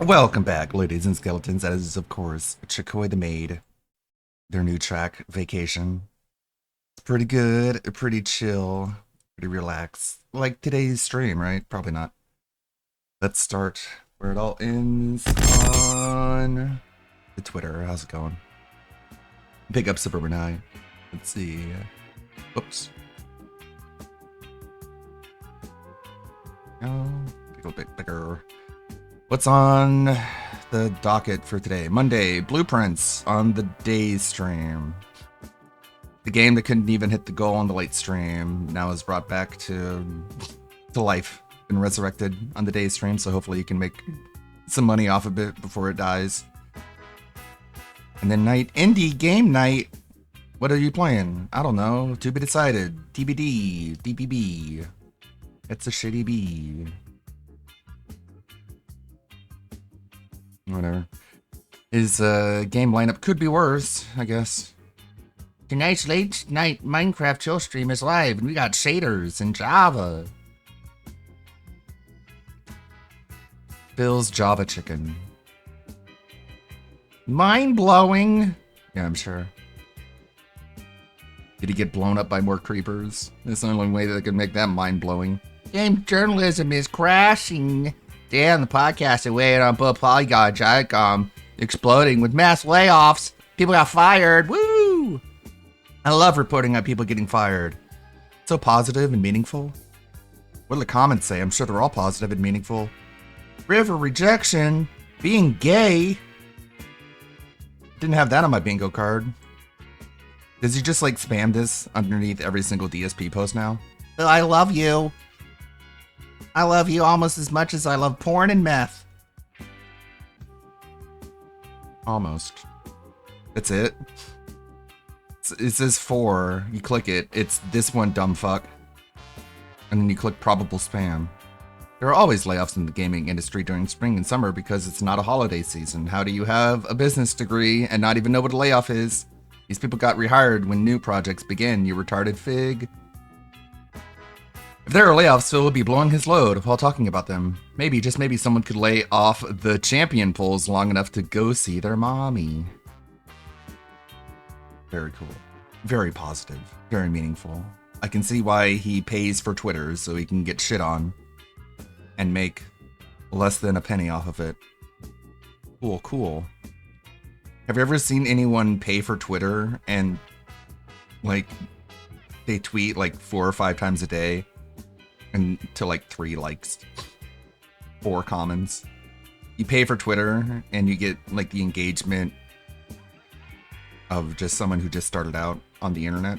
Welcome back, ladies and skeletons. That is, of course, Chakoi the Maid. Their new track, Vacation. It's pretty good, pretty chill, pretty relaxed. Like today's stream, right? Probably not. Let's start where it all ends on the Twitter. How's it going? Big up Suburban High. Let's see. Oops. Oh, a little bit bigger. What's on the docket for today? Monday, Blueprints on the day stream. The game that couldn't even hit the goal on the late stream now is brought back to life and resurrected on the day stream, so hopefully you can make some money off of it before it dies. And then night, indie game night. What are you playing? I don't know. To be decided. TBD. DBB. It's a shitty bee. Whatever. His game lineup could be worse, I guess. Tonight's late night Minecraft chill stream is live, and we got shaders in Java. Bill's Java chicken. Mind blowing. Yeah, I'm sure. Did he get blown up by more creepers? That's the only way that they could make that mind blowing. Game journalism is crashing. Damn, the podcast away on both Polygon Giant exploding with mass layoffs. People got fired. Woo! I love reporting on people getting fired. So positive and meaningful. What do the comments say? I'm sure they're all positive and meaningful. River rejection. Being gay. Didn't have that on my bingo card. Does he just like spam this underneath every single DSP post now? I love you. I love you almost as much as I love porn and meth. Almost. That's it. It says 4. You click it. It's this one, dumb fuck. And then you click probable spam. There are always layoffs in the gaming industry during spring and summer because it's not a holiday season. How do you have a business degree and not even know what a layoff is? These people got rehired when new projects begin, you retarded fig. If there are layoffs, Phil would be blowing his load while talking about them. Maybe, just maybe, someone could lay off the champion polls long enough to go see their mommy. Very cool. Very positive. Very meaningful. I can see why he pays for Twitter so he can get shit on and make less than a penny off of it. Cool, cool. Have you ever seen anyone pay for Twitter and, like, they tweet like 4 or 5 times a day and to like 3 likes, 4 comments? You pay for Twitter and you get like the engagement of just someone who just started out on the internet.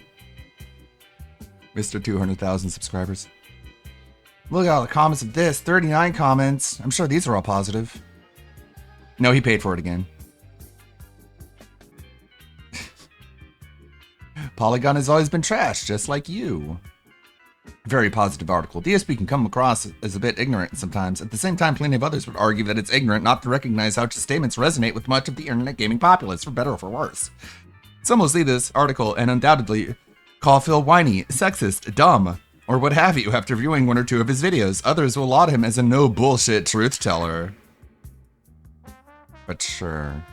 Mr. 200,000 subscribers. Look at all the comments of this. 39 comments. I'm sure these are all positive. No, he paid for it again. Polygon has always been trash, just like you. Very positive article. DSP can come across as a bit ignorant sometimes. At the same time, plenty of others would argue that it's ignorant not to recognize how its statements resonate with much of the internet gaming populace, for better or for worse. Some will see this article and undoubtedly call Phil whiny, sexist, dumb, or what have you after viewing 1 or 2 of his videos. Others will laud him as a no bullshit truth teller. But sure.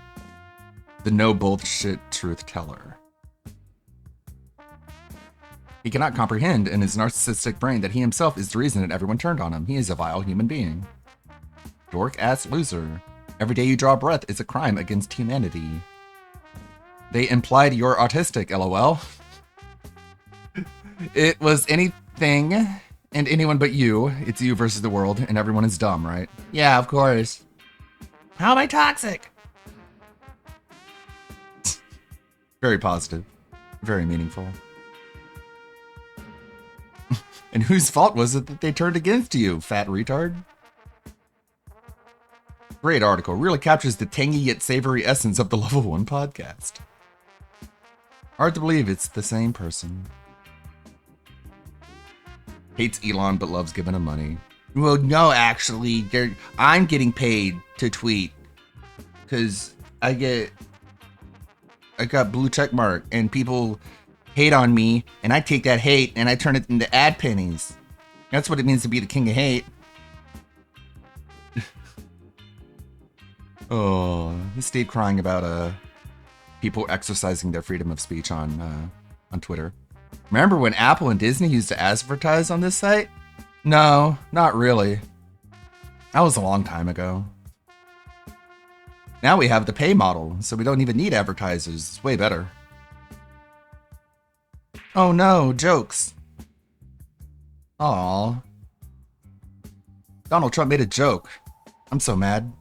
The no bullshit truth teller. He cannot comprehend in his narcissistic brain that he himself is the reason that everyone turned on him. He is a vile human being. Dork-ass loser. Every day you draw breath is a crime against humanity. They implied you're autistic, lol. It was anything and anyone but you. It's you versus the world, and everyone is dumb, right? Yeah, of course. How am I toxic? Very positive. Very meaningful. And whose fault was it that they turned against you, fat retard? Great article. Really captures the tangy yet savory essence of the Level 1 podcast. Hard to believe it's the same person. Hates Elon but loves giving him money. Well, no, actually, I'm getting paid to tweet. Because I got blue check mark and people hate on me, and I take that hate and I turn it into ad pennies. That's what it means to be the king of hate. Oh, Steve crying about people exercising their freedom of speech on Twitter. Remember when Apple and Disney used to advertise on this site? No, not really. That was a long time ago. Now we have the pay model, so we don't even need advertisers. It's way better. Oh no, jokes. Aww. Donald Trump made a joke. I'm so mad.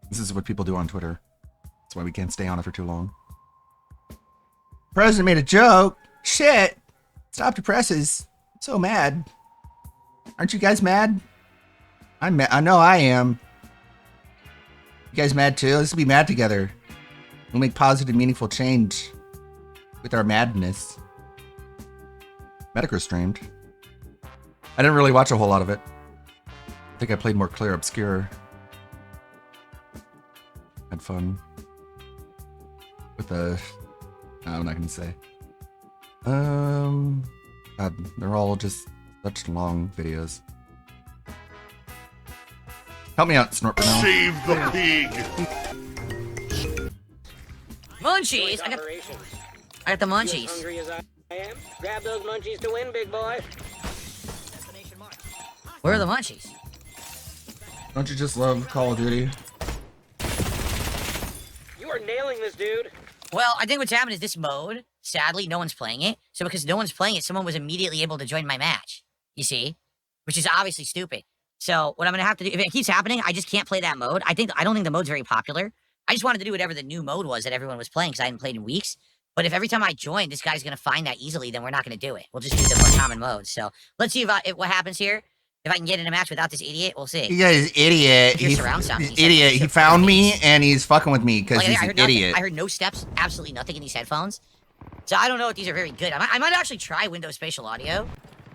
This is what people do on Twitter. That's why we can't stay on it for too long. President made a joke. Shit. Stop the presses. I'm so mad. Aren't you guys mad? I'm mad. I know I am. You guys mad too? Let's be mad together. We'll make positive, meaningful change with our madness. Metacritic streamed. I didn't really watch a whole lot of it. I think I played more Clear Obscure. Had fun with the. No, I'm not gonna say. God, they're all just such long videos. Help me out, Snort Brunel. Save the pig. Munchies! I got the munchies. Hungry as I am, grab those munchies to win, big boy. Where are the munchies? Don't you just love Call of Duty? You are nailing this, dude. Well, I think what's happened is this mode, sadly, no one's playing it. So because no one's playing it, someone was immediately able to join my match. You see? Which is obviously stupid. So what I'm gonna have to do, if it keeps happening, I just can't play that mode. I don't think the mode's very popular. I just wanted to do whatever the new mode was that everyone was playing because I hadn't played in weeks. But if every time I join, this guy's gonna find that easily, then we're not gonna do it. We'll just use the more common mode. So let's see if what happens here. If I can get in a match without this idiot, we'll see. You guys, idiot. He's surround sound. Idiot. He found me and he's fucking with me because he's an idiot. I heard no steps, absolutely nothing in these headphones. So I don't know if these are very good. I might actually try Windows Spatial Audio.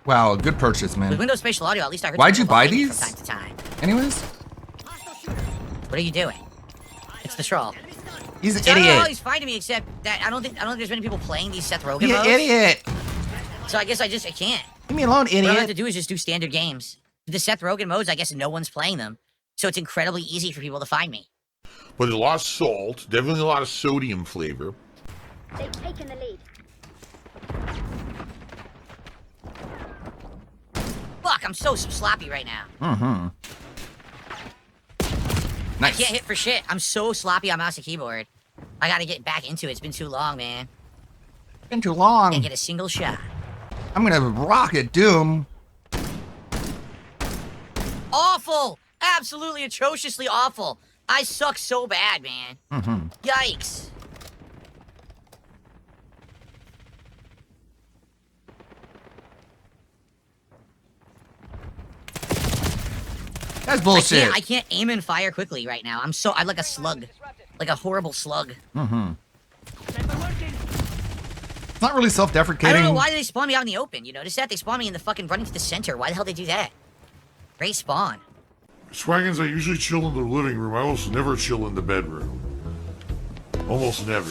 Wow, good purchase, man. With Windows Spatial Audio, at least I heard. Why'd you buy these? From time to time. Anyways. What are you doing? It's the troll. He's an I don't know how idiot. he's finding me, except that I don't think there's many people playing these Seth Rogen He's modes. an idiot. So I guess I can't. Leave me alone, What I have to idiot. do is just do standard games. The Seth Rogen modes, I guess no one's playing them. So it's incredibly easy for people to find me. But a lot of salt, definitely a lot of sodium flavor. They've taken the lead. Fuck, I'm so sloppy right now. Mm-hmm. I Nice. can't hit for shit. I'm so sloppy on mouse and keyboard. I gotta get back into it. It's been too long, man. Been too long. Can't get a single shot. I'm gonna rocket Doom. Awful! Absolutely atrociously awful. I suck so bad, man. Mm-hmm. Yikes. That's bullshit. I can't aim and fire quickly right now. I'm like a slug. Like a horrible slug. Mm-hmm. It's not really I self-deprecating. don't know why they spawn me out in the open. You notice that? They spawn me in the fucking running to the center. Why the hell they do that? Great spawn. Swaggins, I usually chill in the living room. I almost never chill in the bedroom. Almost never.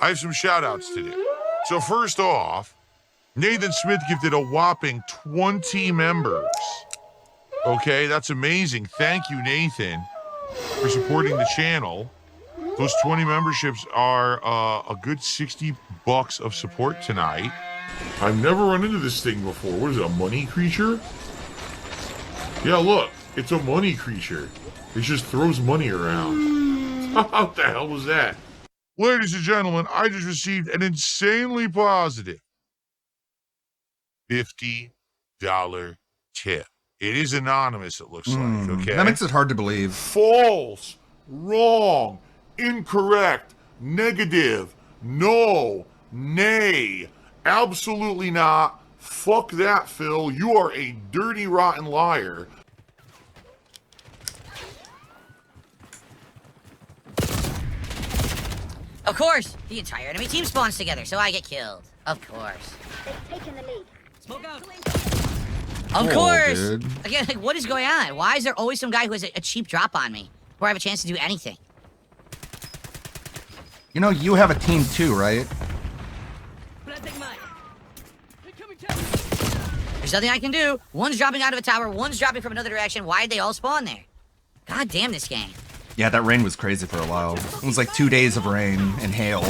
I have some shout-outs today. So first off, Nathan Smith gifted a whopping 20 members. Okay, that's amazing. Thank you, Nathan, for supporting the channel. Those 20 memberships are a good $60 of support tonight. I've never run into this thing before. What is it, a money creature? Yeah, look, it's a money creature. It just throws money around. What the hell was that? Ladies and gentlemen, I just received an insanely positive $50 tip. It is anonymous, it looks like, okay? That makes it hard to believe. False, wrong, incorrect, negative, no, nay, absolutely not. Fuck that, Phil. You are a dirty, rotten liar. Of course, the entire enemy team spawns together, so I get killed. Of course. They've taken the lead. Smoke out. Of Cool, course. dude. Again, like, what is going on? Why is there always some guy who has a cheap drop on me before I have a chance to do anything? You know, you have a team too, right? There's nothing I can do. One's dropping out of a tower, one's dropping from another direction. Why did they all spawn there? God damn this game. Yeah, that rain was crazy for a while. It was like 2 days of rain and hail.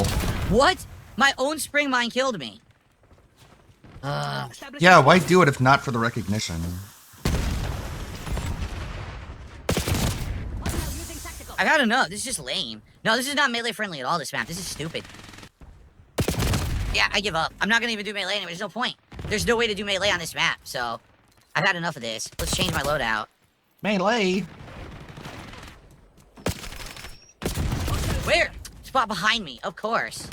What? My own spring mine killed me. Yeah, why do it if not for the recognition? I've had enough. This is just lame. No, this is not melee friendly at all, this map. This is stupid. Yeah, I give up. I'm not gonna even do melee anyway. There's no point. There's no way to do melee on this map, so I've had enough of this. Let's change my loadout. Melee. Where? Spot behind me, of course.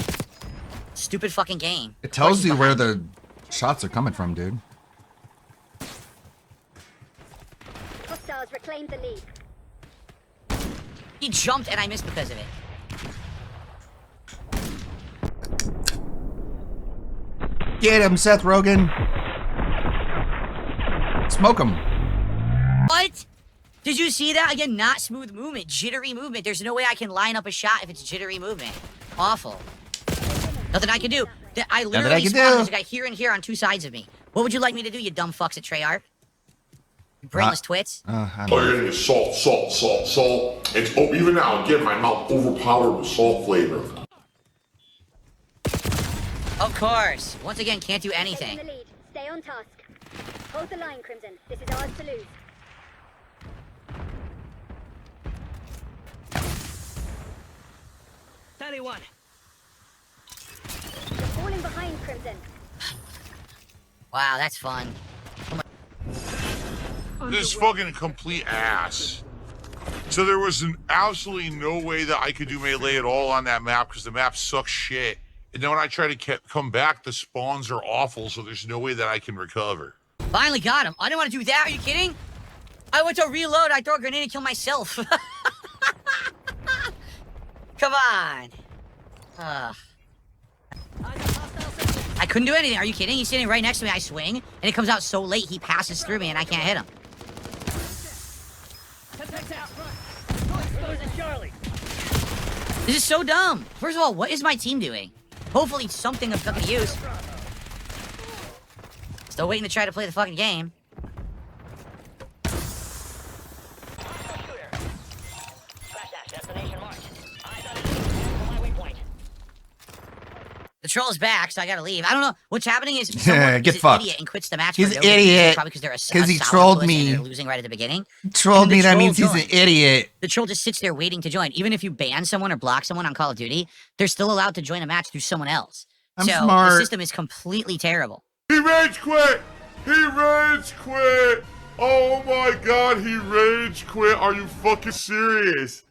Stupid fucking game. It tells you where behind me. the shots are coming from, dude. Hostiles reclaimed the lead. He jumped and I missed because of it. Get him, Seth Rogen. Smoke him. What? Did you see that? Again, not smooth movement, jittery movement. There's no way I can line up a shot if it's jittery movement. Awful. Nothing I can do. I literally spawned there's a guy here and here on two sides of me. What would you like me to do, you dumb fucks at Treyarch? You brainless twits? I Oh, don't know. you're gonna get salt, salt, salt, salt. It's even now, again, my mouth overpowered with salt flavor. Of course. Once again, can't do Taking anything. the lead. Stay on task. Hold the line, Crimson. This is ours to lose. Thirty-one. You're falling behind, Crimson. Wow, that's fun. This is fucking complete ass. So there was absolutely no way that I could do melee at all on that map because the map sucks shit. And then when I try to come back, the spawns are awful, so there's no way that I can recover. Finally got him. I didn't want to do that. Are you kidding? I went to reload. I throw a grenade and kill myself. Come on. Ugh. I couldn't do anything. Are you kidding? He's sitting right next to me. I swing, and it comes out so late he passes through me, and I can't hit him. Charlie. This is so dumb. First of all, what is my team doing? Hopefully something of fucking use. Still waiting to try to play the fucking game. The troll is back, so I gotta leave. I don't know what's happening. Is someone Get is an fucked. idiot and quits the match? He's for an no reason. idiot, Probably because they're a 'cause he solid trolled puss and me. they're losing right at the beginning. Trolled And the me, that troll means he's an joined. idiot. The troll just sits there waiting to join. Even if you ban someone or block someone on Call of Duty, they're still allowed to join a match through someone else. I'm so smart. the system is completely terrible. He rage quit! He rage quit! Oh my god, he rage quit! Are you fucking serious?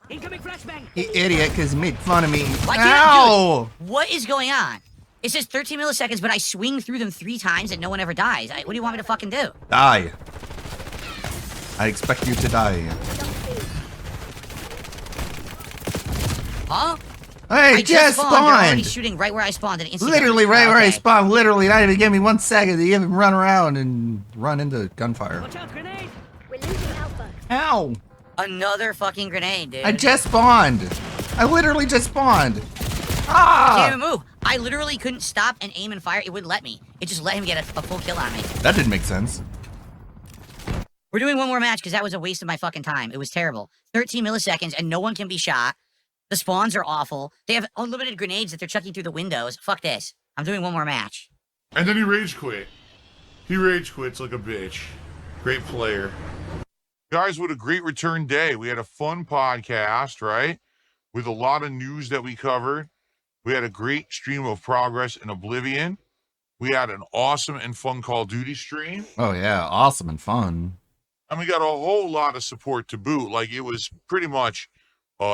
Incoming flashbang. He idiot, because he made fun of me. Why can't I Ow! do it? What is going on? It says 13 milliseconds, but I swing through them 3 times and no one ever dies. What do you want me to fucking do? Die. I expect you to die. Huh? Hey, I just They're already spawned! shooting right where I spawned. And instantly. Literally right where I Okay. spawned. Literally, not even give me 1 second to even run around and run into gunfire. Watch out, grenade. We're losing Alpha. Ow! Another fucking grenade, dude. I just spawned. I literally just spawned. Can't Ah! even move. I literally couldn't stop and aim and fire. It wouldn't let me. It just let him get a full kill on me. That didn't make sense. We're doing one more match because that was a waste of my fucking time. It was terrible. 13 milliseconds and no one can be shot. The spawns are awful. They have unlimited grenades that they're chucking through the windows. Fuck this. I'm doing one more match. And then he rage quit. He rage quits like a bitch. Great player. Guys, what a great return day. We had a fun podcast, right? With a lot of news that we covered. We had a great stream of Progress in Oblivion. We had an awesome and fun Call of Duty stream. Oh yeah, awesome and fun. And we got a whole lot of support to boot. Like, it was pretty much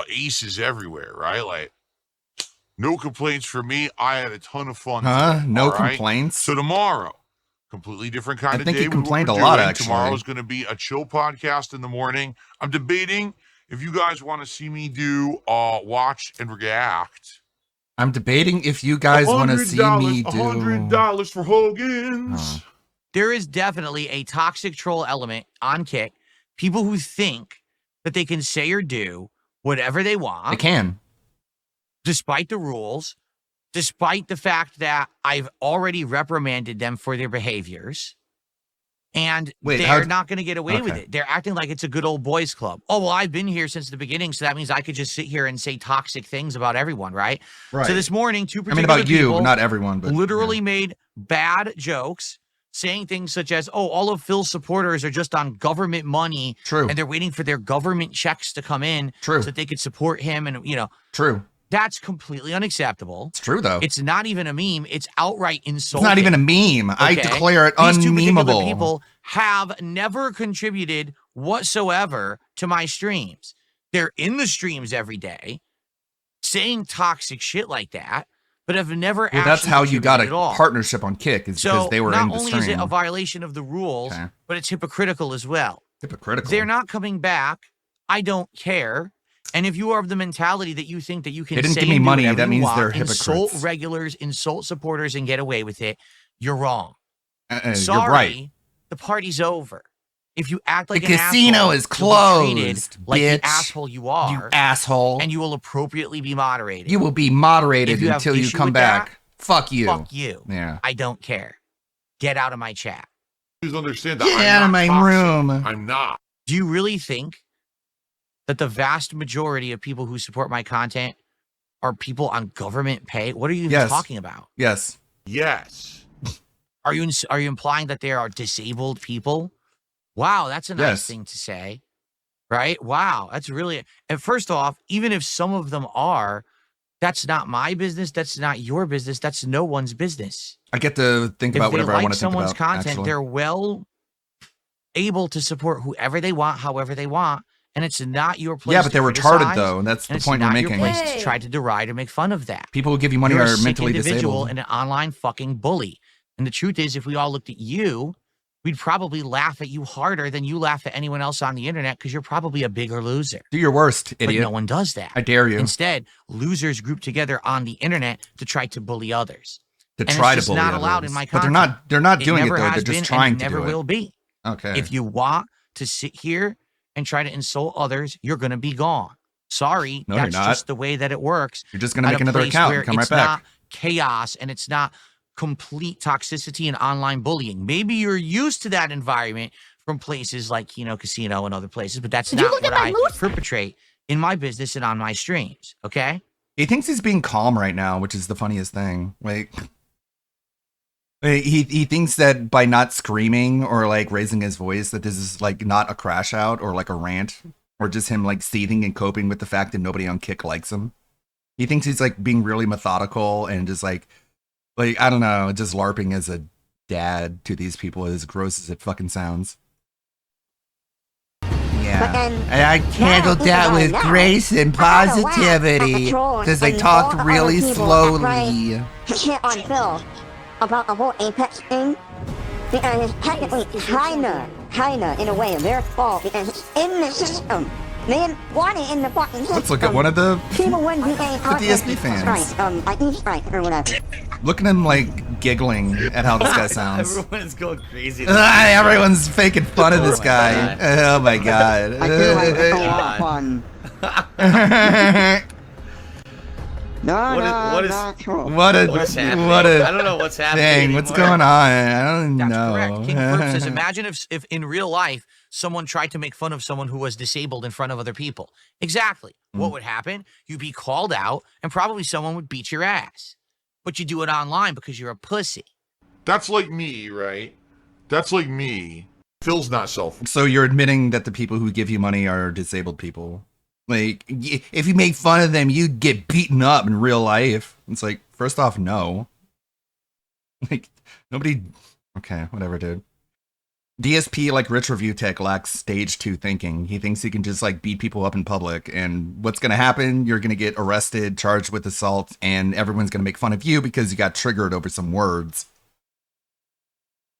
aces everywhere, right? Like, no complaints for me. I had a ton of fun. Huh? today, No all right? complaints? So tomorrow, completely different kind I of think day. you with what complained we're a lot, doing. actually. Tomorrow is going to be a chill podcast in the morning. I'm debating if you guys want to see me do watch and react. I'm debating if you guys want to see me do... $100 for Hogan's. Oh. There is definitely a toxic troll element on Kick. People who think that they can say or do whatever they want, I can. despite the rules, despite the fact that I've already reprimanded them for their behaviors. And Wait, they're not going to get away with okay. it. They're acting like it's a good old boys club. Oh, well, I've been here since the beginning, so that means I could just sit here and say toxic things about everyone, right? Right. So this morning, two I particular mean, about you, people not everyone, but literally made bad jokes, saying things such as, oh, all of Phil's supporters are just on government money. True. And they're waiting for their government checks to come in True. so that they could support him. And, True. that's completely unacceptable. It's true, though. It's not even a meme. It's outright It's insulting. not even a meme. I Okay? declare it These two particular unmemeable. people have never contributed whatsoever to my streams. They're in the streams every day saying toxic shit like that, but have never Well, actually that's how you got contributed at a all. partnership on Kick, is So because they were not in the only stream. is it a violation of the rules, Okay. but it's hypocritical as well. Hypocritical. They're not coming back. I don't care. And if you are of the mentality that you think that you can They didn't say give me and do money, whatever that you means want, they're insult hypocrites. regulars, insult supporters, and get away with it, you're wrong. You're right. The party's over. If you act like The an casino asshole, is you'll be treated closed, like bitch. the asshole you are, You asshole. and you will appropriately be moderated. You will be moderated If you have until you issue come with back. that, Fuck you. Fuck you. Yeah. I don't care. Get out of my chat. Please understand that Get I'm out of not my toxic. room. I'm not. Do you really think that the vast majority of people who support my content are people on government pay? What are you even Yes. talking about? Yes. Yes. Are you implying that there are disabled people? Wow, that's a nice Yes. thing to say, right? Wow, that's really. And first off, even if some of them are, that's not my business. That's not your business. That's no one's business. I get to think If about they whatever I like want to think someone's about. content, actually. they're well able to support whoever they want, however they want, and it's not your place. Yeah, but to they're retarded, criticize, though, and that's and the it's point we're not making. your place to try to deride or make fun of that. People who give you money You're a are sick mentally individual disabled. and an online fucking bully. And the truth is, if we all looked at you, we'd probably laugh at you harder than you laugh at anyone else on the internet because you're probably a bigger loser. Do your worst, But idiot. no one does that. I dare you Instead, losers group together on the internet to try to bully others. to and try it's to just bully not allowed others. in my But they're content. not doing it never though. They're has just been, trying and it to never do will it. be. Okay. If you want to sit here and try to insult others, you're going to be gone. Sorry, No, you're that's not. just the way that it works. You're just gonna at make a another place account where and come right it's back. not chaos and it's not complete toxicity and online bullying. Maybe you're used to that environment from places like, Casino and other places, but that's Did you not look at what my I moose? perpetrate in my business and on my streams. Okay? He thinks he's being calm right now, which is the funniest thing. Like, he thinks that by not screaming or like raising his voice, that this is like not a crash out or like a rant or just him like seething and coping with the fact that nobody on Kick likes him. He thinks he's like being really methodical and just like I don't know, just LARPing as a dad to these people, as gross as it fucking sounds. Yeah, and I handled that with grace and positivity because I talked really slowly. Shit on Phil about the whole Apex thing because it's technically kinda in a way their fault because it's in the system. They didn't want it in the fucking system. Let's look at one of the people wouldn't be getting the DSP fans. Right, I think right or whatever. Look at him like giggling at how this guy sounds. Everyone is going crazy. Everyone's making fun of this guy. Oh my god. I feel like it's a lot of fun. What What's happening? what I a don't know what's happening. thing. What's anymore. going on? I don't That's know. correct. King Perp says, imagine if in real life someone tried to make fun of someone who was disabled in front of other people. Exactly. What would happen? You'd be called out and probably someone would beat your ass. But you do it online because you're a pussy. That's like me, right? That's like me. Phil's not selfish. So you're admitting that the people who give you money are disabled people. Like, if you make fun of them, you'd get beaten up in real life. It's like, first off, no. Like, nobody... Okay, whatever, dude. DSP, like Rich Review Tech, lacks stage 2 thinking. He thinks he can just, like, beat people up in public. And what's going to happen? You're going to get arrested, charged with assault, and everyone's going to make fun of you because you got triggered over some words.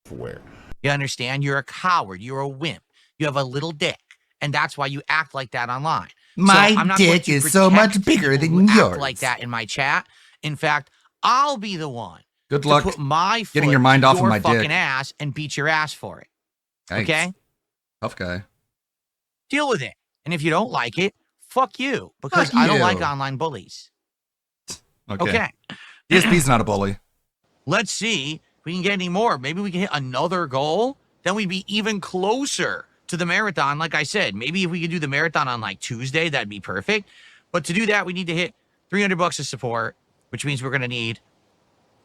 Where? You understand? You're a coward. You're a wimp. You have a little dick. And that's why you act like that online. My I'm not going dick to is so protect much bigger people than who yours. act like that in my chat. In fact, I'll be the one Good to luck put my foot getting your mind off of your my fucking dick. ass and beat your ass for it. Thanks. Okay? Tough guy. Deal with it. And if you don't like it, fuck you. Because Fuck I don't you. like online bullies. Okay. DSP's not a bully. Let's see if we can get any more. Maybe we can hit another goal then we'd be even closer to the marathon. Like I said, maybe if we could do the marathon on like Tuesday, that'd be perfect. But to do that, we need to hit $300 of support, which means we're going to need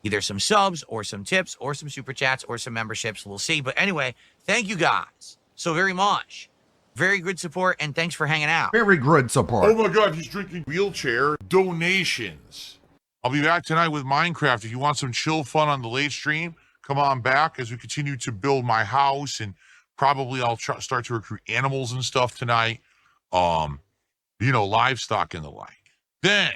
either some subs or some tips or some super chats or some memberships. We'll see. But anyway, thank you guys so very much. Very good support, and thanks for hanging out. Very good support. Oh my God, he's drinking wheelchair donations. I'll be back tonight with Minecraft. If you want some chill fun on the late stream, come on back as we continue to build my house, and probably I'll start to recruit animals and stuff tonight. Livestock and the like. Then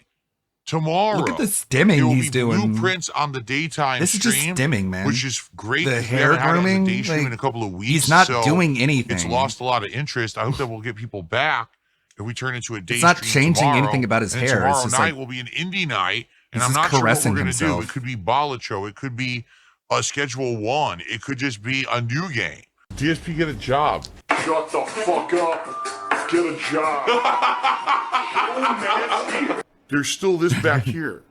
tomorrow, Look at the stimming there will he's be doing. blueprints on the daytime This is stream, just stimming, man. which is great. The 'cause we hair haven't had it as a grooming, day stream like, in a couple of weeks. He's not so doing anything. It's lost a lot of interest. I hope that we'll get people back if we turn into a day It's not stream changing tomorrow. anything about his And hair. It's Tomorrow just night like- will be an indie night, and he's I'm just not sure what we're caressing going to do. himself. It could be Balacho. It could be a Schedule 1. It could just be a new game. DSP, get a job. Shut the fuck up. Get a job. There's still this back here.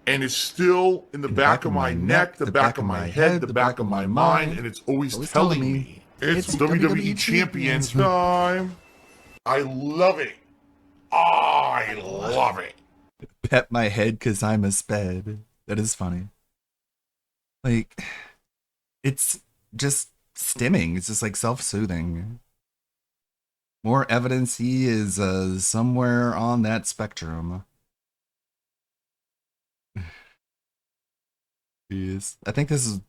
And it's still in the back of my neck, the back of my head, the back of my mind, and it's always telling me it's WWE Champions time. I love it. I love it. Pet my head because I'm a sped. That is funny. Like, it's just stimming. It's just like self-soothing. More evidence he is somewhere on that spectrum. Jeez. I think this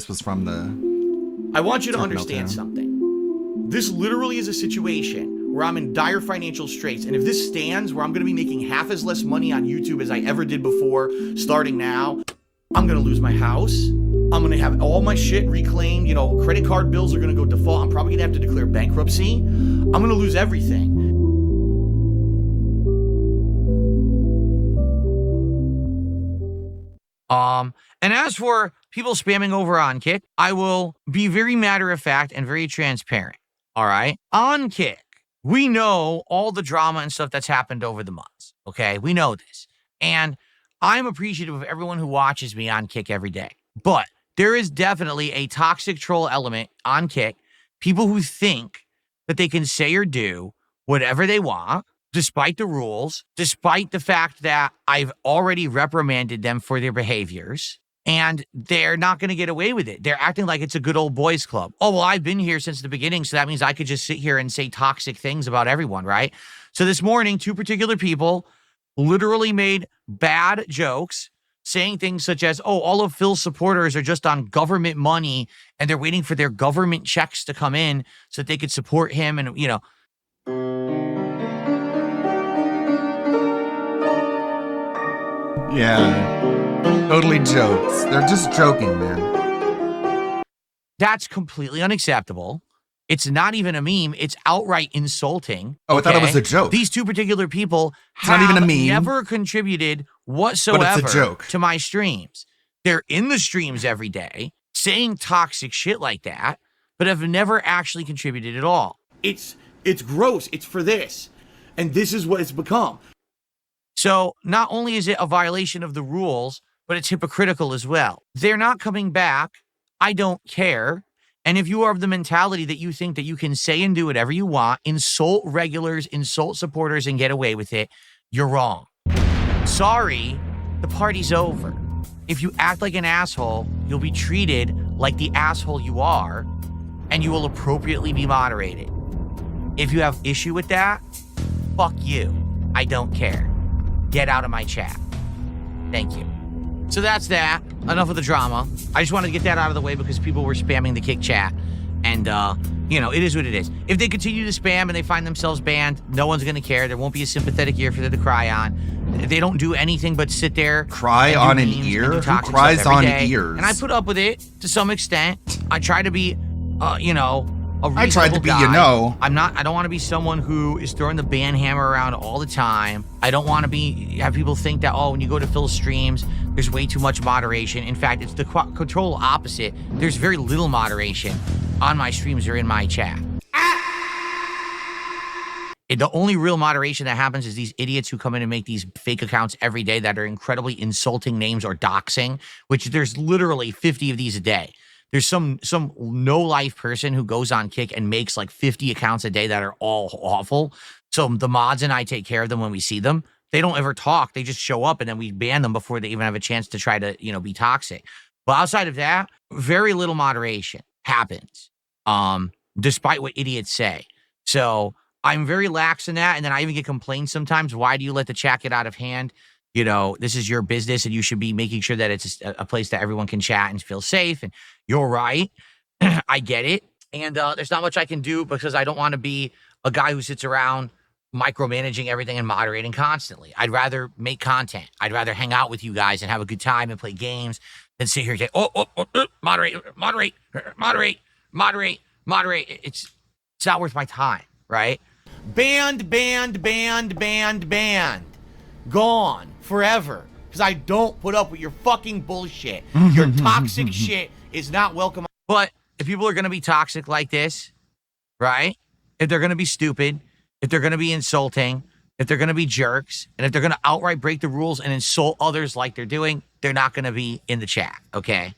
was from the... I want you to Talk understand meltdown. something. This literally is a situation where I'm in dire financial straits, and if this stands where I'm going to be making half as less money on YouTube as I ever did before, starting now, I'm going to lose my house. I'm going to have all my shit reclaimed. Credit card bills are going to go default. I'm probably going to have to declare bankruptcy. I'm going to lose everything. And as for people spamming over on Kick, I will be very matter of fact and very transparent. All right. On Kick, we know all the drama and stuff that's happened over the months. Okay. We know this. And I'm appreciative of everyone who watches me on Kick every day. But there is definitely a toxic troll element on Kick. People who think that they can say or do whatever they want, despite the rules, despite the fact that I've already reprimanded them for their behaviors, and they're not going to get away with it. They're acting like it's a good old boys club. Oh, well, I've been here since the beginning, so that means I could just sit here and say toxic things about everyone, right? So this morning, two particular people literally made bad jokes, saying things such as, oh, all of Phil's supporters are just on government money, and they're waiting for their government checks to come in so that they could support him, and, Yeah. Totally jokes. They're just joking, man. That's completely unacceptable. It's not even a meme. It's outright insulting. Oh, I thought it okay? was a joke. These two particular people not have even a meme. never contributed whatsoever joke. to my streams. They're in the streams every day saying toxic shit like that, but have never actually contributed at all. It's gross. It's for this. And this is what it's become. So not only is it a violation of the rules, but it's hypocritical as well. They're not coming back. I don't care. And if you are of the mentality that you think that you can say and do whatever you want, insult regulars, insult supporters, and get away with it, you're wrong. Sorry, the party's over. If you act like an asshole, you'll be treated like the asshole you are, and you will appropriately be moderated. If you have issue with that, fuck you. I don't care. Get out of my chat. Thank you. So that's that. Enough of the drama. I just wanted to get that out of the way because people were spamming the Kick chat. And, it is what it is. If they continue to spam and they find themselves banned, no one's going to care. There won't be a sympathetic ear for them to cry on. They don't do anything but sit there. Cry and do on an memes and ear? do Who toxic cries stuff every on day. ears? And I put up with it to some extent. I try to be, a I tried to reasonable be, guy. I don't want to be someone who is throwing the ban hammer around all the time. I don't want to have people think that, when you go to Phil's streams, there's way too much moderation. In fact, it's the control opposite. There's very little moderation on my streams or in my chat. The only real moderation that happens is these idiots who come in and make these fake accounts every day that are incredibly insulting names or doxing, which there's literally 50 of these a day. there's some no life person who goes on Kick and makes like 50 accounts a day that are all awful. So the mods and I take care of them when we see them. They don't ever talk. They just show up and then we ban them before they even have a chance to try to, be toxic. But outside of that, very little moderation happens, despite what idiots say. So I'm very lax in that. And then I even get complaints sometimes. Why do you let the chat get out of hand? This is your business and you should be making sure that it's a place that everyone can chat and feel safe. And you're right. I get it. And there's not much I can do because I don't want to be a guy who sits around micromanaging everything and moderating constantly. I'd rather make content. I'd rather hang out with you guys and have a good time and play games than sit here and say, moderate. It's not worth my time, right? Banned. Gone forever. Because I don't put up with your fucking bullshit. Your toxic shit is not welcome. But if people are going to be toxic like this, right? If they're going to be stupid, if they're going to be insulting, if they're going to be jerks, and if they're going to outright break the rules and insult others like they're doing, they're not going to be in the chat, okay?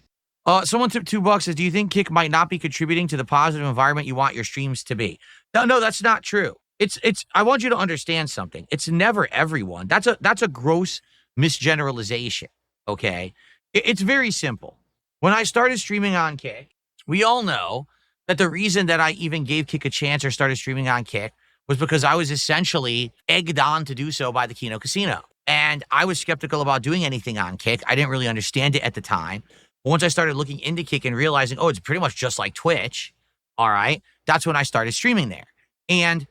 Someone took $2 says, do you think Kick might not be contributing to the positive environment you want your streams to be? No, that's not true. I want you to understand something. It's never everyone. That's a gross misgeneralization, okay? It's very simple. When I started streaming on Kick, we all know that the reason that I even gave Kick a chance or started streaming on Kick was because I was essentially egged on to do so by the Kino Casino. And I was skeptical about doing anything on Kick. I didn't really understand it at the time. But once I started looking into Kick and realizing, it's pretty much just like Twitch, all right, that's when I started streaming there. And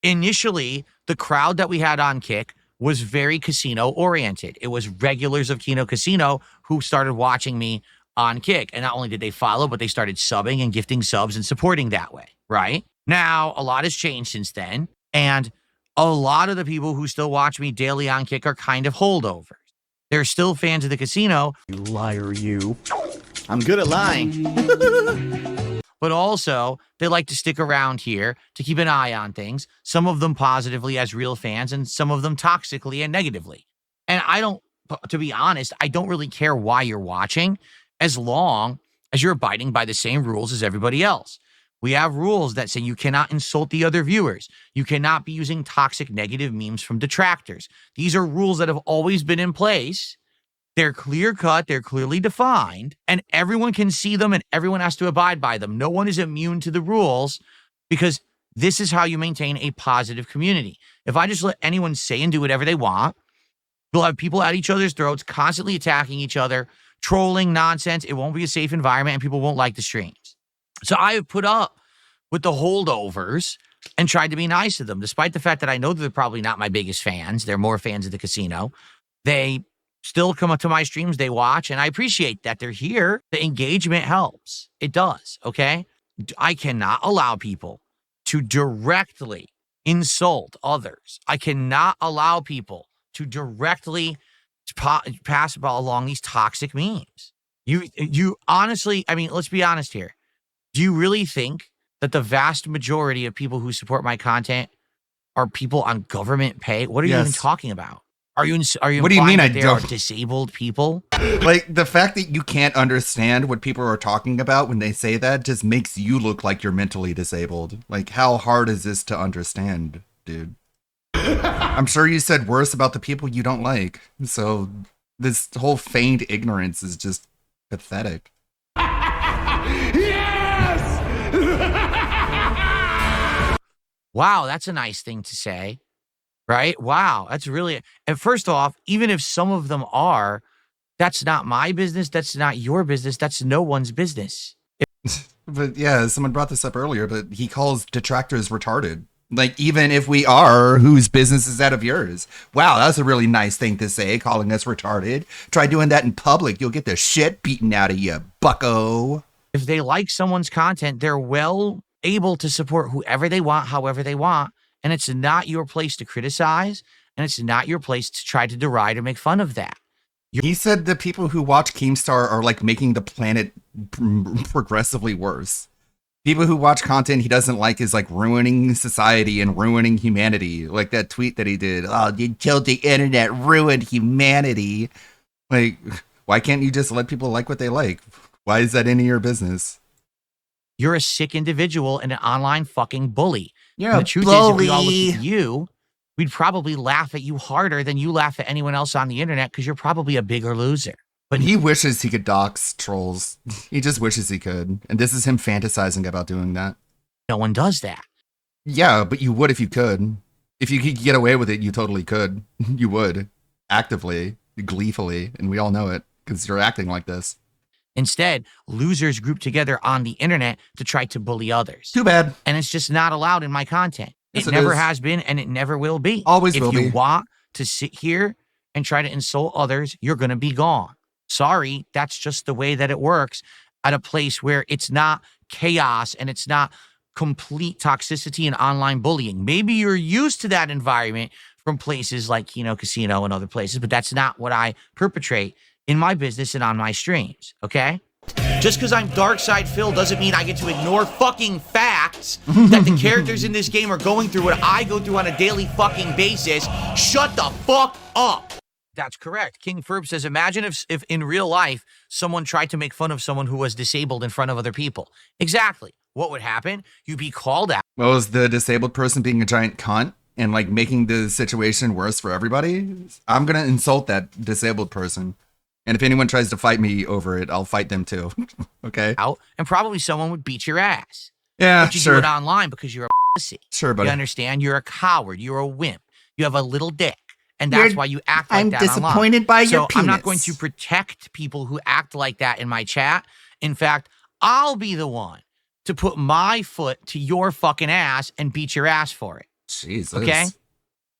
initially, the crowd that we had on Kick was very casino-oriented. It was regulars of Kino Casino who started watching me on Kick. And not only did they follow, but they started subbing and gifting subs and supporting that way, right? Now, a lot has changed since then, and a lot of the people who still watch me daily on Kick are kind of holdovers. They're still fans of the casino. You liar, you. I'm good at lying. But also, they like to stick around here to keep an eye on things, some of them positively as real fans, and some of them toxically and negatively. And to be honest, I don't really care why you're watching, as long as you're abiding by the same rules as everybody else. We have rules that say you cannot insult the other viewers. You cannot be using toxic negative memes from detractors. These are rules that have always been in place. They're clear-cut, they're clearly defined, and everyone can see them and everyone has to abide by them. No one is immune to the rules because this is how you maintain a positive community. If I just let anyone say and do whatever they want, you'll have people at each other's throats, constantly attacking each other, trolling nonsense. It won't be a safe environment and people won't like the streams. So I have put up with the holdovers and tried to be nice to them, despite the fact that I know they're probably not my biggest fans. They're more fans of the casino. They still come up to my streams, they watch, and I appreciate that they're here. The engagement helps. It does, okay? I cannot allow people to directly insult others. I cannot allow people to directly pass along these toxic memes. You honestly, let's be honest here. Do you really think that the vast majority of people who support my content are people on government pay? What are you even talking about? Are you What do you mean there are disabled people? Like, the fact that you can't understand what people are talking about when they say that just makes you look like you're mentally disabled. Like, how hard is this to understand, dude? I'm sure you said worse about the people you don't like. So this whole feigned ignorance is just pathetic. Wow, that's a nice thing to say, right? Wow, that's really... And first off, even if some of them are, that's not my business, that's not your business, that's no one's business. But yeah, someone brought this up earlier, but he calls detractors retarded. Like, even if we are, whose business is that of yours? Wow, that's a really nice thing to say, calling us retarded. Try doing that in public, you'll get the shit beaten out of you, bucko. If they like someone's content, they're well able to support whoever they want, however they want, and it's not your place to criticize, and it's not your place to try to deride or make fun of that. He said the people who watch Keemstar are like making the planet progressively worse. People who watch content he doesn't like is like ruining society and ruining humanity. Like that tweet that he did. Oh, you killed the internet, ruined humanity. Like, why can't you just let people like what they like? Why is that any of your business? You're a sick individual and an online fucking bully. You're And a the truth is, if we all bully. looked at you, we'd probably laugh at you harder than you laugh at anyone else on the internet because you're probably a bigger loser. But he wishes he could dox trolls. He just wishes he could. And this is him fantasizing about doing that. No one does that. Yeah, but you would if you could. If you could get away with it, you totally could. You would. Actively, gleefully, and we all know it because you're acting like this. Instead, losers group together on the internet to try to bully others. Too bad. And it's just not allowed in my content. Yes, It it never is. has been, and it never will be. Always if will you be. want to sit here and try to insult others, you're going to be gone. Sorry, that's just the way that it works at a place where it's not chaos and it's not complete toxicity and online bullying. Maybe you're used to that environment from places like, casino and other places, but that's not what I perpetrate in my business and on my streams, okay? Just because I'm Dark Side Phil doesn't mean I get to ignore fucking facts that the characters in this game are going through what I go through on a daily fucking basis. Shut the fuck up. That's correct. King Ferb says, imagine if in real life someone tried to make fun of someone who was disabled in front of other people. Exactly. What would happen? You'd be called out. Well, is the disabled person being a giant cunt and like making the situation worse for everybody? I'm going to insult that disabled person. And if anyone tries to fight me over it, I'll fight them too. Okay? Out, and probably someone would beat your ass. Yeah, But you do sure. it online because you're a pussy. Sure, buddy. You understand? You're a coward. You're a wimp. You have a little dick. And that's You're- why you act like I'm that disappointed online. by your So I'm not penis. going to protect people who act like that in my chat. In fact, I'll be the one to put my foot to your fucking ass and beat your ass for it. Jesus. Okay?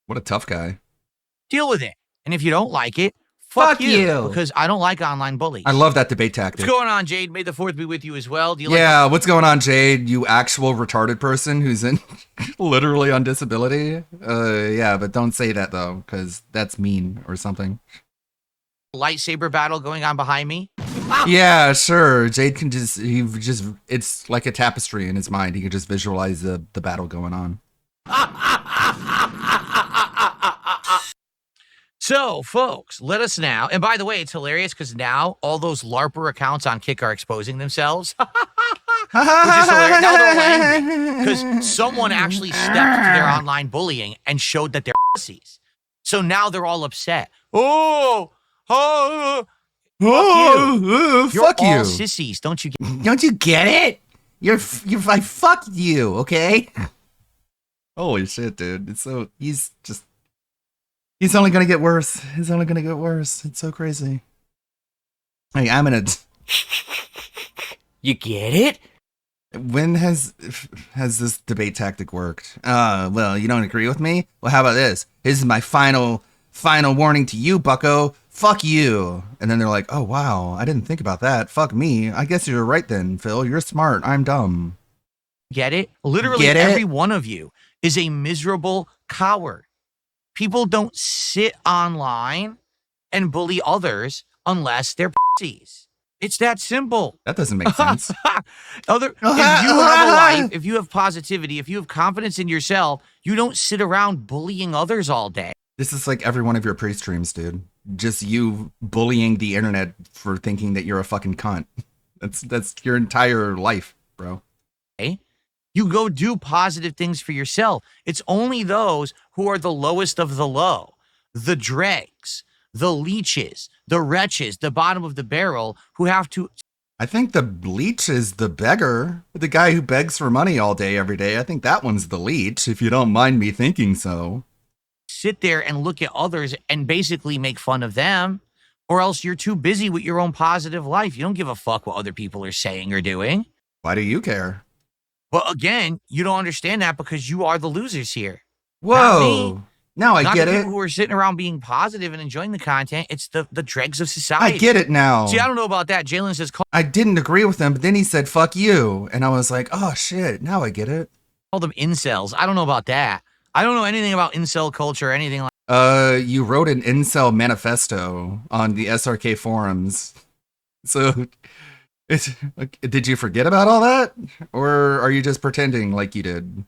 What a tough guy. Deal with it. And if you don't like it, Fuck fuck you. Because I don't like online bullies. I love that debate tactic. What's going on, Jade? May the 4th be with you as well. Do you like Yeah, what's going on, Jade? You actual retarded person who's in literally on disability? Yeah, but don't say that though, because that's mean or something. the lightsaber battle going on behind me? Yeah, sure. Jade can it's like a tapestry in his mind. He can just visualize the battle going on. So, folks, let us now. And by the way, it's hilarious because now all those LARPer accounts on Kick are exposing themselves. Which is hilarious. Now they're all angry because someone actually stepped to their online bullying and showed that they're pussies. So now they're all upset. Fuck you. Fuck You're all you. sissies, don't you get? Don't you get it? You're I fucked you, okay? Holy shit, dude. He's only gonna get worse. He's only gonna get worse. It's so crazy. Hey, I'm gonna. You get it? When has this debate tactic worked? Well, you don't agree with me? Well, how about this? This is my final warning to you, bucko. Fuck you. And then they're like, oh, wow, I didn't think about that. Fuck me. I guess you're right then, Phil. You're smart. I'm dumb. Get it? Literally Get it? every one of you is a miserable coward. People don't sit online and bully others unless they're pussies. It's that simple. That doesn't make sense. If you have a life, if you have positivity, if you have confidence in yourself, you don't sit around bullying others all day. This is like every one of your pre-streams, dude. Just you bullying the internet for thinking that you're a fucking cunt. That's your entire life, bro. You go do positive things for yourself. It's only those who are the lowest of the low, the dregs, the leeches, the wretches, the bottom of the barrel who have to I think the leech is the beggar. The guy who begs for money all day, every day. I think that one's the leech, if you don't mind me thinking so. sit there and look at others and basically make fun of them, or else you're too busy with your own positive life. You don't give a fuck what other people are saying or doing. Why do you care? But again, you don't understand that because you are the losers here. Whoa. Now I Not get the it. people who are sitting around being positive and enjoying the content. It's the dregs of society. I get it now. See, I don't know about that. Jalen says, call I didn't agree with him, but then he said, fuck you. And I was like, oh shit, now I get it. them incels. I don't know about that. I don't know anything about incel culture or anything like You wrote an incel manifesto on the SRK forums. So, did you forget about all that? Or are you just pretending like you did?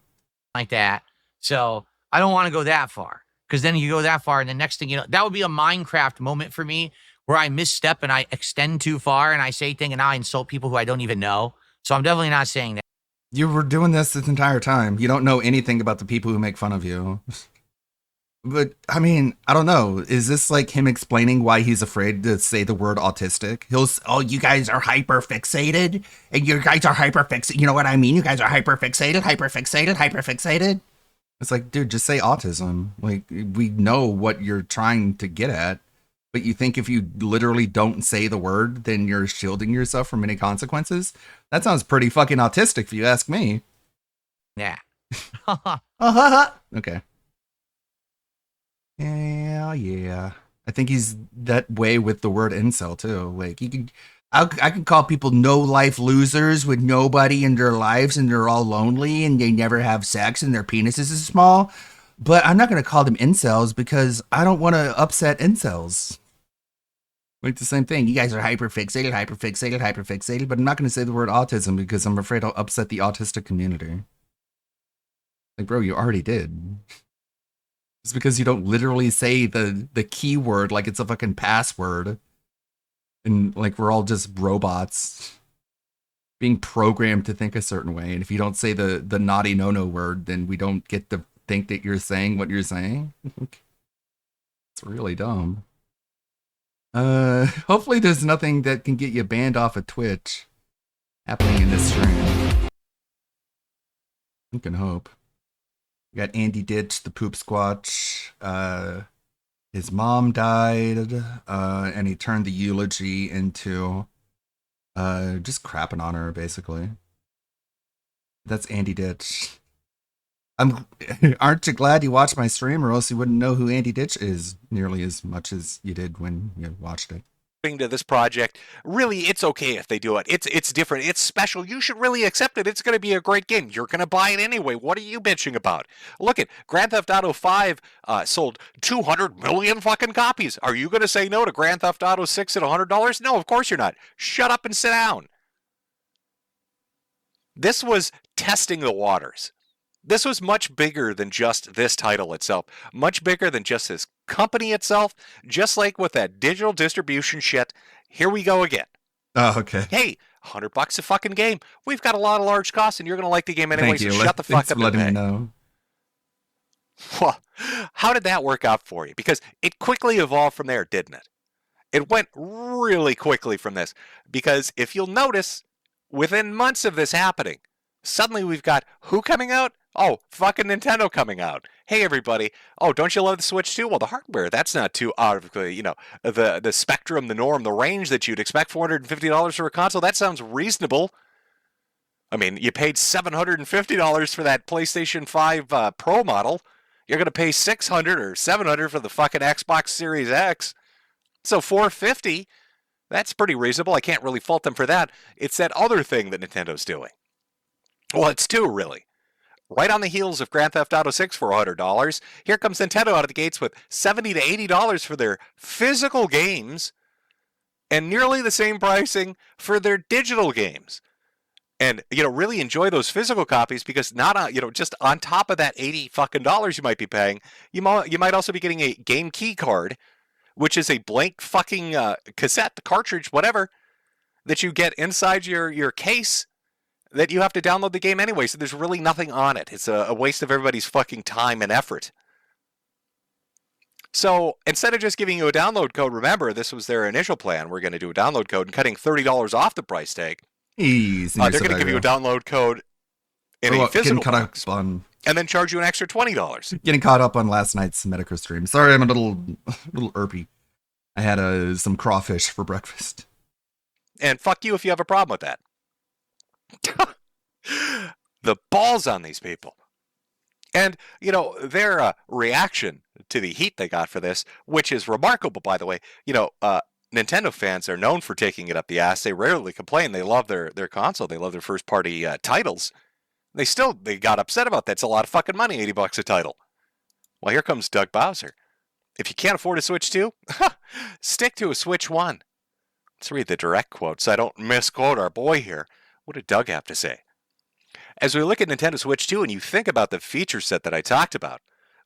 that. So I don't want to go that far because then you go that far and the next thing you know, that would be a Minecraft moment for me where I misstep and I extend too far and I say things and now I insult people who I don't even know. So I'm definitely not saying that. You were doing this entire time. You don't know anything about the people who make fun of you. But, I mean, I don't know. Is this like him explaining why he's afraid to say the word autistic? Oh, you guys are hyper fixated? And you guys are hyper fixated. You know what I mean? You guys are hyper fixated, hyper fixated, hyper fixated. It's like, dude, just say autism. Like, we know what you're trying to get at. But you think if you literally don't say the word, then you're shielding yourself from any consequences? That sounds pretty fucking autistic if you ask me. Yeah. Okay. Yeah. I think he's that way with the word incel too. Like I can call people no life losers with nobody in their lives and they're all lonely and they never have sex and their penises is small. But I'm not going to call them incels because I don't want to upset incels. Like the same thing. You guys are hyper fixated, but I'm not going to say the word autism because I'm afraid I'll upset the autistic community. Like, bro, you already did. It's because you don't literally say the keyword like it's a fucking password. And like we're all just robots being programmed to think a certain way. And if you don't say the naughty no-no word, then we don't get to think that you're saying what you're saying. It's really dumb. Hopefully there's nothing that can get you banned off of Twitch happening in this stream. You can hope. We got Andy Ditch, the poop squatch. His mom died, and he turned the eulogy into just crapping on her, basically. That's Andy Ditch. Aren't you glad you watched my stream, or else you wouldn't know who Andy Ditch is nearly as much as you did when you watched it. To this project, really, it's okay if they do it. It's different. It's special. You should really accept it. It's going to be a great game. You're going to buy it anyway. What are you bitching about? Look at Grand Theft Auto 5 sold 200 million fucking copies. Are you going to say no to Grand Theft Auto 6 at $100? No, of course you're not. Shut up and sit down. This was testing the waters. This was much bigger than just this title itself, much bigger than just this company itself, just like with that digital distribution shit. Here we go again. Oh, okay. Hey, $100 a fucking game. We've got a lot of large costs, and you're going to like the game anyway, Thank you. so shut the fuck Thanks up for letting and me pay. know. Well, how did that work out for you? Because it quickly evolved from there, didn't it? It went really quickly from this, because if you'll notice, within months of this happening, suddenly we've got who coming out? Oh, fucking Nintendo coming out. Hey, everybody. Oh, don't you love the Switch too? Well, the hardware, that's not too out of the spectrum, the norm, the range that you'd expect. $450 for a console, that sounds reasonable. I mean, you paid $750 for that PlayStation 5 Pro model. You're going to pay $600 or $700 for the fucking Xbox Series X. So $450, that's pretty reasonable. I can't really fault them for that. It's that other thing that Nintendo's doing. Well, it's two, really. Right on the heels of Grand Theft Auto 6 for $100, here comes Nintendo out of the gates with $70 to $80 for their physical games and nearly the same pricing for their digital games. And, really enjoy those physical copies because not, just on top of that $80 fucking dollars you might be paying, you might also be getting a game key card, which is a blank fucking cassette, cartridge, whatever, that you get inside your case that you have to download the game anyway, so there's really nothing on it. It's a waste of everybody's fucking time and effort. So instead of just giving you a download code, remember, this was their initial plan. We're going to do a download code and cutting $30 off the price tag. Easy. They're going to give you a download code in a physical box, and then charge you an extra $20. Getting caught up on last night's Metacritic stream. Sorry, I'm a little irpy. I had some crawfish for breakfast. And fuck you if you have a problem with that. The balls on these people. And, their reaction to the heat they got for this, which is remarkable, by the way. Nintendo fans are known for taking it up the ass. They rarely complain. They love their console. They love their first-party titles. They got upset about that. It's a lot of fucking money, $80 a title. Well, here comes Doug Bowser. If you can't afford a Switch 2, stick to a Switch 1. Let's read the direct quote so I don't misquote our boy here. What did Doug have to say? As we look at Nintendo Switch 2 and you think about the feature set that I talked about,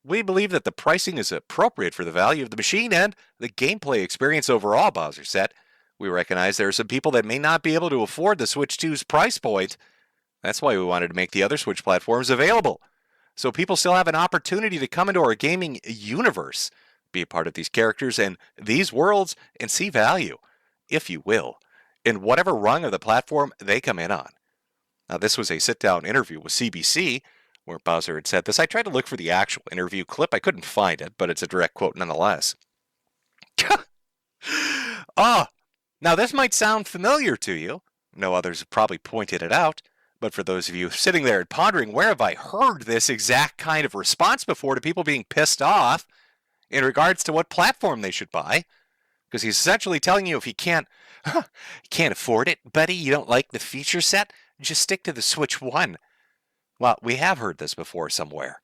we believe that the pricing is appropriate for the value of the machine and the gameplay experience overall, Bowser said. We recognize there are some people that may not be able to afford the Switch 2's price point. That's why we wanted to make the other Switch platforms available, so people still have an opportunity to come into our gaming universe, be a part of these characters and these worlds, and see value, if you will, in whatever rung of the platform they come in on. Now, this was a sit-down interview with CBC, where Bowser had said this. I tried to look for the actual interview clip. I couldn't find it, but it's a direct quote nonetheless. Now this might sound familiar to you. No others have probably pointed it out. But for those of you sitting there and pondering, where have I heard this exact kind of response before to people being pissed off in regards to what platform they should buy? Because he's essentially telling you if you can't afford it, buddy, you don't like the feature set, just stick to the Switch 1. Well, we have heard this before somewhere.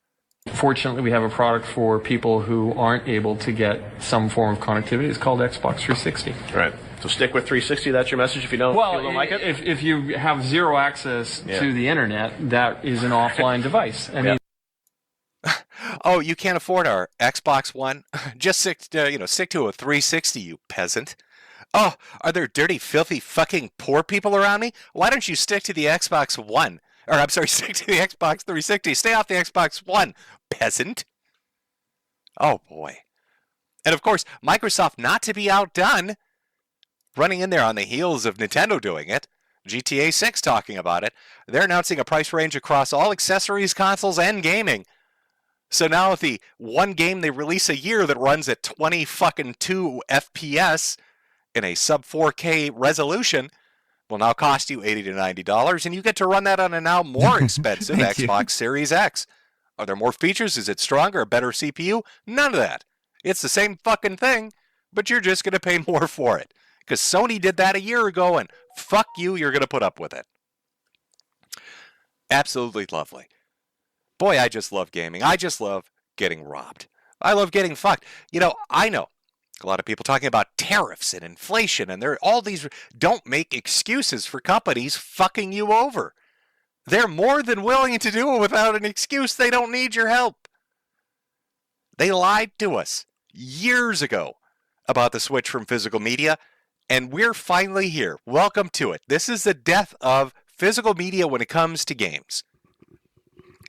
Fortunately, we have a product for people who aren't able to get some form of connectivity. It's called Xbox 360. Right. So stick with 360. That's your message if you don't like it? If you have zero access to the internet, that is an offline device. I mean, oh, you can't afford our Xbox One? Just stick to a 360, you peasant. Oh, are there dirty, filthy, fucking poor people around me? Why don't you stick to the Xbox One? Or, I'm sorry, stick to the Xbox 360. Stay off the Xbox One, peasant. Oh, boy. And, of course, Microsoft, not to be outdone, running in there on the heels of Nintendo doing it, GTA 6 talking about it, they're announcing a price range across all accessories, consoles, and gaming. So now the one game they release a year that runs at 22 FPS in a sub 4K resolution will now cost you $80 to $90, and you get to run that on a now more expensive Xbox Series X. Are there more features? Is it stronger, a better CPU? None of that. It's the same fucking thing, but you're just going to pay more for it. Because Sony did that a year ago, and fuck you, you're going to put up with it. Absolutely lovely. Boy, I just love gaming. I just love getting robbed. I love getting fucked. I know a lot of people talking about tariffs and inflation, and there all these. Don't make excuses for companies fucking you over. They're more than willing to do it without an excuse. They don't need your help. They lied to us years ago about the switch from physical media, and we're finally here. Welcome to it. This is the death of physical media when it comes to games.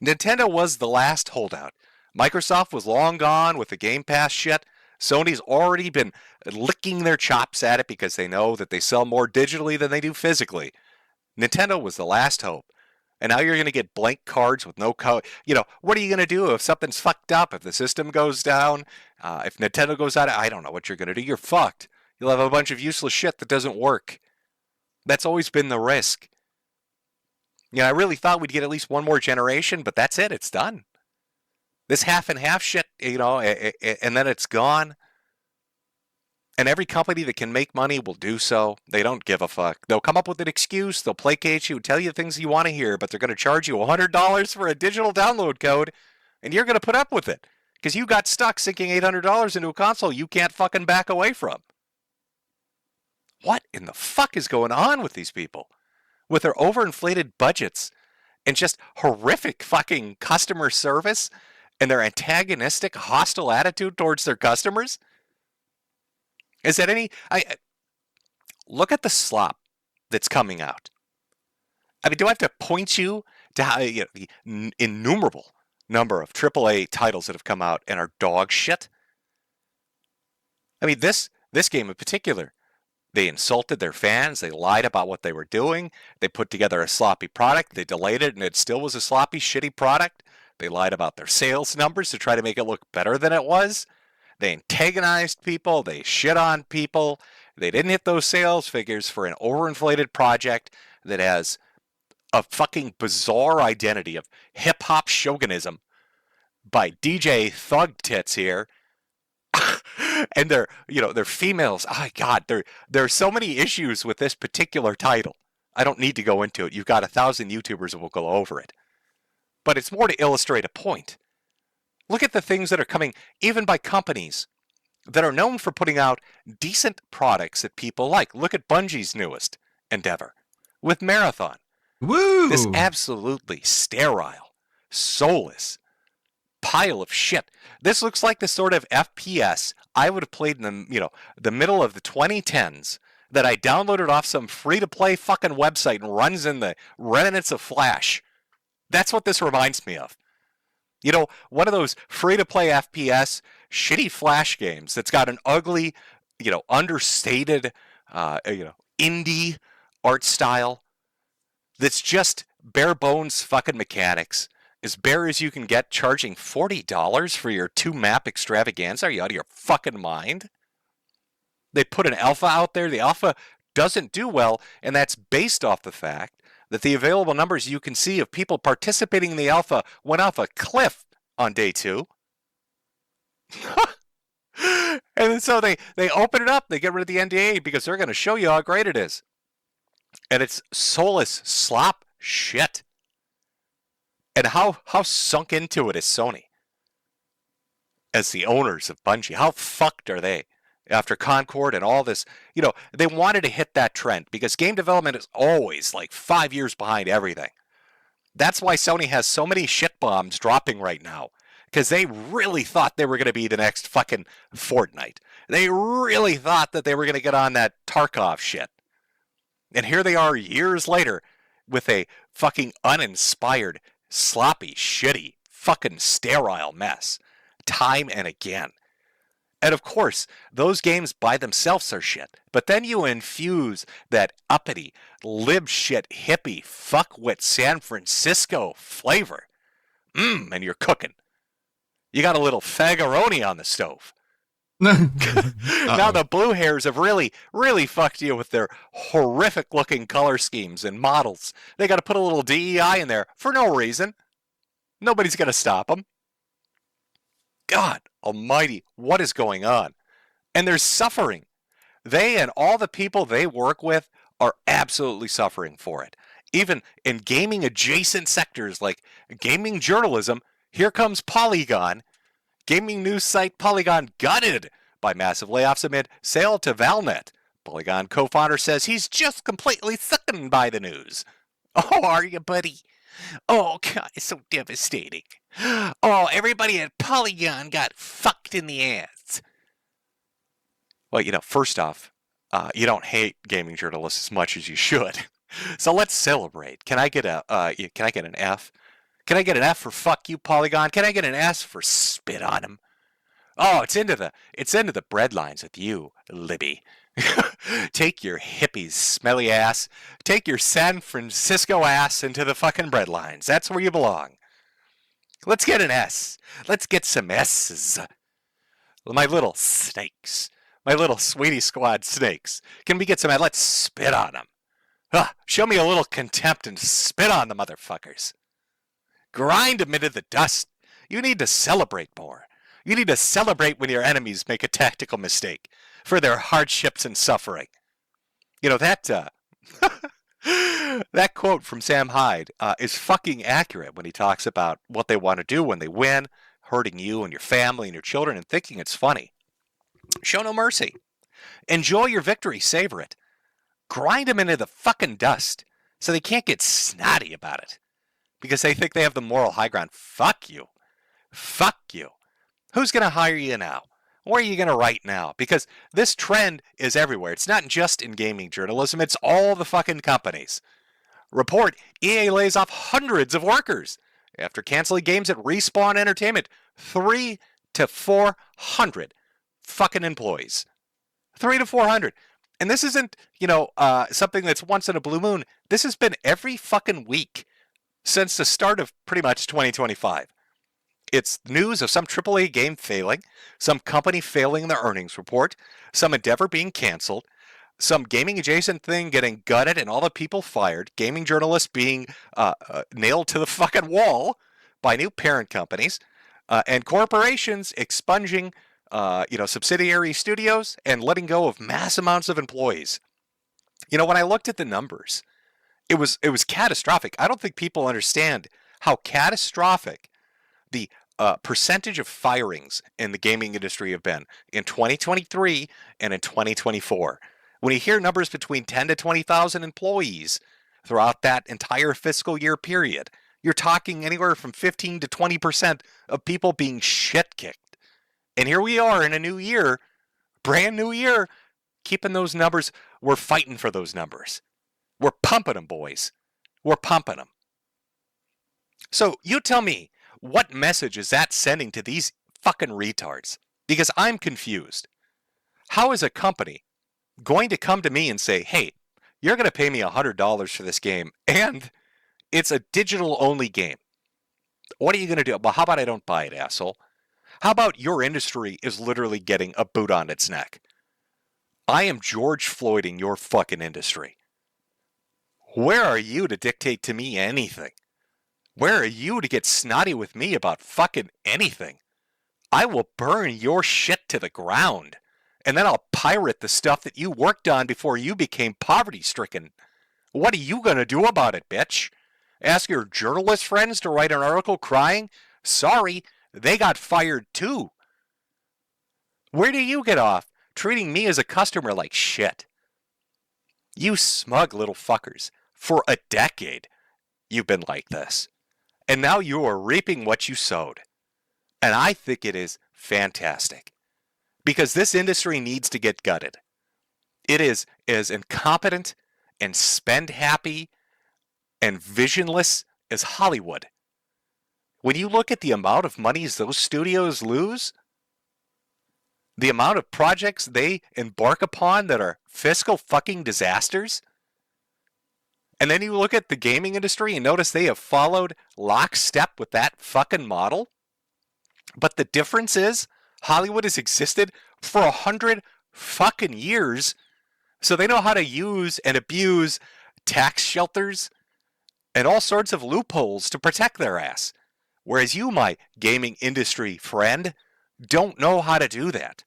Nintendo was the last holdout. Microsoft was long gone with the Game Pass shit. Sony's already been licking their chops at it because they know that they sell more digitally than they do physically. Nintendo was the last hope. And now you're going to get blank cards with no code. What are you going to do if something's fucked up, if the system goes down, if Nintendo goes out? I don't know what you're going to do. You're fucked. You'll have a bunch of useless shit that doesn't work. That's always been the risk. I really thought we'd get at least one more generation, but that's it. It's done. This half and half shit, and then it's gone. And every company that can make money will do so. They don't give a fuck. They'll come up with an excuse. They'll placate you, tell you things you want to hear, but they're going to charge you $100 for a digital download code, and you're going to put up with it because you got stuck sinking $800 into a console you can't fucking back away from. What in the fuck is going on with these people? With their overinflated budgets and just horrific fucking customer service and their antagonistic, hostile attitude towards their customers? Is that any... look at the slop that's coming out. I mean, do I have to point you to how the innumerable number of AAA titles that have come out and are dog shit? I mean, this game in particular, they insulted their fans. They lied about what they were doing. They put together a sloppy product. They delayed it, and it still was a sloppy, shitty product. They lied about their sales numbers to try to make it look better than it was. They antagonized people. They shit on people. They didn't hit those sales figures for an overinflated project that has a fucking bizarre identity of hip-hop shogunism by DJ Thug Tits here. And they're females. Oh, my God. There are so many issues with this particular title. I don't need to go into it. You've got 1,000 YouTubers that will go over it. But it's more to illustrate a point. Look at the things that are coming, even by companies that are known for putting out decent products that people like. Look at Bungie's newest endeavor with Marathon. Woo! This absolutely sterile, soulless pile of shit. This looks like the sort of FPS I would have played in the middle of the 2010s that I downloaded off some free-to-play fucking website and runs in the remnants of Flash. That's what this reminds me of. One of those free-to-play FPS shitty Flash games that's got an ugly, understated, indie art style that's just bare bones fucking mechanics, as bare as you can get, charging $40 for your 2-map extravaganza. Are you out of your fucking mind? They put an alpha out there. The alpha doesn't do well, and that's based off the fact that the available numbers you can see of people participating in the alpha went off a cliff on day 2. And so they open it up, they get rid of the NDA because they're going to show you how great it is. And it's soulless slop shit. And how sunk into it is Sony as the owners of Bungie? How fucked are they after Concord and all this? They wanted to hit that trend because game development is always like 5 years behind everything. That's why Sony has so many shit bombs dropping right now, because they really thought they were going to be the next fucking Fortnite. They really thought that they were going to get on that Tarkov shit. And here they are years later with a fucking uninspired, sloppy, shitty, fucking sterile mess. Time and again. And of course, those games by themselves are shit. But then you infuse that uppity, lib shit, hippie, fuckwit San Francisco flavor. And you're cooking. You got a little fagaroni on the stove. Now the blue hairs have really, really fucked you with their horrific looking color schemes and models. They got to put a little DEI in there for no reason. Nobody's going to stop them. God almighty, what is going on? And they're suffering. They and all the people they work with are absolutely suffering for it. Even in gaming adjacent sectors like gaming journalism, here comes Polygon. Gaming news site Polygon gutted by massive layoffs amid sale to Valnet. Polygon co-founder says he's just completely sickened by the news. Oh, are you, buddy? Oh, God, it's so devastating. Oh, everybody at Polygon got fucked in the ass. Well, first off, you don't hate gaming journalists as much as you should. So let's celebrate. Can I get an F? Can I get an F for fuck you, Polygon? Can I get an S for spit on him? Oh, it's into the bread lines with you, Libby. Take your hippies, smelly ass. Take your San Francisco ass into the fucking bread lines. That's where you belong. Let's get an S. Let's get some S's. My little snakes. My little sweetie squad snakes. Can we get some? Let's spit on them. Show me a little contempt and spit on the motherfuckers. Grind them into the dust. You need to celebrate more. You need to celebrate when your enemies make a tactical mistake for their hardships and suffering. That quote from Sam Hyde is fucking accurate when he talks about what they want to do when they win, hurting you and your family and your children and thinking it's funny. Show no mercy. Enjoy your victory. Savor it. Grind them into the fucking dust so they can't get snotty about it because they think they have the moral high ground. Fuck you. Fuck you. Who's going to hire you now? Where are you going to write now? Because this trend is everywhere. It's not just in gaming journalism. It's all the fucking companies. Report, EA lays off hundreds of workers after canceling games at Respawn Entertainment. 300 to 400 fucking employees. 300 to 400. And this isn't, something that's once in a blue moon. This has been every fucking week since the start of pretty much 2025. It's news of some AAA game failing, some company failing the earnings report, some endeavor being canceled, some gaming adjacent thing getting gutted and all the people fired, gaming journalists being nailed to the fucking wall by new parent companies, and corporations expunging subsidiary studios and letting go of mass amounts of employees. When I looked at the numbers, it was catastrophic. I don't think people understand how catastrophic the percentage of firings in the gaming industry have been in 2023 and in 2024. When you hear numbers between 10 to 20,000 employees throughout that entire fiscal year period, You're talking anywhere from 15 to 20% of people being shit kicked. And here we are in a new year, brand new year, keeping those numbers. We're fighting for those numbers. We're pumping them, boys. We're pumping them. So you tell me, what message is that sending to these fucking retards? Because I'm confused. How is a company going to come to me and say, hey, you're going to pay me $100 for this game, and it's a digital-only game. What are you going to do? Well, how about I don't buy it, asshole? How about your industry is literally getting a boot on its neck? I am George Floyding your fucking industry. Where are you to dictate to me anything? Where are you to get snotty with me about fucking anything? I will burn your shit to the ground, and then I'll pirate the stuff that you worked on before you became poverty-stricken. What are you going to do about it, bitch? Ask your journalist friends to write an article crying? Sorry, they got fired too. Where do you get off treating me as a customer like shit? You smug little fuckers. For a decade, you've been like this. And now you are reaping what you sowed. And I think it is fantastic. Because this industry needs to get gutted. It is as incompetent and spend happy and visionless as Hollywood. When you look at the amount of monies those studios lose, the amount of projects they embark upon that are fiscal fucking disasters, and then you look at the gaming industry and notice they have followed lockstep with that fucking model. But the difference is Hollywood has existed for 100 fucking years, so they know how to use and abuse tax shelters and all sorts of loopholes to protect their ass. Whereas you, my gaming industry friend, don't know how to do that.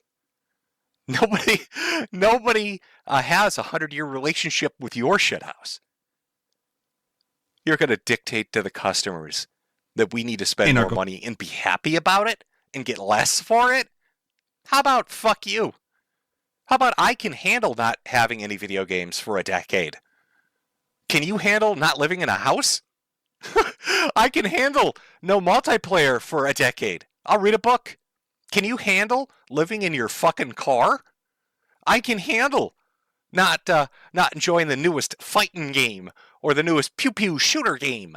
Nobody has a 100-year relationship with your shithouse. You're going to dictate to the customers that we need to spend more money and be happy about it and get less for it? How about fuck you? How about I can handle not having any video games for a decade? Can you handle not living in a house? I can handle no multiplayer for a decade. I'll read a book. Can you handle living in your fucking car? I can handle not enjoying the newest fighting game or the newest pew-pew shooter game.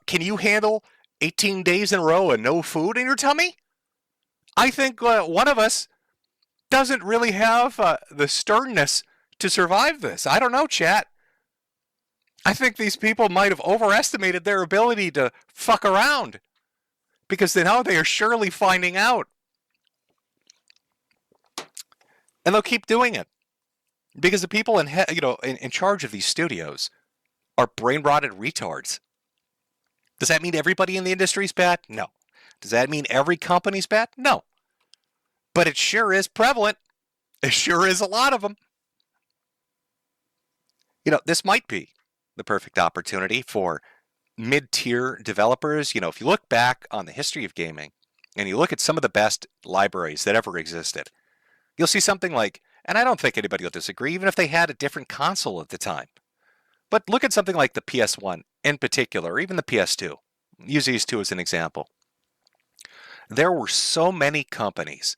Can you handle 18 days in a row and no food in your tummy? I think one of us doesn't really have the sternness to survive this. I don't know, chat. I think these people might have overestimated their ability to fuck around, because now they are surely finding out. And they'll keep doing it, because the people in charge of these studios are brain-rotted retards. Does that mean everybody in the industry is bad? No. Does that mean every company's bad? No. But it sure is prevalent. It sure is a lot of them. This might be the perfect opportunity for mid-tier developers. If you look back on the history of gaming and you look at some of the best libraries that ever existed, you'll see something like, and I don't think anybody will disagree, even if they had a different console at the time. But look at something like the PS1 in particular, or even the PS2. Use these two as an example. There were so many companies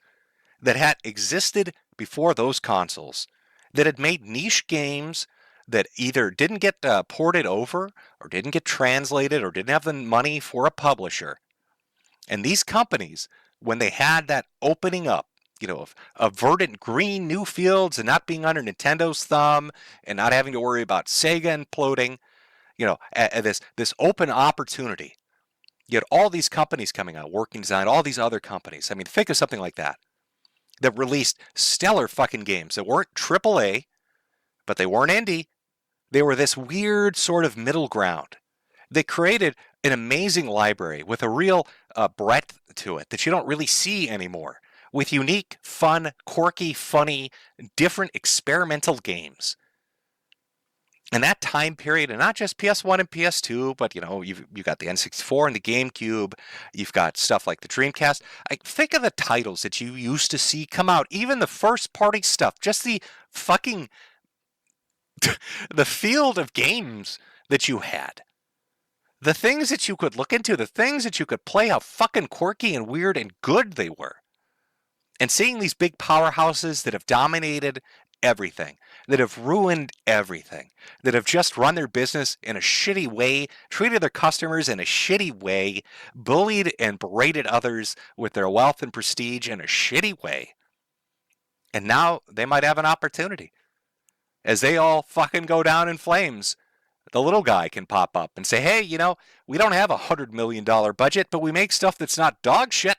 that had existed before those consoles that had made niche games that either didn't get ported over or didn't get translated or didn't have the money for a publisher. And these companies, when they had that opening up, of verdant green new fields and not being under Nintendo's thumb and not having to worry about Sega imploding, this open opportunity. You had all these companies coming out, Working Design, all these other companies. I mean, think of something like that released stellar fucking games that weren't AAA, but they weren't indie. They were this weird sort of middle ground. They created an amazing library with a real breadth to it that you don't really see anymore, with unique, fun, quirky, funny, different experimental games. And that time period, and not just PS1 and PS2, but you've got the N64 and the GameCube. You've got stuff like the Dreamcast. Think of the titles that you used to see come out, even the first-party stuff, just the fucking the field of games that you had. The things that you could look into, the things that you could play, how fucking quirky and weird and good they were. And seeing these big powerhouses that have dominated everything, that have ruined everything, that have just run their business in a shitty way, treated their customers in a shitty way, bullied and berated others with their wealth and prestige in a shitty way. And now they might have an opportunity. As they all fucking go down in flames, the little guy can pop up and say, hey, you know, we don't have $100 million budget, but we make stuff that's not dog shit.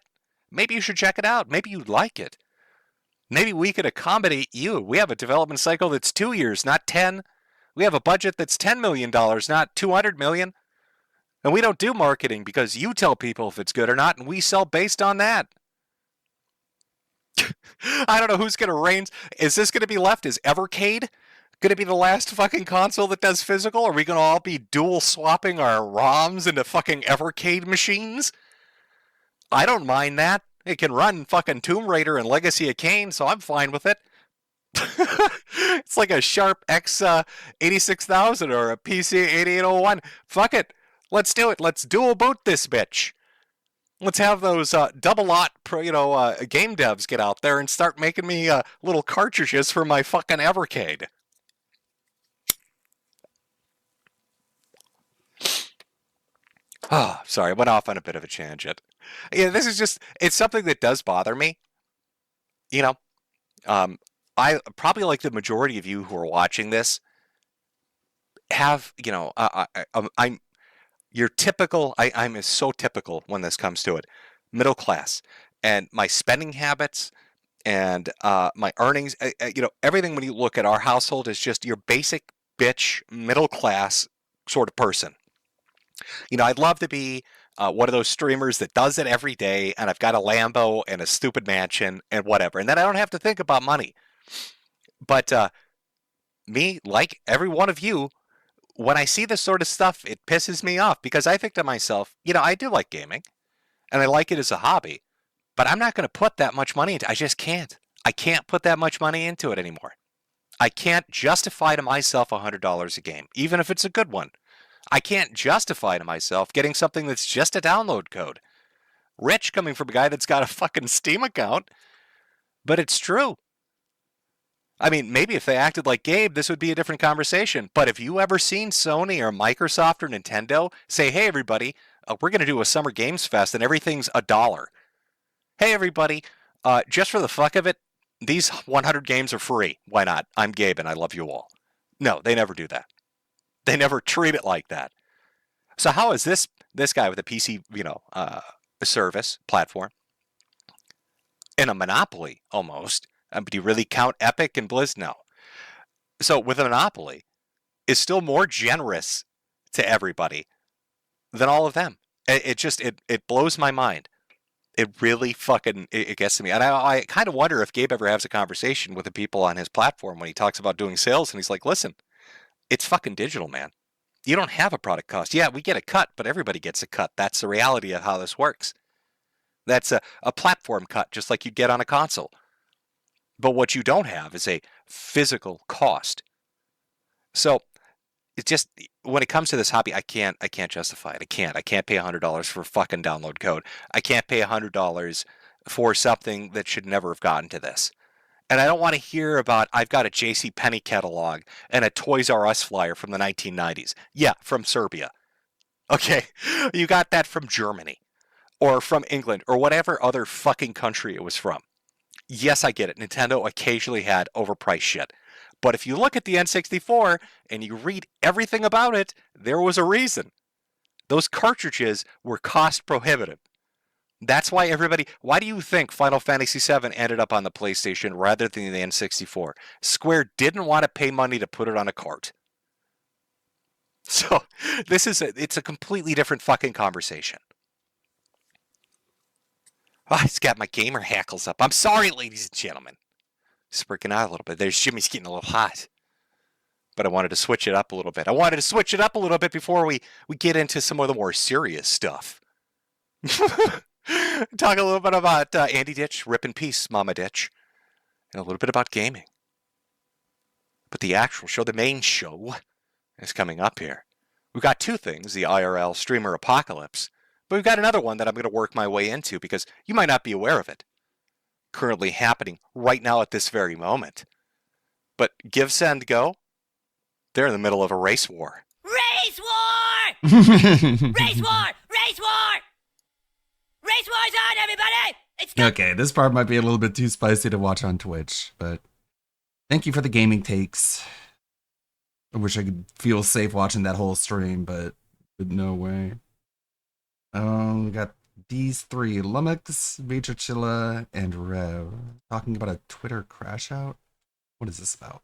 Maybe you should check it out. Maybe you'd like it. Maybe we could accommodate you. We have a development cycle that's 2 years, not 10. We have a budget that's $10 million, not $200 million. And we don't do marketing because you tell people if it's good or not, and we sell based on that. I don't know who's going to reign. Is this going to be left? Is Evercade going to be the last fucking console that does physical? Are we going to all be dual swapping our ROMs into fucking Evercade machines? I don't mind that. It can run fucking Tomb Raider and Legacy of Kain, so I'm fine with it. It's like a Sharp X86,000 or a PC 8801. Fuck it. Let's do it. Let's dual boot this bitch. Let's have those double-lot game devs get out there and start making me little cartridges for my fucking Evercade. Oh, sorry, I went off on a bit of a tangent. Yeah, this is just, it's something that does bother me. You know, I probably, like the majority of you who are watching this, have, you know, I'm your typical, I'm so typical when this comes to it, middle class. And my spending habits and my earnings, you know, everything when you look at our household is just your basic bitch, middle class sort of person. You know, I'd love to be one of those streamers that does it every day, and I've got a Lambo and a stupid mansion and whatever, and then I don't have to think about money. But me, like every one of you, when I see this sort of stuff, it pisses me off because I think to myself, you know, I do like gaming, and I like it as a hobby, but I'm not going to put that much money into it. I just can't. I can't put that much money into it anymore. I can't justify to myself $100 a game, even if it's a good one. I can't justify to myself getting something that's just a download code. Rich coming from a guy that's got a fucking Steam account, but it's true. I mean, maybe if they acted like Gabe, this would be a different conversation. But have you ever seen Sony or Microsoft or Nintendo say, hey, everybody, we're going to do a Summer Games Fest and everything's $1. Hey, everybody, just for the fuck of it, these 100 games are free. Why not? I'm Gabe and I love you all. No, they never do that. They never treat it like that. So how is this guy with a PC, you know, a service platform in a monopoly almost? Do you really count Epic and Blizz? No. So with a monopoly, is still more generous to everybody than all of them. It blows my mind. It really fucking it gets to me. And I kind of wonder if Gabe ever has a conversation with the people on his platform when he talks about doing sales, and he's like, listen, it's fucking digital, man. You don't have a product cost. Yeah, we get a cut, but everybody gets a cut. That's the reality of how this works. That's a platform cut, just like you get on a console. But what you don't have is a physical cost. So it's just, when it comes to this hobby, I can't justify it. I can't pay $100 for a fucking download code. I can't pay $100 for something that should never have gotten to this. And I don't want to hear about, I've got a JCPenney catalog and a Toys R Us flyer from the 1990s. Yeah, from Serbia. Okay, you got that from Germany or from England or whatever other fucking country it was from. Yes, I get it. Nintendo occasionally had overpriced shit. But if you look at the N64 and you read everything about it, there was a reason. Those cartridges were cost prohibitive. That's why why do you think Final Fantasy VII ended up on the PlayStation rather than the N64? Square didn't want to pay money to put it on a cart. So it's a completely different fucking conversation. Oh, I just got my gamer hackles up. I'm sorry, ladies and gentlemen. Just breaking out a little bit. There's Jimmy's getting a little hot. But I wanted to switch it up a little bit. Before we get into some of the more serious stuff. Talk a little bit about Andy Ditch, rip in peace, Mama Ditch, and a little bit about gaming. But the actual show, the main show, is coming up here. We've got two things, the IRL streamer apocalypse, but we've got another one that I'm going to work my way into because you might not be aware of it. Currently happening right now at this very moment. But give, send, go, they're in the middle of a race war. Race war! Race war! Race war! Race war's on, everybody! It's Okay, this part might be a little bit too spicy to watch on Twitch, but thank you for the gaming takes. I wish I could feel safe watching that whole stream, but no way. We got these three, Lumix, Vichachilla, and Rev, talking about a Twitter crash out. What is this about?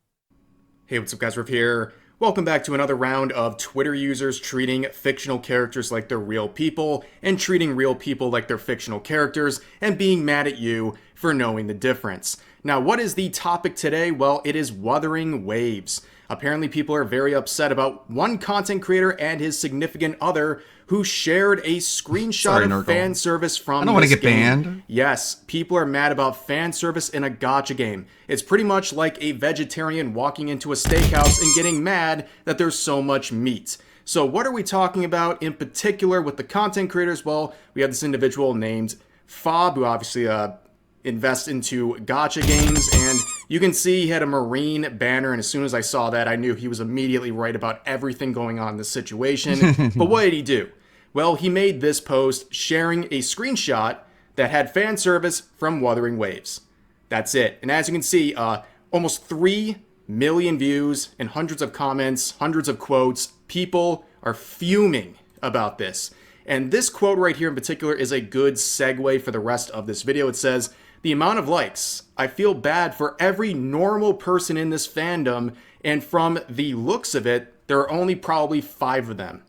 Hey, what's up guys, Rev here. Welcome back to another round of Twitter users treating fictional characters like they're real people and treating real people like they're fictional characters and being mad at you for knowing the difference. Now, what is the topic today? Well, it is Wuthering Waves. Apparently, people are very upset about one content creator and his significant other who shared a screenshot of fan service from I don't want to this get game. banned. Yes, people are mad about fan service in a gacha game. It's pretty much like a vegetarian walking into a steakhouse and getting mad that there's so much meat. So what are we talking about in particular with the content creators? Well, we have this individual named Fob, who obviously invests into gacha games, and you can see he had a Marine banner, and as soon as I saw that, I knew he was immediately right about everything going on in this situation. But what did he do? Well, he made this post sharing a screenshot that had fan service from Wuthering Waves. That's it. And as you can see, almost 3 million views and hundreds of comments, hundreds of quotes. People are fuming about this. And this quote right here in particular is a good segue for the rest of this video. It says, "The amount of likes, I feel bad for every normal person in this fandom, and from the looks of it, there are only probably 5 of them."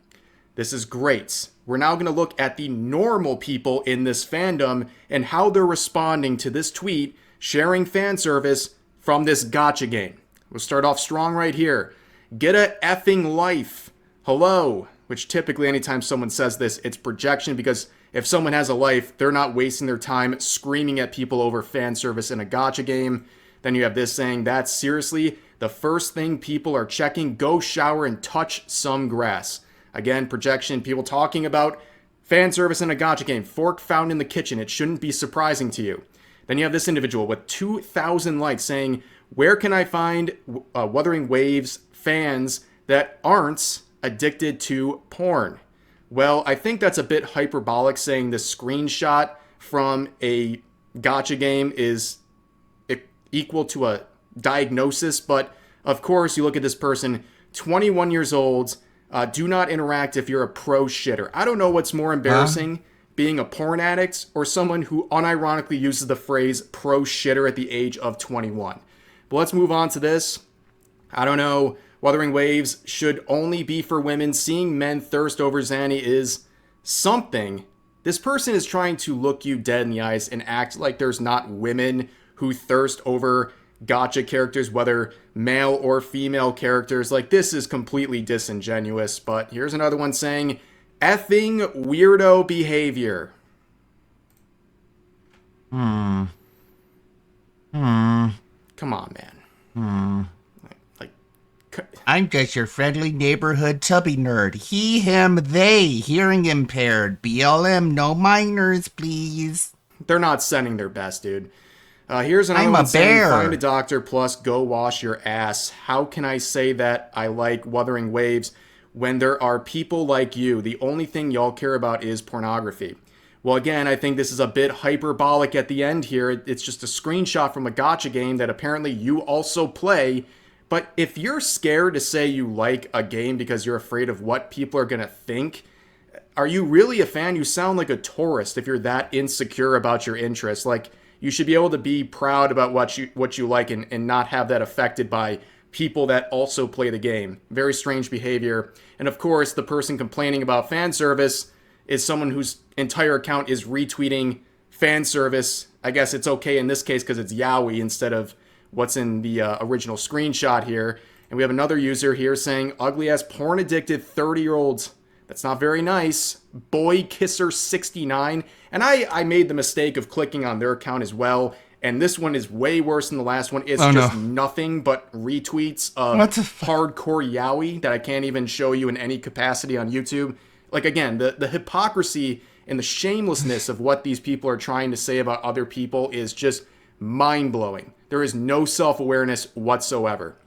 This is great. We're now going to look at the normal people in this fandom and how they're responding to this tweet sharing fan service from this gacha game. We'll start off strong right here. "Get a effing life. Hello." Which typically anytime someone says this, it's projection, because if someone has a life, they're not wasting their time screaming at people over fan service in a gacha game. Then you have this saying, "That's seriously the first thing people are checking. Go shower and touch some grass." Again, projection, people talking about fan service in a gacha game. Fork found in the kitchen. It shouldn't be surprising to you. Then you have this individual with 2,000 likes saying, "Where can I find Wuthering Waves fans that aren't addicted to porn?" Well, I think that's a bit hyperbolic, saying the screenshot from a gacha game is equal to a diagnosis. But of course, you look at this person, 21 years old, do not interact if you're a pro shitter. I don't know what's more embarrassing, being a porn addict or someone who unironically uses the phrase pro shitter at the age of 21. But let's move on to this. I don't know. Wuthering Waves should only be for women. Seeing men thirst over Zanny is something. This person is trying to look you dead in the eyes and act like there's not women who thirst over gacha characters, whether male or female characters. Like, this is completely disingenuous. But here's another one saying, "Effing weirdo behavior." Come on, man. I'm just your friendly neighborhood tubby nerd. He, him, they, hearing impaired. BLM, no minors, please. They're not sending their best, dude. Here's another I'm one a saying, bear. "Find a doctor plus go wash your ass." How can I say that I like Wuthering Waves when there are people like you? The only thing y'all care about is pornography. Well, again, I think this is a bit hyperbolic at the end here. It's just a screenshot from a gacha game that apparently you also play. But if you're scared to say you like a game because you're afraid of what people are going to think, are you really a fan? You sound like a tourist if you're that insecure about your interests. Like, you should be able to be proud about what you like and not have that affected by people that also play the game. Very strange behavior. And of course, the person complaining about fan service is someone whose entire account is retweeting fan service. I guess it's okay in this case because it's yaoi instead of what's in the original screenshot here. And we have another user here saying, "Ugly ass porn addicted 30-year-olds. That's not very nice. Boy Kisser 69. And I made the mistake of clicking on their account as well. And this one is way worse than the last one. It's Oh, just no. nothing but retweets of What the hardcore yaoi that I can't even show you in any capacity on YouTube. Like, again, the hypocrisy and the shamelessness of what these people are trying to say about other people is just mind-blowing. There is no self-awareness whatsoever.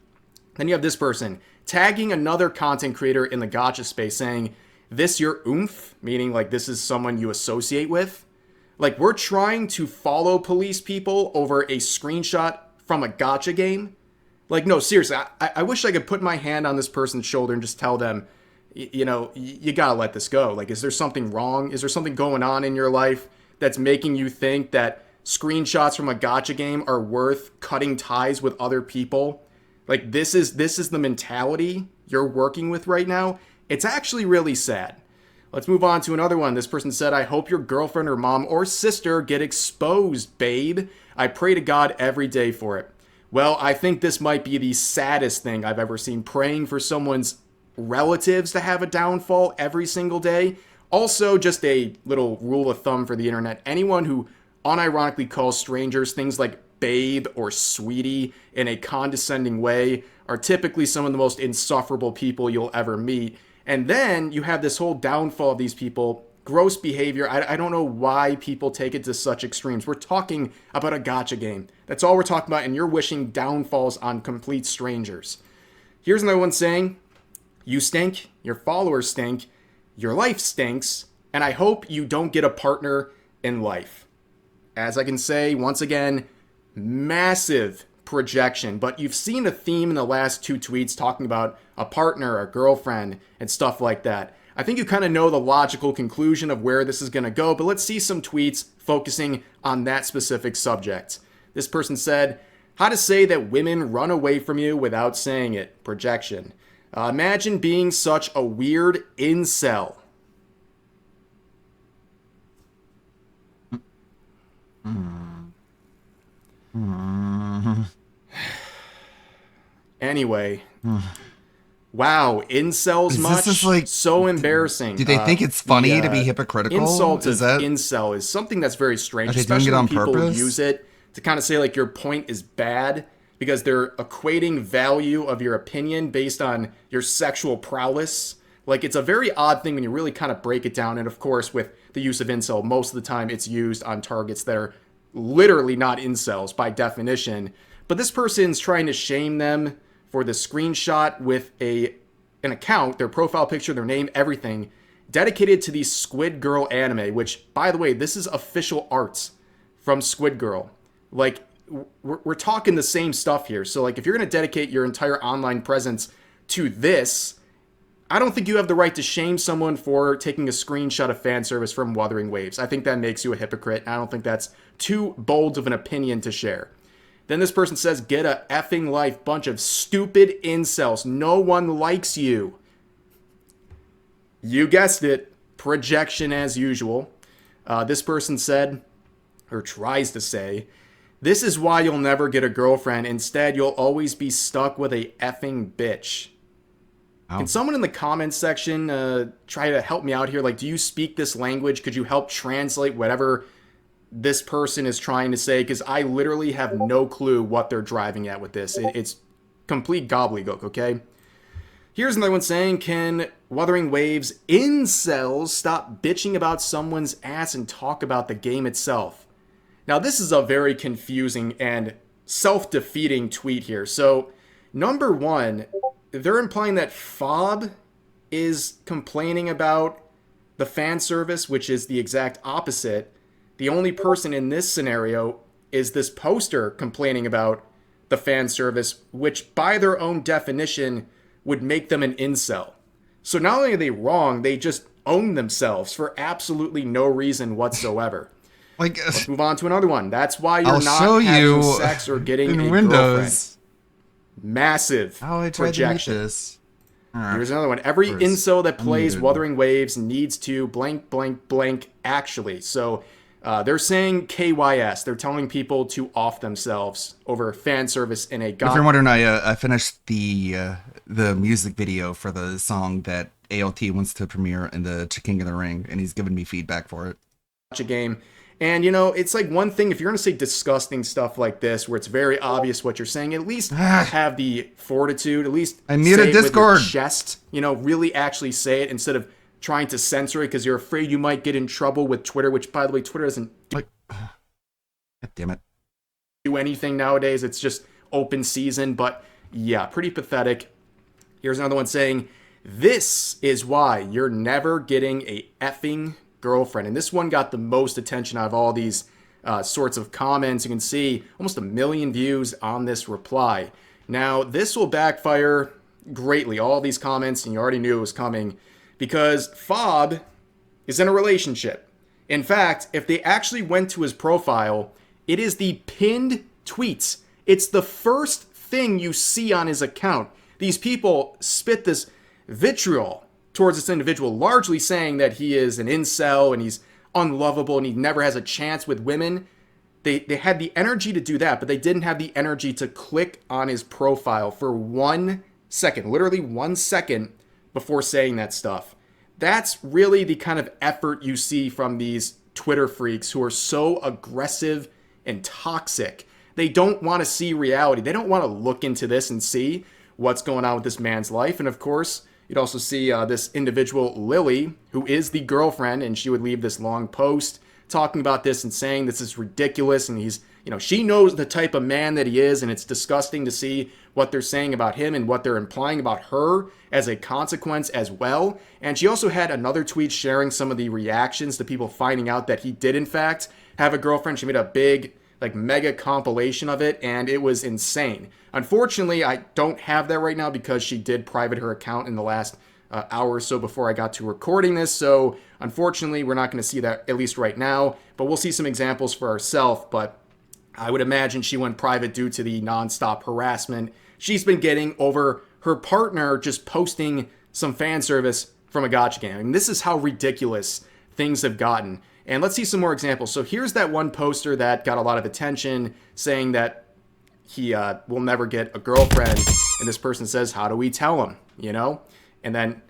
Then you have this person tagging another content creator in the gacha space saying, this your oomph, meaning like this is someone you associate with. Like, we're trying to follow police people over a screenshot from a gacha game. Like, no, seriously, I wish I could put my hand on this person's shoulder and just tell them, you know, you gotta let this go. Like, is there something wrong? Is there something going on in your life that's making you think that screenshots from a gacha game are worth cutting ties with other people? Like, this is the mentality you're working with right now. It's actually really sad. Let's move on to another one. This person said, I hope your girlfriend or mom or sister get exposed, babe. I pray to God every day for it. Well, I think this might be the saddest thing I've ever seen, praying for someone's relatives to have a downfall every single day. Also, just a little rule of thumb for the internet. Anyone who unironically calls strangers things like babe or sweetie in a condescending way are typically some of the most insufferable people you'll ever meet. And then you have this whole downfall of these people, gross behavior. I don't know why people take it to such extremes. We're talking about a gacha game. That's all we're talking about, and you're wishing downfalls on complete strangers. Here's another one saying, you stink, your followers stink, your life stinks, and I hope you don't get a partner in life. As I can say, once again, massive projection, but you've seen a theme in the last two tweets talking about a partner, a girlfriend, and stuff like that. I think you kind of know the logical conclusion of where this is going to go, but let's see some tweets focusing on that specific subject. This person said, how to say that women run away from you without saying it. Projection. Imagine being such a weird incel. Anyway. Wow, incels much? This like, so embarrassing. Do they think it's funny to be hypocritical? Insult Is of that incel is something that's very strange, Are they especially doing it on when people purpose? use it to kind of say like your point is bad because they're equating value of your opinion based on your sexual prowess. Like, it's a very odd thing when you really kind of break it down. And of course, with the use of incel, most of the time it's used on targets that are literally not incels by definition. But this person's trying to shame them for the screenshot with an account, their profile picture, their name, everything, dedicated to the Squid Girl anime, which, by the way, this is official art from Squid Girl. Like, we're talking the same stuff here. So, like, if you're going to dedicate your entire online presence to this, I don't think you have the right to shame someone for taking a screenshot of fan service from Wuthering Waves. I think that makes you a hypocrite. I don't think that's too bold of an opinion to share. Then this person says, get a effing life, bunch of stupid incels. No one likes you. You guessed it. Projection as usual. This person said, or tries to say, this is why you'll never get a girlfriend. Instead, you'll always be stuck with a effing bitch. Wow. Can someone in the comments section try to help me out here? Like, do you speak this language? Could you help translate whatever this person is trying to say? Because I literally have no clue what they're driving at with this. It's complete gobbledygook, okay? Here's another one saying, can Wuthering Waves incels stop bitching about someone's ass and talk about the game itself? Now, this is a very confusing and self-defeating tweet here. So, number one, they're implying that Fob is complaining about the fan service, which is the exact opposite. The only person in this scenario is this poster complaining about the fan service, which by their own definition would make them an incel. So not only are they wrong, they just own themselves for absolutely no reason whatsoever. Like, let's move on to another one. That's why you're I'll not show having you sex or getting in a Windows. girlfriend. Massive How I tried projection. to meet this. Here's another one. Every Where's incel that plays unmuted? Wuthering Waves needs to blank, blank, blank, actually. So they're saying KYS. They're telling people to off themselves over fan service in a If you're wondering, I finished the music video for the song that ALT wants to premiere in the King of the Ring, and he's given me feedback for it. Game. And, you know, it's like one thing, if you're going to say disgusting stuff like this, where it's very obvious what you're saying, at least have the fortitude, at least I muted say it Discord. with your chest, you know, really actually say it instead of trying to censor it because you're afraid you might get in trouble with Twitter, which, by the way, Twitter doesn't God damn it. do anything nowadays. It's just open season, but yeah, pretty pathetic. Here's another one saying, this is why you're never getting a effing girlfriend. And this one got the most attention out of all these sorts of comments. You can see almost 1 million views on this reply. Now, this will backfire greatly, all these comments, and you already knew it was coming, because Fob is in a relationship. In fact, if they actually went to his profile, it is the pinned tweets. It's the first thing you see on his account. These people spit this vitriol towards this individual, largely saying that he is an incel and he's unlovable and he never has a chance with women. They had the energy to do that, but they didn't have the energy to click on his profile for 1 second, literally 1 second before saying that stuff. That's really the kind of effort you see from these Twitter freaks who are so aggressive and toxic. They don't want to see reality. They don't want to look into this and see what's going on with this man's life. And of course, you'd also see this individual, Lily, who is the girlfriend, and she would leave this long post talking about this and saying this is ridiculous, and he's, you know, she knows the type of man that he is, and it's disgusting to see what they're saying about him and what they're implying about her as a consequence as well. And she also had another tweet sharing some of the reactions to people finding out that he did in fact have a girlfriend. She made a big, like, mega compilation of it, and it was insane. Unfortunately, I don't have that right now because she did private her account in the last hour or so before I got to recording this. So unfortunately, we're not going to see that, at least right now, but we'll see some examples for ourselves. But I would imagine she went private due to the nonstop harassment she's been getting over her partner just posting some fan service from a gacha game. I mean, this is how ridiculous things have gotten. And let's see some more examples. So here's that one poster that got a lot of attention saying that he will never get a girlfriend. And this person says, how do we tell him? You know? And then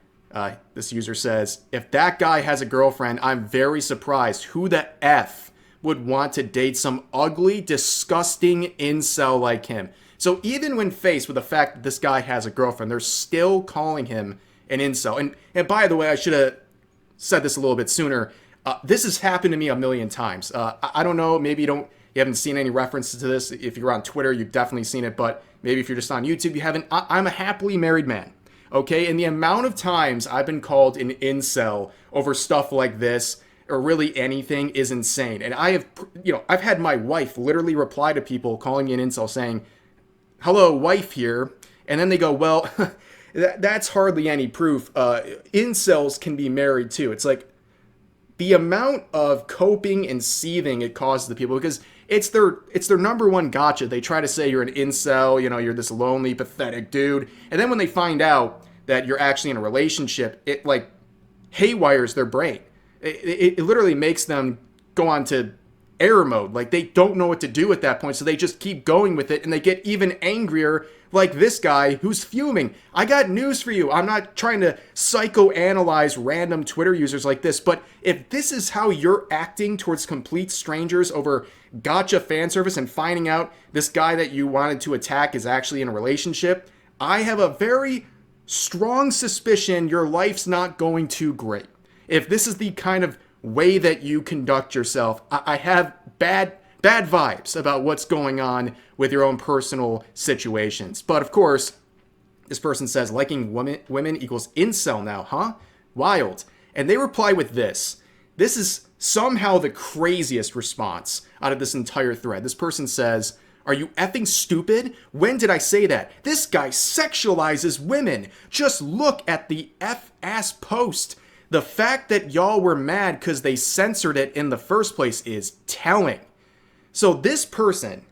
this user says, if that guy has a girlfriend, I'm very surprised. Who the F would want to date some ugly, disgusting incel like him? So even when faced with the fact that this guy has a girlfriend, they're still calling him an incel. And by the way, I should have said this a little bit sooner. This has happened to me a million times. I don't know, maybe you haven't seen any references to this. If you're on Twitter, you've definitely seen it, but maybe if you're just on YouTube, you haven't. I'm a happily married man, okay? And the amount of times I've been called an incel over stuff like this, or really anything, is insane. And I've had my wife literally reply to people calling me an incel saying, hello, wife here. And then they go, well, that's hardly any proof. Incels can be married too. It's like, the amount of coping and seething it causes the people, because it's their number one gotcha. They try to say you're an incel, you know, you're this lonely, pathetic dude. And then when they find out that you're actually in a relationship, it like haywires their brain. It literally makes them go on to error mode. Like they don't know what to do at that point. So they just keep going with it and they get even angrier, like this guy who's fuming. I got news for you. I'm not trying to psychoanalyze random Twitter users like this, but if this is how you're acting towards complete strangers over gacha fan service and finding out this guy that you wanted to attack is actually in a relationship, I have a very strong suspicion your life's not going too great. If this is the kind of way that you conduct yourself, I have bad vibes about what's going on with your own personal situations. But of course, this person says liking women equals incel now, huh? Wild. And they reply with this. This is somehow the craziest response out of this entire thread. This person says, are you effing stupid? When did I say that? This guy sexualizes women. Just look at the F-ass post. The fact that y'all were mad because they censored it in the first place is telling. So this person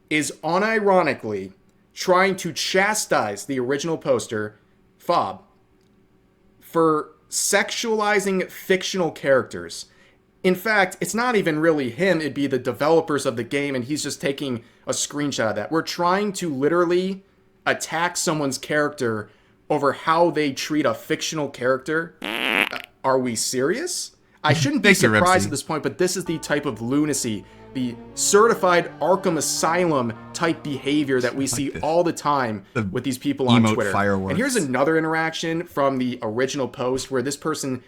is unironically trying to chastise the original poster, Fob, for sexualizing fictional characters. In fact, it's not even really him, it'd be the developers of the game, and he's just taking a screenshot of that. We're trying to literally attack someone's character over how they treat a fictional character. Are we serious? I shouldn't be Thank you, surprised Repsy. at this point, but this is the type of lunacy, the certified Arkham Asylum type behavior that we see all the time with these people on emote Twitter. fireworks. And here's another interaction from the original post where this person...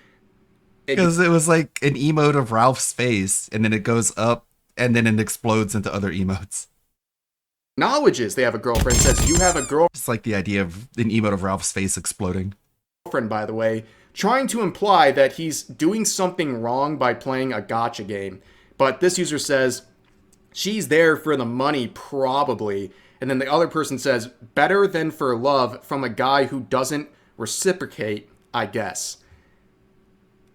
Because it was like an emote of Ralph's face, and then it goes up, and then it explodes into other emotes. Acknowledges they have a girlfriend, says, you have a girlfriend. Just like the idea of an emote of Ralph's face exploding. By the way, trying to imply that he's doing something wrong by playing a gacha game. But this user says, she's there for the money, probably. And then the other person says, better than for love from a guy who doesn't reciprocate, I guess.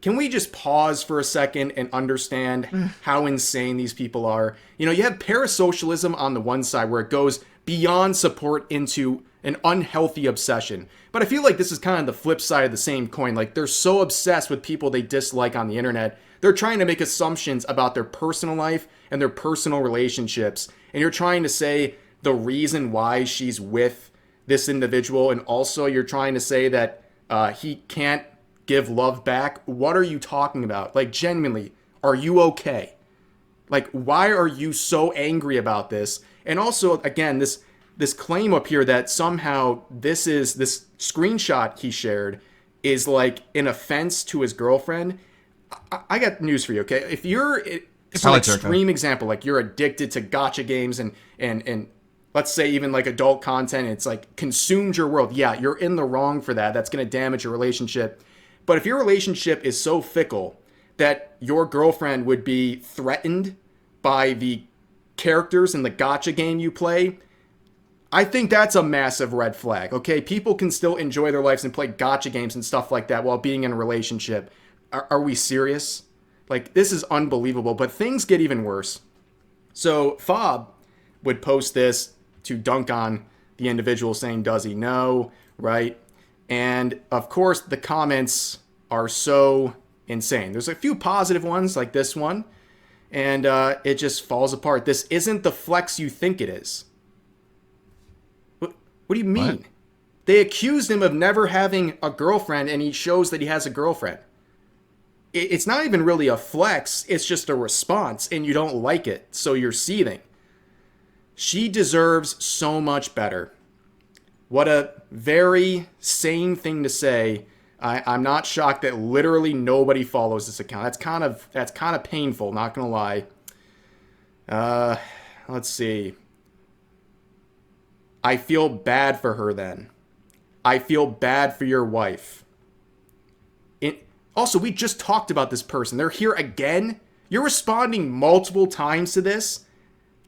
Can we just pause for a second and understand how insane these people are? You know, you have parasocialism on the one side where it goes beyond support into an unhealthy obsession. But I feel like this is kind of the flip side of the same coin. Like, they're so obsessed with people they dislike on the internet. They're trying to make assumptions about their personal life and their personal relationships. And you're trying to say the reason why she's with this individual. And also you're trying to say that he can't give love back. What are you talking about? Like, genuinely, are you okay? Like, why are you so angry about this? And also, again, this claim up here that somehow this screenshot he shared is like an offense to his girlfriend. I got news for you, okay? If you're some extreme example, like you're addicted to gacha games and let's say even like adult content, it's like consumed your world. Yeah, you're in the wrong for that. That's going to damage your relationship. But if your relationship is so fickle that your girlfriend would be threatened by the characters in the gacha game you play, I think that's a massive red flag, okay? People can still enjoy their lives and play gacha games and stuff like that while being in a relationship. Are we serious? Like, this is unbelievable, but things get even worse. So Fob would post this to dunk on the individual saying, does he know, right? And of course, the comments are so insane. There's a few positive ones like this one, and it just falls apart. This isn't the flex you think it is. What do you mean? What? They accused him of never having a girlfriend, and he shows that he has a girlfriend. It's not even really a flex. It's just a response, and you don't like it, so you're seething. She deserves so much better. What a very sane thing to say. I'm not shocked that literally nobody follows this account. That's kind of painful, not gonna lie. Let's see. I feel bad for her then. I feel bad for your wife. Also, we just talked about this person. They're here again. You're responding multiple times to this,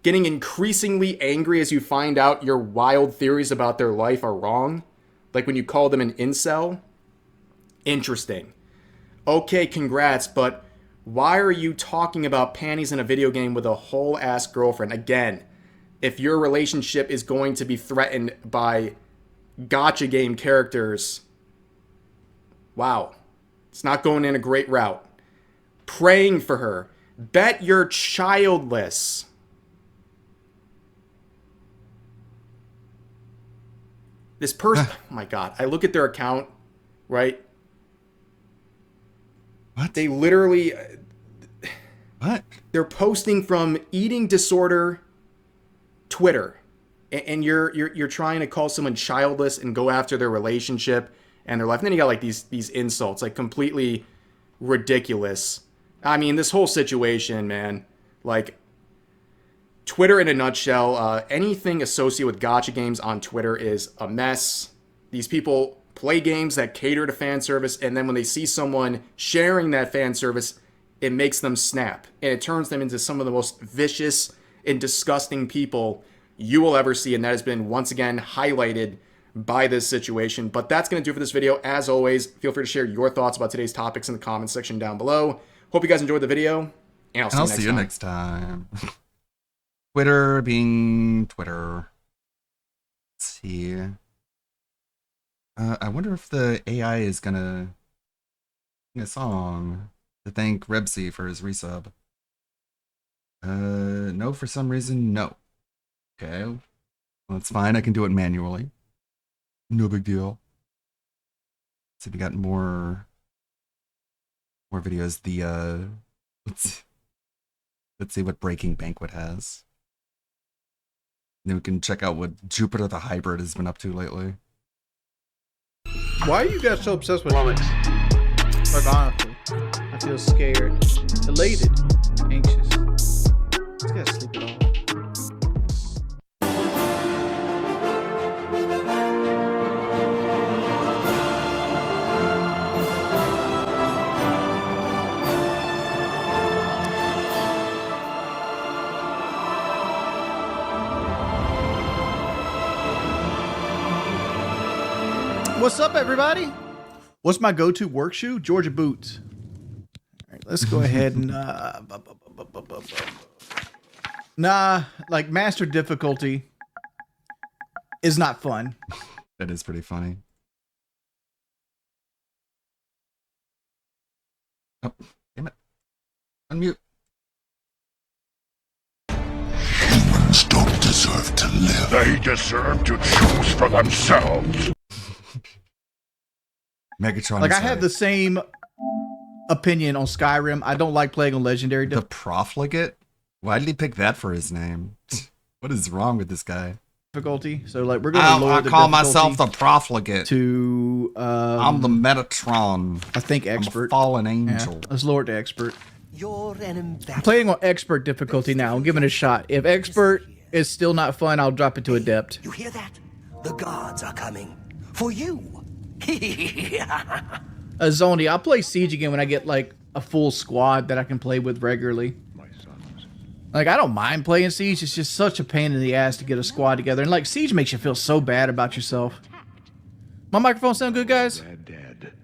getting increasingly angry as you find out your wild theories about their life are wrong. Like when you call them an incel. Interesting. Okay, congrats, but why are you talking about panties in a video game with a whole ass girlfriend? Again, if your relationship is going to be threatened by gacha game characters, wow. It's not going in a great route. Praying for her. Bet you're childless. This person, oh my God, I look at their account, right? What? They literally, what? They're posting from eating disorder Twitter, and you're trying to call someone childless and go after their relationship and their life. And then you got like these insults, like completely ridiculous. I mean, this whole situation, man, like Twitter in a nutshell, anything associated with gacha games on Twitter is a mess. These people play games that cater to fan service, and then when they see someone sharing that fan service, it makes them snap. And it turns them into some of the most vicious and disgusting people you will ever see, and that has been once again highlighted by this situation. But that's going to do it for this video. As always, feel free to share your thoughts about today's topics in the comments section down below. Hope you guys enjoyed the video, and I'll see you next time. Twitter being Twitter. Let's see. I wonder if the AI is gonna sing a song to thank Rebsy for his resub. No, for some reason, no. Okay, well, that's fine. I can do it manually. No big deal. Let's see if we got more More videos. The let's see what Breaking Banquet has. Then we can check out what Jupiter the Hybrid has been up to lately. Why are you guys so obsessed with it? Like, honestly, I feel scared, elated, anxious. Let's get sleep it off. What's up, everybody? What's my go-to work shoe? Georgia boots. All right, let's go ahead and like master difficulty is not fun. That is pretty funny. Oh, damn it. Unmute. Humans don't deserve to live. They deserve to choose for themselves. Megatron. Like, I have the same opinion on Skyrim. I don't like playing on Legendary. The Profligate? Why did he pick that for his name? What is wrong with this guy? Difficulty. So, like, we're going to lower the call difficulty myself the Profligate. To, I'm the Metatron. I think expert. I'm a fallen angel. Yeah, let's lower it to expert. I'm playing on expert difficulty now. I'm giving it a shot. If expert is still not fun, I'll drop it to adept. You hear that? The gods are coming for you. Zondy, I'll play Siege again when I get like a full squad that I can play with regularly. Like, I don't mind playing Siege. It's just such a pain in the ass to get a squad together. And like, Siege makes you feel so bad about yourself. My microphone sound good, guys?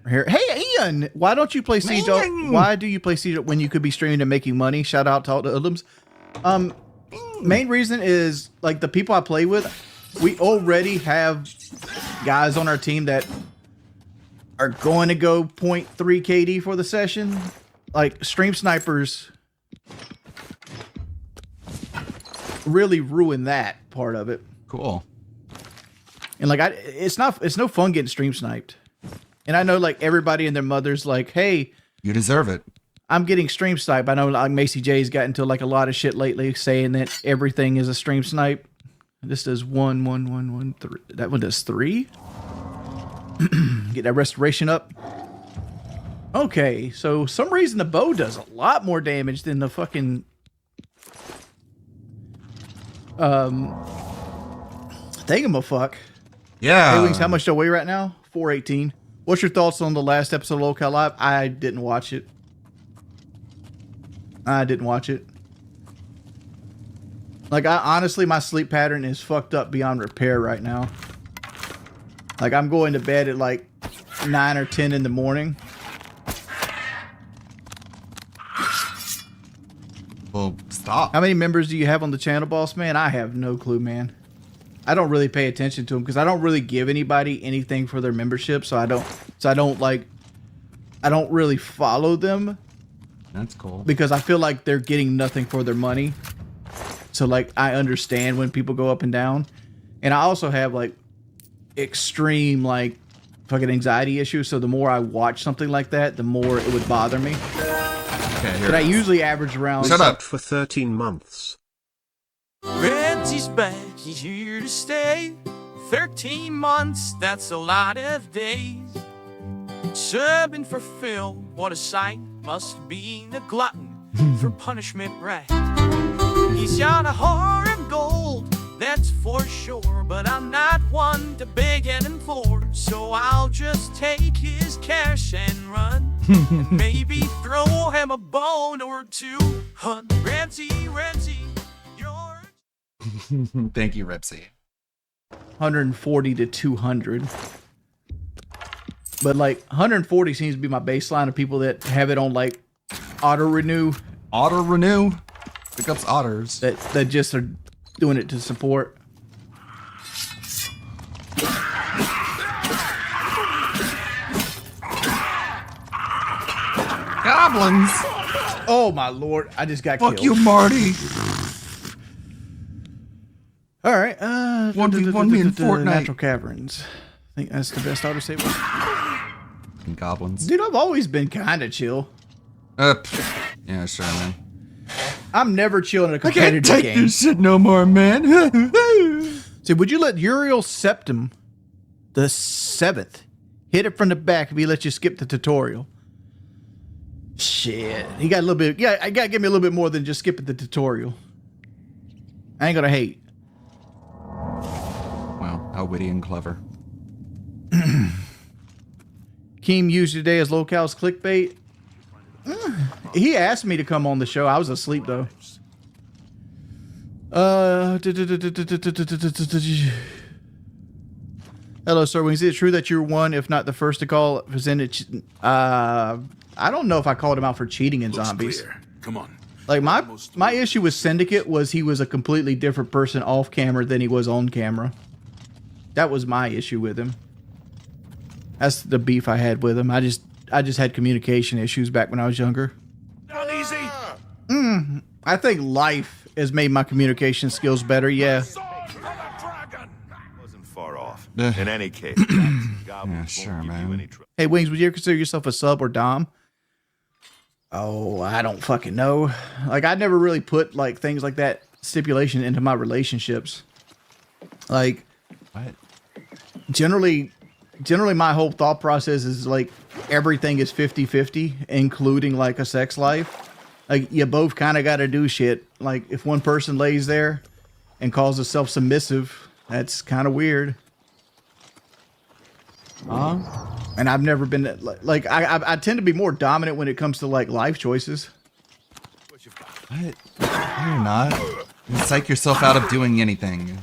Here. Hey, Ian, why don't you play Siege? Why do you play Siege when you could be streaming and making money? Shout out to all the hoodlums. Main reason is, like, the people I play with, we already have guys on our team that are going to go 0.3 KD for the session. Like, stream snipers really ruin that part of it. Cool. And like, it's no fun getting stream sniped. And I know, like, everybody and their mother's like, hey, you deserve it. I'm getting stream sniped. I know, like, Macy J's got into like a lot of shit lately saying that everything is a stream snipe. This does 1, 1, 1, 1, 3. That one does 3. Get that restoration up. Okay, so some reason the bow does a lot more damage than the fucking thingamafuck. Yeah. Hey, Wings, how much do I weigh right now? 418. What's your thoughts on the last episode of Local Live? I didn't watch it. Like, honestly, my sleep pattern is fucked up beyond repair right now. Like, I'm going to bed at like 9 or 10 in the morning. Well, stop. How many members do you have on the channel, boss man? I have no clue, man. I don't really pay attention to them because I don't really give anybody anything for their membership, so I don't really follow them. That's cool. Because I feel like they're getting nothing for their money. So, like, I understand when people go up and down. And I also have, like, extreme, like, fucking anxiety issues. So the more I watch something like that, the more it would bother me. Okay, here but I usually average around... Shut up. For 13 months. Renty's back, he's here to stay. 13 months, that's a lot of days. Serving for Phil, what a sight. Must be a glutton for punishment, right? He's got a heart of gold, that's for sure. But I'm not one to beg and for, so I'll just take his cash and run. And maybe throw him a bone or two. Renty, you're... Thank you, Ripsy. 140 to 200. But like 140 seems to be my baseline of people that have it on like auto renew. Auto renew? Pickups otters. That just are doing it to support. Goblins! Oh my lord, I just got Fuck killed. you, Marty. Alright, 1v1 me in Fortnite. Natural Caverns. I think that's the best auto save. And goblins. Dude, I've always been kind of chill. Yeah, sure, man. I'm never chilling in a competitive game. I can't take this shit no more, man. See, would you let Uriel Septim, the 7th, hit it from the back if he let you skip the tutorial? Shit. He got a little bit. Yeah, I got to give me a little bit more than just skipping the tutorial. I ain't going to hate. Wow, how witty and clever. Keem used today as locales clickbait. He asked me to come on the show. I was asleep, though. Hello, Sir Wings. Is it true that you're one, if not the first to call presented? I don't know if I called him out for cheating in Zombies. Clear. Come on. Like my issue with Syndicate was he was a completely different person off camera than he was on camera. That was my issue with him. That's the beef I had with him. I just had communication issues back when I was younger. Not easy. I think life has made my communication skills better. Yeah. Wasn't far off. In any case, yeah, sure, man. Hey, Wings, would you ever consider yourself a sub or dom? Oh, I don't fucking know. Like, I never really put like things like that stipulation into my relationships. Like, what? Generally my whole thought process is like everything is 50-50, including like a sex life. Like, you both kind of got to do shit. Like, if one person lays there and calls herself submissive, that's kind of weird. And I've never been like I tend to be more dominant when it comes to like life choices. What? You're not. You psych yourself out of doing anything.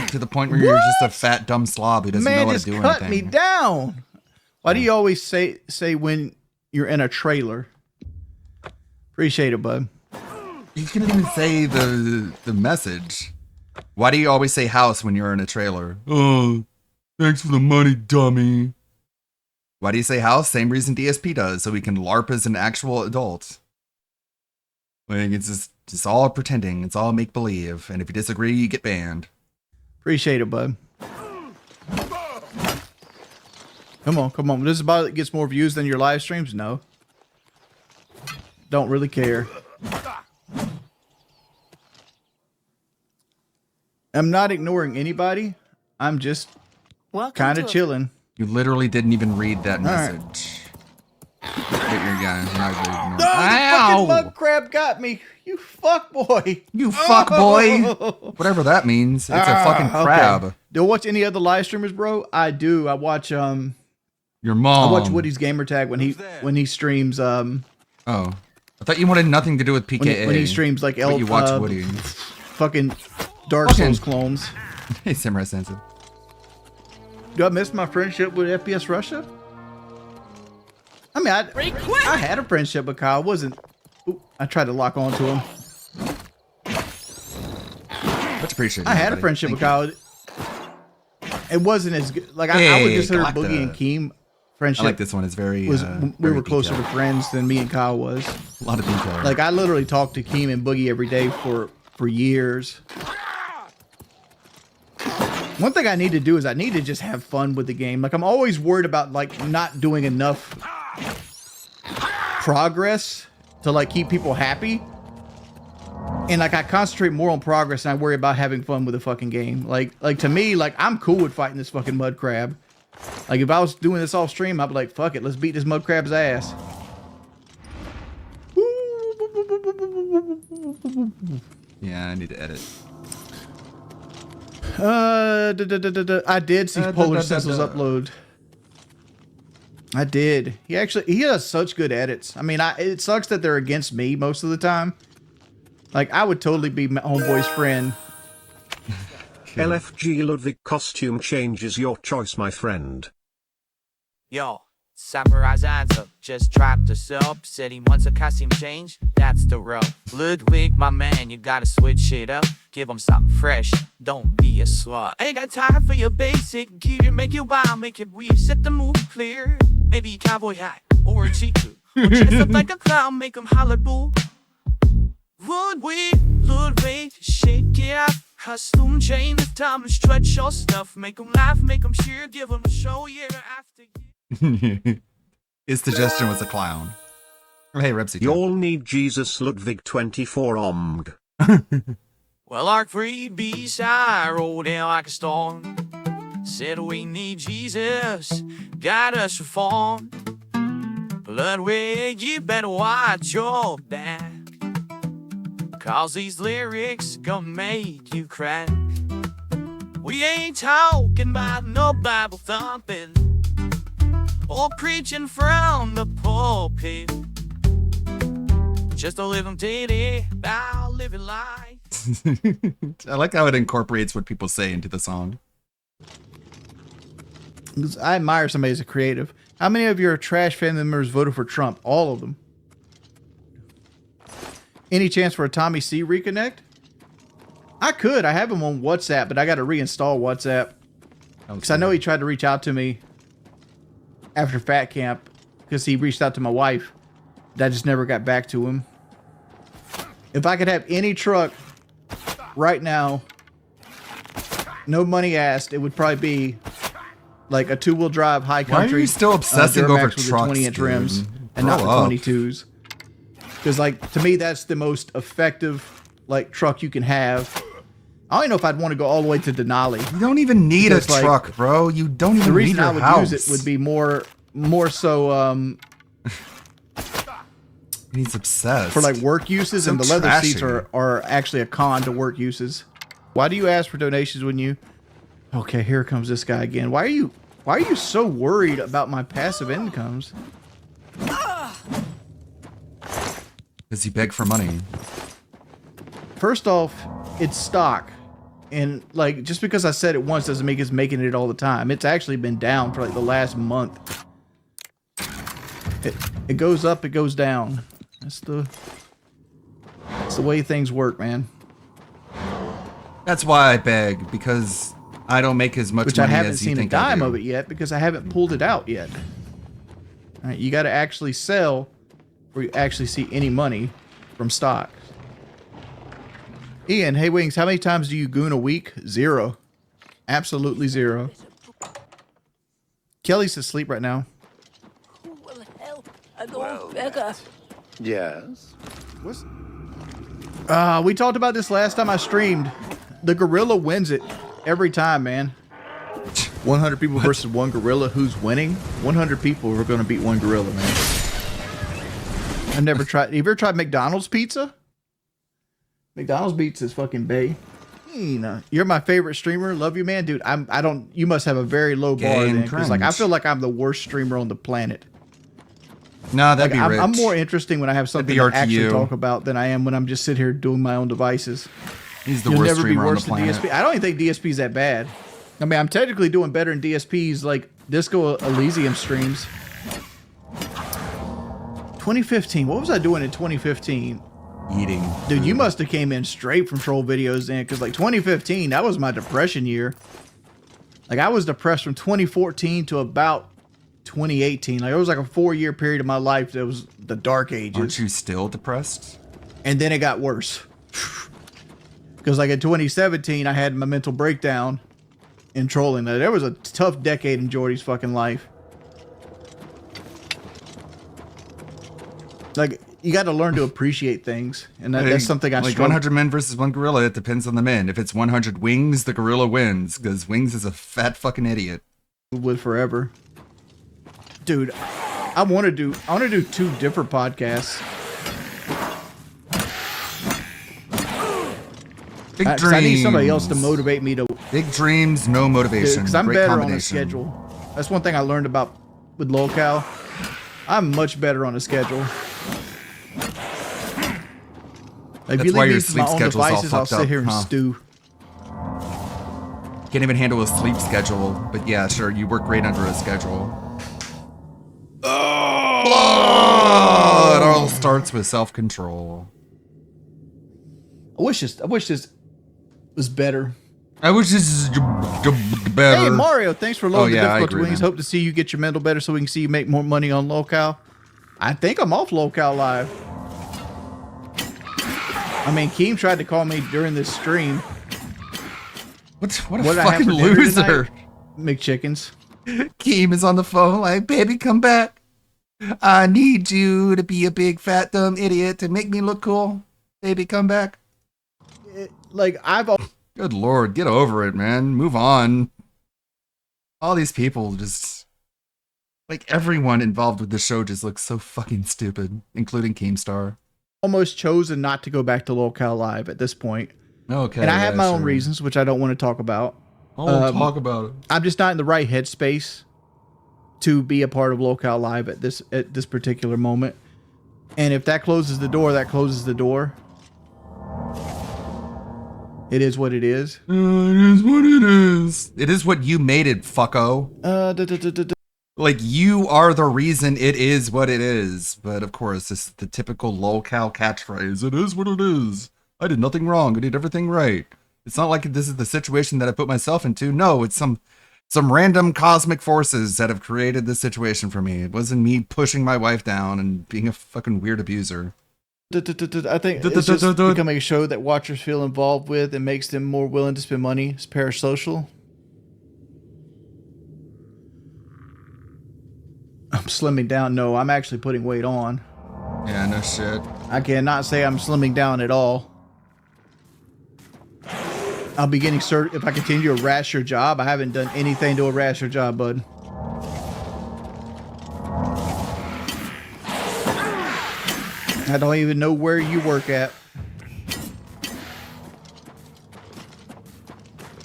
To the point where you're just a fat dumb slob who doesn't know how to do anything. Man, just cut me down. Why do you always say when you're in a trailer? Appreciate it, bud. You couldn't even say the message. Why do you always say house when you're in a trailer? Oh, thanks for the money, dummy. Why do you say house? Same reason DSP does, so we can LARP as an actual adult. Like, it's all pretending. It's all make-believe. And if you disagree, you get banned. Appreciate it, bud. Come on. This is about it gets more views than your live streams? No. Don't really care. I'm not ignoring anybody. I'm just kind of chilling. You literally didn't even read that message. The fucking mud crab got me. You fuck boy. You fuck boy. Whatever that means. It's a fucking crab. Okay. Do you watch any other live streamers, bro? I do. I watch your mom. I watch Woody's Gamertag when he streams Oh. I thought you wanted nothing to do with PKA. When he streams like you watch Woody. Fucking Dark Souls clones. Hey, Samurai Sensen. Do I miss my friendship with FPS Russia? I mean, I had a friendship with Kyle. I tried to lock onto him. Much appreciated. I had a friendship with Kyle. It wasn't as good. Like, I would consider Boogie and Keem friendship. I like this one. It's very. We were closer to friends than me and Kyle was. A lot of detail. Like, I literally talked to Keem and Boogie every day for years. One thing I need to do is I need to just have fun with the game. Like, I'm always worried about like not doing enough progress to like keep people happy. And like I concentrate more on progress and I worry about having fun with the fucking game. Like to me, like I'm cool with fighting this fucking mud crab. Like if I was doing this off stream, I'd be like, fuck it, let's beat this mud crab's ass. Yeah, I need to edit. I did see Polar Stencil's upload. I did. He has such good edits. I mean, it sucks that they're against me most of the time. Like, I would totally be my homeboy's friend. LFG Ludwig costume change is your choice, my friend. Yo, Samurai's answer just trapped us up. Said he wants a costume change, that's the rub. Ludwig, my man, you gotta switch it up. Give him something fresh, don't be a slut. Ain't got time for your basic gear. Make it wild, make it weird, set the mood clear. Maybe a cowboy hat or a chiku. Or dress up like a clown, make him holler boo. Ludwig, shake it up. Costume change the time and stretch your stuff. Make him laugh, make him cheer, give him a show year after year. His suggestion was a clown. Hey, Repsy. You all need Jesus Ludwig 24 omg. Well, our free B-side rolled in like a storm. Said we need Jesus, guide us reform. Ludwig, you better watch your back, 'cause these lyrics gonna make you cry. We ain't talking about no Bible thumping or preaching from the pulpit. Just a living daily about living life. I like how it incorporates what people say into the song. I admire somebody as a creative. How many of your trash family members voted for Trump? All of them. Any chance for a Tommy C reconnect? I could. I have him on WhatsApp, but I got to reinstall WhatsApp. Because I know he tried to reach out to me after Fat Camp, because he reached out to my wife. That just never got back to him. If I could have any truck right now, no money asked, it would probably be like a 2-wheel drive high country. Why are you still obsessing Duramax over with the trucks, 20-inch dude? rims and not the Grow up. 22s? Because like to me, that's the most effective like truck you can have. I don't even know if I'd want to go all the way to Denali. You don't even need Because, a like, truck, bro. You don't even The need reason your I would house. use it would be more so He's obsessed. for like work uses, So and the leather trashy. seats are actually a con to work uses. Why do you ask for donations when you? Okay, here comes this guy again. Why are you so worried about my passive incomes? Does he beg for money? First off, it's stock. And like just because I said it once doesn't make us making it all the time. It's actually been down for like the last month. It goes up, it goes down. That's the way things work, man. That's why I beg, because I don't make as much Which I money haven't as you seen a think I dime do. of it yet because I haven't pulled it out yet. All right, you got to actually sell where you actually see any money from stock. Ian, hey Wings, how many times do you goon a week? 0. Absolutely 0. Kelly's asleep right now. Yes. We talked about this last time I streamed. The gorilla wins it every time, man. 100 people versus one gorilla. Who's winning? 100 people are going to beat one gorilla, man. I've never tried. Have you ever tried McDonald's pizza? McDonald's pizza is fucking bae. You're my favorite streamer. Love you, man, dude. I don't. You must have a very low bar Game then, because like I cringe. feel like I'm the worst streamer on the planet. No, that'd Like, be rich. I'm more interesting when I have something be to actually RTU. talk about than I am when I'm just sitting here doing my own devices. He's the You'll worst never be streamer on the worse than planet. DSP. I don't even think DSP's that bad. I mean, I'm technically doing better in DSP's like Disco Elysium streams. 2015. What was I doing in 2015? Eating. Dude, you must have came in straight from troll videos then, because like 2015, that was my depression year. Like I was depressed from 2014 to about 2018. Like it was like a 4-year period of my life that was the dark ages. Aren't you still depressed? And then it got worse. Because like in 2017, I had my mental breakdown in trolling. Like, there was a tough decade in Jordy's fucking life. Like, you got to learn to appreciate things. And that's something I like struggle 100 men versus one gorilla. It depends on the men. If it's 100 wings, the gorilla wins, because Wings is a fat fucking idiot. with forever. Dude, I want to do 2 different podcasts. Big 'Cause dreams. I need somebody else to motivate me to. Big dreams, no motivation. Because I'm Great better on a combination. schedule. That's one thing I learned about with locale. I'm much better on a schedule. If That's you why leave your me to my sleep own schedule's all devices, I'll fucked sit up, here and huh? stew. Can't even handle a sleep schedule. But yeah, sure, you work great under a schedule. Oh, it all starts with self-control. I wish this was better. I wish this was better. Hey Mario, thanks for loading Oh, yeah, the I difficulty agree, wings. man. Hope to see you get your mental better so we can see you make more money on locale. I think I'm off locale live. I mean, Keem tried to call me during this stream. What a did I have fucking for dinner loser. tonight? McChickens. Keem is on the phone like, baby, come back. I need you to be a big fat dumb idiot to make me look cool. Baby, come back. Good Lord, get over it, man. Move on. All these people just... Like, everyone involved with the show just looks so fucking stupid, including Keemstar. Almost chosen not to go back to Locale Live at this point. Okay. And I have my own sure. reasons, which I don't want to talk about. Talk about it. I'm just not in the right headspace to be a part of Locale Live at this particular moment. And if that closes the door, that closes the door. It is what it is. It is what it is. It is what you made it, fucko. Like, you are the reason it is what it is. But of course, this is the typical lolcow catchphrase. It is what it is. I did nothing wrong. I did everything right. It's not like this is the situation that I put myself into. No, it's some random cosmic forces that have created this situation for me. It wasn't me pushing my wife down and being a fucking weird abuser. I think it's just becoming a show that watchers feel involved with and makes them more willing to spend money. It's parasocial. I'm slimming down. No, I'm actually putting weight on. Yeah, no shit. I cannot say I'm slimming down at all. I'll be getting certain if I continue to harass your job. I haven't done anything to harass your job, bud. I don't even know where you work at.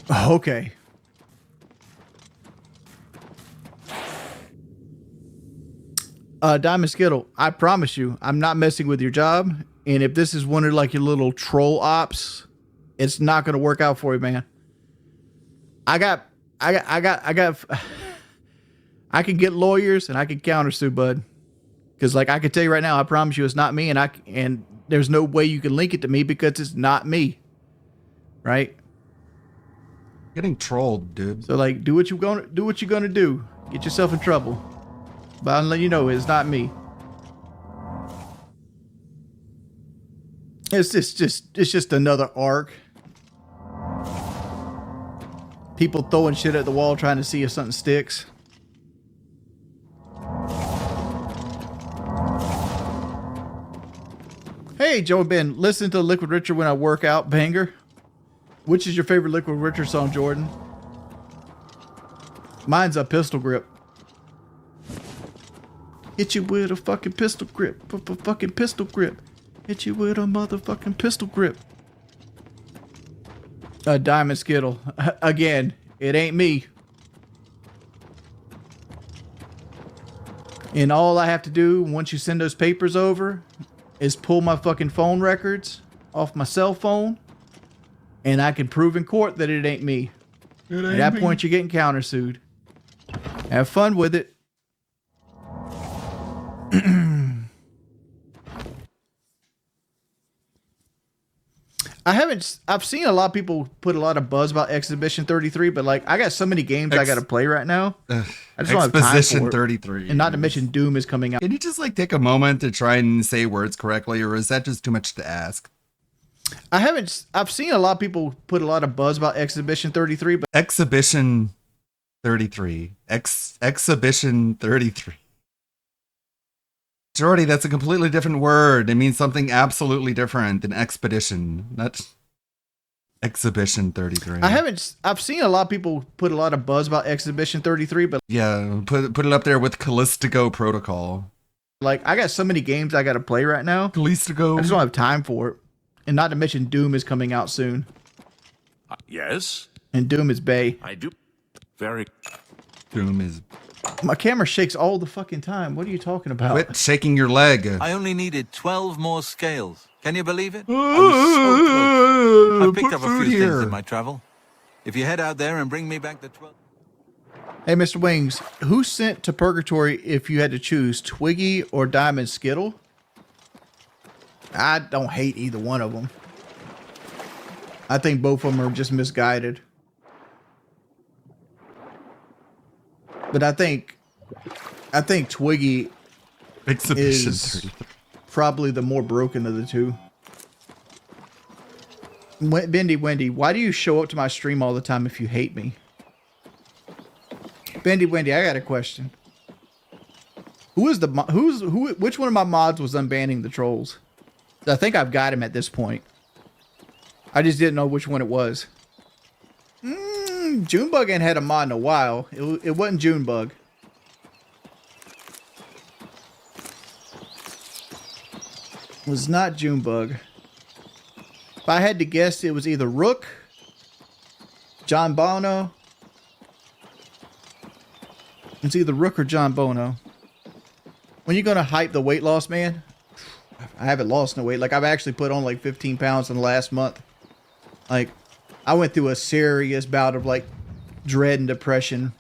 Okay. Diamond Skittle, I promise you, I'm not messing with your job. And if this is one of like your little troll ops, it's not going to work out for you, man. I can get lawyers and I can countersue, bud. Because like I can tell you right now, I promise you it's not me, and there's no way you can link it to me because it's not me. Right? Getting trolled, dude. So like do what you're gonna do. Get yourself in trouble. But I'll let you know it's not me. It's just another arc. People throwing shit at the wall trying to see if something sticks. Hey, Joe and Ben, listen to Liquid Richard when I work out, banger. Which is your favorite Liquid Richard song, Jordan? Mine's a Pistol Grip. Hit you with a fucking pistol grip. Fucking pistol grip. Hit you with a motherfucking pistol grip. A Diamond Skittle. Again, it ain't me. And all I have to do once you send those papers over is pull my fucking phone records off my cell phone, and I can prove in court that it ain't me. At that point, you're getting countersued. Have fun with it. I've seen a lot of people put a lot of buzz about Exhibition 33, but like I got so many games I got to play right now. I just don't have time for Exposition it. 33. And not to mention Doom is coming out. Can you just like take a moment to try and say words correctly, or is that just too much to ask? I've seen a lot of people put a lot of buzz about Exhibition 33, but Exhibition 33. Exhibition 33. Jordy, that's a completely different word. It means something absolutely different than expedition, not Exhibition 33. I've seen a lot of people put a lot of buzz about Exhibition 33, but yeah, put it up there with Callisto Protocol. Like I got so many games I got to play right now. Callisto. I just don't have time for it. And not to mention Doom is coming out soon. Yes. And Doom is bae. I do. Very. Doom is. My camera shakes all the fucking time. What are you talking about? Quit shaking your leg. I only needed 12 more scales. Can you believe it? I was so close. I picked up a few things in my travel. If you head out there and bring me back the 12... Hey, Mr. Wings, who sent to purgatory if you had to choose Twiggy or Diamond Skittle? I don't hate either one of them. I think both of them are just misguided. But I think Twiggy is probably the more broken of the two. Bendy Wendy, why do you show up to my stream all the time if you hate me? Bendy Wendy, I got a question. Which one of my mods was unbanning the trolls? I think I've got him at this point. I just didn't know which one it was. Junebug ain't had a mod in a while. It wasn't Junebug. It was not Junebug. If I had to guess, it was either Rook, John Bono. It's either Rook or John Bono. When you gonna hype the weight loss, man? I haven't lost no weight. Like, I've actually put on like 15 pounds in the last month. Like, I went through a serious bout of like dread and depression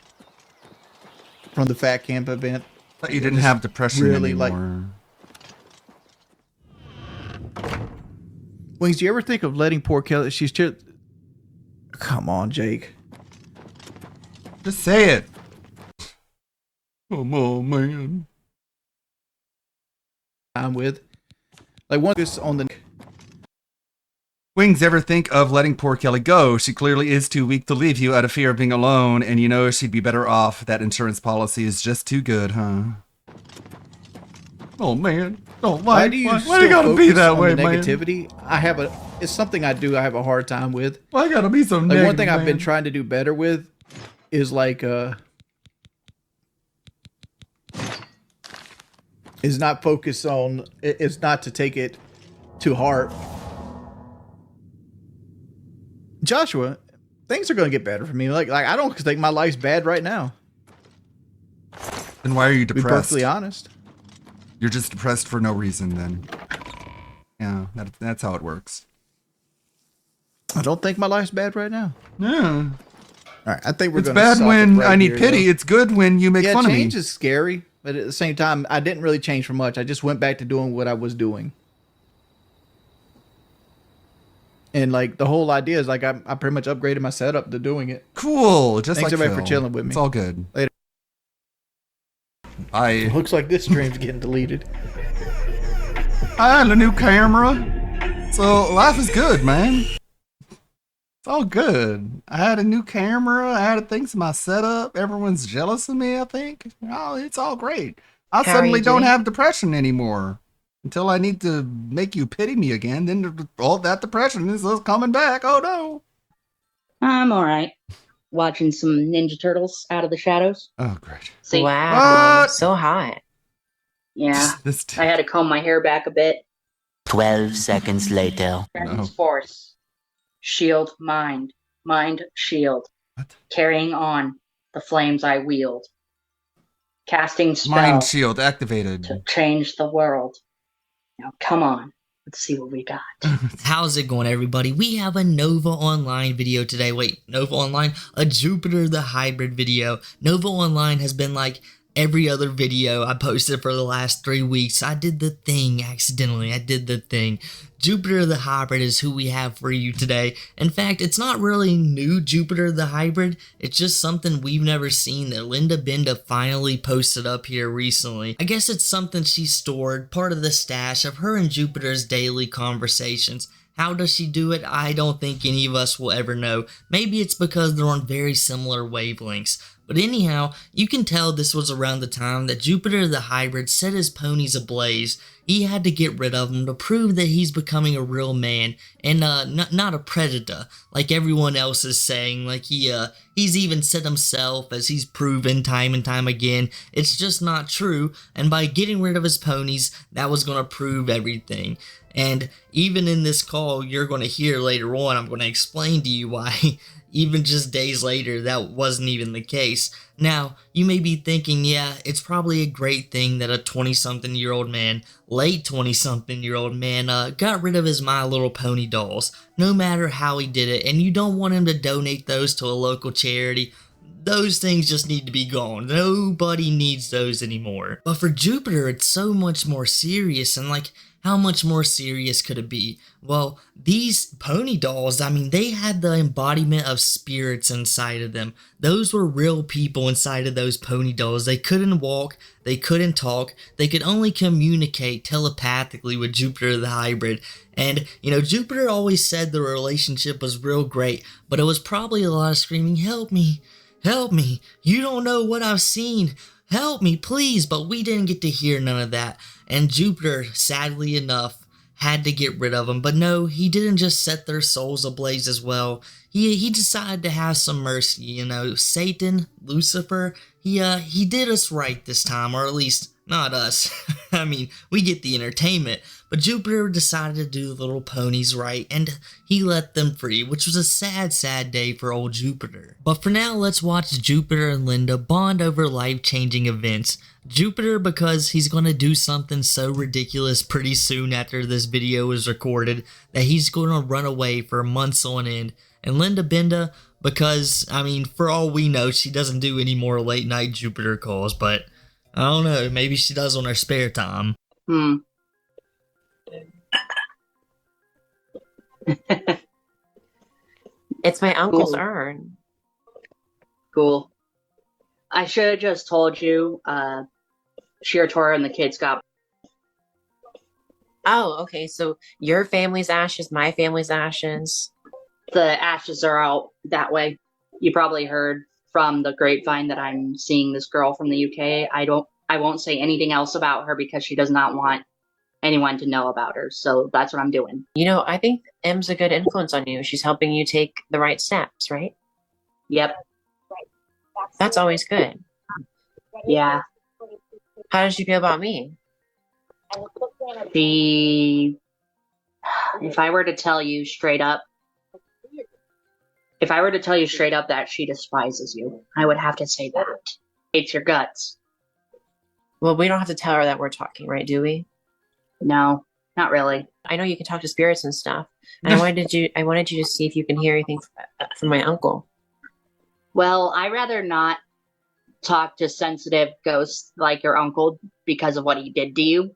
from the Fat Camp event. But you didn't have depression really anymore. Wings, do you ever think of letting poor Kelly? She's just. Come on, Jake. Just say it. Come on, man. I'm with. Like, one is on the. Wings, ever think of letting poor Kelly go? She clearly is too weak to leave you out of fear of being alone, and you know she'd be better off. That insurance policy is just too good, huh? Oh man, why do you gotta be that way, man? Negativity. It's something I do. I have a hard time with. Why gotta be so negative? Like, one thing I've been trying to do better with is like is not focus on. Is not to take it to heart. Joshua, things are going to get better for me. Like I don't think my life's bad right now. Then why are you depressed? To be perfectly honest. You're just depressed for no reason then. Yeah, that's how it works. I don't think my life's bad right now. Yeah. All right, I think we're It's going bad to when right I need here, pity. Though. It's good when you make fun of me. Change is scary, but at the same time, I didn't really change for much. I just went back to doing what I was doing. And like the whole idea is like I pretty much upgraded my setup to doing it. Cool. Just Thanks like everybody Phil. for chilling with me. It's all good. Later. Looks like this stream's getting deleted. I had a new camera. So life is good, man. It's all good. I had a new camera. I had things to my setup. Everyone's jealous of me, I think. Oh, it's all great. I suddenly don't have depression anymore. Until I need to make you pity me again, then all that depression is coming back. Oh no. I'm alright. Watching some Ninja Turtles Out of the Shadows. Oh, great. See, Wow, so hot. Yeah, I had to comb my hair back a bit. 12 seconds later. Force. Shield, mind. Mind, shield. What? Carrying on the flames I wield. Casting spell. Mind shield activated. To change the world. Now, come on. Let's see what we got. How's it going, everybody? We have a Nova Online video today. Wait, Nova Online? A Jupiter the Hybrid video. Nova Online has been like every other video I posted for the last 3 weeks. I did the thing accidentally. I did the thing. Jupiter the Hybrid is who we have for you today. In fact, it's not really new Jupiter the Hybrid. It's just something we've never seen that Linda Benda finally posted up here recently. I guess it's something she stored, part of the stash of her and Jupiter's daily conversations. How does she do it? I don't think any of us will ever know. Maybe it's because they're on very similar wavelengths. But anyhow, you can tell this was around the time that Jupiter the Hybrid set his ponies ablaze. He had to get rid of them to prove that he's becoming a real man and not a predator like everyone else is saying. Like he's even said himself, as he's proven time and time again, it's just not true. And by getting rid of his ponies, that was going to prove everything. And even in this call you're going to hear later on, I'm going to explain to you why even just days later that wasn't even the case. Now, you may be thinking, yeah, it's probably a great thing that a 20-something-year-old man, late 20-something-year-old man, got rid of his My Little Pony dolls, no matter how he did it, and you don't want him to donate those to a local charity. Those things just need to be gone. Nobody needs those anymore. But for Jupiter, it's so much more serious, and like, how much more serious could it be? Well, these pony dolls, I mean, they had the embodiment of spirits inside of them. Those were real people inside of those pony dolls. They couldn't walk, they couldn't talk, they could only communicate telepathically with Jupiter the Hybrid. And, you know, Jupiter always said the relationship was real great, but it was probably a lot of screaming, "Help me, help me, you don't know what I've seen. help me, please. But we didn't get to hear none of that. And Jupiter, sadly enough, had to get rid of them. But no, he didn't just set their souls ablaze as well. He decided to have some mercy, you know. Satan, Lucifer, he did us right this time, or at least not us. I mean, we get the entertainment, but Jupiter decided to do the little ponies right, and he let them free, which was a sad, sad day for old Jupiter. But for now, let's watch Jupiter and Linda bond over life-changing events. Jupiter, because he's going to do something so ridiculous pretty soon after this video is recorded, that he's going to run away for months on end. And Linda Benda, because, I mean, for all we know, she doesn't do any more late-night Jupiter calls, but I don't know, maybe she does on her spare time. It's my uncle's Cool. urn. Cool. I should have just told you, Shiratora and the kids got... Oh, okay. So your family's ashes, my family's ashes. The ashes are out that way. You probably heard from the grapevine that I'm seeing this girl from the UK. I won't say anything else about her because she does not want anyone to know about her. So that's what I'm doing. You know, I think M's a good influence on you. She's helping you take the right steps, right? Yep. That's always good. Yeah. How does she feel about me? If I were to tell you straight up that she despises you, I would have to say that. Hates your guts. Well, we don't have to tell her that we're talking, right? Do we? No, not really. I know you can talk to spirits and stuff. And I wanted you to see if you can hear anything from my uncle. Well, I'd rather not talk to sensitive ghosts like your uncle because of what he did to you.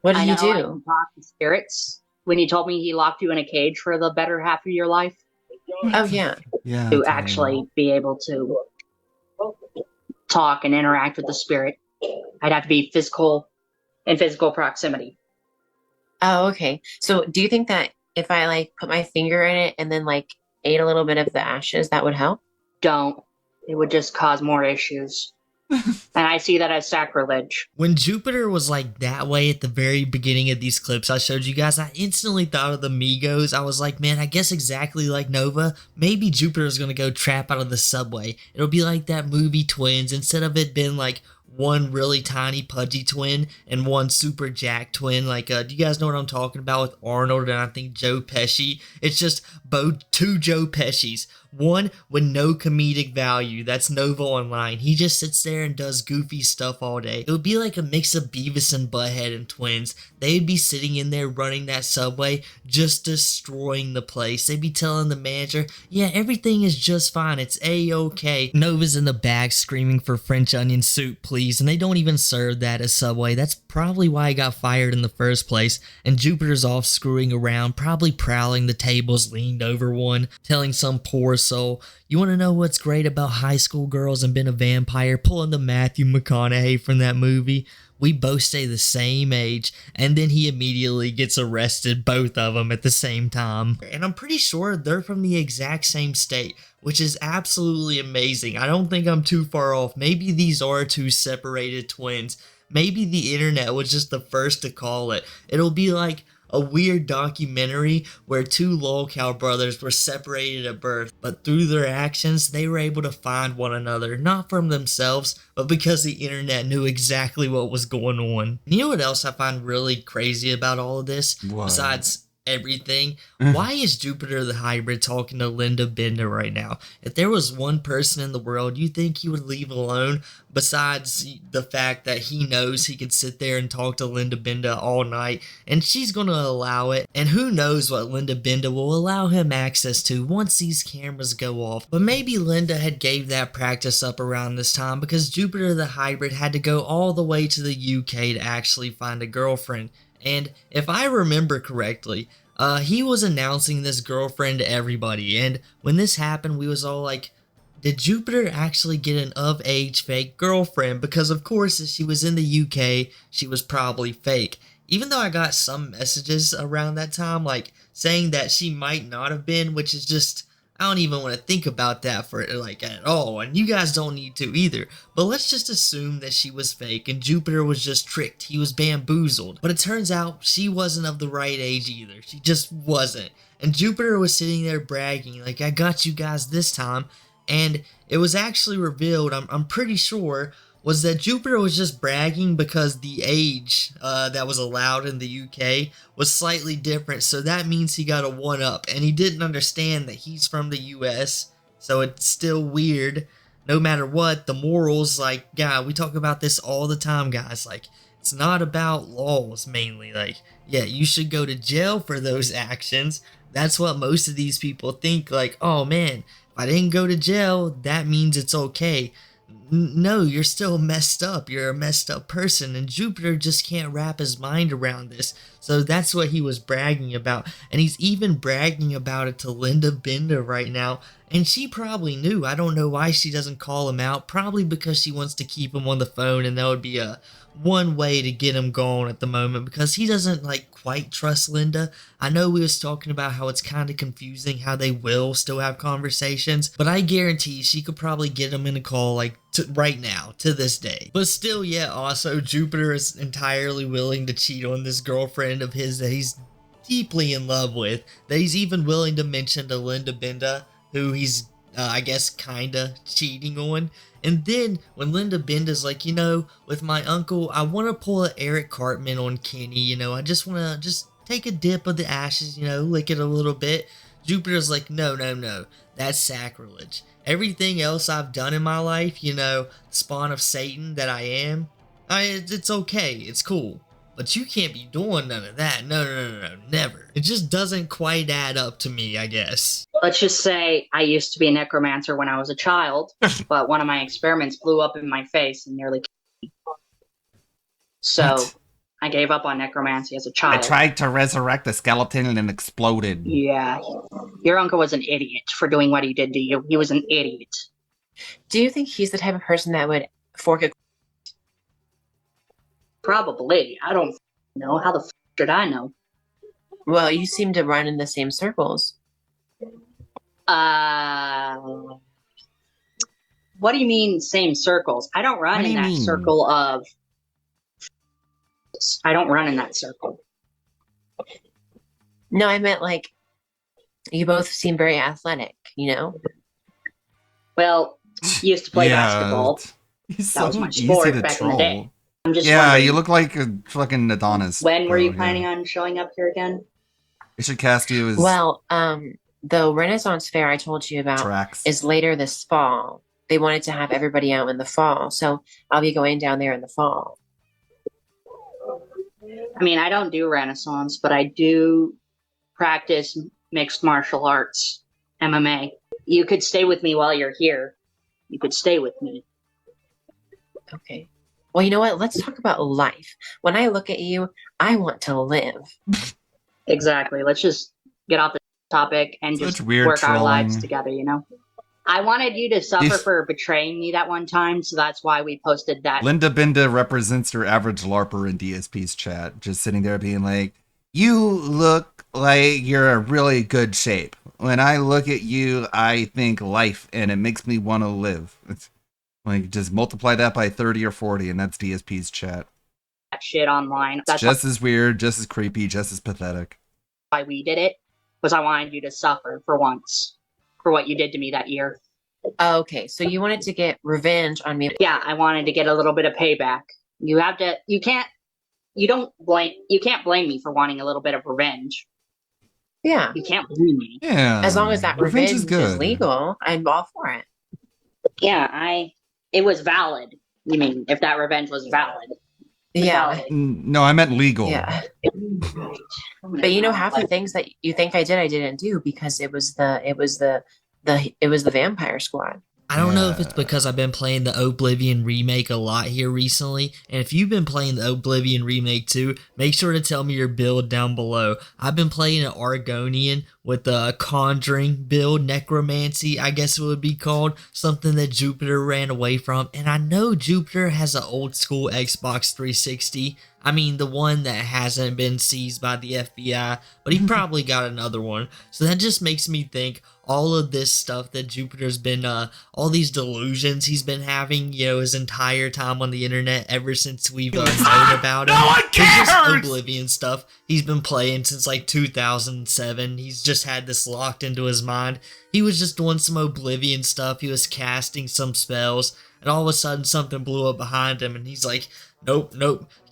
What did I he know do? I can talk to spirits. When he told me he locked you in a cage for the better half of your life. Oh, yeah. Yeah. To actually be able to talk and interact with the spirit, I'd have to be in physical proximity. Oh, okay. So do you think that if I like put my finger in it and then like ate a little bit of the ashes, that would help? Don't. It would just cause more issues. And I see that as sacrilege. When Jupiter was like that way at the very beginning of these clips I showed you guys, I instantly thought of the Migos. I was like, man, I guess exactly like Nova, maybe Jupiter's gonna go trap out of the subway. It'll be like that movie Twins, instead of it being like one really tiny pudgy twin and one super jack twin. Like, do you guys know what I'm talking about with Arnold and I think Joe Pesci? It's just two Joe Pescis. One with no comedic value. That's Nova Online. He just sits there and does goofy stuff all day. It would be like a mix of Beavis and Butthead and Twins. They'd be sitting in there running that subway, just destroying the place. They'd be telling the manager, yeah, everything is just fine. It's A-okay. Nova's in the back screaming for French onion soup, please. And they don't even serve that at Subway. That's probably why he got fired in the first place. And Jupiter's off screwing around, probably prowling the tables, leaned over one, telling some poor soul, you want to know what's great about high school girls and being a vampire? Pulling the Matthew McConaughey from that movie. We both stay the same age, and then he immediately gets arrested, both of them at the same time. And I'm pretty sure they're from the exact same state, which is absolutely amazing. I don't think I'm too far off. Maybe these are two separated twins. Maybe the internet was just the first to call it. It'll be like a weird documentary where two lolcow brothers were separated at birth, but through their actions, they were able to find one another, not from themselves, but because the internet knew exactly what was going on. You know what else I find really crazy about all of this? What? Besides everything, why is Jupiter the Hybrid talking to Linda Benda right now? If there was one person in the world you think he would leave alone, besides the fact that he knows he could sit there and talk to Linda Benda all night, and she's gonna allow it, and who knows what Linda Benda will allow him access to once these cameras go off. But maybe Linda had gave that practice up around this time because Jupiter the Hybrid had to go all the way to the UK to actually find a girlfriend. And if I remember correctly, he was announcing this girlfriend to everybody, and when this happened, we was all like, did Jupiter actually get an of-age fake girlfriend? Because of course, if she was in the UK, she was probably fake. Even though I got some messages around that time, like, saying that she might not have been, which is just, I don't even want to think about that for like at all, and you guys don't need to either. But let's just assume that she was fake and Jupiter was just tricked. He was bamboozled. But it turns out she wasn't of the right age either. She just wasn't. And Jupiter was sitting there bragging like, I got you guys this time. And it was actually revealed, I'm pretty sure, was that Jupiter was just bragging because the age that was allowed in the UK was slightly different, so that means he got a 1-up, and he didn't understand that he's from the US, so it's still weird. No matter what, the morals, like, God, we talk about this all the time, guys, like, it's not about laws, mainly, like, yeah, you should go to jail for those actions. That's what most of these people think, like, oh man, if I didn't go to jail, that means it's okay. No, you're still messed up. You're a messed up person, and Jupiter just can't wrap his mind around this. So that's what he was bragging about, and he's even bragging about it to Linda Benda right now, and she probably knew. I don't know why she doesn't call him out, probably because she wants to keep him on the phone, and that would be a one way to get him going at the moment, because he doesn't like quite trust Linda. I know we was talking about how it's kind of confusing how they will still have conversations, but I guarantee she could probably get him in a call like right now, to this day. But still, yeah, also Jupiter is entirely willing to cheat on this girlfriend of his that he's deeply in love with, that he's even willing to mention to Linda Benda, who he's I guess kinda cheating on. And then when Linda Benda's like, you know, with my uncle, I want to pull an Eric Cartman on Kenny, you know, I just want to just take a dip of the ashes, you know, lick it a little bit. Jupiter's like, no, that's sacrilege. Everything else I've done in my life, you know, spawn of Satan that I am, it's okay, it's cool. But you can't be doing none of that. No, never. It just doesn't quite add up to me, I guess. Let's just say I used to be a necromancer when I was a child, but one of my experiments blew up in my face and nearly killed me. So I gave up on necromancy as a I child. tried to resurrect the skeleton and it exploded. Yeah. Your uncle was an idiot for doing what he did to you. He was an idiot. Do you think he's the type of person that would fork a... Probably. I don't know. How the f should I know? Well, you seem to run in the same circles. What do you mean same circles? I don't run in that circle of... I don't run in that circle. No, I meant like, you both seem very athletic, you know? Well, used to play basketball. He's That was so my easy sport to back in the day. troll. I'm just Yeah, wondering, you look like a fucking Adonis. when were you bro, planning yeah. on showing up here again? We should cast you as Well, the Renaissance Fair I told you about Trax. is later this fall. They wanted to have everybody out in the fall, so I'll be going down there in the fall. I mean, I don't do Renaissance, but I do practice mixed martial arts, MMA. You could stay with me while you're here. You could stay with me. Okay. Well, you know what? Let's talk about life. When I look at you, I want to live. Exactly. Let's just get off the topic and Such just weird work our lives trolling. together, you know? I wanted you to suffer If- for betraying me that one time, so that's why we posted that. Linda Benda represents your average LARPer in DSP's chat, just sitting there being like, you look like you're in really good shape. When I look at you, I think life, and it makes me want to live. It's like, just multiply that by 30 or 40, and that's DSP's chat. that shit online. That's Just as weird, just as creepy, just as pathetic. why we did it, was I wanted you to suffer for once for what you did to me that year. Okay, so you wanted to get revenge on me. Yeah, I wanted to get a little bit of payback. You can't blame me for wanting a little bit of revenge. Yeah. You can't blame me. Yeah. As long as that revenge is good. legal, I'm all for it. Yeah, it was valid. You mean, if that revenge was valid. Yeah. No, I meant legal. Yeah. But you know, half the things that you think I didn't do because it was the Vampire Squad. I don't know if it's because I've been playing the Oblivion remake a lot here recently, and if you've been playing the Oblivion remake too, make sure to tell me your build down below. I've been playing an Argonian with the conjuring build, necromancy, I guess it would be called, something that Jupiter ran away from. And I know Jupiter has an old school Xbox 360. I mean, the one that hasn't been seized by the FBI, but he probably got another one. So that just makes me think all of this stuff that Jupiter's been, all these delusions he's been having, you know, his entire time on the internet ever since we've known about him. No one cares! It's just Oblivion stuff he's been playing since like 2007. He's just had this locked into his mind. He was just doing some Oblivion stuff. He was casting some spells, and all of a sudden something blew up behind him, and he's like, nope,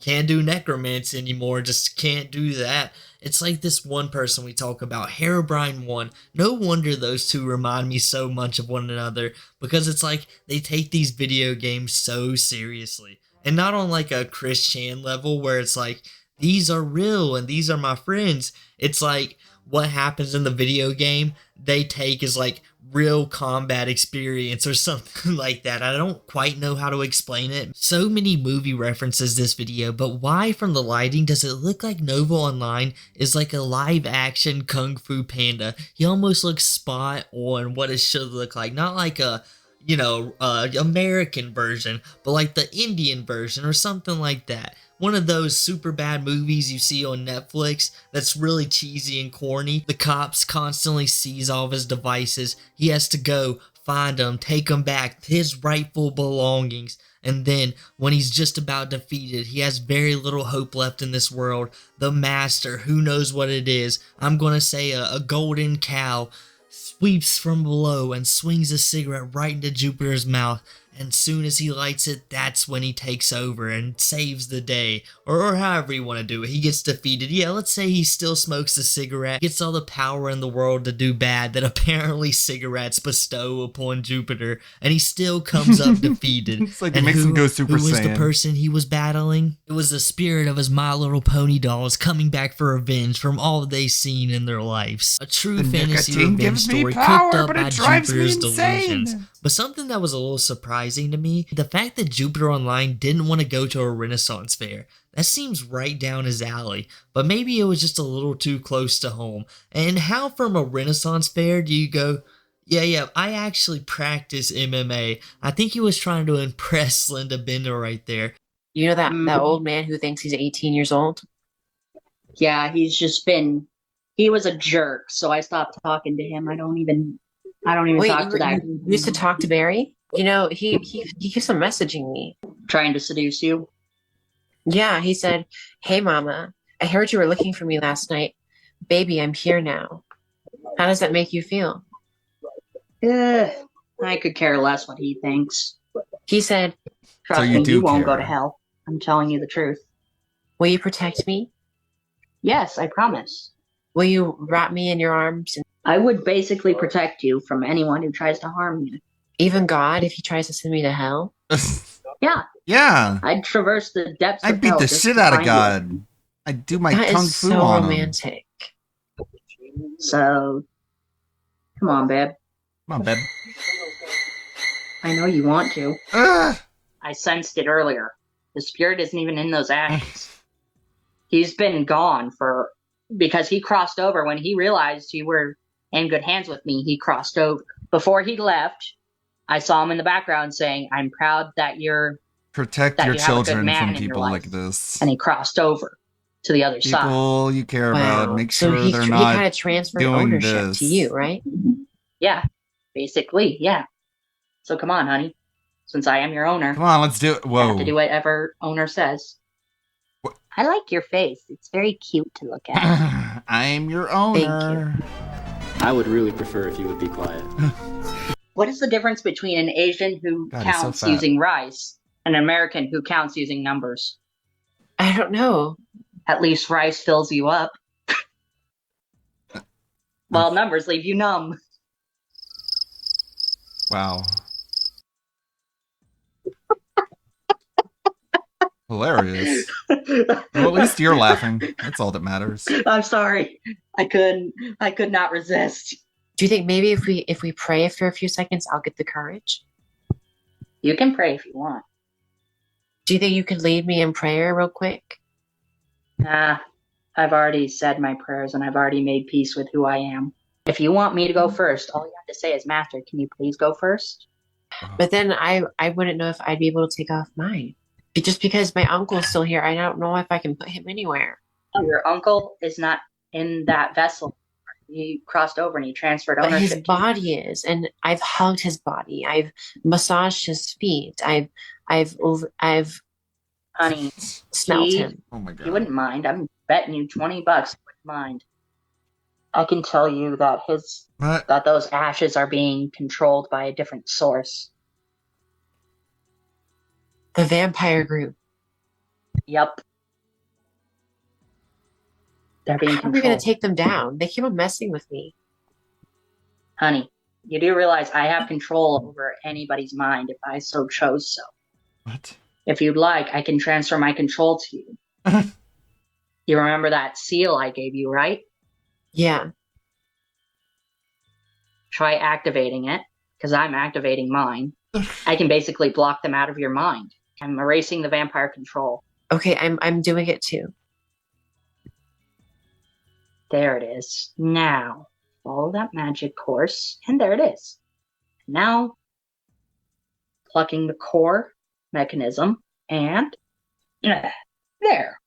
can't do necromancy anymore, just can't do that. It's like this one person we talk about, Herobrine 1. No wonder those two remind me so much of one another, because it's like they take these video games so seriously. And not on like a Chris Chan level where it's like, these are real and these are my friends. It's like what happens in the video game, they take as like real combat experience or something like that. I don't quite know how to explain it. So many movie references this video, but why from the lighting does it look like Nova Online is like a live action Kung Fu Panda? He almost looks spot on what it should look like. Not like a, you know, American version, but like the Indian version or something like that. One of those super bad movies you see on Netflix that's really cheesy and corny. The cops constantly seize all of his devices. He has to go find them, take them back, his rightful belongings. And then when he's just about defeated, he has very little hope left in this world. The master, who knows what it is, I'm going to say a golden cow, sweeps from below and swings a cigarette right into Jupiter's mouth. And soon as he lights it, that's when he takes over and saves the day. Or however you want to do it. He gets defeated. Yeah, let's say he still smokes a cigarette. Gets all the power in the world to do bad that apparently cigarettes bestow upon Jupiter. And he still comes up defeated. It's like it and makes him go Super who was the Saiyan. person he was battling? It was the spirit of his My Little Pony dolls coming back for revenge from all they've seen in their lives. A true The fantasy nicotine revenge gives me story power, cooked up but by it drives me Jupiter's insane. delusions. But something that was a little surprising to me, the fact that Jupiter Online didn't want to go to a Renaissance fair. That seems right down his alley, but maybe it was just a little too close to home. And how from a Renaissance fair do you go, yeah, I actually practice MMA. I think he was trying to impress Linda Bender right there. You know that old man who thinks he's 18 years old? Yeah, he was a jerk, so I stopped talking to him. I don't even Wait, talk to that. you used to talk to Barry? You know, he keeps on messaging me. Trying to seduce you? Yeah, he said, "Hey mama, I heard you were looking for me last night. Baby, I'm here now." How does that make you feel? I could care less what he thinks. He said, Trust you me, do you won't care. go to hell. I'm telling you the truth. "Will you protect me? Yes, I promise. Will you wrap me in your arms? I would basically protect you from anyone who tries to harm you. Even God, if he tries to send me to hell?" Yeah. Yeah. I'd traverse the depths I'd of beat hell the just shit to out of find you. God. I'd do my That kung is fu so on him. romantic. So, come on, babe. Come on, babe. I know you want to. Ugh. I sensed it earlier. The spirit isn't even in those ashes. He's been gone because he crossed over when he realized you were in good hands with me. He crossed over. Before he left, I saw him in the background saying, "I'm proud that Protect that your you have a good children man from in your people life." like this. And he crossed over to the other side. People you care about, make So sure he they're he not kind of transferred doing ownership this. to you, right? Yeah, basically, yeah. So come on, honey. Since I am your owner, Come on, let's do it. I have to do Whoa. whatever owner says. I like your face. It's very cute to look at. I'm your owner. I would really prefer if you would be quiet. What is the difference between an Asian who God, he's so counts fat. using rice and an American who counts using numbers? I don't know. At least rice fills you up, while numbers leave you numb. Wow. Hilarious. Well, at least you're laughing. That's all that matters. I'm sorry. I could not resist. Do you think maybe if we pray for a few seconds, I'll get the courage? You can pray if you want. Do you think you could lead me in prayer real quick? Nah, I've already said my prayers and I've already made peace with who I am. If you want me to go first, all you have to say is, Master, can you please go first? But then I wouldn't know if I'd be able to take off mine. Just because my uncle's still here, I don't know if I can put him anywhere. Oh, your uncle is not in that vessel. He crossed over and he transferred But ownership. his body is, and I've hugged his body. I've massaged his feet. I've Honey, smelled him. Oh my god. He wouldn't mind. I'm betting you $20 he wouldn't mind. I can tell you that that those ashes are being controlled by a different source. The vampire group. Yep. They're being How are we controlled. going to take them down? They keep on messing with me. Honey, you do realize I have control over anybody's mind if I so chose so. What? If you'd like, I can transfer my control to you. You remember that seal I gave you, right? Yeah. Try activating it, because I'm activating mine. I can basically block them out of your mind. I'm erasing the vampire control. Okay, I'm doing it too. There it is. Now, follow that magic course, and there it is. Now, plucking the core mechanism, and there.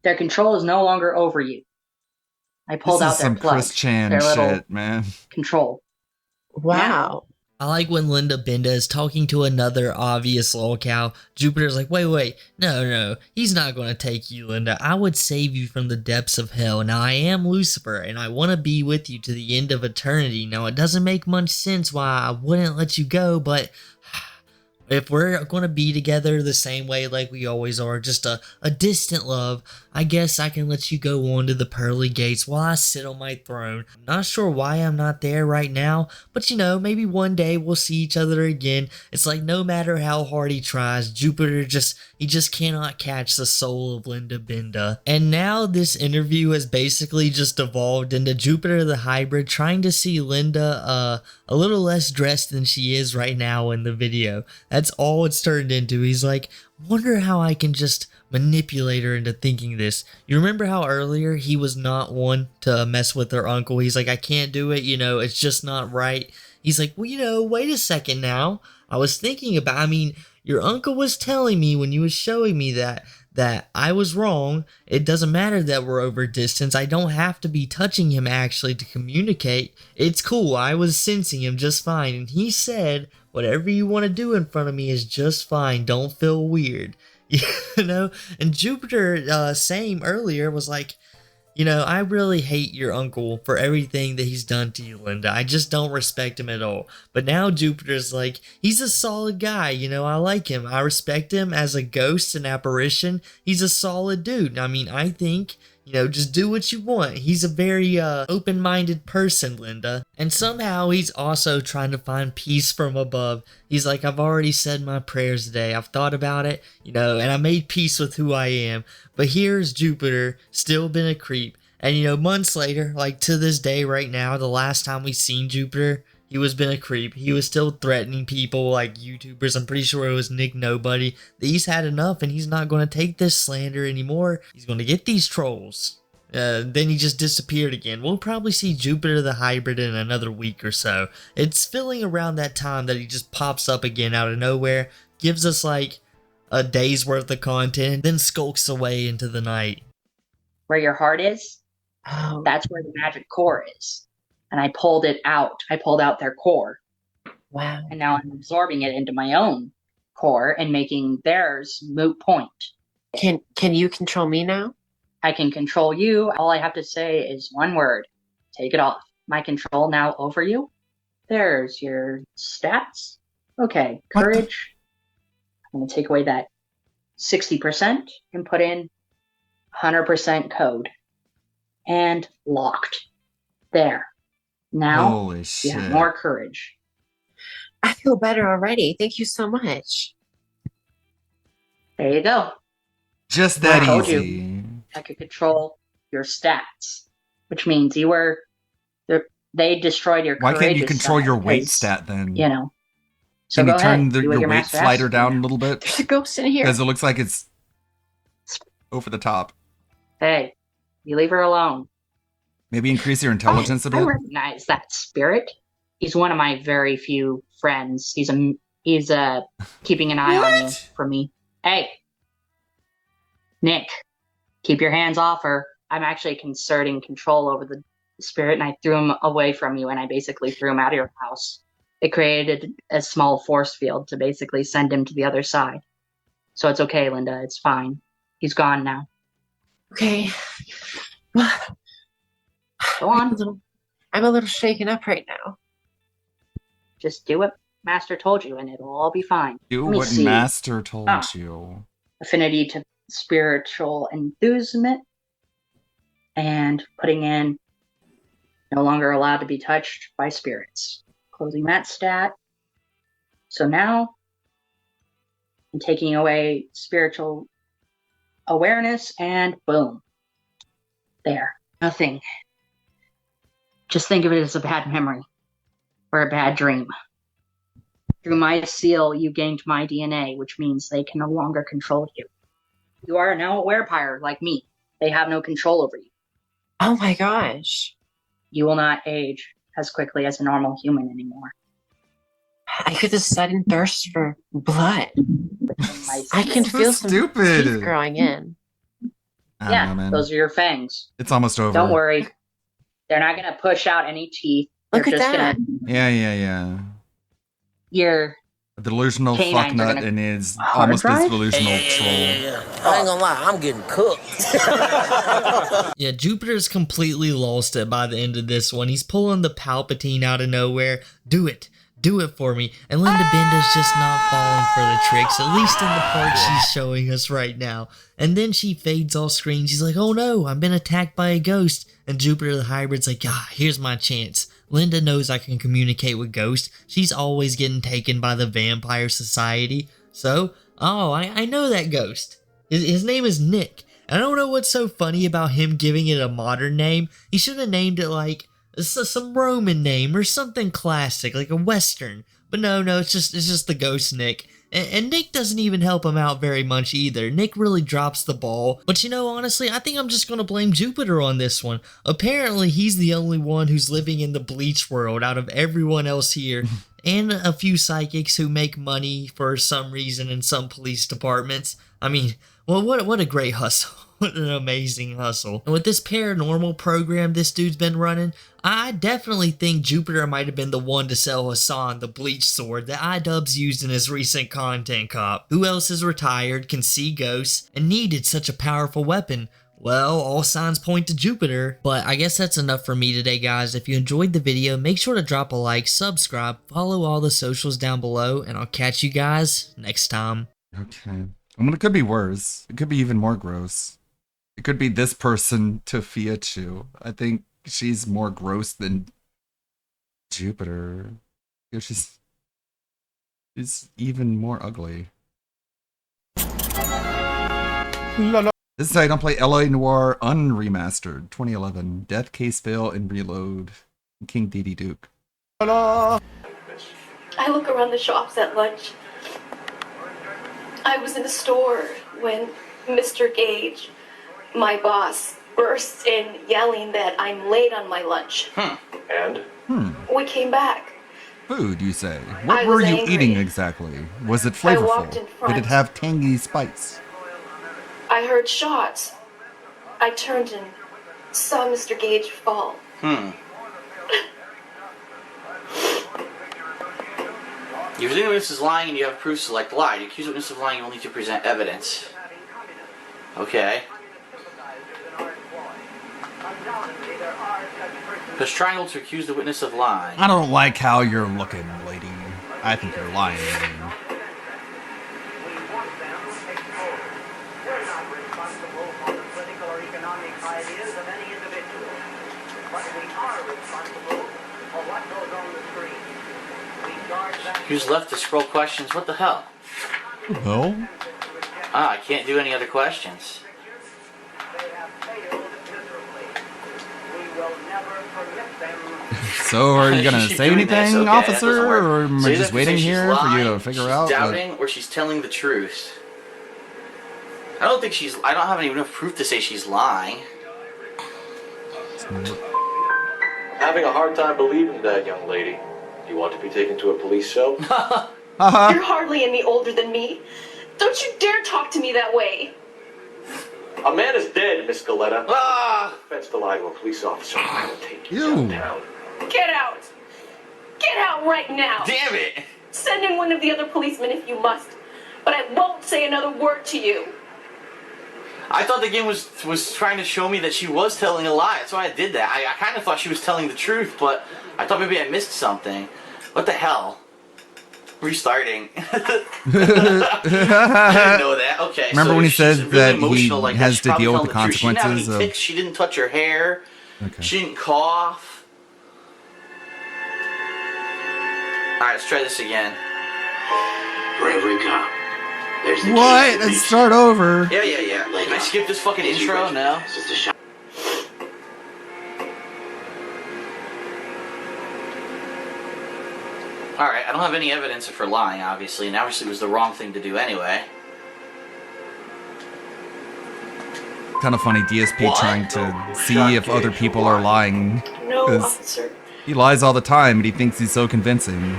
Their control is no longer over you. I pulled This out is their some plug, Chris Chan their little shit, man. control. Wow. I like when Linda Benda is talking to another obvious lolcow. Jupiter's like, wait, no, he's not going to take you, Linda. I would save you from the depths of hell. Now, I am Lucifer, and I want to be with you to the end of eternity. Now, it doesn't make much sense why I wouldn't let you go, but if we're going to be together the same way like we always are, just a distant love, I guess I can let you go on to the pearly gates while I sit on my throne. I'm not sure why I'm not there right now, but maybe one day we'll see each other again. It's like no matter how hard he tries, Jupiter just cannot catch the soul of Linda Benda. And now this interview has basically just evolved into Jupiter the hybrid trying to see Linda a little less dressed than she is right now in the video. That's all it's turned into. He's like, wonder how I can just manipulate her into thinking this. You remember how earlier he was not one to mess with her uncle? He's like, I can't do it, it's just not right. He's like, well, wait a second now. I was thinking about, your uncle was telling me when you was showing me that I was wrong. It doesn't matter that we're over distance. I don't have to be touching him actually to communicate. It's cool. I was sensing him just fine. And he said, whatever you want to do in front of me is just fine. Don't feel weird. And Jupiter, same earlier, was like, I really hate your uncle for everything that he's done to you, Linda. I just don't respect him at all. But now Jupiter's like, he's a solid guy, I like him. I respect him as a ghost and apparition. He's a solid dude. I think, just do what you want. He's a very open-minded person, Linda. And somehow he's also trying to find peace from above. He's like, I've already said my prayers today. I've thought about it, and I made peace with who I am. But here's Jupiter, still been a creep. And, months later, like to this day right now, the last time we seen Jupiter, he was been a creep. He was still threatening people like YouTubers. I'm pretty sure it was Nick Nobody. That he's had enough and he's not going to take this slander anymore. He's going to get these trolls. Then he just disappeared again. We'll probably see Jupiter the hybrid in another week or so. It's filling around that time that he just pops up again out of nowhere, gives us like a day's worth of content, then skulks away into the night. Where your heart is, that's where the magic core is. And I pulled it out. I pulled out their core. Wow. And now I'm absorbing it into my own core and making theirs moot point. Can you control me now? I can control you. All I have to say is one word. Take it off. My control now over you. There's your stats. Okay, courage. I'm going to take away that 60% and put in 100% code. And locked. There. Now, holy shit. You have more courage. I feel better already. Thank you so much. There you go. Just that I told easy. You, I could control your stats, which means they destroyed your Why courage. can't you control your weight stat then? So can you go turn ahead, your weight master slider asked. down a little bit? There's a ghost in here. Because it looks like it's over the top. Hey, you leave her alone. Maybe increase your intelligence a I bit. recognize that spirit. He's one of my very few friends. He's keeping an eye on you for me. Hey, Nick, keep your hands off her. I'm actually concerting control over the spirit, and I threw him away from you, and I basically threw him out of your house. It created a small force field to basically send him to the other side. So it's okay, Linda. It's fine. He's gone now. Okay. Go on. I'm a little shaken up right now. Just do what Master told you, and it'll all be fine. Do Let me what see. Master told you. Affinity to spiritual enthusiasm, and putting in no longer allowed to be touched by spirits. Closing that stat. So now I'm taking away spiritual awareness, and boom. There. Nothing. Just think of it as a bad memory or a bad dream. Through my seal, you gained my DNA, which means they can no longer control you. You are now a werepire like me. They have no control over you. Oh my gosh. You will not age as quickly as a normal human anymore. I get this sudden thirst for blood. I can So feel some stupid. teeth growing in. I don't Yeah, know, man. those are your fangs. It's almost over. Don't worry. They're not going to push out any teeth. They're Look at just that. Yeah. Your A delusional Canines are fucknut gonna- and his Hard almost drive? his delusional troll. I ain't gonna lie, I'm getting cooked. Yeah, Jupiter's completely lost it by the end of this one. He's pulling the Palpatine out of nowhere. Do it for me. And Linda Benda's just not falling for the tricks, at least in the part she's showing us right now. And then she fades off screen. She's like, oh no, I've been attacked by a ghost. And Jupiter the Hybrid's like, here's my chance. Linda knows I can communicate with ghosts. She's always getting taken by the Vampire Society. So, I know that ghost. His name is Nick. I don't know what's so funny about him giving it a modern name. He should have named it like some Roman name or something classic, like a Western. But no, it's just the ghost Nick. And Nick doesn't even help him out very much either. Nick really drops the ball. But honestly, I think I'm just going to blame Jupiter on this one. Apparently, he's the only one who's living in the Bleach world out of everyone else here. And a few psychics who make money for some reason in some police departments. I mean, well, what a great hustle. What an amazing hustle. And with this paranormal program this dude's been running, I definitely think Jupiter might have been the one to sell Hassan the bleach sword that iDubbbz used in his recent content cop. Who else is retired, can see ghosts, and needed such a powerful weapon? Well, all signs point to Jupiter. But I guess that's enough for me today, guys. If you enjoyed the video, make sure to drop a like, subscribe, follow all the socials down below, and I'll catch you guys next time. Okay. I mean, it could be worse. It could be even more gross. It could be this person to Fiachu. I think she's more gross than Jupiter. She's even more ugly. This is how you don't play LA Noire Unremastered 2011. Death Case Fail and Reload. King Didi Duke. I look around the shops at lunch. I was in a store when Mr. Gage, my boss, bursts in yelling that I'm late on my lunch. And? We came back. Food, you say? I What were was you angry. eating exactly? Was it I walked flavorful? in front. Did it have tangy spice? I heard shots. I turned and saw Mr. Gage fall. If the witness is lying and you have proof to select lie, the accused witness of lying will need to present evidence. Okay. Press triangle to accuse the witness of lying. I don't like how you're looking, lady. I think you're lying. Who's left to scroll questions? What the hell? Well, I can't do any other questions. so are you gonna She's say doing this. anything, Okay, that officer, doesn't work. or am So I either just have to waiting say she's here for you to lying, figure she's out? doubting, or she's telling the truth. I don't have any enough proof to say she's lying. Having a hard time believing that, young lady. Do you want to be taken to a police cell? You're hardly any older than me. Don't you dare talk to me that way. A man is dead, Miss Galetta. Offense to lie to a police officer. I will take you downtown. Get out. Get out right now. Damn it. Send in one of the other policemen if you must. But I won't say another word to you. I thought the game was trying to show me that she was telling a lie. That's why I did that. I kind of thought she was telling the truth, but I thought maybe I missed something. What the hell? Restarting. I didn't know that. Okay. Remember so when he she's says really that he emotional like that. has She's to probably deal with the telling truth. She didn't have any consequences of... tics. She didn't touch her hair. Okay. She didn't cough. All right, let's try this again. Bravery cop. There's the What? Let's start over. Yeah. Can I skip this fucking intro? No. Alright, I don't have any evidence of her lying, obviously, and obviously it was the wrong thing to do anyway. Kind of funny, DSP trying to see if other people are lying. No, 'Cause officer. he lies all the time, but he thinks he's so convincing.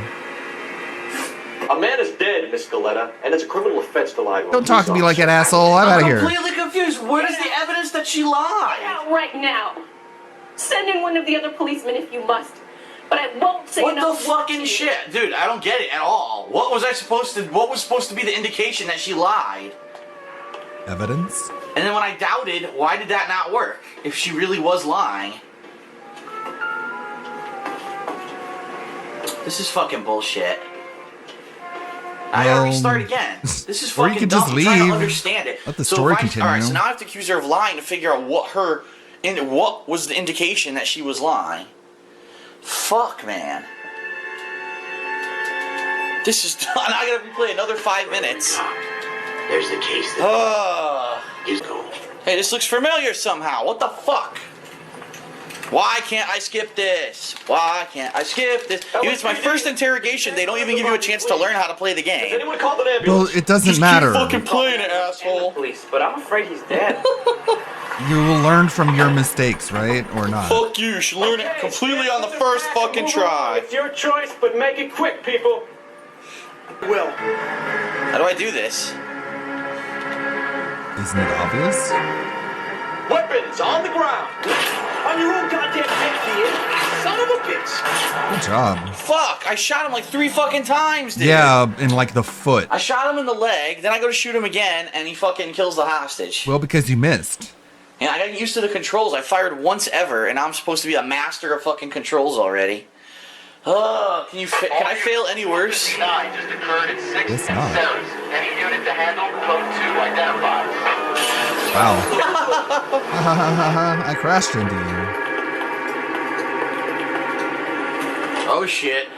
A man is dead, Miss Galetta, and it's a criminal offense to lie to a Don't talk to me like police that, asshole. I'm out of here. completely confused. Where's the evidence that she lied? Get out right now. Send in one of the other policemen if you must. But I won't say What the another fucking shit? Dude, I don't get it at all. What was supposed to be the indication that she lied? Evidence? And then when I doubted, why did that not work? If she really was lying. This is fucking bullshit. I gotta restart again. This is fucking Or you could dumb. just I'm trying leave. to understand it. Let the So story if continue. Alright, so now I have to accuse her of lying to figure out what was the indication that she was lying. Fuck, man. This is done. I gotta replay another 5 minutes. There's the case. Hey, this looks familiar somehow. What the fuck? Why can't I skip this? Why can't I skip this? Dude, it's my first interrogation. They don't even give you a chance to learn how to play the game. Anyone called an ambulance? Well, it doesn't matter. Fucking playing it, asshole. Police, but I'm afraid he's dead. You will learn from your mistakes, right? Or not? Fuck you. You should learn it completely on the first fucking try. It's your choice, but make it quick, people. Will. How do I do this? Isn't it obvious? Weapons on the ground. On your own goddamn head, kid. Son of a bitch. Good job. Fuck, I shot him like 3 fucking times, dude. Yeah, in like the foot. I shot him in the leg, then I go to shoot him again, and he fucking kills the hostage. Well, because you missed. Yeah, I got used to the controls. I fired once ever, and I'm supposed to be a master of fucking controls already. Can I fail any worse? Just occurred at 6 It's and not. 7. Any unit to handle code 2 identified. Wow. I crashed into you. Oh shit.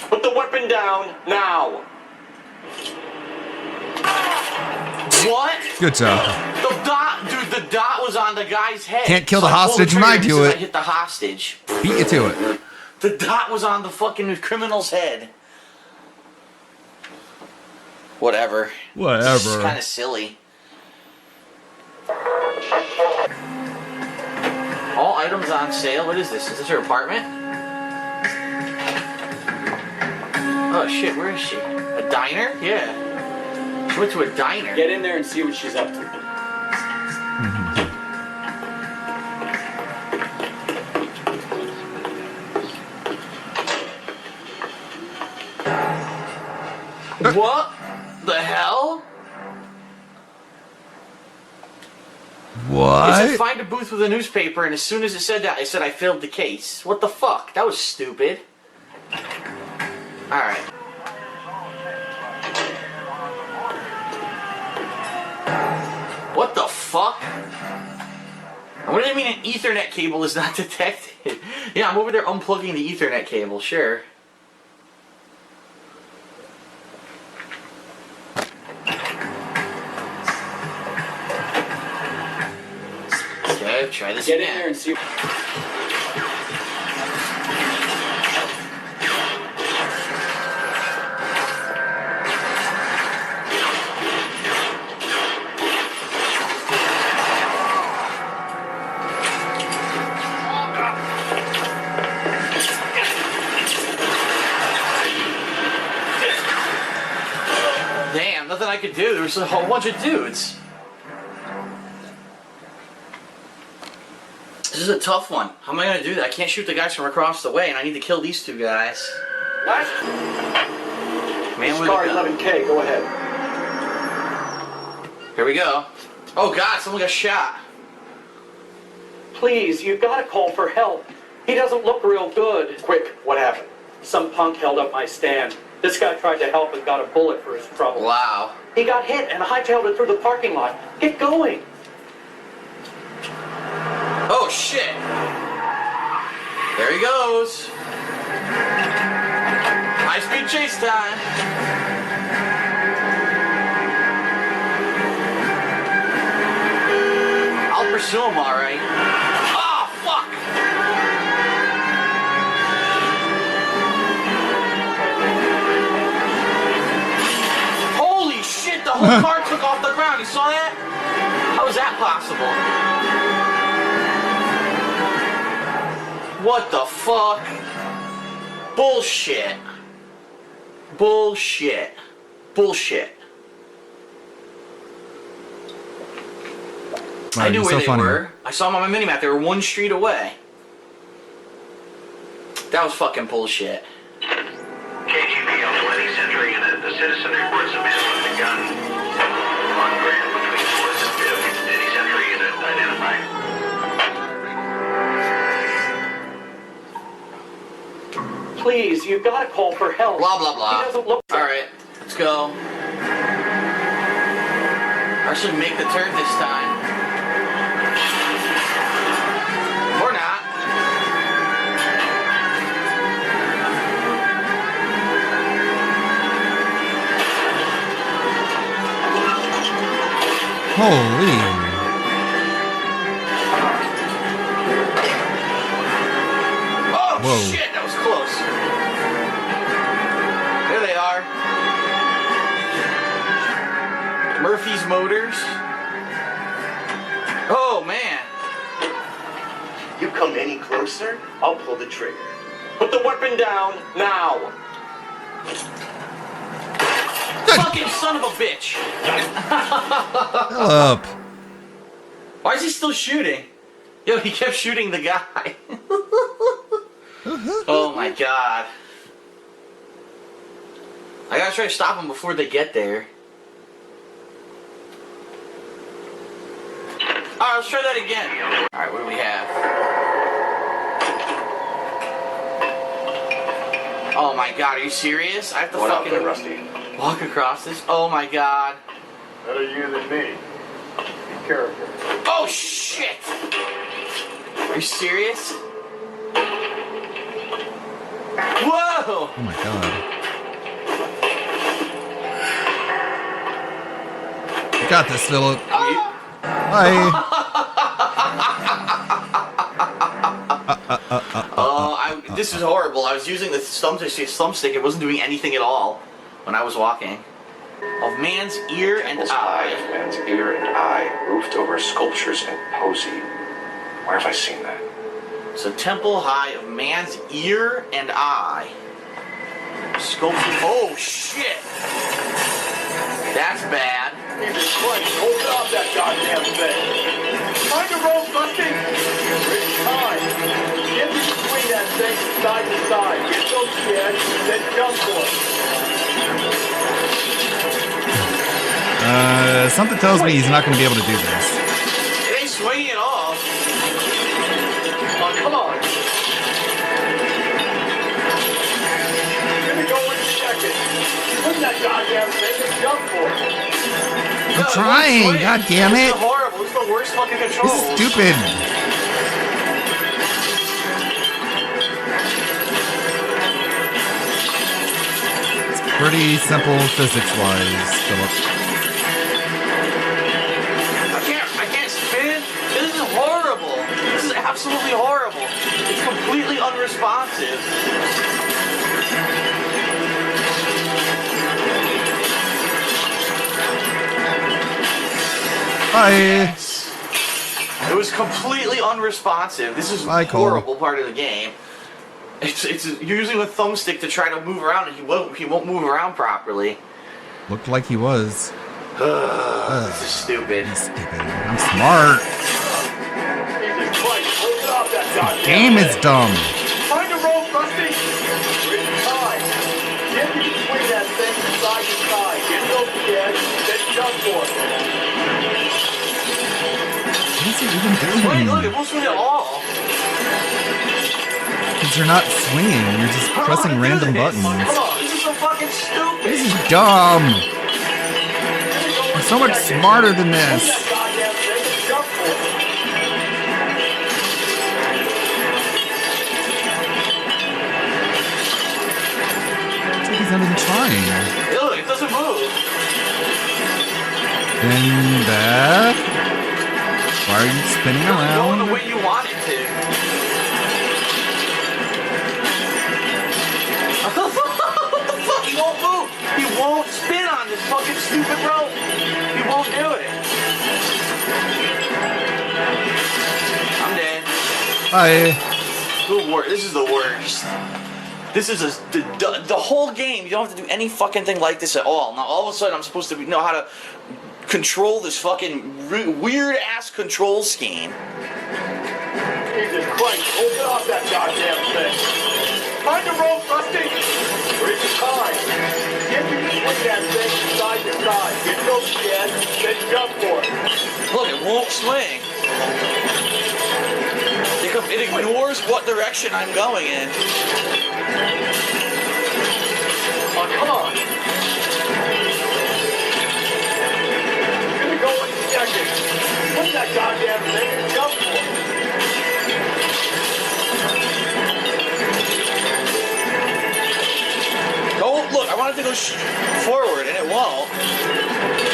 Put the weapon down now. What? Good job. The dot, dude, the dot was on the guy's head. Can't kill the I pulled hostage when I trigger do as it. I hit the hostage. Beat you to it. The dot was on the fucking criminal's head. Whatever. It's Whatever. kind of silly. All items on sale. What is this? Is this her apartment? Oh shit, where is she? A diner? Yeah. She went to a diner. Get in there and see what she's up to. What the hell? What? It said find a booth with a newspaper, and as soon as it said that, it said I failed the case. What the fuck? That was stupid. Alright. What the fuck? What do you mean an Ethernet cable is not detected? Yeah, I'm over there unplugging the Ethernet cable, sure. Okay, try this Get again. in there and see. nothing I could do. There was a whole bunch of dudes. This is a tough one. How am I gonna do that? I can't shoot the guys from across the way, and I need to kill these two guys. What? Man with Scar a gun. 11K, go ahead. Here we go. Oh God, someone got shot. Please, you've got to call for help. He doesn't look real good. Quick, what happened? Some punk held up my stand. This guy tried to help and got a bullet for his trouble. Wow. He got hit and hightailed it through the parking lot. Get going. Oh shit. There he goes. High speed chase time. I'll pursue him, alright. Oh, fuck! Holy shit, the whole car took off the ground. You saw that? How is that possible? What the fuck? Bullshit. Bullshit. Bullshit. Wow, I knew you're where so they funny. were. I saw them on my minimap. They were 1 street away. That was fucking bullshit. KGB on 20th Century, and a citizen reports a man with a gun on Grand between 4th and 5th. City Century unit identified. Please, you've got to call for help. Blah, blah, blah. He doesn't look... Alright, let's go. I should make the turn this time. Or not. Holy. Oh, Whoa. shit, that was close. There they are. Murphy's Motors. Oh, man. You come any closer, I'll pull the trigger. Put the weapon down, now. Fucking son of a bitch. Up. Why is he still shooting? Yo, he kept shooting the guy. Oh my god. I gotta try to stop them before they get there. Alright, let's try that again. Alright, what do we have? Oh my god, are you serious? I have to What up fucking there, Rusty? walk across this? Oh my god. Better you than me. Be careful. Oh shit! Are you serious? Whoa! Oh my god. You got this, Philip. Hi. This is horrible. I was using the thumbstick. It wasn't doing anything at all when I was walking. Of man's ear and eye. Of man's ear and eye, roofed over sculptures and posy. Where have I seen that? It's a temple high of man's ear and eye. Sculpture. Oh shit! That's bad. Jesus Christ, open up that goddamn thing. Find a rope, Rusty. It's time. Get between that thing side to side. Get so scared, then jump for it. Something tells me he's not going to be able to do this. It ain't swinging at all. Come on. Gonna go in a second. Put that goddamn thing and jump for it. I'm trying. God damn it. This is horrible. This is the worst fucking control. This is stupid. It's pretty simple physics-wise, Philip. I can't spin. This is horrible. This is absolutely horrible. It's completely unresponsive. Bye. It was completely unresponsive. This is Bye, a Cole. horrible part of the game. It's you're using a thumbstick to try to move around, and he won't move around properly. Looked like he was. This is stupid. I'm smart. Jesus Christ, close it off that The goddamn game is thing. dumb. Find a rope, Rusty. It's time. Get me to swing that thing from side to side. Get no scared, then jump for it. What is it even doing? Wait, look, it won't swing at all. Because you're not swinging, you're just pressing random buttons. Come on, this is so fucking stupid. This is dumb. I'm so much smarter than this. Goddamn thing, and jump for it. It's like he's not even trying. Look, it doesn't move. Then back. Why are you spinning Going around? the way you want it to. What the fuck? He won't move. He won't spin on this fucking stupid rope. He won't do it. I'm dead. Hi. This is the worst. This is the whole game. You don't have to do any fucking thing like this at all. Now all of a sudden I'm supposed to know how to control this fucking weird ass control scheme. Jesus Christ, hold it off that goddamn thing. Find a rope, Rusty. It's time. Get me to swing that thing from side to side. Get no scared, then jump for it. Look, it won't swing. It ignores what direction I'm going in. Oh, come on. It's gonna go in seconds. Put that goddamn thing and jump for it. Oh, look, I wanted to go forward and it won't.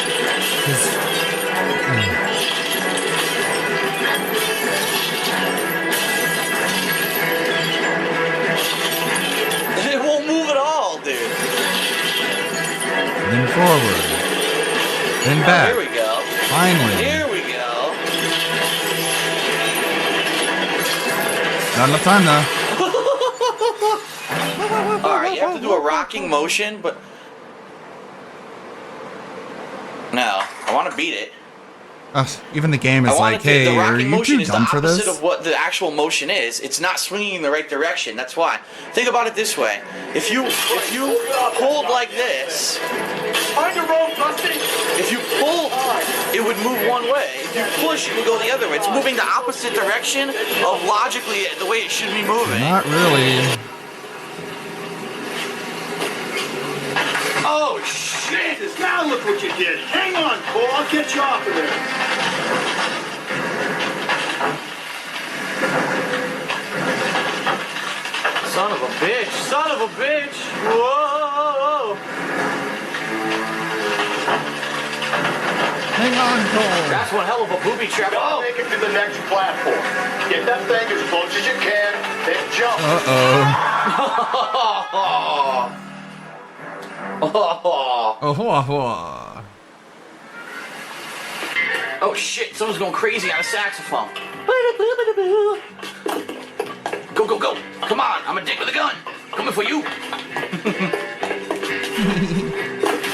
It won't move at all, dude. Then forward. Then Oh, back. here we go. Finally. Here we go. Not enough time though. Alright, you have to do a rocking motion, but... No, I want to beat it. Even the game is I like, wanna do- hey, the are rocking you motion too is the dumb for opposite this? of what the actual motion is. It's not swinging in the right direction. That's why. Think about it this way: if you pulled like this, Find a rope, Rusty. if you pull, it would move one way. If you push, it would go the other way. It's moving the opposite direction of logically the way it should be moving. Not really. Oh, shit! Now look what you did. Hang on, Cole. I'll get you off of there. Son of a bitch! Son of a bitch! Whoa! Hang on, Cole. That's one hell of a booby trap. Go! Make it to the next platform. Get that thing as close as you can, then jump. Oh shit, someone's going crazy on a saxophone. Go, go, go. Come on, I'm a dick with a gun. Coming for you.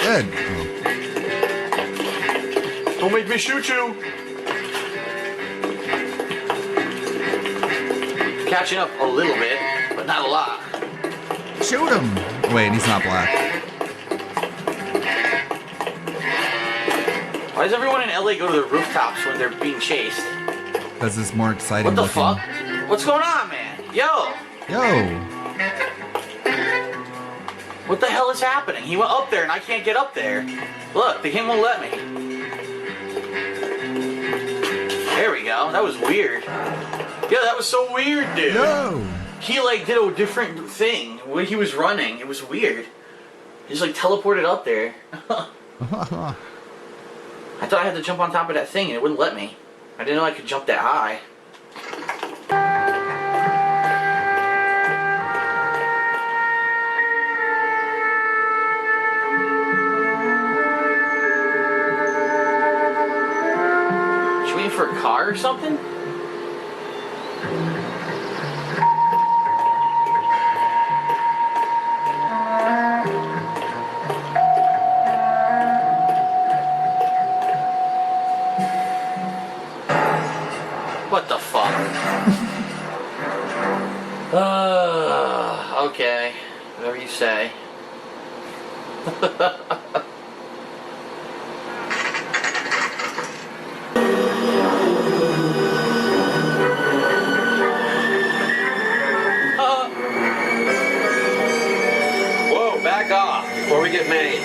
Good. Don't make me shoot you. Catching up a little bit, but not a lot. Shoot him. Wait, he's not black. Why does everyone in LA go to the rooftops when they're being chased? Because it's more exciting What the looking. fuck? What's going on, man? Yo! Yo. What the hell is happening? He went up there and I can't get up there. Look, the game won't let me. There we go. That was weird. Yeah, that was so weird, dude. Yo. He like did a different thing when he was running. It was weird. He just like teleported up there. I thought I had to jump on top of that thing and it wouldn't let me. I didn't know I could jump that high. Should we wait for a car or something? Okay, whatever you say. Whoa, back off before we get made.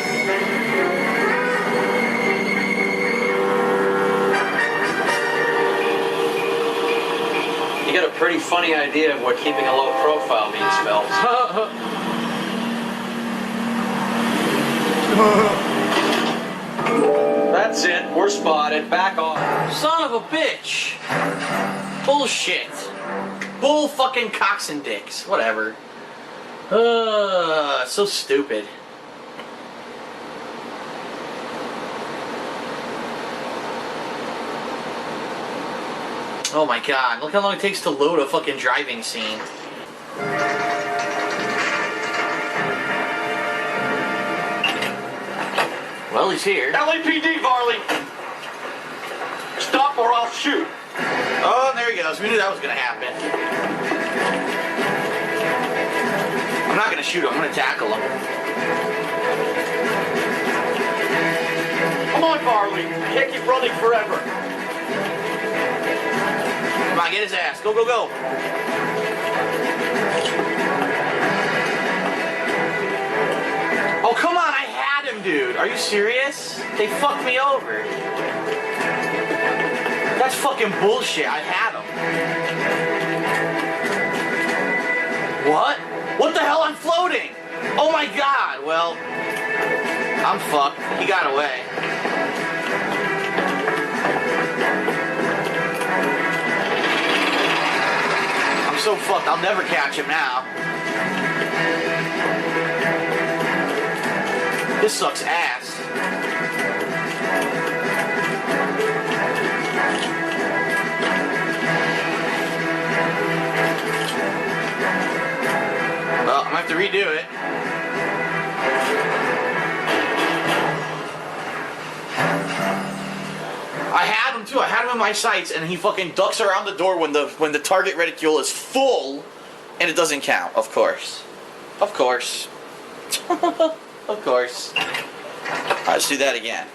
You got a pretty funny idea of what keeping a low profile means, Phelps. That's it. We're spotted. Back off. Son of a bitch. Bullshit. Bull fucking cocks and dicks. Whatever. So stupid. Oh my god, look how long it takes to load a fucking driving scene. Well, he's here. LAPD, Varley! Stop or I'll shoot. Oh, there he goes. We knew that was gonna happen. I'm not gonna shoot him, I'm gonna tackle him. Come on, Varley. You can't keep running forever. Come on, get his ass. Go, go, go. Oh, come on, I had him, dude. Are you serious? They fucked me over. That's fucking bullshit. I had him. What? What the hell? I'm floating. Oh my god. Well, I'm fucked. He got away. I'm so fucked. I'll never catch him now. This sucks ass. Well, I'm gonna have to redo it. I had him too. I had him in my sights, and he fucking ducks around the door when the target reticule is full, and it doesn't count. Of course, of course, of course. All right, let's do that again.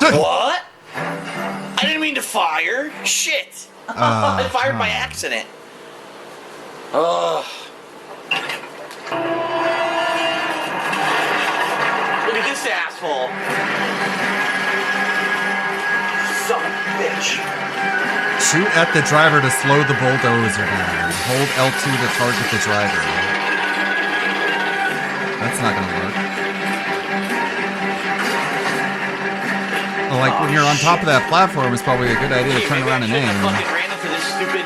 What? I didn't mean to fire. Shit. I fired by accident. Ugh. Look at this asshole. Son of a bitch. Shoot at the driver to slow the bulldozer down. Hold L2 to target the driver. That's not gonna work. Well, like when you're on top of that platform, it's probably a good idea to turn around and aim. I fucking ran into this stupid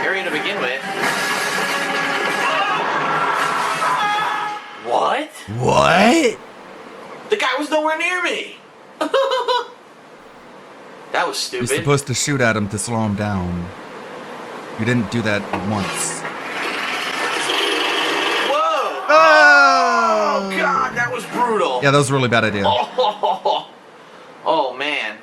area to begin with. What? What? The guy was nowhere near me. That was You're stupid. supposed to shoot at him to slow him down. You didn't do that once. Whoa! Oh! God, that was brutal. Yeah, that was a really bad idea. Oh man.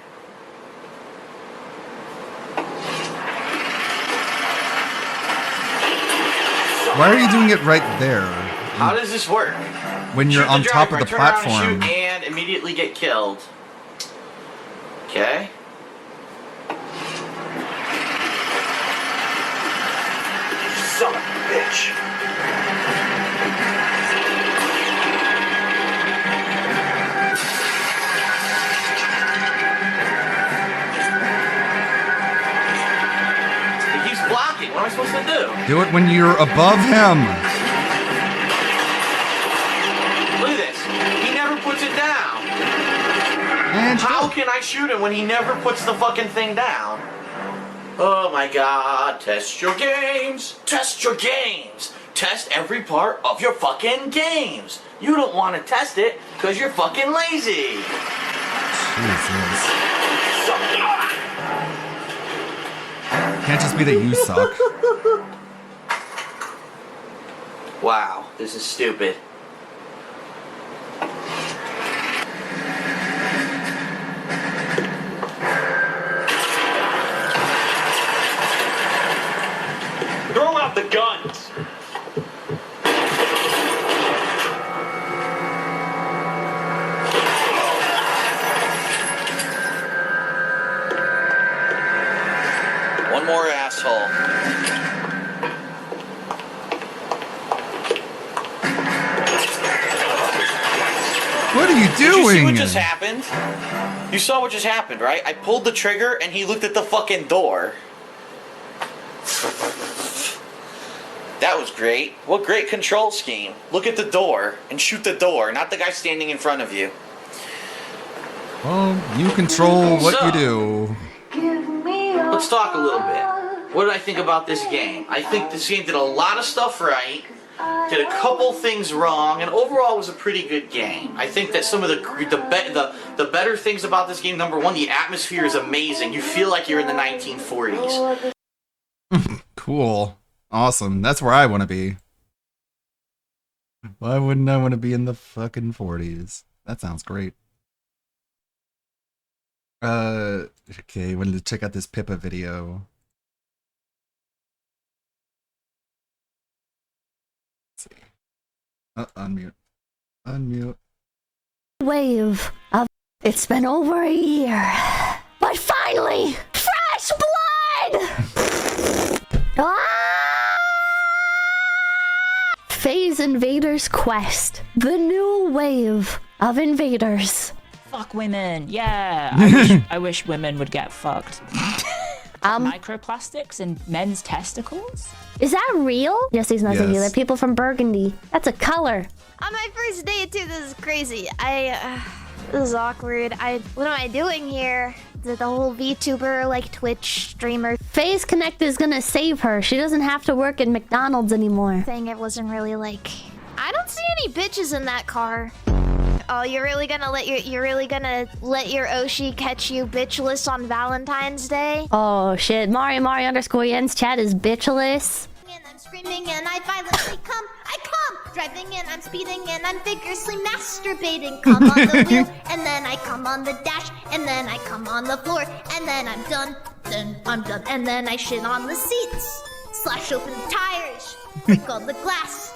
Why are you doing it right there? How does this work? When you're Shoot on top of driver, the turn around and platform. shoot and immediately get killed. Okay. Son of a bitch. He keeps blocking. What am I supposed to do? Do it when you're above him. Look at this. He never puts it down. And how can I shoot him when he never puts the fucking thing down? Oh my god. Test your games. Test your games. Test every part of your fucking games. You don't want to test it because you're fucking lazy. Jesus. Can't just be that you suck. Wow, this is stupid. The guns. One more asshole. What are you Did you see doing? what just happened? You saw what just happened, right? I pulled the trigger and he looked at the fucking door. That was great. What great control scheme. Look at the door and shoot the door, not the guy standing in front of you. Well, you control what you do. Let's talk a little bit. What did I think about this game? I think this game did a lot of stuff right, did a couple things wrong, and overall was a pretty good game. I think that some of the better things about this game, number one, the atmosphere is amazing. You feel like you're in the 1940s. Cool. Awesome. That's where I want to be. Why wouldn't I want to be in the fucking 40s? That sounds great. Okay, wanted to check out this Pippa video. Let's see. Unmute. Unmute. Wave of it's been over a year, but finally, fresh blood. FaZe Invaders Quest, the new wave of invaders. Fuck women, yeah. I wish women would get fucked. Microplastics in men's testicles? Is that real? Yes, these nothing Yes. either. People from Burgundy. That's a color. On my first day too, this is crazy. This is awkward. What am I doing here? The whole VTuber, like Twitch streamer. FaZe Connect is gonna save her. She doesn't have to work at McDonald's anymore. Thing it wasn't really like. I don't see any bitches in that car. Oh, you're really gonna let your Oshi catch you bitchless on Valentine's Day? Oh shit, Mari _Jens chat is bitchless. I'm screaming and I violently come. I come! Driving in, I'm speeding and I'm vigorously masturbating. Come on the wheel, and then I come on the dash, and then I come on the floor, and then I'm done. Then I'm done. And then I shit on the seats. Slash open the tires. Break all the glass.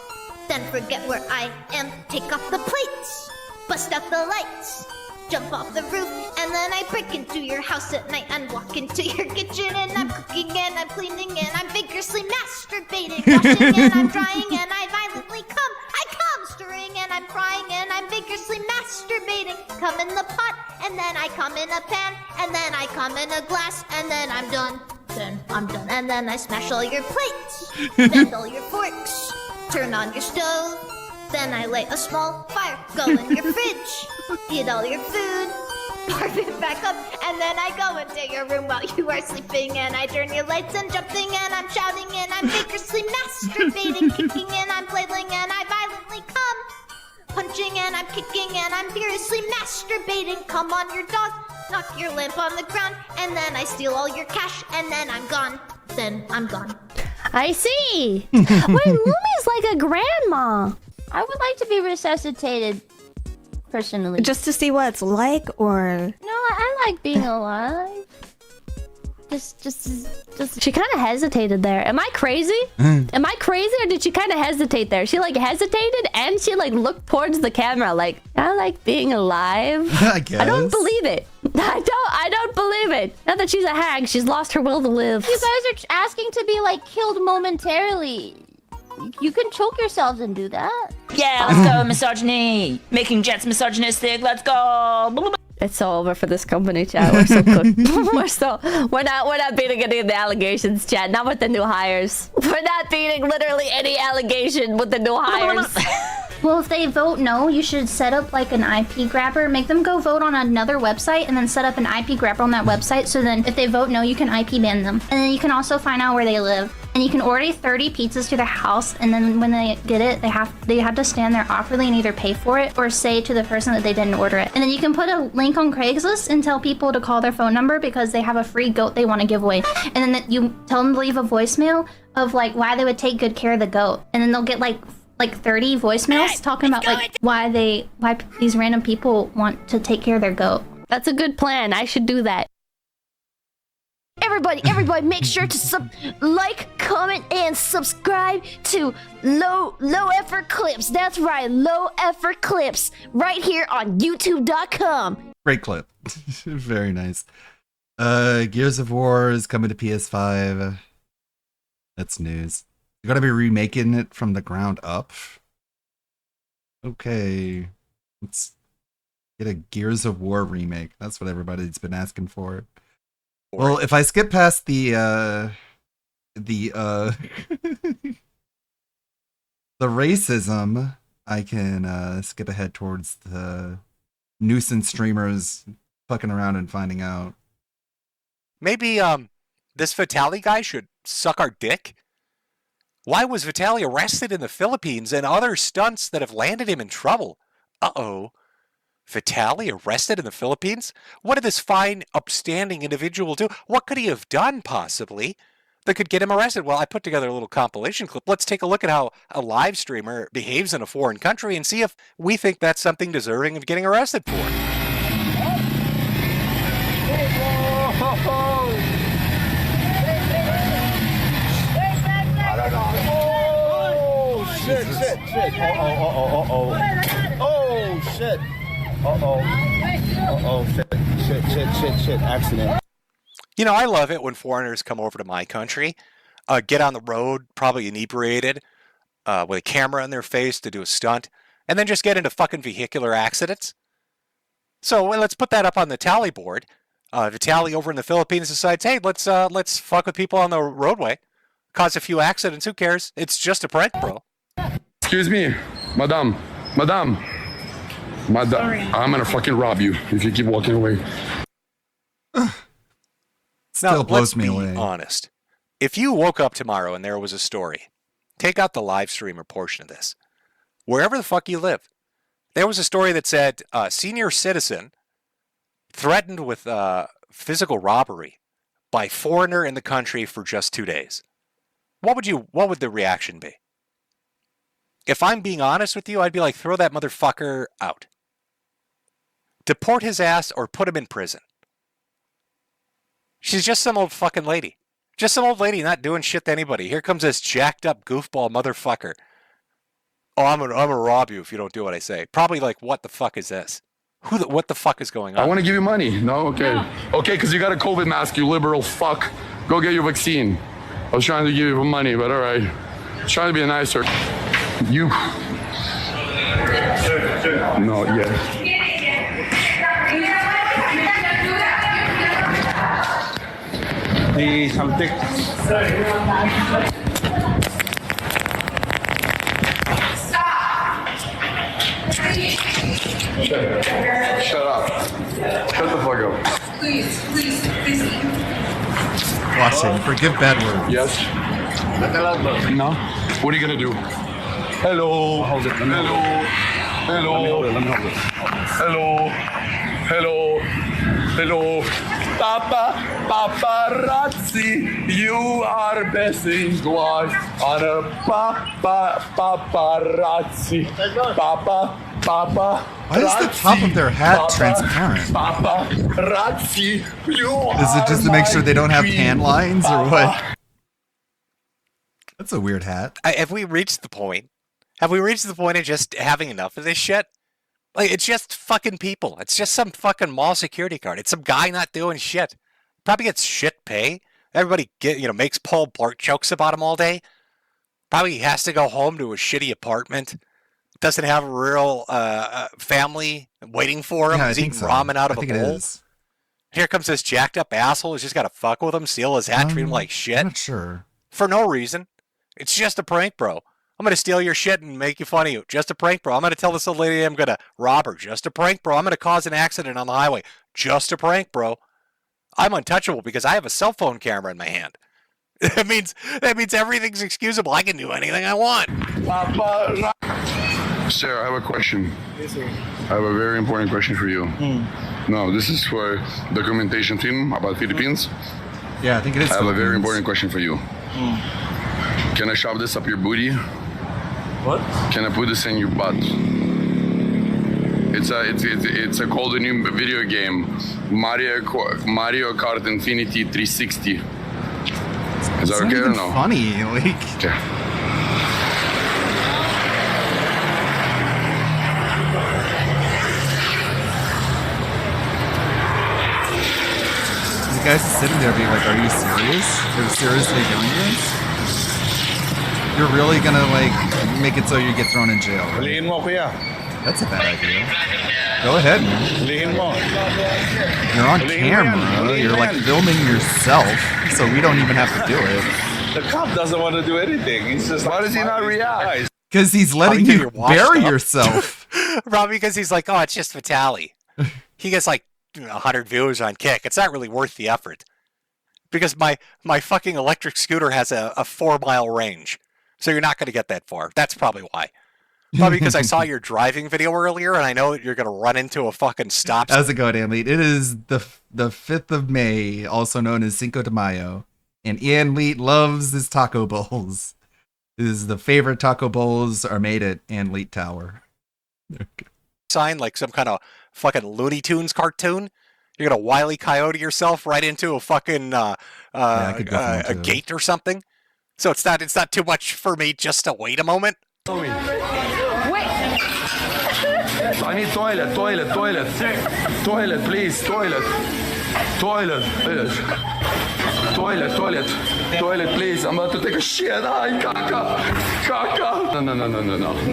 Then forget where I am. Take off the plates. Bust out the lights. Jump off the roof, and then I break into your house at night and walk into your kitchen, and I'm cooking and I'm cleaning and I'm vigorously masturbating, washing and I'm drying and I violently come. I come, stirring and I'm crying and I'm vigorously masturbating. Come in the pot, and then I come in a pan, and then I come in a glass, and then I'm done. Then I'm done, and then I smash all your plates, bend all your forks, turn on your stove. Then I light a small fire, go in your fridge, eat all your food, barf it back up, and then I go into your room while you are sleeping, and I turn your lights and jumping, and I'm shouting, and I'm vigorously masturbating, kicking, and I'm flailing, and I violently come, punching, and I'm kicking, and I'm furiously masturbating. Come on your dog, knock your lamp on the ground, and then I steal all your cash, and then I'm gone. Then I'm gone. I see. Wait, Lumi's like a grandma. I would like to be resuscitated, personally. Just to see what it's like, or No, I like being alive. Just. She kind of hesitated there. Am I crazy? Am I crazy, or did she kind of hesitate there? She like hesitated and she like looked towards the camera, like I like being alive. I guess. I don't believe it. I don't believe it. Now that she's a hag, she's lost her will to live. You guys are asking to be like killed momentarily. You can choke yourselves and do that. Yeah, let's go, misogyny. Making jets misogynistic, let's go. It's so over for this company, chat. We're so cooked. we're not beating any of the allegations, chat. Not with the new hires. We're not beating literally any allegation with the new hires. Well, if they vote no, you should set up like an IP grabber. Make them go vote on another website and then set up an IP grabber on that website. So then if they vote no, you can IP ban them. And then you can also find out where they live. And you can order 30 pizzas to their house, and then when they get it, they have to stand there awkwardly and either pay for it or say to the person that they didn't order it. And then you can put a link on Craigslist and tell people to call their phone number because they have a free goat they want to give away. And then you tell them to leave a voicemail of like why they would take good care of the goat. And then they'll get like 30 voicemails talking about like why these random people want to take care of their goat. That's a good plan. I should do that. Everybody, make sure to like, comment, and subscribe to Low Effort Clips. That's right, Low Effort Clips, right here on YouTube.com. Great clip. Very nice. Gears of War is coming to PS5. That's news. You're gonna be remaking it from the ground up. Okay, let's get a Gears of War remake. That's what everybody's been asking for. Well, if I skip past the racism, I can skip ahead towards the nuisance streamers fucking around and finding out. Maybe this Vitaly guy should suck our dick? Why was Vitaly arrested in the Philippines and other stunts that have landed him in trouble? Uh-oh. Vitaly arrested in the Philippines? What did this fine, upstanding individual do? What could he have done, possibly, that could get him arrested? Well, I put together a little compilation clip. Let's take a look at how a live streamer behaves in a foreign country and see if we think that's something deserving of getting arrested for. Oh, shit. Oh, shit. Shit. Accident. You know, I love it when foreigners come over to my country, get on the road, probably inebriated, with a camera in their face to do a stunt, and then just get into fucking vehicular accidents. So let's put that up on the tally board. Vitaly over in the Philippines decides, hey, let's fuck with people on the roadway, cause a few accidents. Who cares? It's just a prank, bro. Excuse me, madam, I'm gonna fucking rob you if you keep walking away. Still blows me away. Honest. If you woke up tomorrow and there was a story, take out the live streamer portion of this. Wherever the fuck you live, there was a story that said senior citizen threatened with physical robbery by foreigner in the country for just 2 days. What would the reaction be? If I'm being honest with you, I'd be like, throw that motherfucker out. Deport his ass or put him in prison. She's just some old fucking lady. Just some old lady not doing shit to anybody. Here comes this jacked up goofball motherfucker. Oh, I'm gonna rob you if you don't do what I say. Probably like, what the fuck is this? What the fuck is going on? I want to give you money. No? Okay. No. Okay, because you got a COVID mask, you liberal fuck. Go get your vaccine. I was trying to give you money, but all right. I was trying to be nicer. You. No, yeah. Please, I'll take. Shut up. Shut the fuck up. Please. Watching. Forgive bad words. Yes. No. What are you gonna do? Hello. Hold it. Hello. Paparazzi, you are messing was on a paparazzi. Papa. Why is the top of their hat transparent? Paparazzi, you Is it just to make sure they don't have tan lines or what? That's a weird hat. Have we reached the point? Have we reached the point of just having enough of this shit? Like, it's just fucking people. It's just some fucking mall security guard. It's some guy not doing shit. Probably gets shit pay. Everybody makes Paul Blart jokes about him all day. Probably has to go home to a shitty apartment. Doesn't have a real family waiting for him. Yeah, He's eating ramen out of a bowl. Here comes this jacked up asshole who's just got to fuck with him, steal his hat, treat him like shit. I'm not sure. For no reason. It's just a prank, bro. I'm going to steal your shit and make fun of you. Just a prank, bro. I'm going to tell this old lady I'm going to rob her. Just a prank, bro. I'm going to cause an accident on the highway. Just a prank, bro. I'm untouchable because I have a cell phone camera in my hand. That means everything's excusable. I can do anything I want. Sir, I have a question. Yes, sir. I have a very important question for you. No, this is for documentation team about Philippines. Yeah, I think it is. I have a very important question for you. Can I shove this up your booty? What? Can I put this in your butt? It's called a new video game, Mario Kart Infinity 360. Is that okay or no? Funny, like. Okay. The guys are sitting there being like, "Are you serious? You're seriously doing this? You're really gonna like make it so you get thrown in jail?" That's a bad idea. Go ahead, man. You're on camera. You're like filming yourself, so we don't even have to do it. The cop doesn't want to do anything. He's just why does he not react? Because he's letting you bury yourself. Probably because he's like, oh, it's just Vitaly. He gets like 100 viewers on Kick. It's not really worth the effort. Because my fucking electric scooter has a 4-mile range. So you're not going to get that far. That's probably why. Probably because I saw your driving video earlier, and I know you're going to run into a fucking stop sign. How's it going, Ian Leet? It is the 5th of May, also known as Cinco de Mayo. And Ian Leet loves his taco bowls. His the favorite taco bowls are made at Ian Leet Tower. Sign like some kind of fucking Looney Tunes cartoon. You're going to Wile E. Coyote yourself right into a fucking a gate or something. So it's not too much for me just to wait a moment. I need toilet, please, toilet, please. I'm about to take a shit. Ay, caca.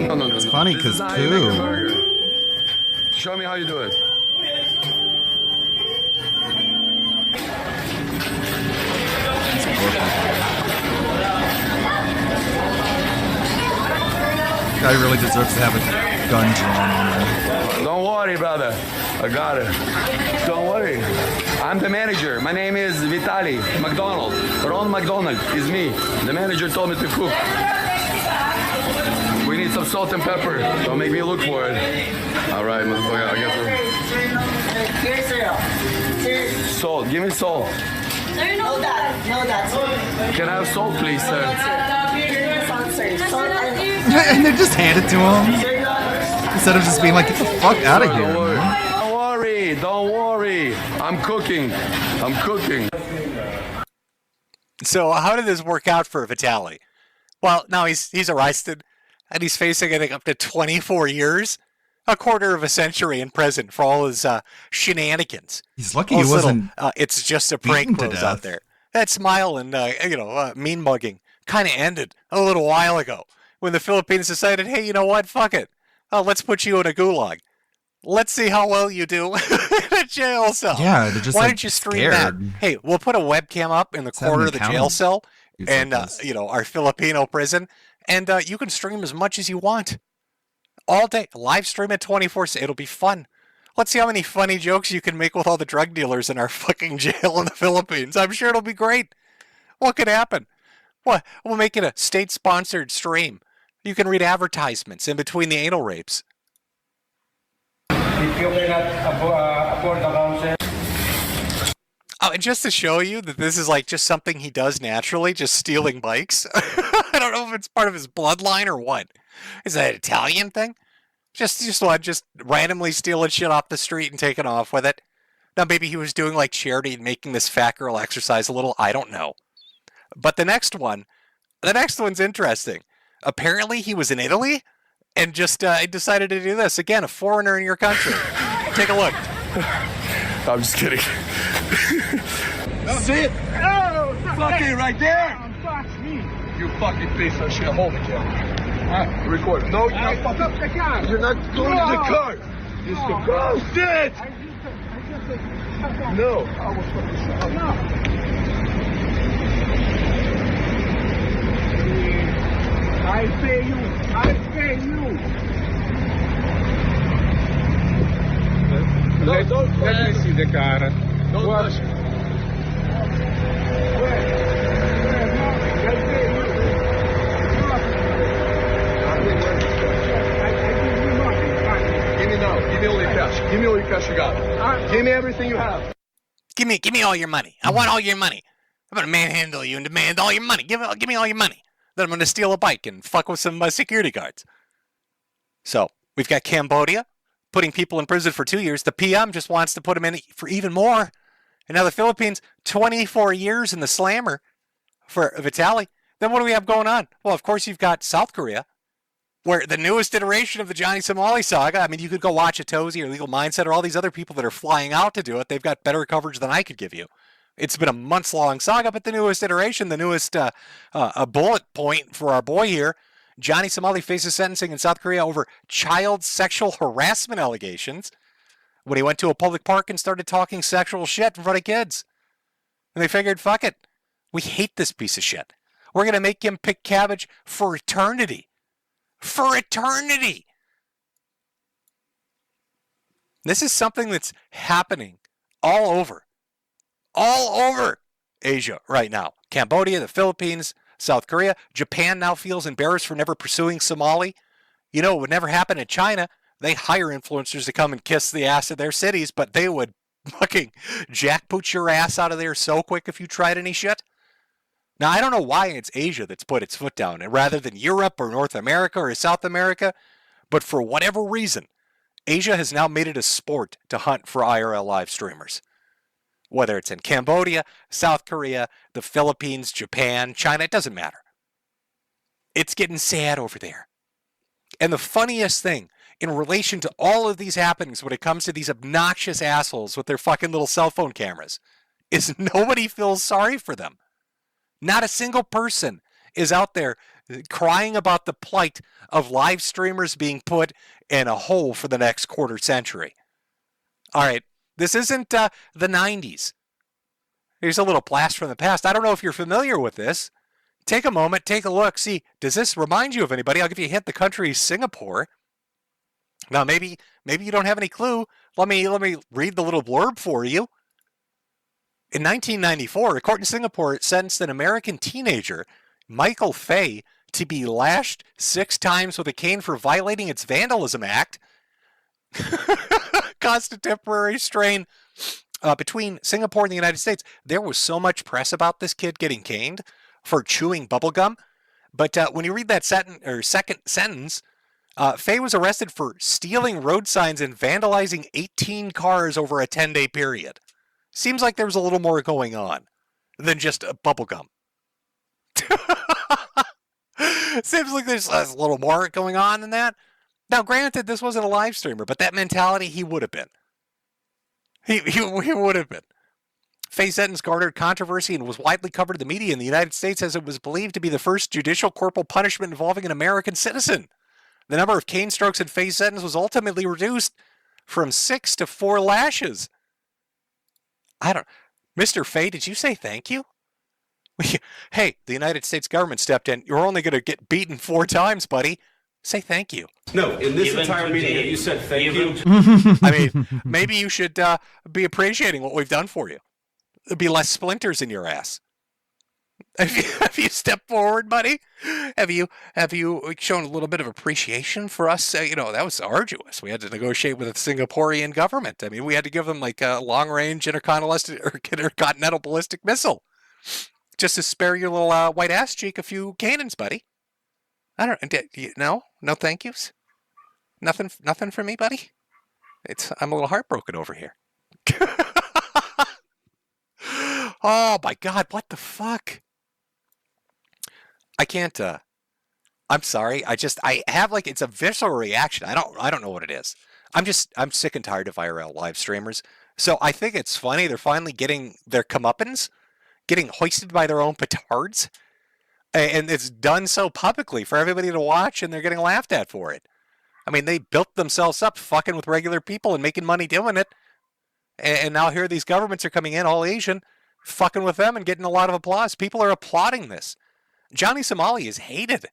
No. It's funny because poo. Show me how you do it. Guy really deserves to have a gun drawn on him. Don't worry, brother. I got it. Don't worry. I'm the manager. My name is Vitaly McDonald. Ron McDonald is me. The manager told me to cook. We need some salt and pepper. Don't make me look for it. All right, motherfucker. I guess. Salt. Give me salt. No, that. Can I have salt, please, sir? And they just hand it to him instead of just being like, "Get the fuck out of here." Don't worry. I'm cooking. So how did this work out for Vitaly? Well, now he's arrested and he's facing, I think, up to 24 years, a quarter of a century in prison for all his shenanigans. He's lucky he wasn't. It's just a prank moves out there. That smile and mean mugging kind of ended a little while ago when the Philippines decided, hey, you know what? Fuck it. Let's put you in a gulag. Let's see how well you do in a jail cell. Yeah, they're just Why like, don't you stream scared. that? Hey, we'll put a webcam up in the corner of the jail cell and our Filipino prison, and you can stream as much as you want all day. Live stream at 24/7. It'll be fun. Let's see how many funny jokes you can make with all the drug dealers in our fucking jail in the Philippines. I'm sure it'll be great. What could happen? What? We'll make it a state-sponsored stream. You can read advertisements in between the anal rapes. If you cannot afford the council. Oh, and just to show you that this is like just something he does naturally, just stealing bikes. I don't know if it's part of his bloodline or what. Is that an Italian thing? Just randomly stealing shit off the street and taking off with it. Now maybe he was doing like charity and making this fat girl exercise a little. I don't know. But the next one's interesting. Apparently he was in Italy and just decided to do this. Again, a foreigner in your country. Take a look. I'm just kidding. See it? Oh, fucking right there. You fucking piece of shit. Hold the camera. Record. No, you're not fucking. The car. You're not going to the car. It's the car. Shit. No. I was fucking shot. No. I pay you. Let me see the car. Don't touch me. Give me now. Give me all your cash. Give me all your cash you got. Give me everything you have. Give me all your money. I want all your money. I'm gonna manhandle you and demand all your money. Give me all your money. Then I'm gonna steal a bike and fuck with some security guards. So we've got Cambodia, putting people in prison for 2 years. The PM just wants to put them in for even more. And now the Philippines, 24 years in the slammer for Vitaly. Then what do we have going on? Well, of course, you've got South Korea, where the newest iteration of the Johnny Somali saga, I mean, you could go watch Atozy or Legal Mindset or all these other people that are flying out to do it. They've got better coverage than I could give you. It's been a months-long saga, but the newest iteration, the newest a bullet point for our boy here, Johnny Somali faces sentencing in South Korea over child sexual harassment allegations when he went to a public park and started talking sexual shit in front of kids. And they figured, fuck it, we hate this piece of shit. We're going to make him pick cabbage for eternity. For eternity! This is something that's happening all over Asia right now. Cambodia, the Philippines, South Korea. Japan now feels embarrassed for never pursuing Somali. You know, it would never happen in China. They hire influencers to come and kiss the ass of their cities, but they would fucking jackboot your ass out of there so quick if you tried any shit. Now, I don't know why it's Asia that's put its foot down, and rather than Europe or North America or South America, but for whatever reason, Asia has now made it a sport to hunt for IRL live streamers. Whether it's in Cambodia, South Korea, the Philippines, Japan, China, it doesn't matter. It's getting sad over there. And the funniest thing, in relation to all of these happenings when it comes to these obnoxious assholes with their fucking little cell phone cameras, is nobody feels sorry for them. Not a single person is out there crying about the plight of live streamers being put in a hole for the next quarter century. All right, this isn't the 90s. Here's a little blast from the past. I don't know if you're familiar with this. Take a moment, take a look. See, does this remind you of anybody? I'll give you a hint. The country is Singapore. Now, maybe you don't have any clue. Let me read the little blurb for you. In 1994, a court in Singapore sentenced an American teenager, Michael Fay, to be lashed 6 times with a cane for violating its Vandalism Act. Caused a temporary strain between Singapore and the United States. There was so much press about this kid getting caned for chewing bubblegum. But when you read that second sentence, Fay was arrested for stealing road signs and vandalizing 18 cars over a 10-day period. Seems like there was a little more going on than just bubblegum. Seems like there's a little more going on than that. Now, granted, this wasn't a live streamer, but that mentality, he would have been. He would have been. Fay's sentence garnered controversy and was widely covered in the media in the United States as it was believed to be the first judicial corporal punishment involving an American citizen. The number of cane strokes in Fay's sentence was ultimately reduced from 6 to 4 lashes. Mr. Fay, did you say thank you? Hey, the United States government stepped in. You're only going to get beaten 4 times, buddy. Say thank you. No, in this entire meeting, have you said thank you? I mean, maybe you should be appreciating what we've done for you. There'll be less splinters in your ass. Have you stepped forward, buddy? Have you shown a little bit of appreciation for us? That was arduous. We had to negotiate with the Singaporean government. I mean, we had to give them like a long-range intercontinental ballistic missile just to spare your little white ass cheek a few cannons, buddy. I don't. No thank yous. Nothing for me, buddy. I'm a little heartbroken over here. Oh my God! What the fuck? I can't. I'm sorry. I have it's a visceral reaction. I don't know what it is. I'm sick and tired of IRL live streamers. So I think it's funny they're finally getting their comeuppance, getting hoisted by their own petards, and it's done so publicly for everybody to watch, and they're getting laughed at for it. I mean, they built themselves up fucking with regular people and making money doing it, and now here these governments are coming in, all Asian, fucking with them and getting a lot of applause. People are applauding this. Johnny Somali is hated.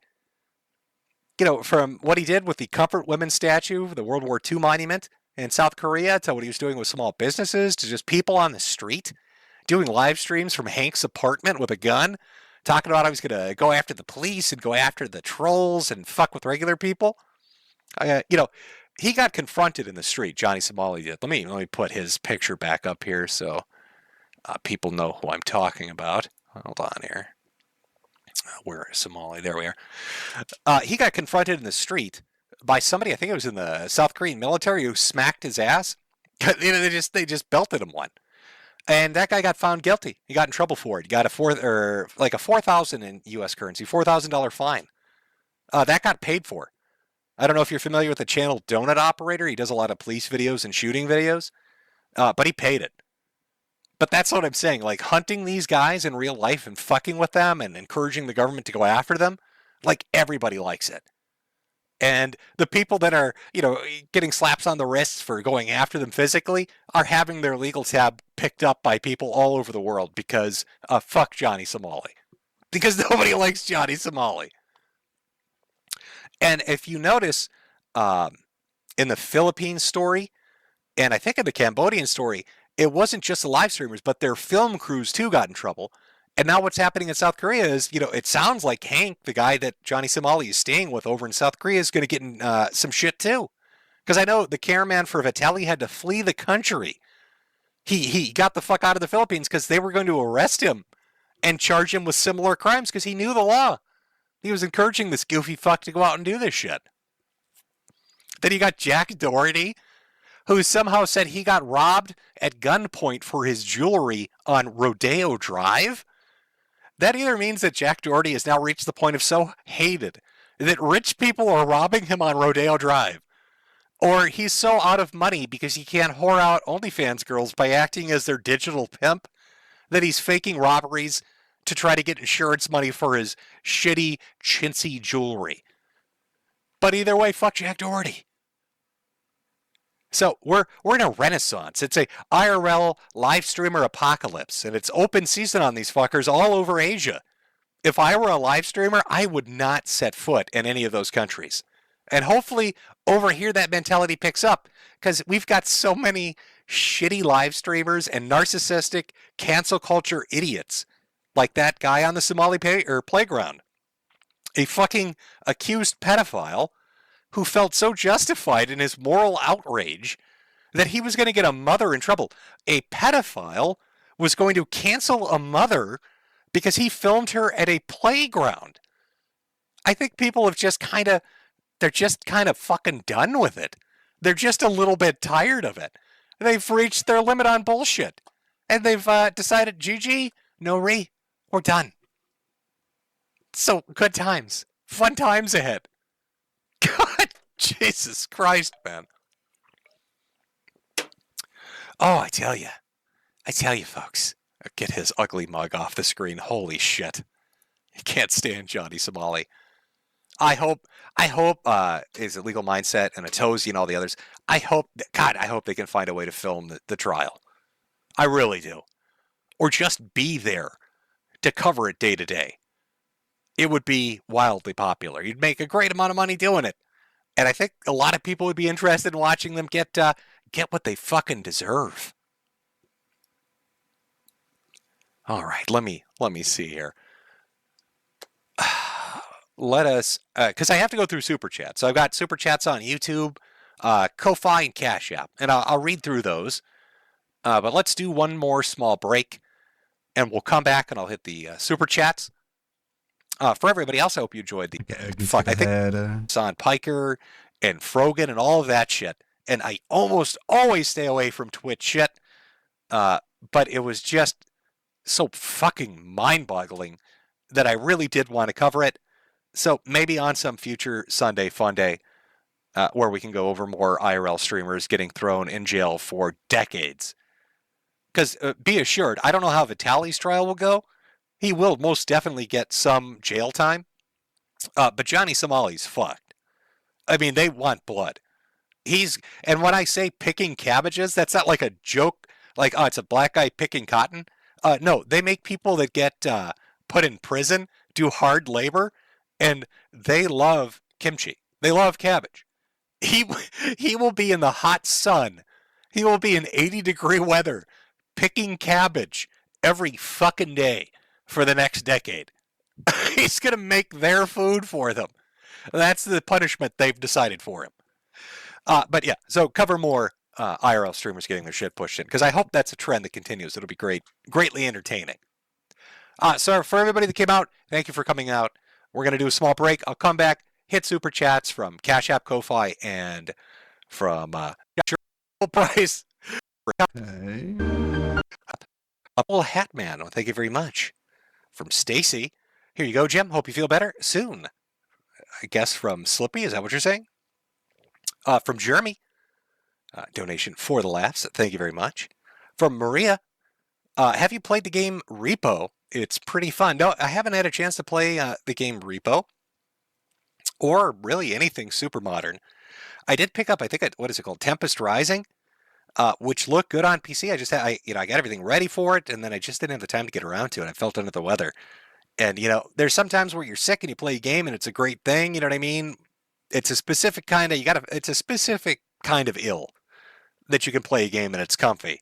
From what he did with the Comfort Women statue, the World War II monument in South Korea, to what he was doing with small businesses, to just people on the street, doing live streams from Hank's apartment with a gun, talking about how he's going to go after the police and go after the trolls and fuck with regular people. He got confronted in the street, Johnny Somali did. Let me put his picture back up here so people know who I'm talking about. Hold on here. Where is Somali? There we are. He got confronted in the street by somebody, I think it was in the South Korean military, who smacked his ass. They just belted him one. And that guy got found guilty. He got in trouble for it. He got a $4,000 in U.S. currency, $4,000 fine. That got paid for. I don't know if you're familiar with the channel Donut Operator. He does a lot of police videos and shooting videos, but he paid it. But that's what I'm saying. Like, hunting these guys in real life and fucking with them and encouraging the government to go after them, like, everybody likes it. And the people that are, getting slaps on the wrists for going after them physically are having their legal tab picked up by people all over the world because fuck Johnny Somali. Because nobody likes Johnny Somali. And if you notice, in the Philippines story, and I think in the Cambodian story, it wasn't just the live streamers, but their film crews too got in trouble. And now what's happening in South Korea is, it sounds like Hank, the guy that Johnny Somali is staying with over in South Korea, is going to get in some shit too. Because I know the cameraman for Vitaly had to flee the country. He got the fuck out of the Philippines because they were going to arrest him and charge him with similar crimes because he knew the law. He was encouraging this goofy fuck to go out and do this shit. Then you got Jack Doherty, who somehow said he got robbed at gunpoint for his jewelry on Rodeo Drive. That either means that Jack Doherty has now reached the point of so hated that rich people are robbing him on Rodeo Drive, or he's so out of money because he can't whore out OnlyFans girls by acting as their digital pimp that he's faking robberies to try to get insurance money for his shitty, chintzy jewelry. But either way, fuck Jack Doherty. So we're in a renaissance. It's a IRL live streamer apocalypse, and it's open season on these fuckers all over Asia. If I were a live streamer, I would not set foot in any of those countries. And hopefully over here that mentality picks up, because we've got so many shitty live streamers and narcissistic cancel culture idiots, like that guy on the Somali playground. A fucking accused pedophile who felt so justified in his moral outrage that he was going to get a mother in trouble. A pedophile was going to cancel a mother because he filmed her at a playground. I think people have they're just kind of fucking done with it. They're just a little bit tired of it. They've reached their limit on bullshit. And they've decided, GG, no re, we're done. So, good times. Fun times ahead. God, Jesus Christ, man. Oh, I tell you, folks. Get his ugly mug off the screen. Holy shit. You can't stand Johnny Somali. I hope his illegal mindset and Atozy and all the others, I hope they can find a way to film the trial. I really do. Or just be there to cover it day to day. It would be wildly popular. You'd make a great amount of money doing it. And I think a lot of people would be interested in watching them get what they fucking deserve. All right, let me see here. Let us, because I have to go through Super Chats. So I've got Super Chats on YouTube, Ko-Fi, and Cash App. And I'll read through those. But let's do one more small break. And we'll come back and I'll hit the Super Chats. For everybody else, I hope you enjoyed the I think Son Piker and Frogan and all of that shit. And I almost always stay away from Twitch shit. But it was just so fucking mind-boggling that I really did want to cover it. So maybe on some future Sunday Fun Day, where we can go over more IRL streamers getting thrown in jail for decades. Because be assured, I don't know how Vitaly's trial will go. He will most definitely get some jail time. But Johnny Somali's fucked. I mean, they want blood. And when I say picking cabbages, that's not like a joke, like, oh, it's a black guy picking cotton. No, they make people that get put in prison do hard labor, and they love kimchi. They love cabbage. He will be in the hot sun. He will be in 80-degree weather picking cabbage every fucking day for the next decade. He's going to make their food for them. That's the punishment they've decided for him. But yeah, so cover more IRL streamers getting their shit pushed in, because I hope that's a trend that continues. It'll be greatly entertaining. So for everybody that came out, thank you for coming out. We're going to do a small break. I'll come back, hit super chats from Cash App, Ko-Fi, and from Price. Apple Hat Man, well, thank you very much. From Stacy, here you go, Jim. Hope you feel better soon. I guess from Slippy, is that what you're saying? From Jeremy, donation for the laughs. Thank you very much. From Maria, have you played the game Repo? It's pretty fun. No, I haven't had a chance to play the game Repo, or really anything super modern. I did pick up, I think, what is it called? Tempest Rising, which looked good on PC. I got everything ready for it, and then I just didn't have the time to get around to it. I felt under the weather. And, there's some times where you're sick and you play a game and it's a great thing, you know what I mean? It's a specific kind of, it's a specific kind of ill that you can play a game and it's comfy.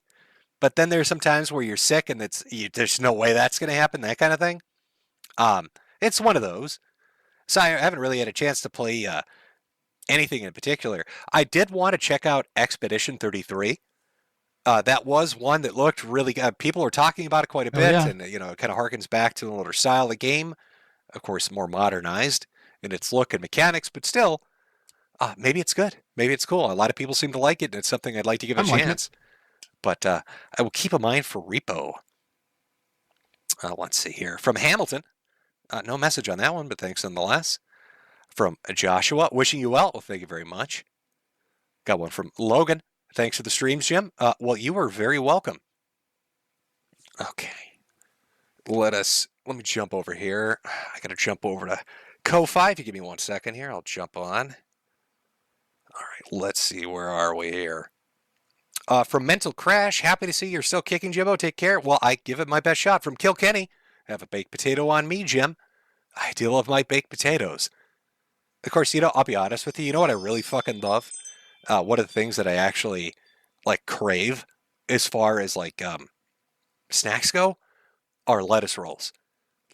But then there's some times where you're sick and there's no way that's going to happen, that kind of thing. It's one of those. So I haven't really had a chance to play anything in particular. I did want to check out Expedition 33. That was one that looked really good. People were talking about it quite a bit, and it kind of harkens back to an older style of the game. Of course, more modernized in its look and mechanics, but still, maybe it's good. Maybe it's cool. A lot of people seem to like it, and it's something I'd like to give a chance. But I will keep in mind for Repo. Let's see here. From Hamilton. No message on that one, but thanks nonetheless. From Joshua, wishing you well. Well, thank you very much. Got one from Logan. Thanks for the streams, Jim. Well, you are very welcome. Okay. Let me jump over here. I got to jump over to Ko-Fi. If you give me 1 second here, I'll jump on. All right, let's see. Where are we here? From Mental Crash, happy to see you're still kicking, Jimbo. Take care. Well, I give it my best shot. From Kilkenny, have a baked potato on me, Jim. I do love my baked potatoes. Of course, I'll be honest with you. You know what I really fucking love? One of the things that I actually crave as far as snacks go are lettuce rolls.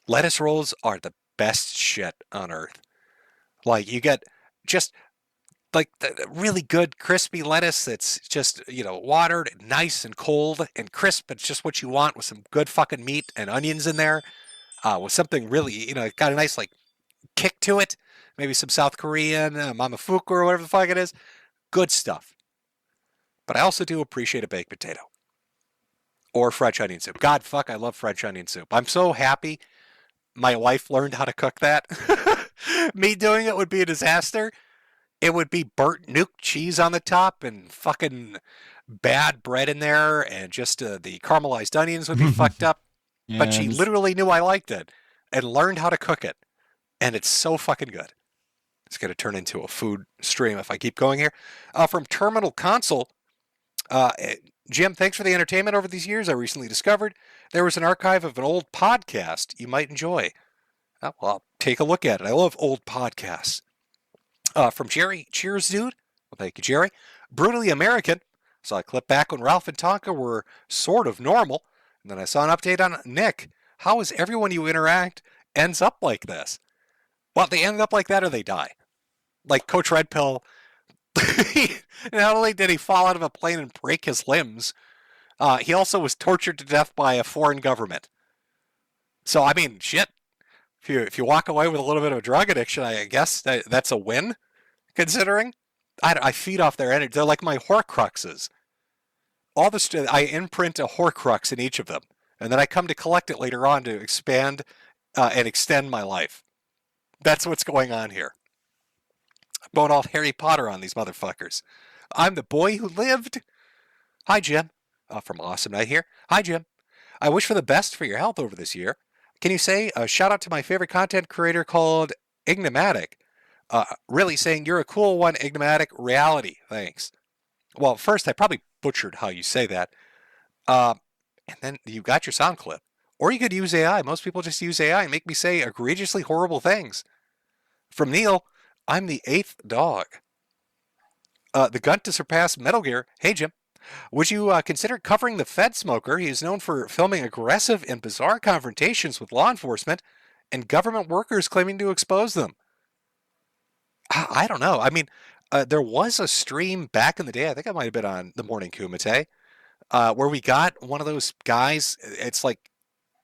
Lettuce rolls are the best shit on earth. You get just the really good crispy lettuce that's just, watered, nice and cold and crisp. It's just what you want with some good fucking meat and onions in there. With something really, got a nice kick to it. Maybe some South Korean, Mamafuku or whatever the fuck it is. Good stuff. But I also do appreciate a baked potato. Or French onion soup. God, fuck, I love French onion soup. I'm so happy my wife learned how to cook that. Me doing it would be a disaster. It would be burnt nuke cheese on the top and fucking bad bread in there, and just the caramelized onions would be fucked up. Yeah, but she literally knew I liked it and learned how to cook it. And it's so fucking good. It's going to turn into a food stream if I keep going here. From Terminal Console, Jim, thanks for the entertainment over these years. I recently discovered there was an archive of an old podcast you might enjoy. Well, I'll take a look at it. I love old podcasts. From Jerry, cheers, dude. Well, thank you, Jerry. Brutally American. Saw a clip back when Ralph and Tonka were sort of normal. And then I saw an update on Nick. How is everyone you interact ends up like this? Well, they end up like that or they die. Like Coach Red Pill, not only did he fall out of a plane and break his limbs, he also was tortured to death by a foreign government. So, I mean, shit. If you walk away with a little bit of a drug addiction, I guess that's a win, considering. I feed off their energy. They're like my Horcruxes. I imprint a Horcrux in each of them, and then I come to collect it later on to expand and extend my life. That's what's going on here. I'm going all Harry Potter on these motherfuckers. I'm the boy who lived. Hi, Jim. From Awesome Night here. Hi, Jim. I wish for the best for your health over this year. Can you say a shout out to my favorite content creator called Ignomatic? Really saying you're a cool one, Ignomatic. Reality. Thanks. Well, first, I probably butchered how you say that. And then you got your sound clip. Or you could use AI. Most people just use AI and make me say egregiously horrible things. From Neil, I'm the 8th dog. The gun to surpass Metal Gear. Hey, Jim. Would you consider covering the Fed Smoker? He is known for filming aggressive and bizarre confrontations with law enforcement and government workers claiming to expose them. I don't know. I mean, there was a stream back in the day, I think I might have been on The Morning Kumite, where we got one of those guys, it's like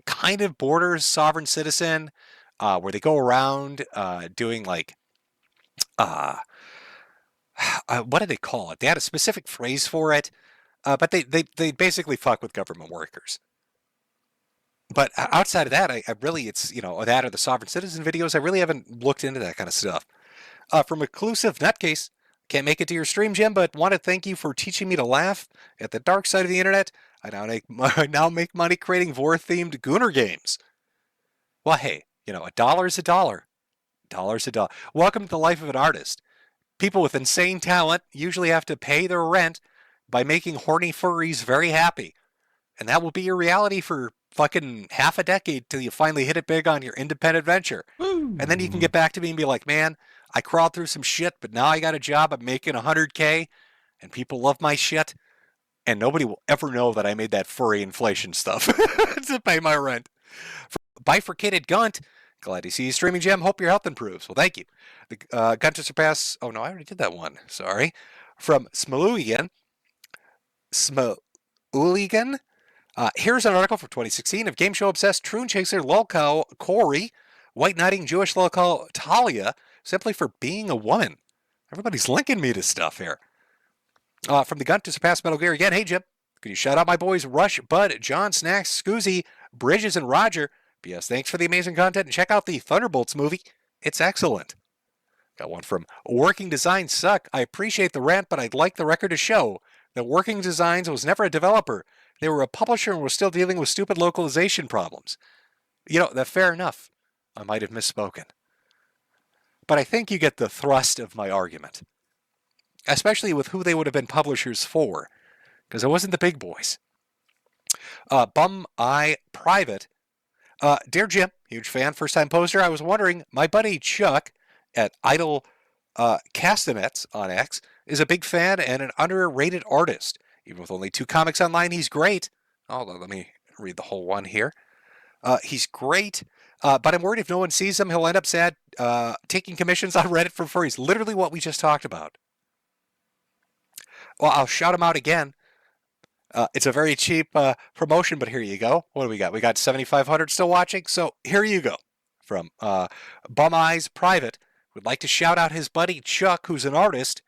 kind of borders Sovereign Citizen, where they go around doing like what did they call it? They had a specific phrase for it, but they basically fuck with government workers. But outside of that, I really, it's, that or the sovereign citizen videos, I really haven't looked into that kind of stuff. From Reclusive Nutcase, can't make it to your stream, Jim, but want to thank you for teaching me to laugh at the dark side of the internet. I now make money creating Vor-themed Gooner games. Well, hey, $1 is $1. $1 is $1. Welcome to the life of an artist. People with insane talent usually have to pay their rent by making horny furries very happy. And that will be your reality for fucking half a decade till you finally hit it big on your independent venture. And then you can get back to me and be like, man, I crawled through some shit, but now I got a job. I'm making $100K and people love my shit. And nobody will ever know that I made that furry inflation stuff to pay my rent. Bifurcated Gunt, glad to see you streaming, Jim. Hope your health improves. Well, thank you. The Gunt to surpass. Oh, no, I already did that one. Sorry. From Smaluligan. Here's an article from 2016 of game show obsessed Troon Chaser Lolcow Corey, white knighting Jewish Lolcow Talia, simply for being a woman. Everybody's linking me to stuff here. From the Gunt to surpass Metal Gear again. Hey, Jim, could you shout out my boys Rush, Bud, John, Snacks, Scoozy, Bridges, and Roger? P.S. Thanks for the amazing content and check out the Thunderbolts movie. It's excellent. Got one from Working Designs Suck. I appreciate the rant, but I'd like the record to show that Working Designs was never a developer. They were a publisher and were still dealing with stupid localization problems. That's fair enough. I might have misspoken. But I think you get the thrust of my argument. Especially with who they would have been publishers for. Because it wasn't the big boys. Bum Eye Private. Dear Jim, huge fan, first time poster. I was wondering, my buddy Chuck at Idle Castanets on X is a big fan and an underrated artist. Even with only 2 comics online, he's great. Hold on, let me read the whole one here. He's great, but I'm worried if no one sees him, he'll end up sad taking commissions on Reddit for furries. Literally what we just talked about. Well, I'll shout him out again. It's a very cheap promotion, but here you go. What do we got? We got 7,500 still watching. So here you go. From Bum Eyes Private, would like to shout out his buddy Chuck, who's an artist,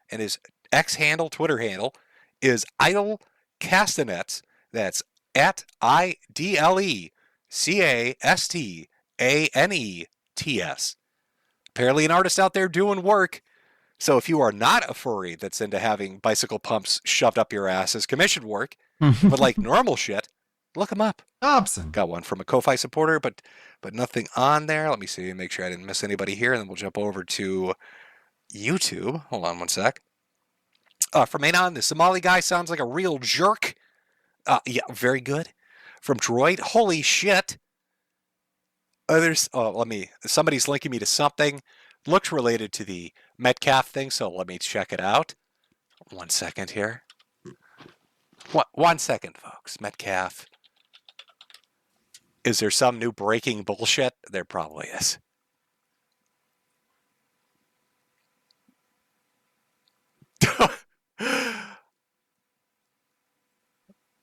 and his X handle, Twitter handle, is Idle Castanets. That's at IDLECASTANETS. Apparently an artist out there doing work. So if you are not a furry that's into having bicycle pumps shoved up your ass as commission work, but like normal shit, look him up. Dobson. Got one from a Ko-Fi supporter, but nothing on there. Let me see, make sure I didn't miss anybody here, and then we'll jump over to YouTube. Hold on one sec. From Anon, the Somali guy sounds like a real jerk. Yeah, very good. From Droid, holy shit. Somebody's linking me to something. Looks related to the Metcalf thing, so let me check it out. 1 second here. 1 second, folks. Metcalf. Is there some new breaking bullshit? There probably is.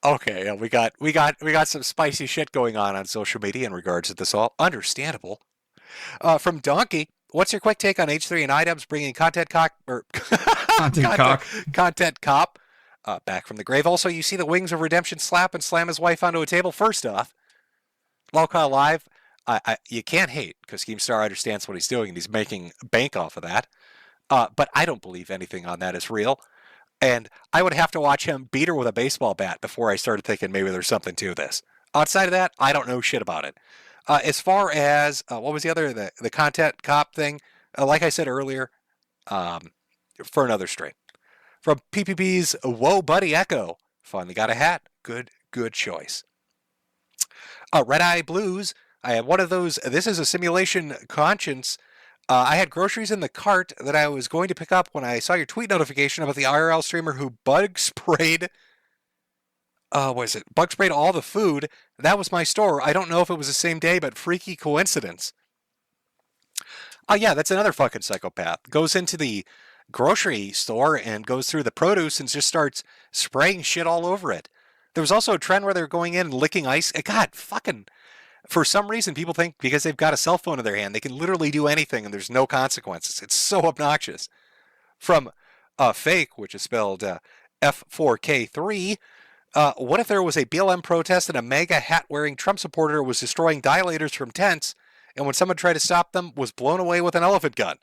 Okay, yeah, we got some spicy shit going on social media in regards to this all. Understandable. From Donkey, what's your quick take on H3 and items bringing content cop back from the grave? Also, you see the Wings of Redemption slap and slam his wife onto a table. First off, Lolcow Live, you can't hate because Keemstar understands what he's doing and he's making bank off of that. But I don't believe anything on that is real. And I would have to watch him beat her with a baseball bat before I started thinking maybe there's something to this. Outside of that, I don't know shit about it. As far as, what was the other, the content cop thing? Like I said earlier, for another stream. From PPP's Whoa Buddy Echo, finally got a hat. Good choice. Red Eye Blues, I have one of those, this is a simulation conscience. I had groceries in the cart that I was going to pick up when I saw your tweet notification about the IRL streamer who bug sprayed bug sprayed all the food. That was my store. I don't know if it was the same day, but freaky coincidence. Yeah, that's another fucking psychopath. Goes into the grocery store and goes through the produce and just starts spraying shit all over it. There was also a trend where they were going in and licking ice. God, fucking For some reason, people think because they've got a cell phone in their hand, they can literally do anything and there's no consequences. It's so obnoxious. From Fake, which is spelled F4K3, what if there was a BLM protest and a MAGA hat-wearing Trump supporter was destroying dilators from tents, and when someone tried to stop them, was blown away with an elephant gun?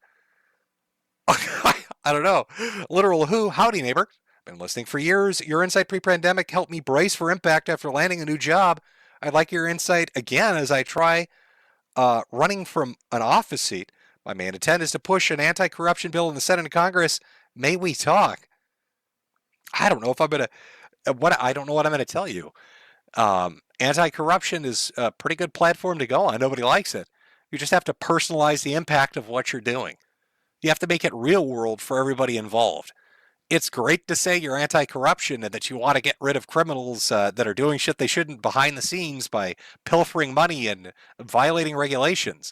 I don't know. Literal who? Howdy, neighbor. Been listening for years. Your insight pre-pandemic helped me brace for impact after landing a new job. I'd like your insight again as I try running from an office seat. My main intent is to push an anti-corruption bill in the Senate and Congress. May we talk? I don't know if I'm going to... I don't know what I'm going to tell you. Anti-corruption is a pretty good platform to go on. Nobody likes it. You just have to personalize the impact of what you're doing. You have to make it real world for everybody involved. It's great to say you're anti-corruption and that you want to get rid of criminals that are doing shit they shouldn't behind the scenes by pilfering money and violating regulations.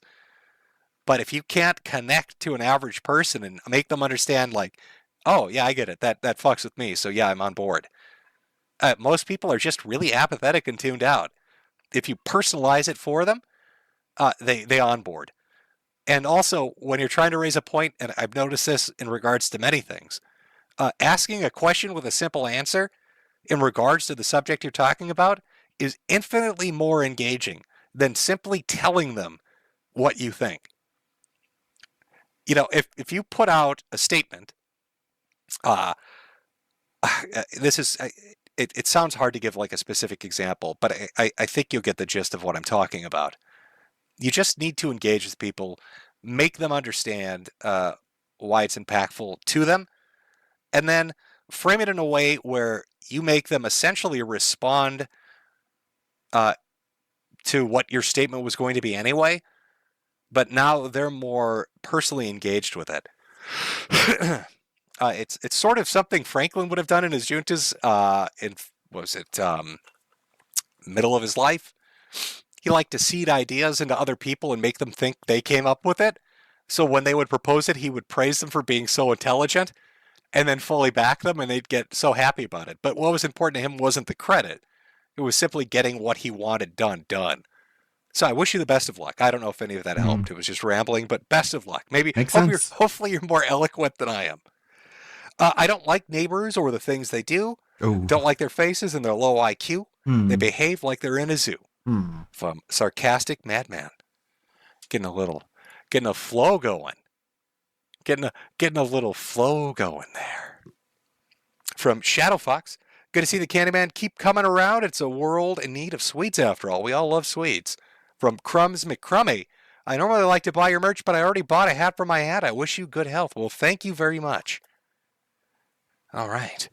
But if you can't connect to an average person and make them understand, like, oh, yeah, I get it. That fucks with me. So, yeah, I'm on board. Most people are just really apathetic and tuned out. If you personalize it for them, they on board. And also, when you're trying to raise a point, and I've noticed this in regards to many things, asking a question with a simple answer in regards to the subject you're talking about is infinitely more engaging than simply telling them what you think. You know, if you put out a statement, this is... It sounds hard to give like a specific example, but I think you'll get the gist of what I'm talking about. You just need to engage with people, make them understand why it's impactful to them, and then frame it in a way where you make them essentially respond to what your statement was going to be anyway, but now they're more personally engaged with it. It's sort of something Franklin would have done in his juntas middle of his life. He liked to seed ideas into other people and make them think they came up with it. So when they would propose it, he would praise them for being so intelligent and then fully back them, and they'd get so happy about it. But what was important to him wasn't the credit. It was simply getting what he wanted done. So I wish you the best of luck. I don't know if any of that helped. It was just rambling, but best of luck. Maybe hopefully you're more eloquent than I am. I don't like neighbors or the things they do. Oh. Don't like their faces and their low IQ. They behave like they're in a zoo. From Sarcastic Madman. Getting a flow going. Getting a little flow going there. From Shadow Fox. Good to see the Candyman keep coming around. It's a world in need of sweets after all. We all love sweets. From Crumbs McCrummy. I normally like to buy your merch, but I already bought a hat for my hat. I wish you good health. Well, thank you very much. All right.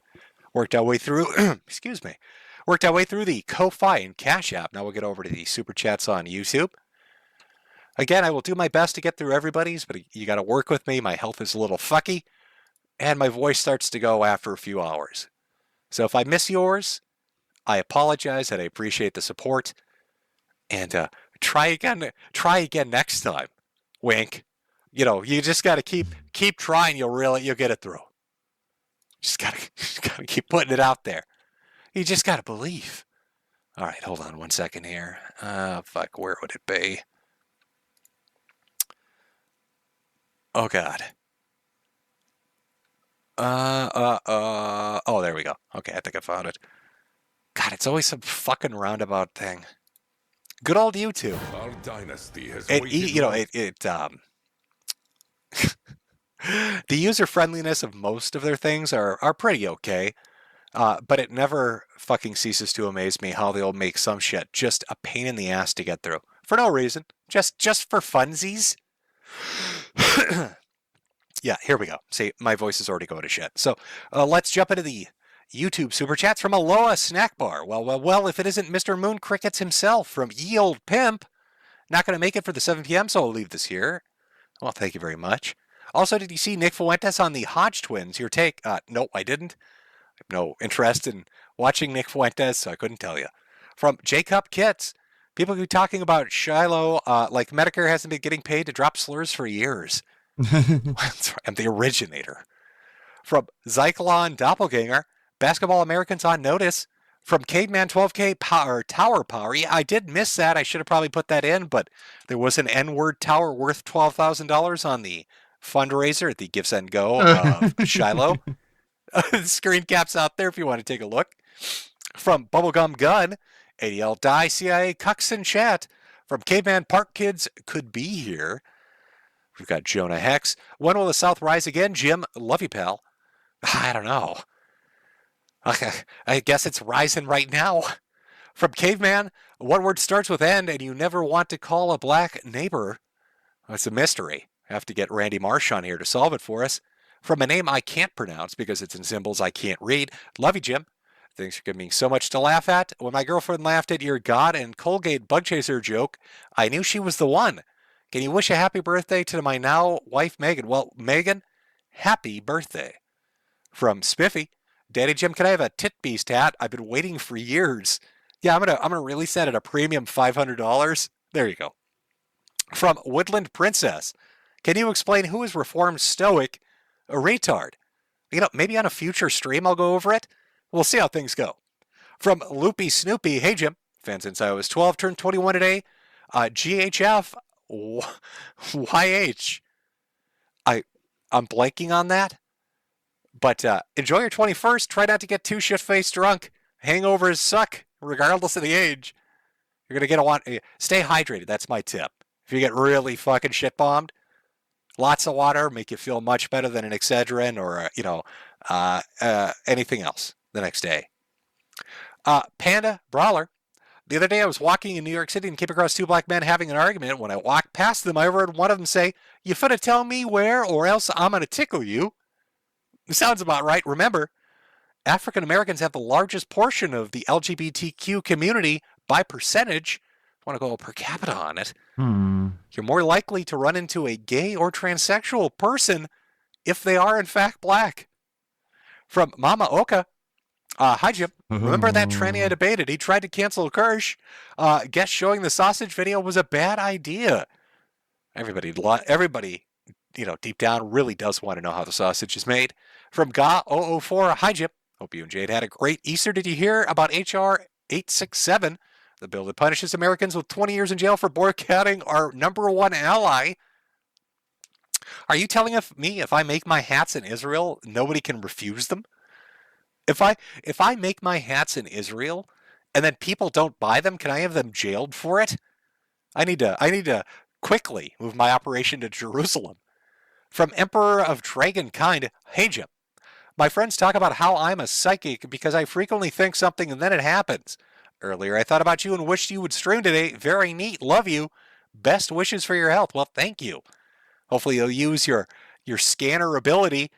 Worked our way through, excuse me. Worked our way through the Ko-Fi and Cash App. Now we'll get over to the Super Chats on YouTube. Again, I will do my best to get through everybody's, but you got to work with me. My health is a little fucky, and my voice starts to go after a few hours. So if I miss yours, I apologize, and I appreciate the support. And try again next time. Wink. You know, you just got to keep trying. You'll get it through. Just gotta keep putting it out there. You just gotta believe. All right, hold on 1 second here. Fuck, where would it be? Oh God. Oh, there we go. Okay, I think I found it. God, it's always some fucking roundabout thing. Good old YouTube. Our dynasty has the user friendliness of most of their things are pretty okay, but it never fucking ceases to amaze me how they'll make some shit just a pain in the ass to get through for no reason, just for funsies. Yeah, here we go. See, my voice is already going to shit. So let's jump into the YouTube super chats from Aloha Snack Bar. Well, if it isn't Mr. Moon Crickets himself from Ye Old Pimp, not going to make it for the 7 p.m., so I'll leave this here. Well, thank you very much. Also, did you see Nick Fuentes on the Hodge twins? Your take? Nope, I didn't. I have no interest in watching Nick Fuentes, so I couldn't tell you. From Jacob Kitts, people keep talking about Shiloh, like Medicare hasn't been getting paid to drop slurs for years. I'm the originator. From Zyklon Doppelganger, Basketball Americans on notice. From Caveman 12K Power Tower Power. Yeah, I did miss that. I should have probably put that in, but there was an N-word tower worth $12,000 on the fundraiser at the Give Send Go of Shiloh. Screen caps out there if you want to take a look. From Bubblegum Gun, ADL Die, CIA Cucks in Chat. From Caveman Park Kids Could Be Here. We've got Jonah Hex. When will the South rise again? Jim, love you, pal. I don't know. Okay, I guess it's rising right now. From Caveman, what word starts with N and you never want to call a black neighbor? Well, it's a mystery. I have to get Randy Marsh on here to solve it for us. From a name I can't pronounce because it's in symbols I can't read. Love you, Jim. Thanks for giving me so much to laugh at. When my girlfriend laughed at your God and Colgate bug chaser joke, I knew she was the one. Can you wish a happy birthday to my now wife, Megan? Well, Megan, happy birthday. From Spiffy, Daddy Jim, can I have a Tit Beast hat? I've been waiting for years. Yeah, I'm gonna release that at a premium $500. There you go. From Woodland Princess, can you explain who is Reformed Stoic a retard? You know, maybe on a future stream I'll go over it. We'll see how things go. From Loopy Snoopy, hey Jim, fan since I was 12, turned 21 today. GHF, YH. I'm blanking on that. But enjoy your 21st. Try not to get too shit-faced drunk. Hangovers suck, regardless of the age. You're going to stay hydrated. That's my tip. If you get really fucking shit-bombed, lots of water make you feel much better than an Excedrin or, anything else the next day. Panda Brawler. The other day I was walking in New York City and came across two black men having an argument. When I walked past them, I heard one of them say, "You finna tell me where or else I'm going to tickle you." Sounds about right. Remember, African Americans have the largest portion of the LGBTQ community by percentage. Want to go per capita on it. You're more likely to run into a gay or transsexual person if they are in fact black. From Mama Oka. Hi, Jim. Remember that tranny I debated? He tried to cancel Kirsch. Guess showing the sausage video was a bad idea. Everybody, deep down really does want to know how the sausage is made. From Ga004, hi, Jim. Hope you and Jade had a great Easter. Did you hear about HR 867, the bill that punishes Americans with 20 years in jail for boycotting our #1 ally? Are you telling me if I make my hats in Israel, nobody can refuse them? If I make my hats in Israel and then people don't buy them, can I have them jailed for it? I need to quickly move my operation to Jerusalem. From Emperor of Dragonkind, hey Jim. My friends talk about how I'm a psychic because I frequently think something and then it happens. Earlier I thought about you and wished you would stream today. Very neat. Love you. Best wishes for your health. Well, thank you. Hopefully you'll use your scanner ability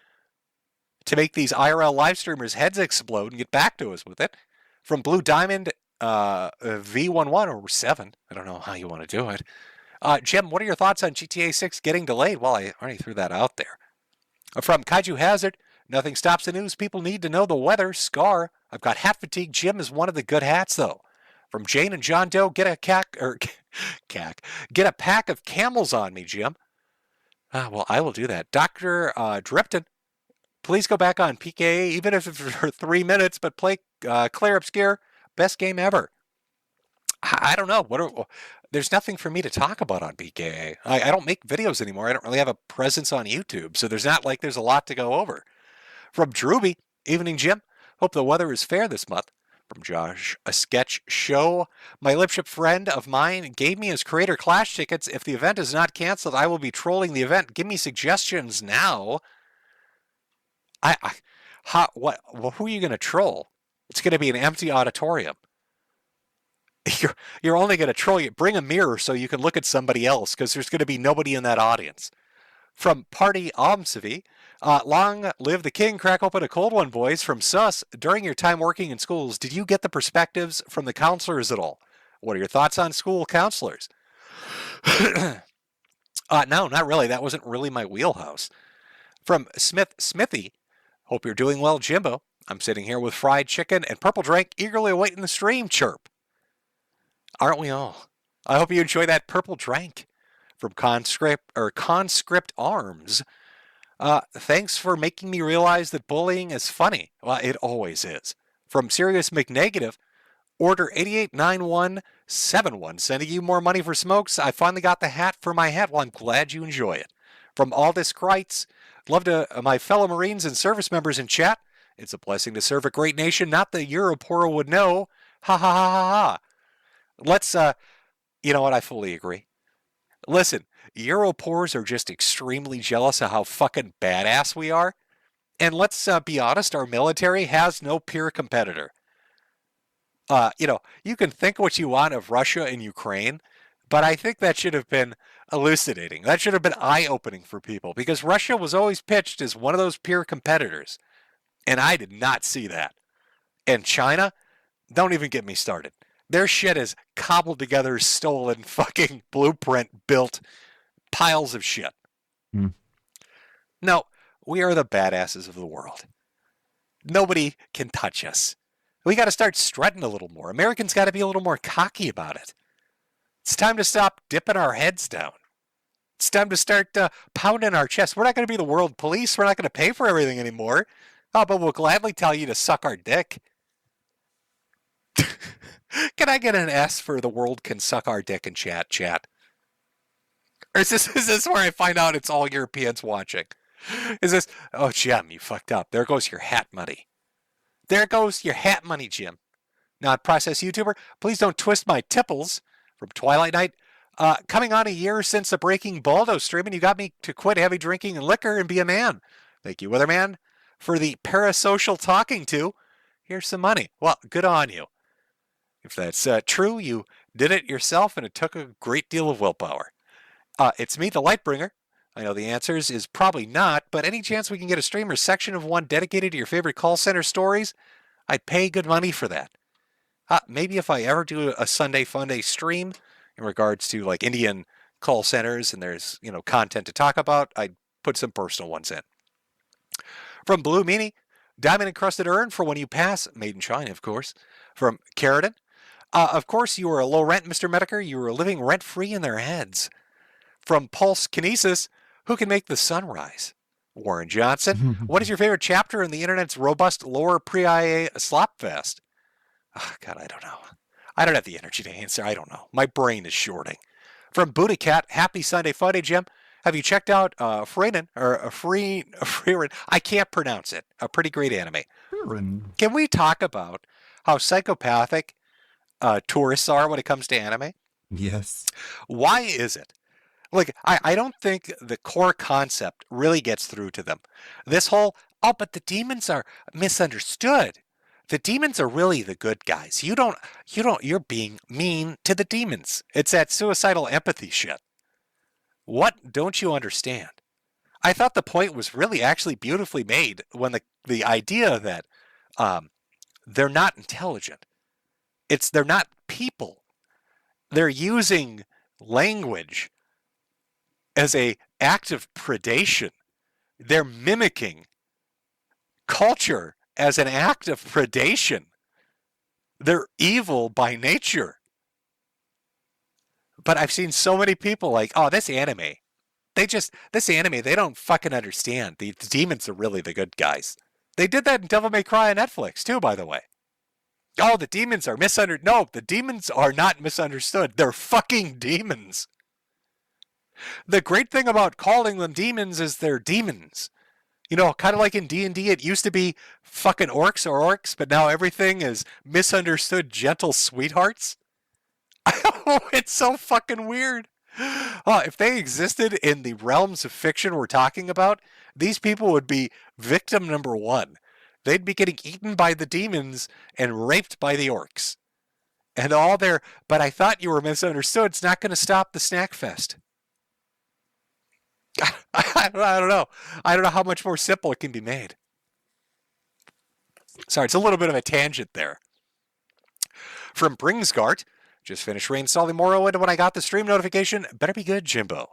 to make these IRL live streamers' heads explode and get back to us with it. From Blue Diamond V11 or 7. I don't know how you want to do it. Jim, what are your thoughts on GTA 6 getting delayed? Well, I already threw that out there. From Kaiju Hazard, nothing stops the news. People need to know the weather. Scar, I've got hat fatigue. Jim is one of the good hats, though. From Jane and John Doe, get a pack of camels on me, Jim. Well, I will do that. Dr. Dripton, please go back on PKA, even if it's for 3 minutes, but play Clear Obscure. Best game ever. I don't know. There's nothing for me to talk about on PKA. I don't make videos anymore. I don't really have a presence on YouTube, so there's not like there's a lot to go over. From Drewby, evening Jim. Hope the weather is fair this month. From Josh, a sketch show. My lipship friend of mine gave me his Creator Clash tickets. If the event is not canceled, I will be trolling the event. Give me suggestions now. Who are you going to troll? It's going to be an empty auditorium. You're only going to troll you. Bring a mirror so you can look at somebody else because there's going to be nobody in that audience. From Party Omsavi, long live the king. Crack open a cold one, boys. From Sus, during your time working in schools, did you get the perspectives from the counselors at all? What are your thoughts on school counselors? No, not really. That wasn't really my wheelhouse. From Smithy, hope you're doing well, Jimbo. I'm sitting here with fried chicken and purple drink, eagerly awaiting the stream. Chirp. Aren't we all? I hope you enjoy that purple drink. From Conscript Arms. Thanks for making me realize that bullying is funny. Well, it always is. From Sirius McNegative, order 889171. Sending you more money for smokes. I finally got the hat for my hat. Well, I'm glad you enjoy it. From Aldous Kreitz, love to my fellow Marines and service members in chat. It's a blessing to serve a great nation. Not the Europora would know. Ha ha ha ha ha. Let's, you know what? I fully agree. Listen, Europors are just extremely jealous of how fucking badass we are. And let's be honest, our military has no peer competitor. You know, you can think what you want of Russia and Ukraine, but I think that should have been elucidating. That should have been eye-opening for people, because Russia was always pitched as one of those peer competitors, and I did not see that. And China, don't even get me started. Their shit is cobbled together, stolen, fucking blueprint built piles of shit. No, we are the badasses of the world. Nobody can touch us. We got to start strutting a little more. Americans got to be a little more cocky about it. It's time to stop dipping our heads down. It's time to start pounding our chest. We're not going to be the world police. We're not going to pay for everything anymore. Oh, but we'll gladly tell you to suck our dick. Can I get an S for the world can suck our dick in chat? Or is this where I find out it's all Europeans watching? Is this, oh, Jim, you fucked up. There goes your hat money. There goes your hat money, Jim. Not process YouTuber. Please don't twist my tipples. From Twilight Night. Coming on a year since the Breaking Baldo stream, and you got me to quit heavy drinking and liquor and be a man. Thank you, Weatherman, for the parasocial talking to. Here's some money. Well, good on you. If that's true, you did it yourself, and it took a great deal of willpower. It's me, the Lightbringer. I know the answers is probably not, but any chance we can get a stream or section of one dedicated to your favorite call center stories, I'd pay good money for that. Maybe if I ever do a Sunday Funday stream in regards to like Indian call centers and there's, you know, content to talk about, I'd put some personal ones in. From Blue Meanie, diamond encrusted urn for when you pass, made in China, of course. From Carradine, of course you are a low rent, Mr. Mediker. You are living rent free in their heads. From Pulse Kinesis, who can make the sun rise? Warren Johnson, what is your favorite chapter in the internet's robust lower pre-IA slop fest? Oh, God, I don't know. I don't have the energy to answer. I don't know. My brain is shorting. From Buddha Cat, happy Sunday Funday, Jim. Have you checked out Freeman or Freeman? I can't pronounce it. A pretty great anime. Can we talk about how psychopathic tourists are when it comes to anime? Yes. Why is it? Like, I don't think the core concept really gets through to them. This whole, oh, but the demons are misunderstood. The demons are really the good guys. You're being mean to the demons. It's that suicidal empathy shit. What don't you understand? I thought the point was really actually beautifully made when the idea that they're not intelligent. They're not people. They're using language as an act of predation. They're mimicking culture as an act of predation. They're evil by nature. But I've seen so many people like, oh, this anime, they don't fucking understand. The demons are really the good guys. They did that in Devil May Cry on Netflix too, by the way. Oh, the demons are misunderstood. No, the demons are not misunderstood. They're fucking demons. The great thing about calling them demons is they're demons. You know, kind of like in D&D, it used to be fucking orcs or orcs, but now everything is misunderstood gentle sweethearts. Oh, it's so fucking weird. Oh, if they existed in the realms of fiction we're talking about, these people would be victim number one. They'd be getting eaten by the demons and raped by the orcs. And all their, but I thought you were misunderstood. It's not going to stop the snack fest. I don't know. I don't know how much more simple it can be made. Sorry, it's a little bit of a tangent there. From Bringsgart, just finished reinstalling Morrowind when I got the stream notification. Better be good, Jimbo.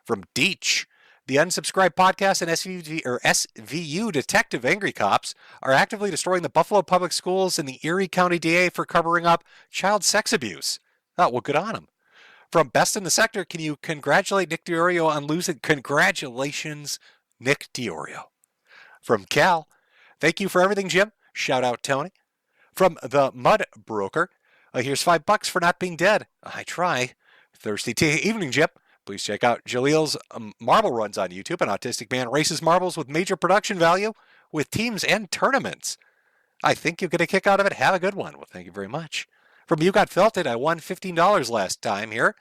From Deech, the unsubscribed podcast and SVU Detective Angry Cops are actively destroying the Buffalo Public Schools and the Erie County DA for covering up child sex abuse. Oh, well, good on them. From Best in the Sector, can you congratulate Nick Diorio on losing? Congratulations, Nick Diorio. From Cal, thank you for everything, Jim. Shout out, Tony. From the Mud Broker, here's $5 for not being dead. I try. Thirsty evening, Jip. Please check out Jaleel's marble runs on YouTube. An autistic man races marbles with major production value with teams and tournaments. I think you'll get a kick out of it. Have a good one. Well, thank you very much. From You Got Felted, I won $15 last time here.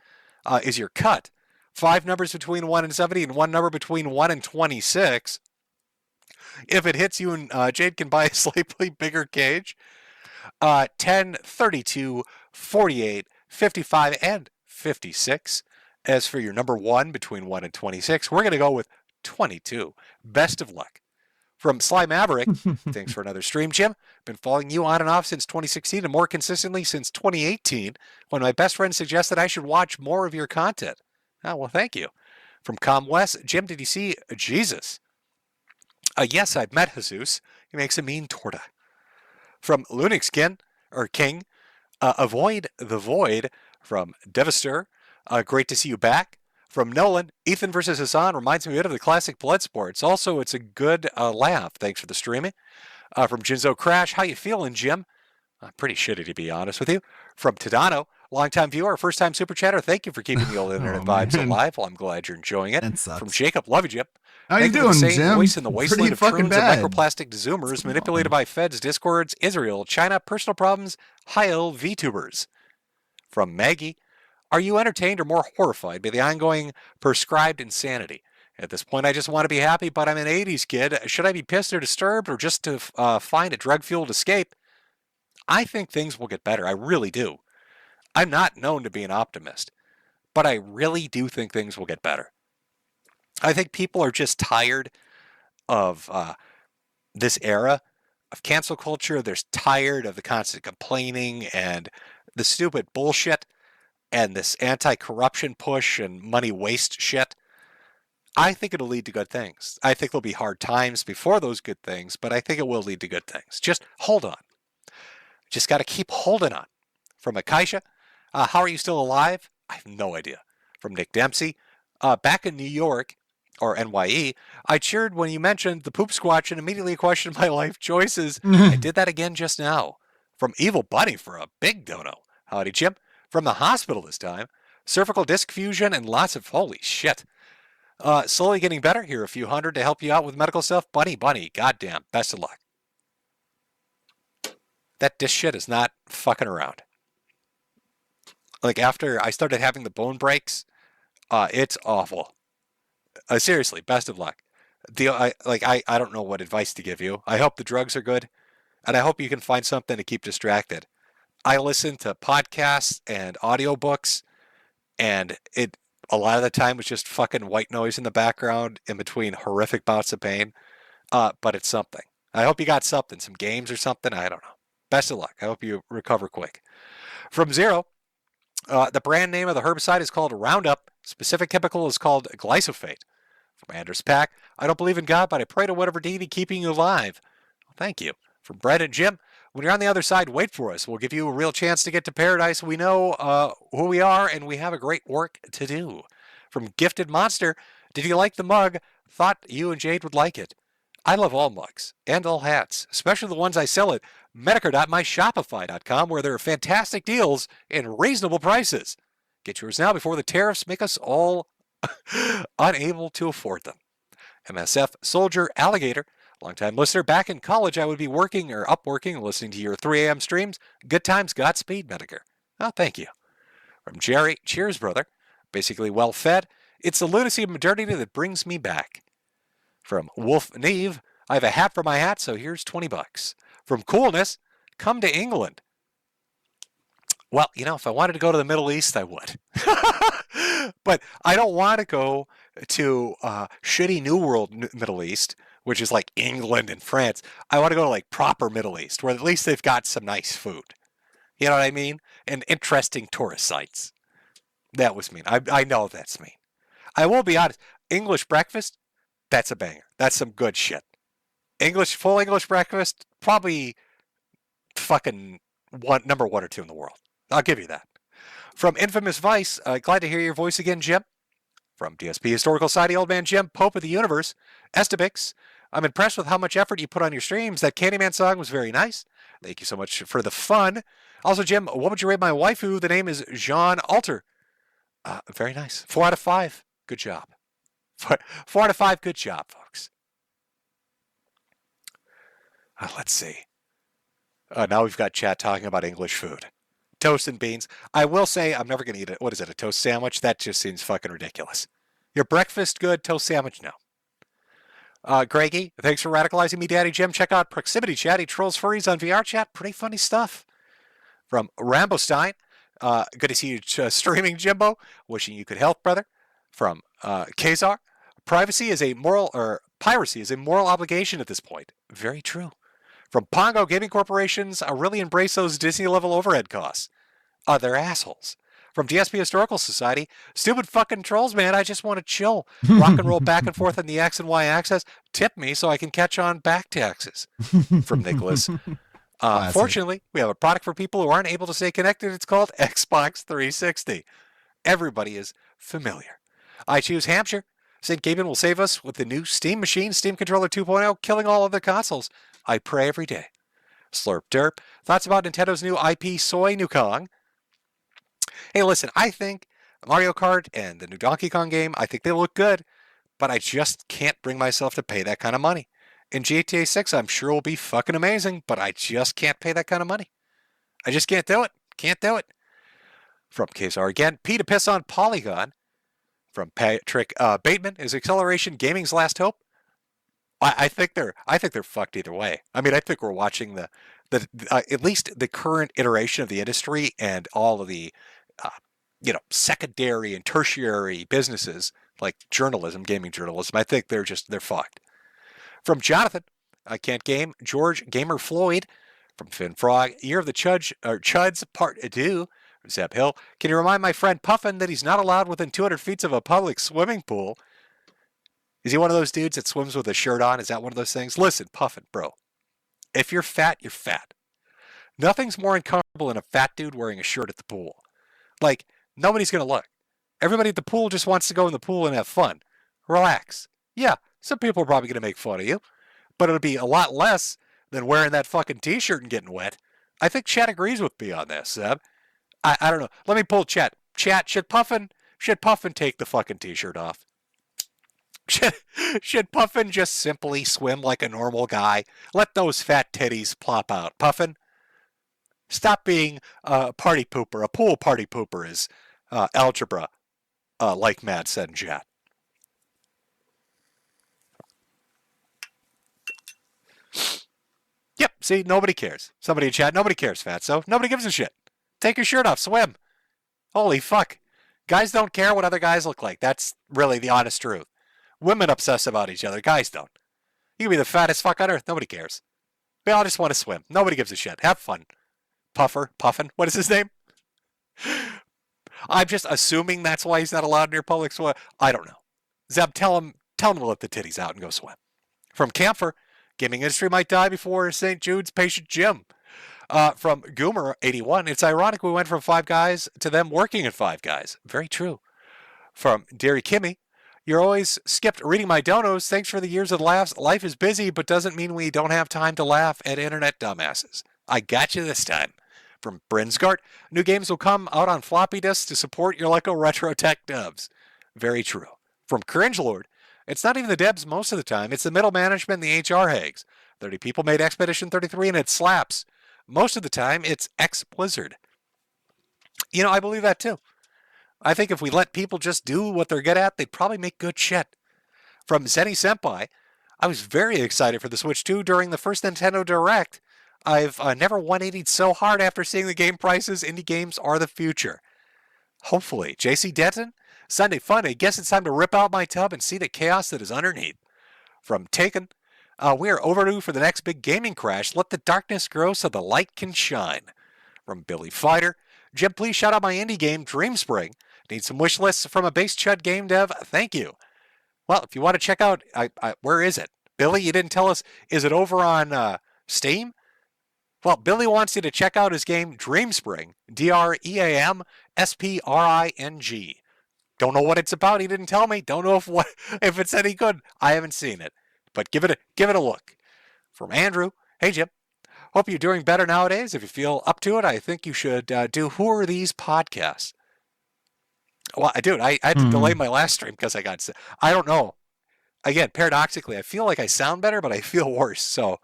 Is your cut. 5 numbers between 1 and 70 and 1 number between 1 and 26. If it hits you, and Jade can buy a slightly bigger cage. 10, 32, 48, 55, and 56. As for your number 1 between 1 and 26, we're going to go with 22. Best of luck. From Sly Maverick, thanks for another stream, Jim. Been following you on and off since 2016 and more consistently since 2018, when my best friend suggested I should watch more of your content. Oh, well, thank you. From Com West, Jim, did you see Jesus? Yes, I've met Jesus. He makes a mean torta. From Lunixkin, or King, Avoid the Void. From Devastator, great to see you back. From Nolan, Ethan versus Hassan reminds me a bit of the classic Bloodsports. Also, it's a good laugh. Thanks for the streaming. From Jinzo Crash, how you feeling, Jim? Pretty shitty, to be honest with you. From Tadano, longtime viewer, first-time super chatter. Thank you for keeping the old internet vibes alive. Well, I'm glad you're enjoying it. From Jacob, love you, Jim. How you doing, the same Jim? voice in the wasteland of fucking troons and bad. microplastic zoomers manipulated by feds, discords, Israel, China, personal problems, high-ill VTubers. From Maggie, are you entertained or more horrified by the ongoing prescribed insanity? At this point, I just want to be happy, but I'm an 80s kid. Should I be pissed or disturbed or just to find a drug-fueled escape? I think things will get better. I really do. I'm not known to be an optimist, but I really do think things will get better. I think people are just tired of this era of cancel culture. They're tired of the constant complaining and the stupid bullshit and this anti-corruption push and money waste shit. I think it'll lead to good things. I think there'll be hard times before those good things, but I think it will lead to good things. Just hold on. Just got to keep holding on. From Akaisha, how are you still alive? I have no idea. From Nick Dempsey, back in New York, or NYE, I cheered when you mentioned the poop squatch and immediately questioned my life choices. I did that again just now. From Evil Bunny for a big dono. Howdy, Jim. From the hospital this time. Cervical disc fusion and lots of holy shit. Slowly getting better. Here, a few hundred to help you out with medical stuff. Bunny, goddamn, best of luck. That disc shit is not fucking around. Like, after I started having the bone breaks, it's awful. Seriously, best of luck. I don't know what advice to give you. I hope the drugs are good, and I hope you can find something to keep distracted. I listen to podcasts and audiobooks, and a lot of the time it's just fucking white noise in the background in between horrific bouts of pain, but it's something. I hope you got something, some games or something, I don't know. Best of luck. I hope you recover quick. From Zero, the brand name of the herbicide is called Roundup. Specific chemical is called glyphosate. From Anders Pack, I don't believe in God, but I pray to whatever deity keeping you alive. Well, thank you. From Brett and Jim, when you're on the other side, wait for us. We'll give you a real chance to get to paradise. We know who we are, and we have a great work to do. From Gifted Monster, did you like the mug? Thought you and Jade would like it. I love all mugs and all hats, especially the ones I sell at Medicare.myshopify.com, where there are fantastic deals and reasonable prices. Get yours now before the tariffs make us all unable to afford them. MSF Soldier Alligator, longtime listener. Back in college, I would be working or up working, listening to your 3 a.m. streams. Good times, Godspeed, Medicare. Oh, thank you. From Jerry, cheers, brother. Basically well fed. It's the lunacy of modernity that brings me back. From Wolf Neve, I have a hat for my hat, so here's $20. From Coolness, come to England. Well, you know, if I wanted to go to the Middle East, I would. But I don't want to go to shitty New World Middle East, which is like England and France. I want to go to like proper Middle East, where at least they've got some nice food. You know what I mean? And interesting tourist sites. That was mean. I know that's mean. I will be honest. English breakfast, that's a banger. That's some good shit. Full English breakfast, probably fucking number 1 or 2 in the world. I'll give you that. From Infamous Vice, glad to hear your voice again, Jim. From DSP Historical Society, Old Man Jim, Pope of the Universe, Estabix, I'm impressed with how much effort you put on your streams. That Candyman song was very nice. Thank you so much for the fun. Also, Jim, what would you rate my waifu? The name is Jean Alter. Very nice. 4 out of 5. Good job. 4 out of 5. Good job, folks. Let's see. Now we've got chat talking about English food. Toast and beans. I will say I'm never going to eat it. What is it, a toast sandwich? That just seems fucking ridiculous. Your breakfast good, toast sandwich no. Greggy, thanks for radicalizing me, Daddy Jim. Check out Proximity Chat. He trolls furries on VR chat. Pretty funny stuff. From Rambo Stein. Good to see you streaming, Jimbo. Wishing you could help, brother. From Kazar. Piracy is a moral obligation at this point. Very true. From Pongo Gaming Corporations, I really embrace those Disney-level overhead costs. They're assholes. From DSP Historical Society, stupid fucking trolls, man. I just want to chill. Rock and roll back and forth on the X and Y axis. Tip me so I can catch on back taxes. From Nicholas. Fortunately, we have a product for people who aren't able to stay connected. It's called Xbox 360. Everybody is familiar. I choose Hampshire. St. Gaben will save us with the new Steam machine, Steam Controller 2.0, killing all other consoles. I pray every day. Slurp Derp. Thoughts about Nintendo's new IP Soy Nukong? Hey, listen, I think Mario Kart and the new Donkey Kong game, I think they look good, but I just can't bring myself to pay that kind of money. In GTA 6, I'm sure will be fucking amazing, but I just can't pay that kind of money. I just can't do it. Can't do it. From KSR again, P to piss on Polygon. From Patrick Bateman, is Acceleration Gaming's last hope? I think they're fucked either way. I mean, I think we're watching the at least the current iteration of the industry and all of the secondary and tertiary businesses like journalism, gaming journalism. I think they're fucked. From Jonathan, I can't game. George Gamer Floyd. From Finn Frog, Year of the Chuds Part 2. From Zeb Hill, can you remind my friend Puffin that he's not allowed within 200 feet of a public swimming pool? Is he one of those dudes that swims with a shirt on? Is that one of those things? Listen, Puffin, bro. If you're fat, you're fat. Nothing's more uncomfortable than a fat dude wearing a shirt at the pool. Like, nobody's going to look. Everybody at the pool just wants to go in the pool and have fun. Relax. Yeah, some people are probably going to make fun of you, but it'll be a lot less than wearing that fucking t-shirt and getting wet. I think Chat agrees with me on this, Seb. I don't know. Let me pull Chat. Chat, should Puffin take the fucking t-shirt off? Should Puffin just simply swim like a normal guy? Let those fat titties plop out. Puffin, stop being a party pooper. A pool party pooper is algebra, like Matt said in chat. Yep, see, nobody cares. Somebody in chat, nobody cares, Fatso. Nobody gives a shit. Take your shirt off, swim. Holy fuck. Guys don't care what other guys look like. That's really the honest truth. Women obsess about each other. Guys don't. You can be the fattest fuck on earth. Nobody cares. We all just want to swim. Nobody gives a shit. Have fun. Puffin. What is his name? I'm just assuming that's why he's not allowed near public swim. I don't know. Zeb, tell him to let the titties out and go swim. From Camphor, gaming industry might die before St. Jude's patient Jim. From Goomer81, it's ironic we went from Five Guys to them working at Five Guys. Very true. From Derry Kimmy, you're always skipped reading my donos. Thanks for the years of laughs. Life is busy, but doesn't mean we don't have time to laugh at internet dumbasses. I got you this time. From Brinsgart, new games will come out on floppy disks to support your Leco Retro Tech dubs. Very true. From Cringelord, it's not even the devs most of the time. It's the middle management and the HR hags. 30 people made Expedition 33 and it slaps. Most of the time, it's ex-Blizzard. You know, I believe that too. I think if we let people just do what they're good at, they'd probably make good shit. From Zenny Senpai, I was very excited for the Switch 2 during the first Nintendo Direct. I've never 180'd so hard after seeing the game prices. Indie games are the future. Hopefully. JC Denton, Sunday Fun. I guess it's time to rip out my tub and see the chaos that is underneath. From Taken, we are overdue for the next big gaming crash. Let the darkness grow so the light can shine. From Billy Fighter, Jim, please shout out my indie game, Dreamspring. Need some wish lists from a base chud game dev? Thank you. Well, if you want to check out, where is it? Billy, you didn't tell us. Is it over on Steam? Well, Billy wants you to check out his game, Dreamspring. DreamSpring. Don't know what it's about. He didn't tell me. Don't know if it's any good. I haven't seen it. But give it a look. From Andrew, hey Jim, Hope you're doing better nowadays. If you feel up to it, I think you should do Who Are These podcasts. Well, dude, I had to delay my last stream because I got sick. I don't know. Again, paradoxically, I feel like I sound better, but I feel worse. So,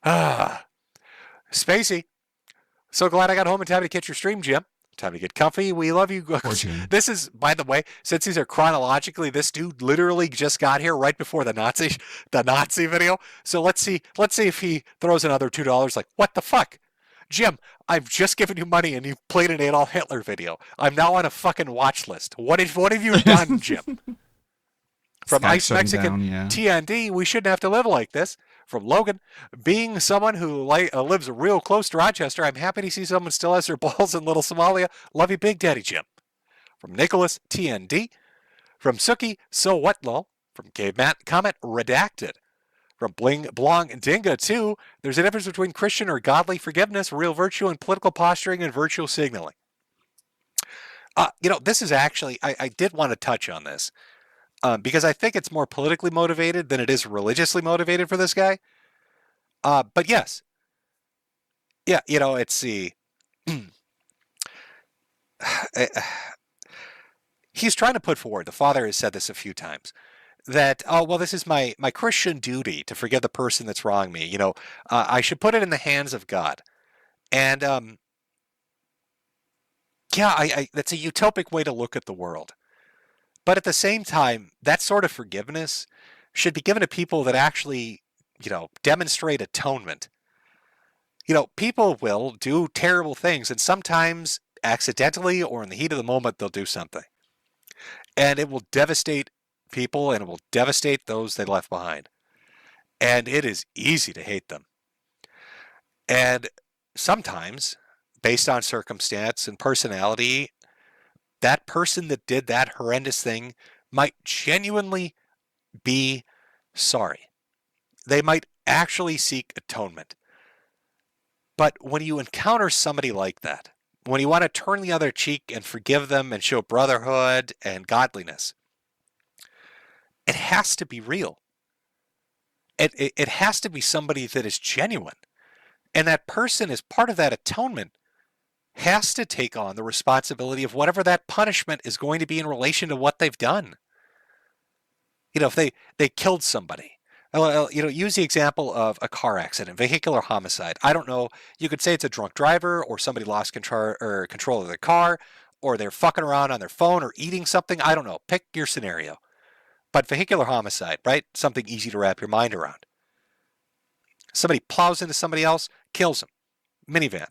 Spacey, so glad I got home in time to catch your stream, Jim. Time to get comfy. We love you. This is, by the way, since these are chronologically, this dude literally just got here right before the Nazi video. So let's see if he throws another $2. Like, what the fuck? Jim, I've just given you money and you've played an Adolf Hitler video. I'm now on a fucking watch list. What have you done, Jim? From Ice Mexican TND, we shouldn't have to live like this. From Logan, being someone who lives real close to Rochester, I'm happy to see someone still has their balls in Little Somalia. Love you, Big Daddy Jim. From Nicholas TND. From Suki, so what lol. From Caveman, comment redacted. From Blong Dinga 2, there's a difference between Christian or godly forgiveness, real virtue, and political posturing and virtual signaling. This is actually, I did want to touch on this. Because I think it's more politically motivated than it is religiously motivated for this guy. But yes. Yeah, it's the... he's trying to put forward, the father has said this a few times, that, this is my Christian duty to forgive the person that's wronged me. I should put it in the hands of God. And, that's a utopic way to look at the world. But at the same time, that sort of forgiveness should be given to people that actually, demonstrate atonement. People will do terrible things, and sometimes accidentally or in the heat of the moment, they'll do something. And it will devastate people, and it will devastate those they left behind. And it is easy to hate them. And sometimes, based on circumstance and personality, that person that did that horrendous thing might genuinely be sorry. They might actually seek atonement. But when you encounter somebody like that, when you want to turn the other cheek and forgive them and show brotherhood and godliness, it has to be real. It has to be somebody that is genuine. And that person, as part of that atonement, has to take on the responsibility of whatever that punishment is going to be in relation to what they've done. If they killed somebody, use the example of a car accident, vehicular homicide. I don't know. You could say it's a drunk driver, or somebody lost control of their car, or they're fucking around on their phone or eating something. I don't know. Pick your scenario. But vehicular homicide, right? Something easy to wrap your mind around. Somebody plows into somebody else, kills them. Minivan.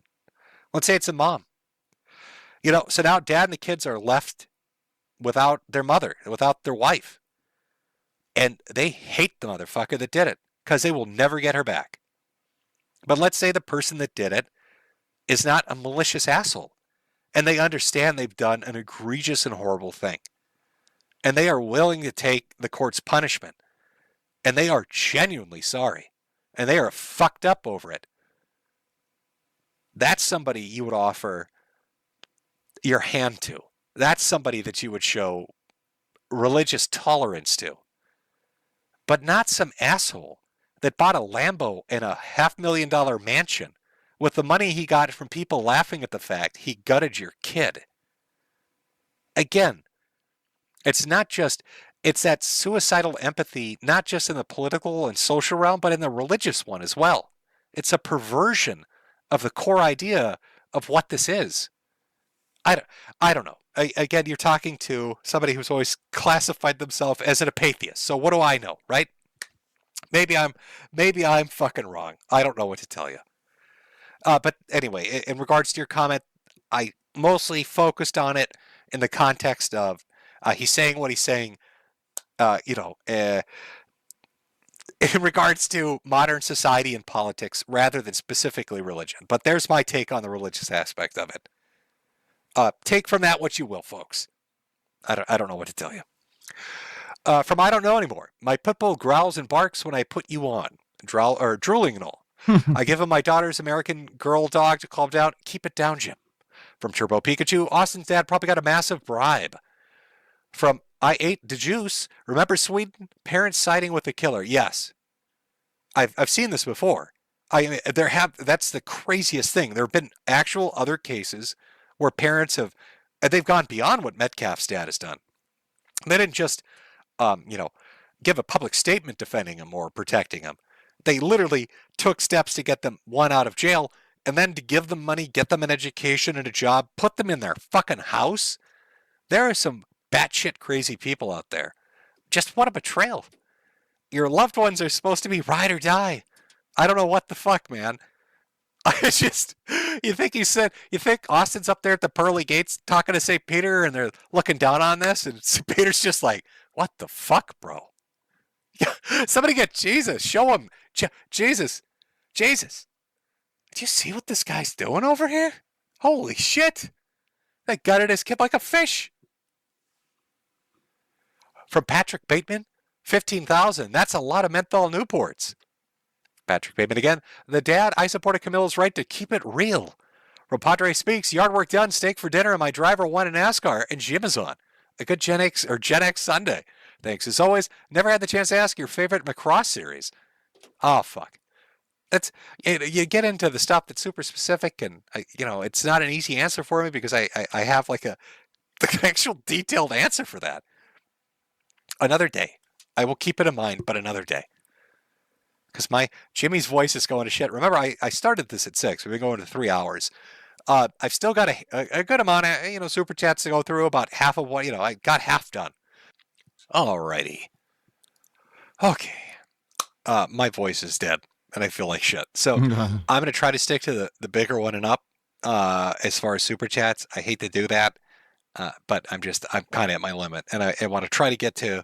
Let's say it's a mom. So now dad and the kids are left without their mother, without their wife. And they hate the motherfucker that did it because they will never get her back. But let's say the person that did it is not a malicious asshole. And they understand they've done an egregious and horrible thing. And they are willing to take the court's punishment. And they are genuinely sorry. And they are fucked up over it. That's somebody you would offer your hand to. That's somebody that you would show religious tolerance to. But not some asshole that bought a Lambo and a $500,000 mansion with the money he got from people laughing at the fact he gutted your kid. Again, it's that suicidal empathy, not just in the political and social realm, but in the religious one as well. It's a perversion of the core idea of what this is. I don't know. Again, you're talking to somebody who's always classified themselves as an apatheist. So what do I know, right? Maybe I'm fucking wrong. I don't know what to tell you. But anyway, in regards to your comment, I mostly focused on it in the context of he's saying what he's saying, in regards to modern society and politics rather than specifically religion. But there's my take on the religious aspect of it. Take from that what you will, folks. I don't know what to tell you. From I don't know anymore. My pit bull growls and barks when I put you on. Drooling and all. I give him my daughter's American Girl dog to calm down. Keep it down, Jim. From Turbo Pikachu, Austin's dad probably got a massive bribe. From I ate the juice. Remember Sweden? Parents siding with the killer. Yes. I've seen this before. I mean, that's the craziest thing. There have been actual other cases where parents they've gone beyond what Metcalf's dad has done. They didn't just, give a public statement defending him or protecting him. They literally took steps to get them, one, out of jail, and then to give them money, get them an education and a job, put them in their fucking house. There are some batshit crazy people out there. Just what a betrayal. Your loved ones are supposed to be ride or die. I don't know what the fuck, man. You think Austin's up there at the pearly gates talking to St. Peter and they're looking down on this and St. Peter's just like, what the fuck, bro? Somebody get Jesus. Show him. Jesus. Do you see what this guy's doing over here? Holy shit. They gutted his kid like a fish. From Patrick Bateman, 15,000. That's a lot of menthol Newports. Patrick Bateman again. The dad, I supported Camilla's right to keep it real. From Padre Speaks, yard work done, steak for dinner, and my driver won a NASCAR, and Jim is on. A good Gen X Sunday. Thanks. As always, never had the chance to ask your favorite Macross series. Oh, fuck. You get into the stuff that's super specific, and it's not an easy answer for me because I have like the actual detailed answer for that. Another day. I will keep it in mind, but another day. Because Jimmy's voice is going to shit. Remember, I started this at 6. We've been going to 3 hours. I've still got a good amount of super chats to go through. About half of what I got half done. Alrighty. Okay. My voice is dead, and I feel like shit. So I'm going to try to stick to the bigger one and up as far as super chats. I hate to do that, but I'm kind of at my limit, and I want to try to get to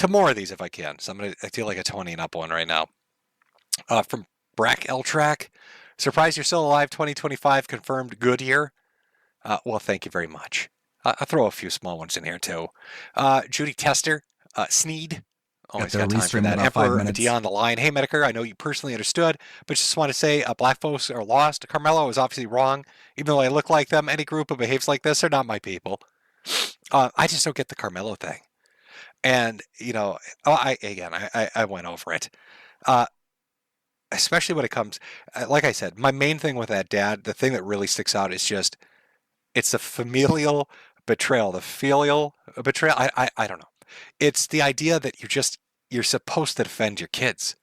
more of these if I can. So I feel like a 20 and up one right now. From Brack L Track, surprised you're still alive. 2025 confirmed. Good year. Well, thank you very much. I'll throw a few small ones in here too. Judy Tester, Sneed. Always got time for that. Emperor Dion the Lion. Hey, Medicare, I know you personally understood, but just want to say black folks are lost. Carmelo is obviously wrong. Even though I look like them, any group who behaves like this are not my people. I just don't get the Carmelo thing. And, I went over it. Especially when it comes, like I said, my main thing with that dad, the thing that really sticks out is just, it's the familial betrayal, the filial betrayal. I don't know. It's the idea that you're supposed to defend your kids.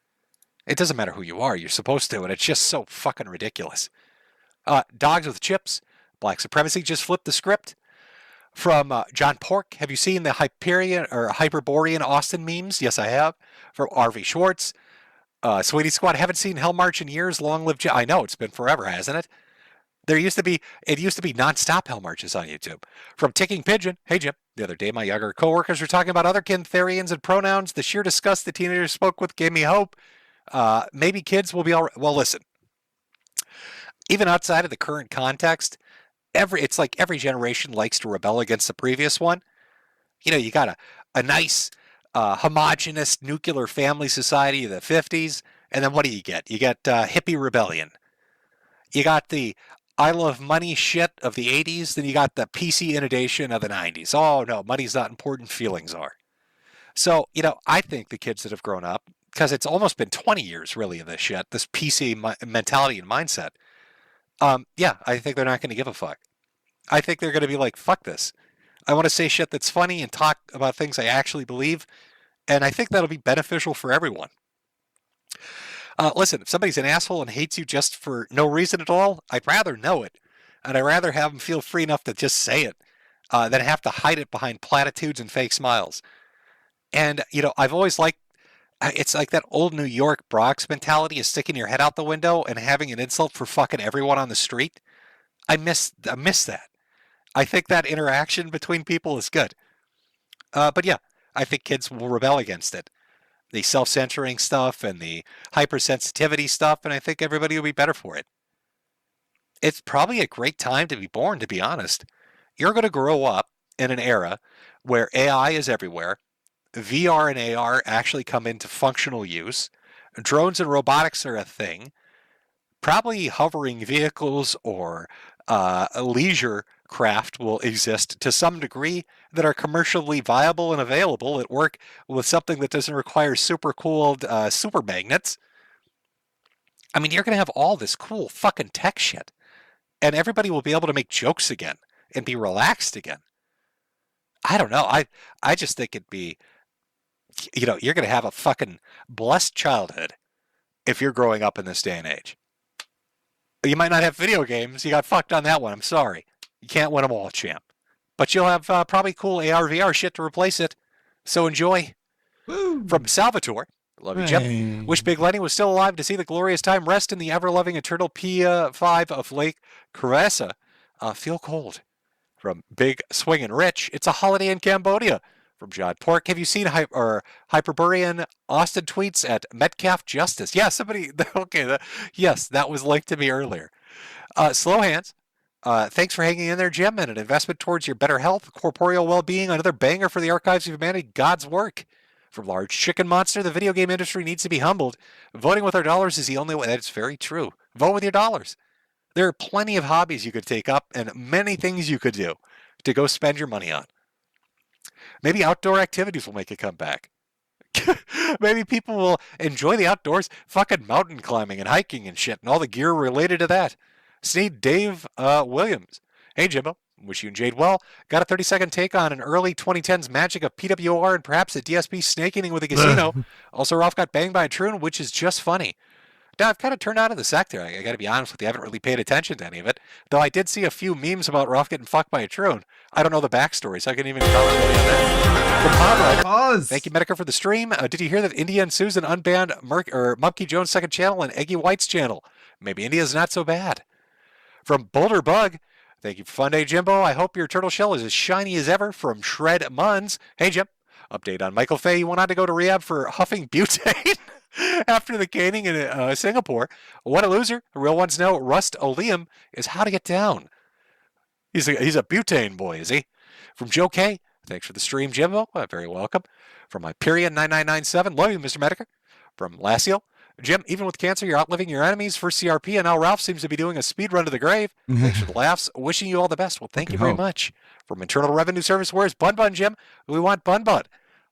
It doesn't matter who you are. You're supposed to. And it's just so fucking ridiculous. Dogs with Chips, Black Supremacy just flipped the script. From John Pork, have you seen the Hyperborean Austin memes? Yes, I have. From RV Schwartz, Sweetie Squad, haven't seen Hell March in years. Long live I know, it's been forever, hasn't it? It used to be nonstop Hell Marches on YouTube. From Ticking Pigeon, hey Jim, the other day my younger coworkers were talking about other Kintharians and pronouns. The sheer disgust the teenagers spoke with gave me hope. Maybe kids will be all right. Well, listen, even outside of the current context, it's like every generation likes to rebel against the previous one. You got a nice homogenous nuclear family society of the 50s, and then what do you get? You get hippie rebellion. You got the I love money shit of the 80s, then you got the PC inundation of the 90s. Oh no, money's not important, feelings are. So, I think the kids that have grown up, because it's almost been 20 years really of this shit, this PC mentality and mindset, I think they're not going to give a fuck. I think they're going to be like, fuck this. I want to say shit that's funny and talk about things I actually believe, and I think that'll be beneficial for everyone. Listen, if somebody's an asshole and hates you just for no reason at all, I'd rather know it, and I'd rather have them feel free enough to just say it than have to hide it behind platitudes and fake smiles. And, I've always liked, it's like that old New York Bronx mentality of sticking your head out the window and having an insult for fucking everyone on the street. I miss that. I think that interaction between people is good. But yeah, I think kids will rebel against it. The self-censoring stuff and the hypersensitivity stuff, and I think everybody will be better for it. It's probably a great time to be born, to be honest. You're going to grow up in an era where AI is everywhere, VR and AR actually come into functional use, drones and robotics are a thing, probably hovering vehicles or leisure craft will exist to some degree that are commercially viable and available at work with something that doesn't require super cooled super magnets. I mean, you're going to have all this cool fucking tech shit, and everybody will be able to make jokes again and be relaxed again. I don't know. I just think it'd be, you're going to have a fucking blessed childhood if you're growing up in this day and age. You might not have video games. You got fucked on that one. I'm sorry. You can't win them all, champ. But you'll have probably cool AR, VR shit to replace it. So enjoy. Woo. From Salvatore. Love you, Jim. Wish Big Lenny was still alive to see the glorious time rest in the ever-loving eternal P5 of Lake Caressa. Feel cold. From Big Swingin' Rich. It's a holiday in Cambodia. From John Pork. Have you seen Hyperborean Austin tweets at Metcalf Justice? Yeah, somebody. Okay, yes, that was linked to me earlier. Slow Hands. Thanks for hanging in there, Jim, and an investment towards your better health, corporeal well-being, another banger for the archives of humanity, God's work. From Large Chicken Monster, the video game industry needs to be humbled. Voting with our dollars is the only way. That's very true. Vote with your dollars. There are plenty of hobbies you could take up and many things you could do to go spend your money on. Maybe outdoor activities will make a comeback. Maybe people will enjoy the outdoors, fucking mountain climbing and hiking and shit and all the gear related to that. Sneed Dave Williams. Hey, Jimbo. Wish you and Jade well. Got a 30-second take on an early 2010s magic of PWR and perhaps a DSP snake eating with a casino. Also, Ralph got banged by a troon, which is just funny. Now, I've kind of turned out of the sector. I got to be honest with you. I haven't really paid attention to any of it. Though I did see a few memes about Ralph getting fucked by a troon. I don't know the backstory, so I couldn't even comment really on that. Pause. Thank you, Medicare, for the stream. Did you hear that India and Susan unbanned Mupkey Jones' second channel and Eggy White's channel? Maybe India's not so bad. From Boulder Bug. Thank you for Fun Day, Jimbo. I hope your turtle shell is as shiny as ever. From Shred Muns. Hey, Jim. Update on Michael Fay. He went on to go to rehab for huffing butane after the caning in Singapore. What a loser. The real ones know Rust Oleum is how to get down. He's a butane boy, is he? From Joe K. Thanks for the stream, Jimbo. Very welcome. From Hyperion 9997. Love you, Mr. Medica. From Lassiel. Jim, even with cancer, you're outliving your enemies for CRP, and now Ralph seems to be doing a speed run to the grave. Thanks for the laughs. Wishing you all the best. Well, thank you very much. From Internal Revenue Service, where's Bun Bun, Jim? We want Bun Bun.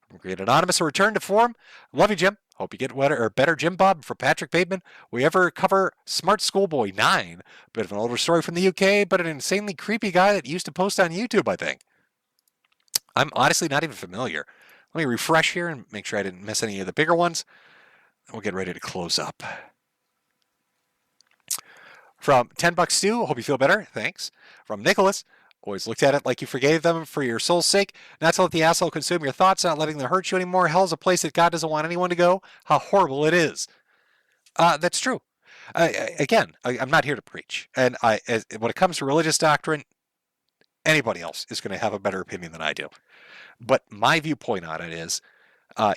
From Great Anonymous, a return to form. Love you, Jim. Hope you get better, Jim Bob. From Patrick Bateman, we ever cover Smart Schoolboy 9? Bit of an older story from the UK, but an insanely creepy guy that used to post on YouTube, I think. I'm honestly not even familiar. Let me refresh here and make sure I didn't miss any of the bigger ones. We'll get ready to close up. From $10 Stu, hope you feel better. Thanks. From Nicholas, always looked at it like you forgave them for your soul's sake. Not to let the asshole consume your thoughts, not letting them hurt you anymore. Hell's a place that God doesn't want anyone to go. How horrible it is. That's true. Again, I'm not here to preach. And when it comes to religious doctrine, anybody else is going to have a better opinion than I do. But my viewpoint on it is,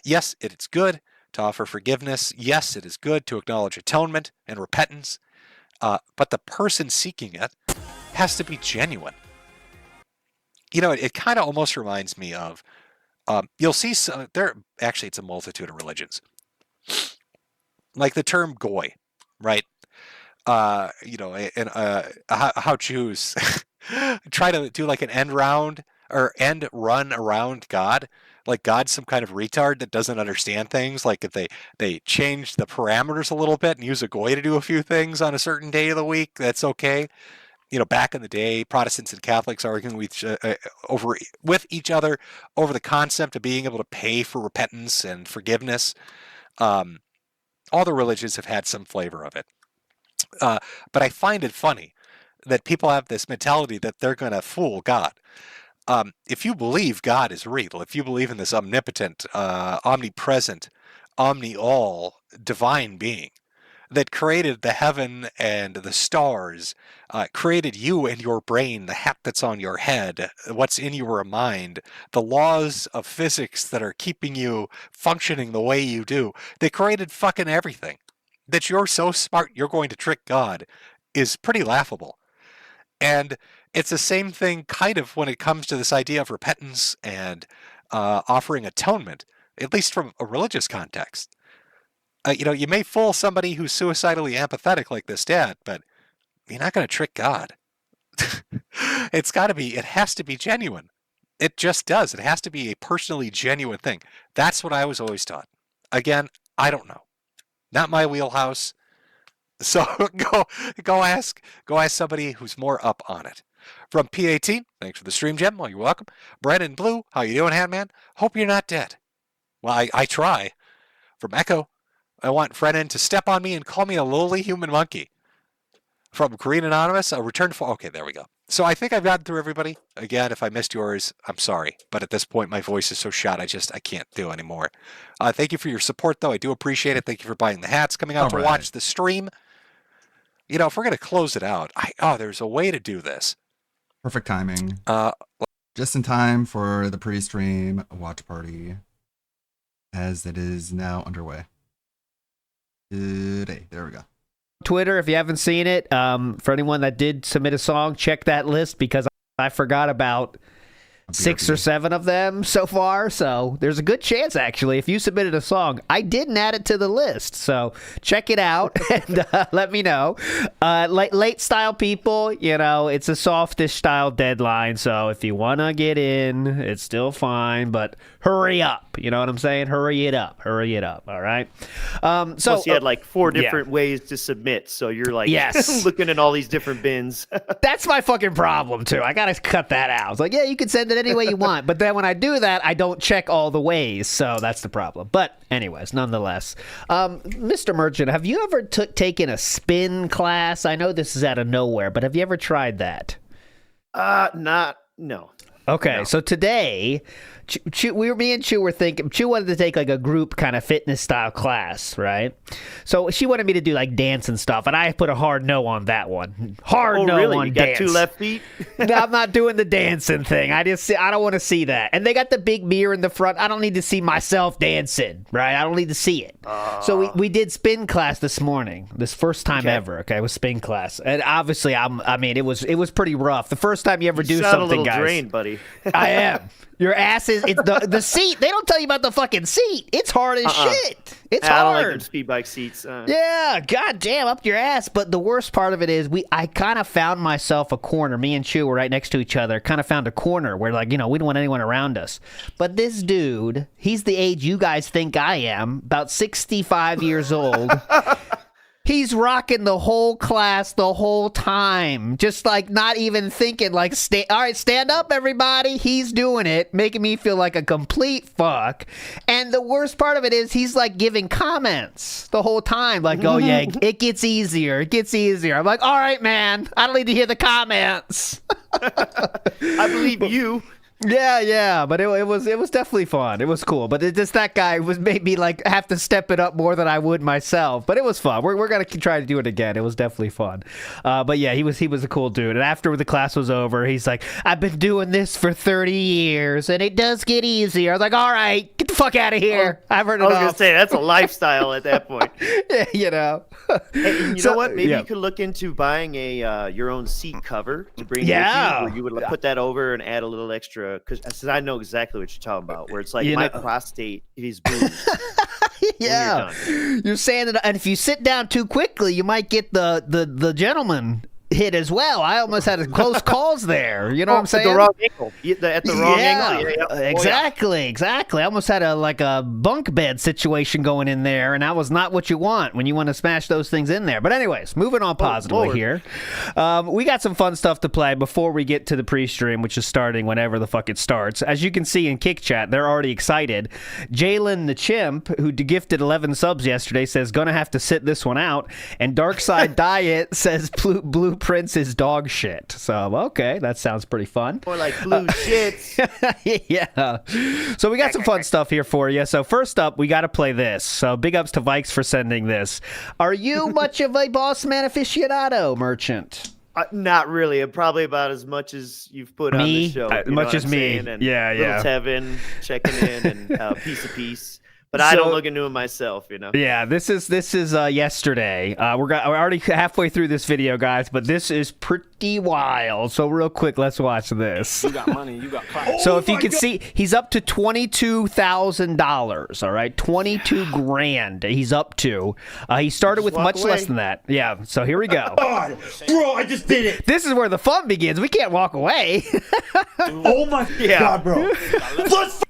yes, it's good to offer forgiveness. Yes, it is good to acknowledge atonement and repentance, but the person seeking it has to be genuine. It kind of almost reminds me of, you'll see actually it's a multitude of religions. Like the term goy, right? How Jews try to do like an end run around God. Like God's some kind of retard that doesn't understand things. Like if they change the parameters a little bit and use a goy to do a few things on a certain day of the week, that's okay. Back in the day, Protestants and Catholics arguing with each other over the concept of being able to pay for repentance and forgiveness. All the religions have had some flavor of it. But I find it funny that people have this mentality that they're going to fool God. If you believe God is real, if you believe in this omnipotent, omnipresent, omni-all divine being that created the heaven and the stars, created you and your brain, the hat that's on your head, what's in your mind, the laws of physics that are keeping you functioning the way you do, they created fucking everything. That you're so smart you're going to trick God is pretty laughable. And it's the same thing kind of when it comes to this idea of repentance and offering atonement, at least from a religious context. You may fool somebody who's suicidally apathetic like this dad, but you're not going to trick God. It has to be genuine. It just does. It has to be a personally genuine thing. That's what I was always taught. Again, I don't know. Not my wheelhouse. So go ask somebody who's more up on it. From P18, thanks for the stream, Gem. Well, you're welcome. Brennan Blue, how you doing, Handman? Hope you're not dead. Well, I try. From Echo, I want Brennan to step on me and call me a lowly human monkey. From Green Anonymous, a return for... Okay, there we go. So I think I've gotten through everybody. Again, if I missed yours, I'm sorry. But at this point, my voice is so shot, I can't do anymore. Thank you for your support, though. I do appreciate it. Thank you for buying the hats, coming out to watch the stream. You know, if we're going to close it out, there's a way to do this. Perfect timing. Just in time for the pre-stream watch party, as it is now underway. Today. There we go. Twitter, if you haven't seen it, for anyone that did submit a song, check that list because I forgot about 6 or 7 of them so far. So there's a good chance, actually, if you submitted a song, I didn't add it to the list. So check it out and let me know. Late style people, you know, it's a softish style deadline. So if you want to get in, it's still fine, but hurry up. You know what I'm saying? Hurry it up. Hurry it up. All right. Plus you had like 4 different ways to submit. So you're like looking at all these different bins. That's my fucking problem, too. I got to cut that out. It's like, yeah, you can send it any way you want. But then when I do that, I don't check all the ways. So that's the problem. But anyways, nonetheless, Mr. Merchant, have you ever taken a spin class? I know this is out of nowhere, but have you ever tried that? No. Okay, so today, me and Chu were thinking, Chu wanted to take like a group kind of fitness style class, right? So she wanted me to do like dance and stuff, and I put a hard no on that one. Hard no really? on You dance. got 2 left feet? No, I'm not doing the dancing thing. I don't want to see that. And they got the big mirror in the front. I don't need to see myself dancing, right? I don't need to see it. So we did spin class this morning. This first time ever. Okay, it was spin class, and obviously it was pretty rough. The first time you ever do something, a little guys. drained, buddy. I am. Your ass is the seat. They don't tell you about the fucking seat. It's hard as shit. It's hard. I don't like them speed bike seats. Yeah, goddamn, up your ass. But the worst part of it is I kind of found myself a corner. Me and Chu were right next to each other. Kind of found a corner where, like, you know, we don't want anyone around us. But this dude, he's the age you guys think I am, about 65 years old. He's rocking the whole class the whole time. Just like not even thinking like, all right, stand up, everybody. He's doing it, making me feel like a complete fuck. And the worst part of it is he's like giving comments the whole time. Like, oh yeah, it gets easier. It gets easier. I'm like, all right, man. I don't need to hear the comments. I believe you. Yeah, but it was definitely fun. It was cool, but that guy made me like have to step it up more than I would myself. But it was fun. We're gonna try to do it again. It was definitely fun. But yeah, he was a cool dude. And after the class was over, he's like, I've been doing this for 30 years, and it does get easier. I was like, all right, get the fuck out of here. I've heard enough. I was gonna say that's a lifestyle at that point. Yeah, you know. Hey, you know what? Maybe you could look into buying a your own seat cover to bring with you, where you would put that over and add a little extra. Because I know exactly what you're talking about, where it's like my prostate is bruised. Yeah, you're saying that, and if you sit down too quickly, you might get the gentleman hit as well. I almost had close calls there. You know what I'm saying? At the wrong angle. At the wrong angle. Yeah. Exactly. I almost had a bunk bed situation going in there, and that was not what you want when you want to smash those things in there. But anyways, moving on positively here. We got some fun stuff to play before we get to the pre-stream, which is starting whenever the fuck it starts. As you can see in Kick Chat, they're already excited. Jalen the Chimp, who gifted 11 subs yesterday, says, gonna have to sit this one out. And Darkside Diet says Blue Prince is dog shit. So, okay, that sounds pretty fun. Or like blue shits. Yeah. So we got some fun stuff here for you. So first up, we got to play this. So big ups to Vikes for sending this. Are you much of a Boss Man aficionado, Merchant? Not really. Probably about as much as you've put on the show. Much as me. Yeah. Little Tevin checking in and piece of piece. But I don't look into it myself, you know. Yeah, this is yesterday. We're already halfway through this video, guys, but this is pretty wild. So real quick, let's watch this. You got money, you got class. So if you can see, he's up to $22,000. All right, 22 grand. He's up to. He started with much less than that. Yeah. So here we go. God, bro, I just did it. This is where the fun begins. We can't walk away. Oh my God, bro. Let's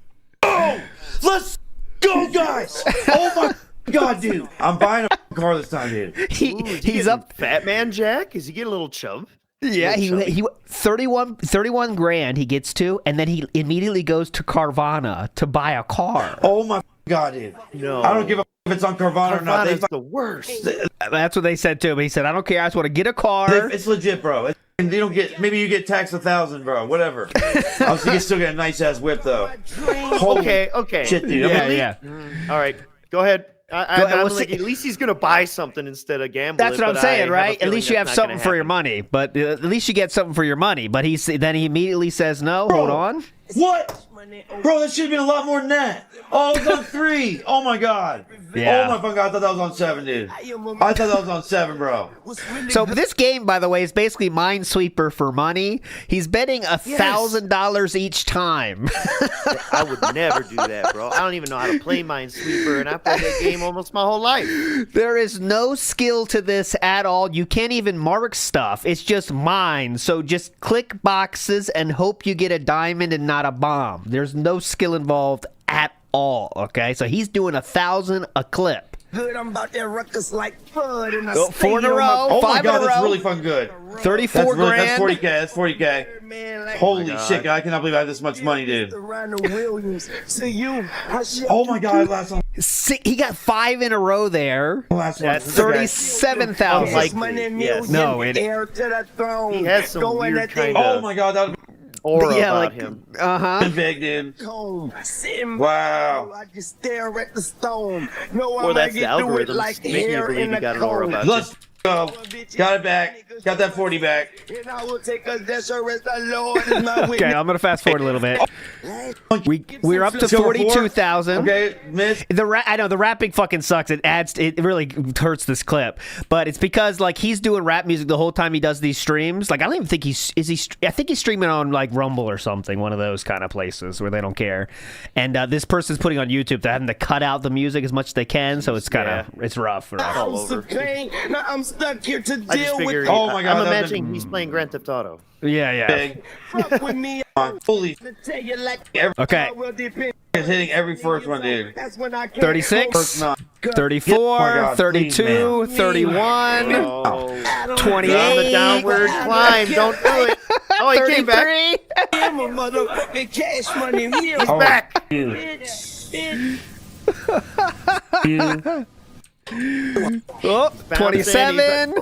go. Let's go, guys. Oh my God, dude. I'm buying a car this time, dude. He's up. Fat Man Jack? Is he getting a little chub? Yeah, he 31 grand he gets to, and then he immediately goes to Carvana to buy a car. Oh my God, dude. No. I don't give a if it's on Carvana or not. Carvana's the worst. That's what they said to him. He said, I don't care. I just want to get a car. It's legit, bro. And they don't get. Maybe you get taxed 1,000, bro. Whatever. Obviously, you still get a nice ass whip, though. Okay. Shit, dude. Yeah. All right, go ahead. I'm like, at least he's gonna buy something instead of gambling. That's what I'm saying, right? At least you have something for your money. But at least you get something for your money. But then he immediately says, no, hold on. What? Bro, that should have been a lot more than that. Oh, it was on 3. Oh my God. Yeah. Oh my fucking God, I thought that was on 7, dude. I thought that was on 7, bro. So this game, by the way, is basically Minesweeper for money. He's betting $1,000 each time. I would never do that, bro. I don't even know how to play Minesweeper, and I played that game almost my whole life. There is no skill to this at all. You can't even mark stuff. It's just mine. So just click boxes and hope you get a diamond and not a bomb. There's no skill involved at all. Okay, so he's doing 1,000 a clip. Good, I'm about that ruckus like fun. And I 4 in a row. Oh 5 my God, in a that's row. really fucking good. 34 grand. That's 40K. That's 40K. Holy shit! I cannot believe I had this much money, dude. Oh my God! Last one. He got 5 in a row there. Last one. 37,000. Yes. No, he has some weird kind Oh of my God! That aura about him. big, dude. Wow. I just stare at the stone. No, Or I that's get the through it algorithm like making you hair believe in you a got an aura comb. about Let's go. Got it back. Got that 40 back. And I will take a dasher as the Lord is my witness. Okay, I'm gonna fast forward a little bit. We're up to 42,000. Okay, miss. I know the rapping fucking sucks. It really hurts this clip, but it's because like he's doing rap music the whole time he does these streams. Like I don't even think I think he's streaming on like Rumble or something, one of those kind of places where they don't care. And this person's putting on YouTube. They're having to cut out the music as much as they can, so it's kind of it's rough. all over. Now I'm stuck here to I just deal figure. with. Oh my God, I'm that imagining he's playing Grand Theft Auto. Yeah. Big. with me. Holy. Tell you like Okay. will depend. Is hitting every first one, dude. That's when I can't 36, First nine. 34, Oh my God, 32, please, 31, 28. On the downward climb. Don't do it. Oh, he came back. I'm a motherfucking cash money. He's back. Oh, 27,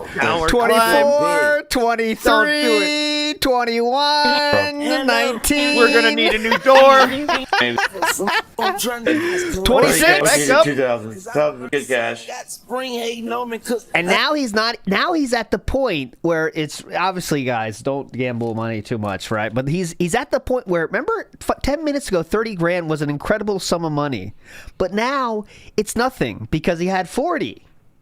24, 23, 21, 19. We're gonna need a new door. 26. Back up. 2,000. Good cash. And now he's at the point where it's obviously, guys, don't gamble money too much, right? But he's at the point where, remember 10 minutes ago, 30 grand was an incredible sum of money. But now it's nothing because he had 40.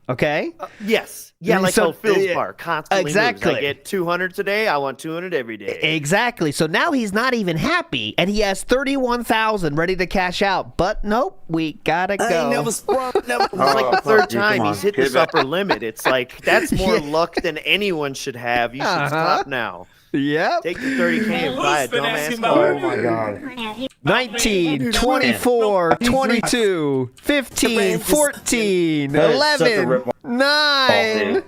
Okay? Yes. Yeah, like so, how Phil's bar constantly exactly. moves. I get 200 today, I want 200 every day. Exactly. So now he's not even happy, and he has 31,000 ready to cash out. But nope, we gotta go. I ain't never sprung, never. It's like the third time Come he's on, hit get this it back. upper limit. It's like, that's more luck than anyone should have. You should stop now. Yep. Take the 30K and buy a dumbass car. Oh my God. 19, 24, 22, 15, 14, That is such a 11, rip-off. 9. Let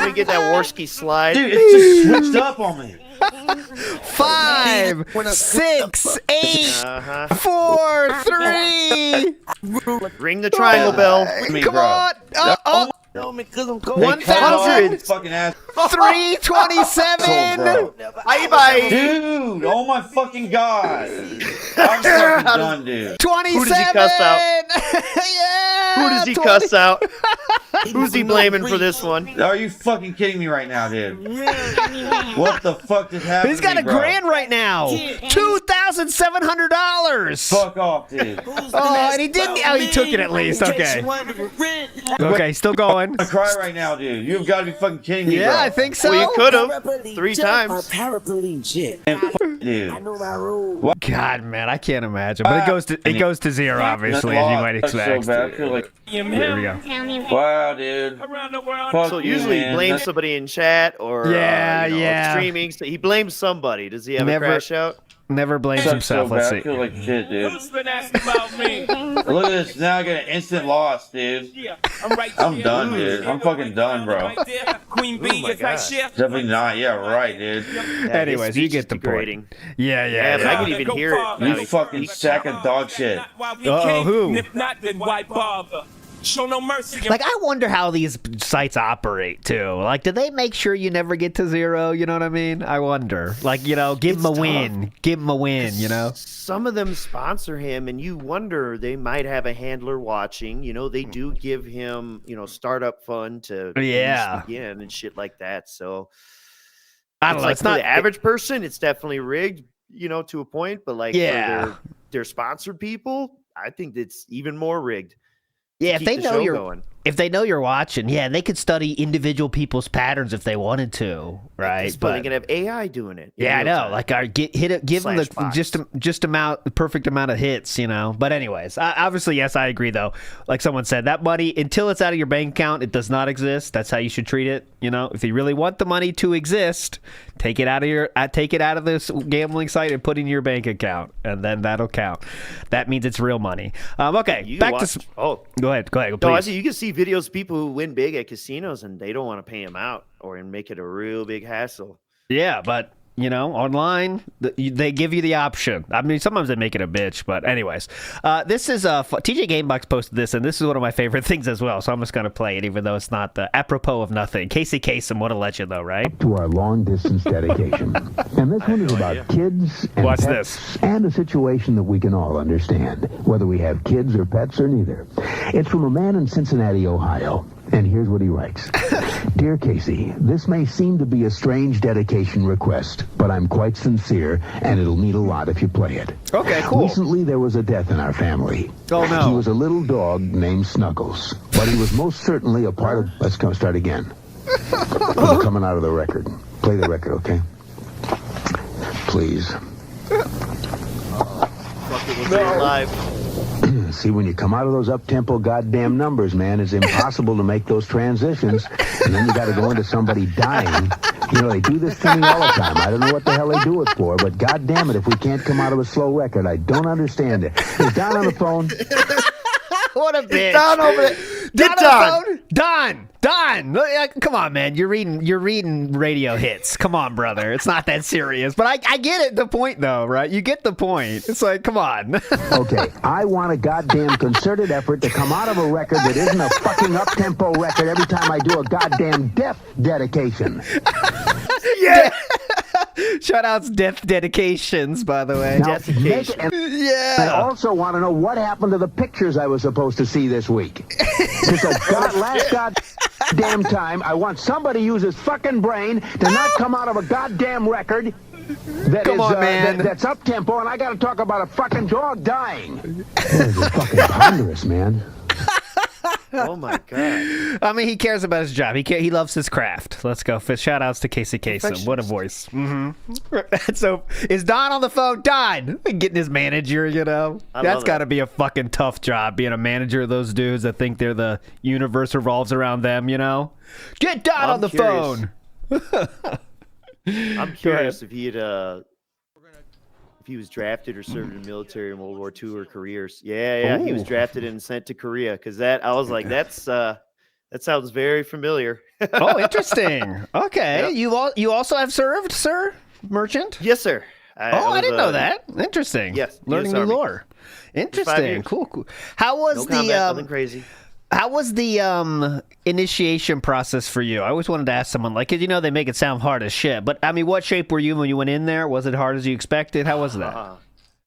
me get that Warski slide. Dude, it's just switched up on me. 5, 6, 8, 4, 3. Ring the triangle bell. Come on. Oh, Because I'm cold. 1,000. Fucking ass. 327. Bye. Dude, oh my fucking God. I'm fucking done, dude. 27. Who does he cuss out? Yeah. Who does he cuss out? Who's he blaming for this one? Are you fucking kidding me right now, dude? What the fuck just happened? He's got to a me, bro? grand right now. $2,700. Fuck off, dude. Oh, and he didn't. Oh, he took it at least. Okay. Okay, still going. I'm gonna cry right now, dude. You've got to be fucking kidding me, Yeah, bro. I think so. Well, you could have 3 times. Dude. God, man, I can't imagine. But it goes to zero, obviously, as you might expect. So bad. I feel like, Here we go. wow, dude. Fuck So you, usually he man. blames somebody in chat or Yeah, you know, yeah. streaming. So he blames somebody. Does he have Never- a crash out? Never blames Sucks himself. so Let's bad. I see. feel like shit, dude. Who's been asking about me? Look at this. Now I get an instant loss, dude. Yeah, I'm right I'm there. done, dude. I'm fucking done, bro. Right there. Queen Bee is like chef. Definitely not. Yeah, right, dude. Anyways, you get the degrading. point. Yeah. But I can even hear it. You fucking sack of dog shit. Who? If not, then why bother? Show no mercy. Like, I wonder how these sites operate too. Like, do they make sure you never get to zero? You know what I mean? I wonder. Like, you know, give him a win. Give him a win, you know? Some of them sponsor him, and you wonder they might have a handler watching. You know, they do give him, you know, startup fund to begin and shit like that. So I don't know. Like It's for not the average person. It's definitely rigged, you know, to a point. But like for their sponsored people, I think it's even more rigged. Yeah, if they know you're watching, they could study individual people's patterns if they wanted to, right? But they can have AI doing it. Yeah, I know. Like, give them the perfect amount of hits, you know. But anyways, obviously, yes, I agree though. Like someone said, that money until it's out of your bank account, it does not exist. That's how you should treat it. You know, if you really want the money to exist, take it out of this gambling site and put it in your bank account, and then that'll count. That means it's real money. Okay, back to. Go ahead. No, you can see videos of people who win big at casinos and they don't want to pay them out or make it a real big hassle. Yeah, but you know, online they give you the option. I mean, sometimes they make it a bitch, but anyways, this is TJ Gamebox posted this, and this is one of my favorite things as well. So I'm just gonna play it, even though it's not apropos of nothing. Casey Kasem, what a legend, though, right? To our long distance dedication, and this one is about kids and Watch pets and a situation that we can all understand, whether we have kids or pets or neither. It's from a man in Cincinnati, Ohio. And here's what he writes. Dear Casey, this may seem to be a strange dedication request, but I'm quite sincere, and it'll mean a lot if you play it. Okay, cool. Recently, there was a death in our family. Oh, no. He was a little dog named Snuggles, but he was most certainly a part of... Let's go start again. I'm coming out of the record. Play the record, okay? Please. Fuck it, we're live. See, when you come out of those up-tempo goddamn numbers, man, it's impossible to make those transitions. And then you got to go into somebody dying. You know, they do this to me all the time. I don't know what the hell they do it for, but goddamn it, if we can't come out of a slow record, I don't understand it. Is Don on the phone? What a bitch. Don over there. Get Don. Don. Come on, man. You're reading radio hits. Come on, brother. It's not that serious. But I get it. The point, though, right? You get the point. It's like, come on. Okay, I want a goddamn concerted effort to come out of a record that isn't a fucking up-tempo record every time I do a goddamn death dedication. Yeah. Shout outs death dedications, by the way. Now, I also want to know what happened to the pictures I was supposed to see this week. Because last goddamn time, I want somebody to use his fucking brain to not come out of a goddamn record that's up tempo, and I got to talk about a fucking dog dying. This is fucking ponderous, man. Oh my god! I mean, he cares about his job. He loves his craft. Let's go. Shout outs to Casey Kasem. What a voice. Mm-hmm. So, is Don on the phone? Don, getting his manager. You know, that's got to be a fucking tough job, being a manager of those dudes that think the universe revolves around them. You know, get Don on the phone. I'm curious if he had if he was drafted or served in the military in World War II or careers. Yeah, he was drafted and sent to Korea. Because I was like, that sounds very familiar. Oh, interesting. Okay, yep. You also have served, sir, Merchant? Yes, sir. I didn't know that. Interesting. Yes, learning new lore. Interesting. Cool. How was nothing crazy. How was the initiation process for you? I always wanted to ask someone, like, 'cause you know they make it sound hard as shit. But I mean, what shape were you when you went in there? Was it hard as you expected? How was that?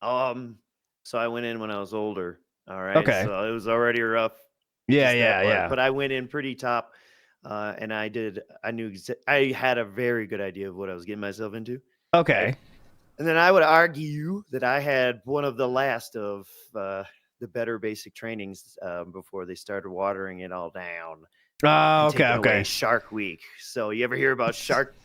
So I went in when I was older. All right. Okay. So it was already rough. Yeah. But I went in pretty top, and I had a very good idea of what I was getting myself into. Okay. And then I would argue that I had one of the last of the better basic trainings before they started watering it all down. Oh, okay. Shark Week. So you ever hear about Shark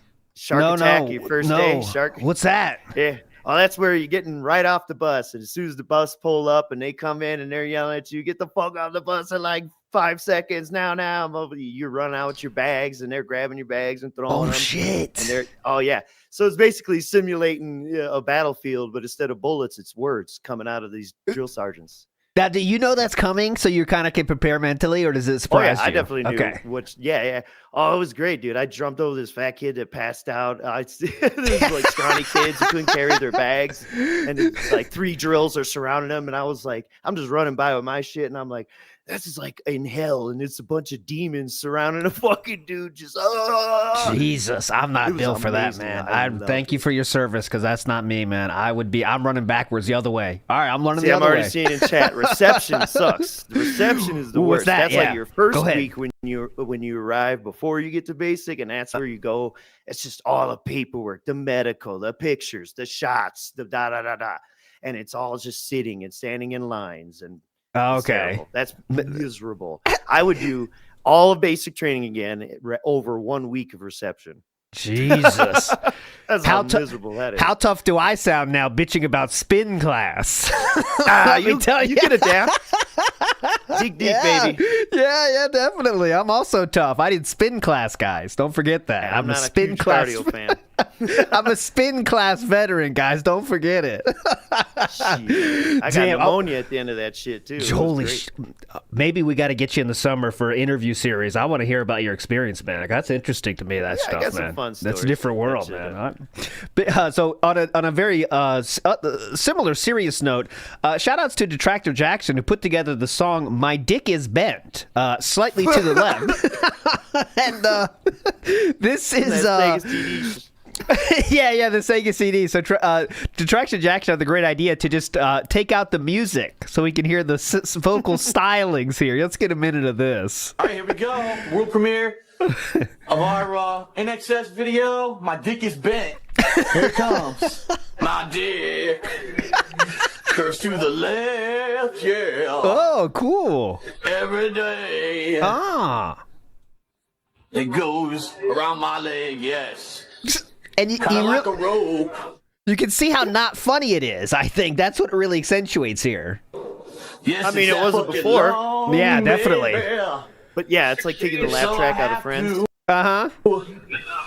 Attack? Your first day, Shark. What's that? Yeah. Oh, that's where you're getting right off the bus, and as soon as the bus pull up and they come in and they're yelling at you, get the fuck off the bus in like 5 seconds now. I'm over. You're running out with your bags, and they're grabbing your bags and throwing them. Oh shit! And they're So it's basically simulating a battlefield, but instead of bullets, it's words coming out of these drill sergeants. Now, do you know that's coming, so you kind of can prepare mentally, or does it surprise you? I definitely knew. Okay. Oh, it was great, dude. I jumped over this fat kid that passed out. There's like scrawny kids who couldn't carry their bags, and it's like 3 drills are surrounding them. And I was like, I'm just running by with my shit, and I'm like, this is like in hell, and it's a bunch of demons surrounding a fucking dude. Just Jesus, I'm not built for that, man. I thank you for your service, because that's not me, man. I'm running backwards the other way. All right, I'm running the other way. I'm already seeing in chat. Reception sucks. The reception is the worst. That's like your first week when you arrive before you get to basic, and that's where you go. It's just all the paperwork, the medical, the pictures, the shots, the da, and it's all just sitting and standing in lines and. Okay. That's miserable. I would do all of basic training again over 1 week of reception. Jesus. That's how miserable that is. How tough do I sound now bitching about spin class? You can adapt. Dig deep, baby. Yeah, definitely. I'm also tough. I did spin class, guys. Don't forget that. I'm not a spin class cardio fan. I'm a spin class veteran, guys. Don't forget it. I got pneumonia at the end of that shit, too. Holy shit. Maybe we got to get you in the summer for an interview series. I want to hear about your experience, man. That's interesting to me, that stuff, I got man. Some fun That's a different world, man. So on a very similar serious note, shout outs to Detractor Jackson, who put together the song My Dick Is Bent, slightly to the left. And this is... yeah, the Sega CD. So Detraction Jackson had the great idea to just take out the music so we can hear the vocal stylings here. Let's get a minute of this. All right, here we go. World premiere of our NXS video. My dick is bent. Here it comes. My dick curves to the left, yeah. Oh, cool. Every day. It goes around my leg, yes. And you like a rope. You can see how not funny it is. I think that's what really accentuates here. Yes, I mean, it wasn't before. Yeah, definitely. But yeah, it's like taking the laugh track out of Friends.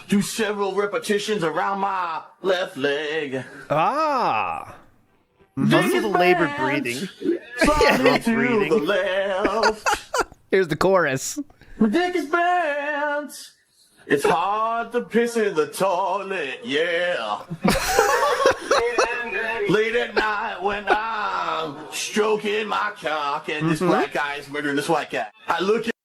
Do several repetitions around my left leg. Also the labored breathing. Breathing. The left. Here's the chorus. My dick is bent. It's hard to piss in the toilet, yeah. Late at night when I'm stroking my cock and this black guy is murdering this white guy. I look at...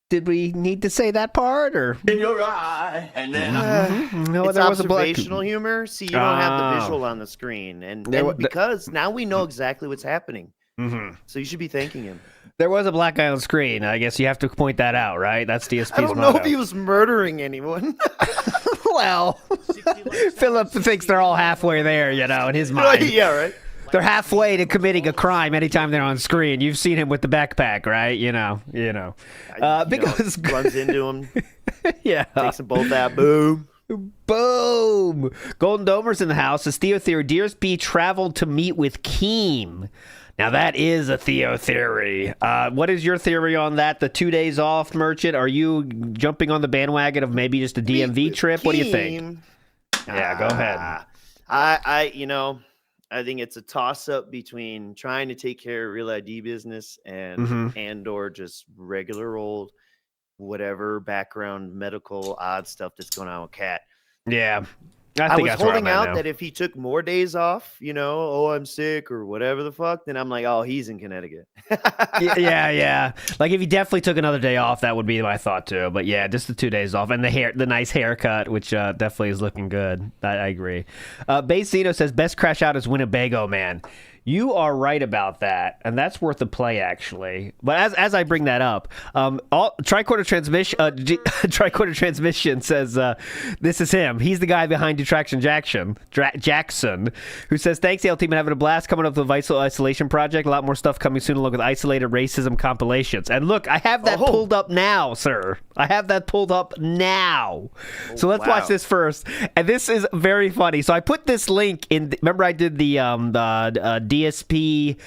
Did we need to say that part, or in your eye, and then no, it's there was observational humor. See, you don't have the visual on the screen, and because now we know exactly what's happening. So you should be thanking him. There was a black guy on screen. I guess you have to point that out, right? That's DSP's I don't know if he was murdering anyone. Well, Philip thinks they're all halfway there, in his mind. Yeah, right. They're halfway to committing a crime anytime they're on screen. You've seen him with the backpack, right? Because runs into him. Yeah. Takes them both out. Boom. Boom. Golden Domer's in the house. As Theo theory, DSP traveled to meet with Keem. Now, that is a Theo theory. What is your theory on that? The 2 days off, Merchant? Are you jumping on the bandwagon of maybe just a DMV trip? What do you think? Yeah, go ahead. I think it's a toss-up between trying to take care of real ID business and or just regular old whatever background medical odd stuff that's going on with Cat. Yeah. I was holding out that if he took more days off, I'm sick or whatever the fuck, then I'm like, oh, he's in Connecticut. yeah. Like if he definitely took another day off, that would be my thought too. But yeah, just the 2 days off and the nice haircut, which definitely is looking good. I agree. Basino says best crash out is Winnebago, man. You are right about that, and that's worth a play, actually. But as I bring that up, Tricorder Transmission says this is him. He's the guy behind Detraction Jackson, who says, thanks, AL team, and having a blast coming up with the Vital Isolation Project. A lot more stuff coming soon along with isolated racism compilations. And look, I have that pulled up now, sir. I have that pulled up now. So let's watch this first. And this is very funny. So I put this link in. Remember I did the DSP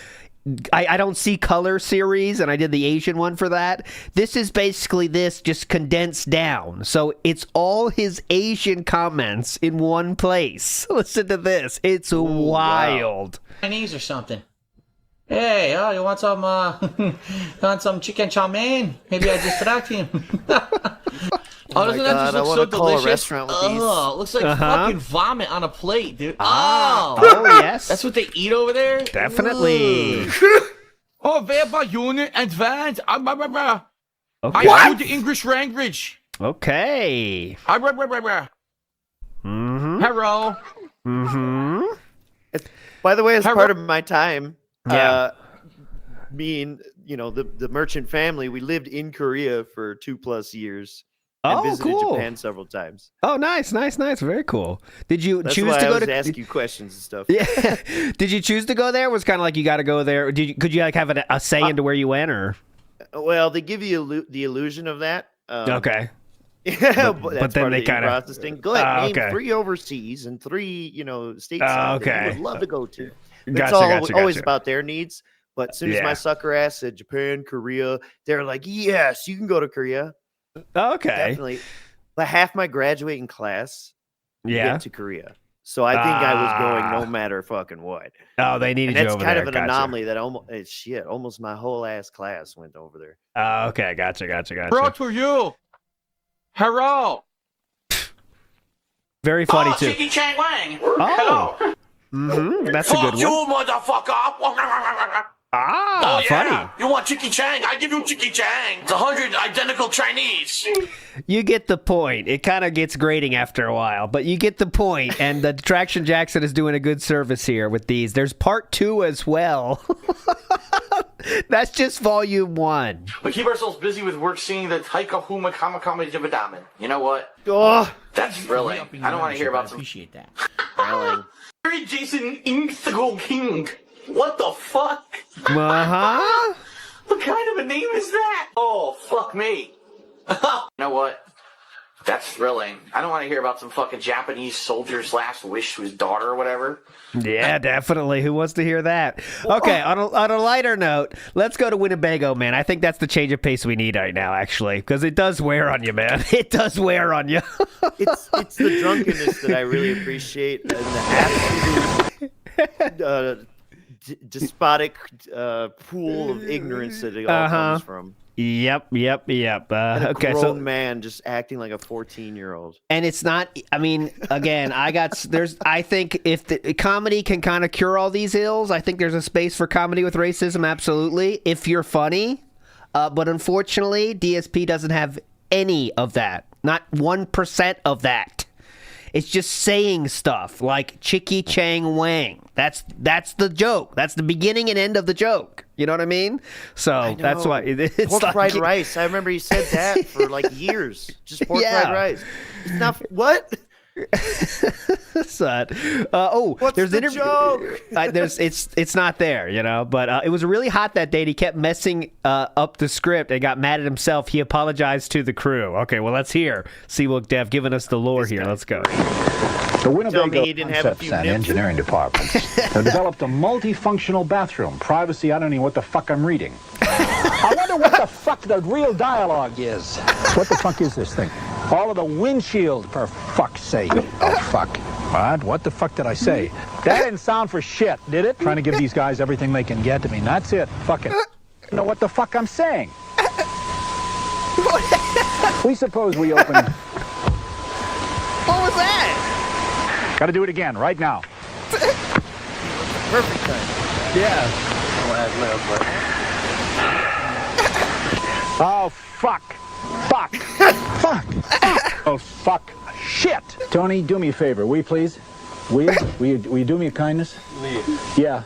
I don't see color series, and I did the Asian one for that. This is basically this just condensed down. So it's all his Asian comments in one place. Listen to this. It's wild. Chinese or something. Hey, oh, you want some chicken chow mein? Maybe I distract him. Oh, doesn't that just look so delicious? A restaurant with these. It looks like fucking vomit on a plate, dude. Oh, yes. That's what they eat over there? Definitely. Oh, verba unit advanced. Okay. I do the English language. Okay. Mm-hmm. Hello. Mm-hmm. By the way, as part of my time, me and the merchant family, we lived in Korea for 2+ years. And visited Japan several times. Oh, nice. Very cool. Did you That's choose why to I go was to ask you questions and stuff? Yeah. Did you choose to go there? Was kind of like you got to go there? Could you like have a say into where you went, or? Well, they give you the illusion of that. Okay. Yeah, but then they kind of processing. Go ahead, name 3 overseas and 3, stateside that you would love to go to. It's always about their needs. But as soon as my sucker ass said Japan, Korea, they're like, yes, you can go to Korea. Okay. Definitely. But half my graduating class went to Korea. So I think I was going no matter fucking what. Oh, they needed you over there. That's kind of an anomaly that almost my whole ass class went over there. Okay, gotcha. Bro, to you. Hello. Very funny too. Chicky Chang Wang. Oh. Mm-hmm. That's a good one. Fuck you, motherfucker. Funny. You want Chicky Chang? I give you Chicky Chang. It's 100 identical Chinese. You get the point. It kind of gets grating after a while, but you get the point. And the Traction Jackson is doing a good service here with these. There's part 2 as well. That's just volume 1. We keep ourselves busy with work seeing the Taika Huma Kamakama Jibadaman. You know what? Oh, that's thrilling. I don't want to hear about some. Appreciate that. Thrilling. Jason Inkthagol King. What the fuck? Uh-huh. What kind of a name is that? Oh, fuck me. You know what? That's thrilling. I don't want to hear about some fucking Japanese soldier's last wish to his daughter or whatever. Yeah, definitely. Who wants to hear that? Okay, on a lighter note, let's go to Winnebago, man. I think that's the change of pace we need right now, actually, because it does wear on you, man. It does wear on you. It's the drunkenness that I really appreciate, and the absolute despotic pool of ignorance that it all comes from. Yep. And a Okay, grown man just acting like a 14-year-old. And it's not. I mean, again, I think if the comedy can kind of cure all these ills, I think there's a space for comedy with racism. Absolutely, if you're funny. But unfortunately, DSP doesn't have any of that. Not 1% of that. It's just saying stuff like Chicky Chang Wang. That's the joke. That's the beginning and end of the joke. You know what I mean? So that's why it's pork like, fried rice. I remember he said that for like years. Just pork fried rice. It's not what? Sad. What's there's the interview. joke? It's not there, but it was really hot that day. And he kept messing up the script and got mad at himself. He apologized to the crew. Okay, well let's hear Seawook Dev giving us the lore here. Let's go. The Winnebago Concepts and Engineering Departments have developed a multifunctional bathroom. Privacy, I don't know what the fuck I'm reading. I wonder what the fuck the real dialogue is. What the fuck is this thing? All of the windshield, for fuck's sake. Oh, fuck. What the fuck did I say? That didn't sound for shit, did it? Trying to give these guys everything they can get to me. That's it. Fuck it. You know what the fuck I'm saying? We suppose we open... What was that? Gotta do it again, right now. Perfect time. Yeah. Oh, fuck. Fuck. Fuck. Oh, fuck. Shit. Tony, do me a favor, will you please? Will you do me a kindness? Yeah.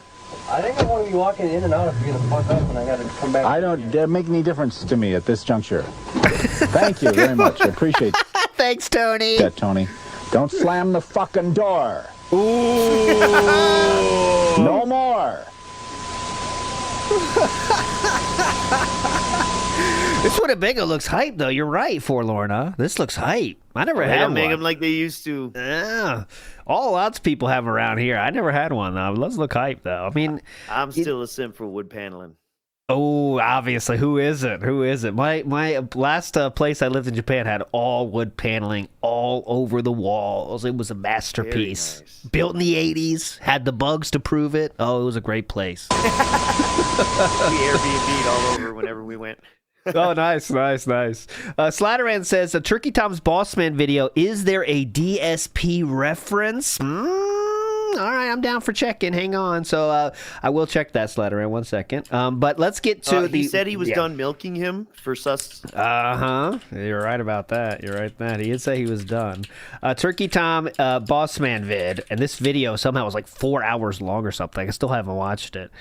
I think I want to be walking in and out if you're going to fuck up and I got to come back. I don't make any difference to me at this juncture. Thank you very much. I appreciate Thanks, Tony. that, Tony. Don't slam the fucking door. Ooh. No more. This Winnebago looks hype, though. You're right, Forlorna. This looks hype. I never They had don't one. make them like they used to. Yeah. All lots of people have around here. I never had one, though. Let's look hype, though. I mean, I'm still a simp for wood paneling. oh, obviously. Who isn't? Who isn't? My last place I lived in Japan had all wood paneling all over the walls. It was a masterpiece. Nice. Built in the 80s. Had the bugs to prove it. Oh, it was a great place. We Airbnb'd all over whenever we went. Oh, nice. Slatteran says, a Turkey Tom's Bossman video, is there a DSP reference? All right, I'm down for checking. Hang on. So I will check that, Slatteran. 1 second. But let's get to the... He said he was done milking him for sus. Uh-huh. You're right about that. You're right about that. He did say he was done. Turkey Tom Bossman vid, and this video somehow was like 4 hours long or something. I still haven't watched it.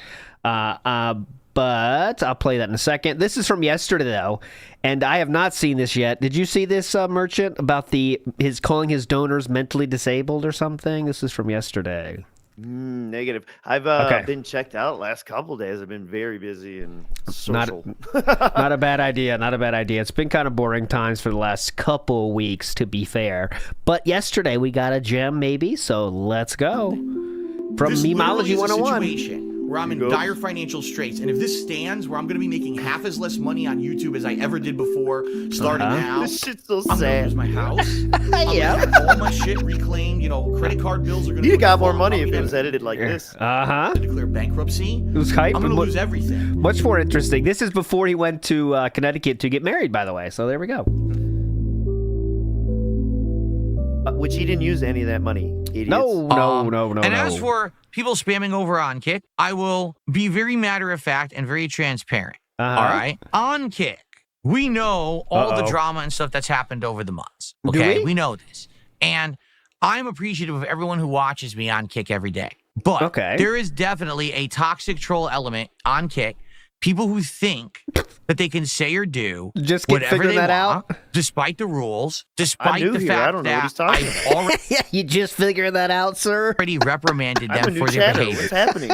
But I'll play that in a second. This is from yesterday, though, and I have not seen this yet. Did you see this, Merchant, about his calling his donors mentally disabled or something? This is from yesterday. Negative. I've been checked out last couple days. I've been very busy and social. Not a bad idea. Not a bad idea. It's been kind of boring times for the last couple weeks, to be fair. But yesterday we got a gem, maybe. So let's go. From This Memology literally is a 101. situation where I'm in dire financial straits, and if this stands, where I'm going to be making half as less money on YouTube as I ever did before, starting now. This shit's so I'm sad. gonna lose my house. Yeah. I'm gonna have all my shit reclaimed. Credit card bills are gonna. You got more money if it was edited like this. Uh-huh. Declare bankruptcy. It was hype. I'm gonna lose everything. Much more interesting. This is before he went to Connecticut to get married, by the way. So there we go. Which he didn't use any of that money. Idiots. No. And as for people spamming over on Kick, I will be very matter of fact and very transparent. All right? On Kick, we know all the drama and stuff that's happened over the months. Okay? We know this. And I'm appreciative of everyone who watches me on Kick every day. But there is definitely a toxic troll element on Kick. People who think that they can say or do just whatever they that want, out, despite the rules, despite the fact I don't know that what he's talking I've already yeah, you just figuring that out, sir. Already reprimanded them for their behavior. What's happening?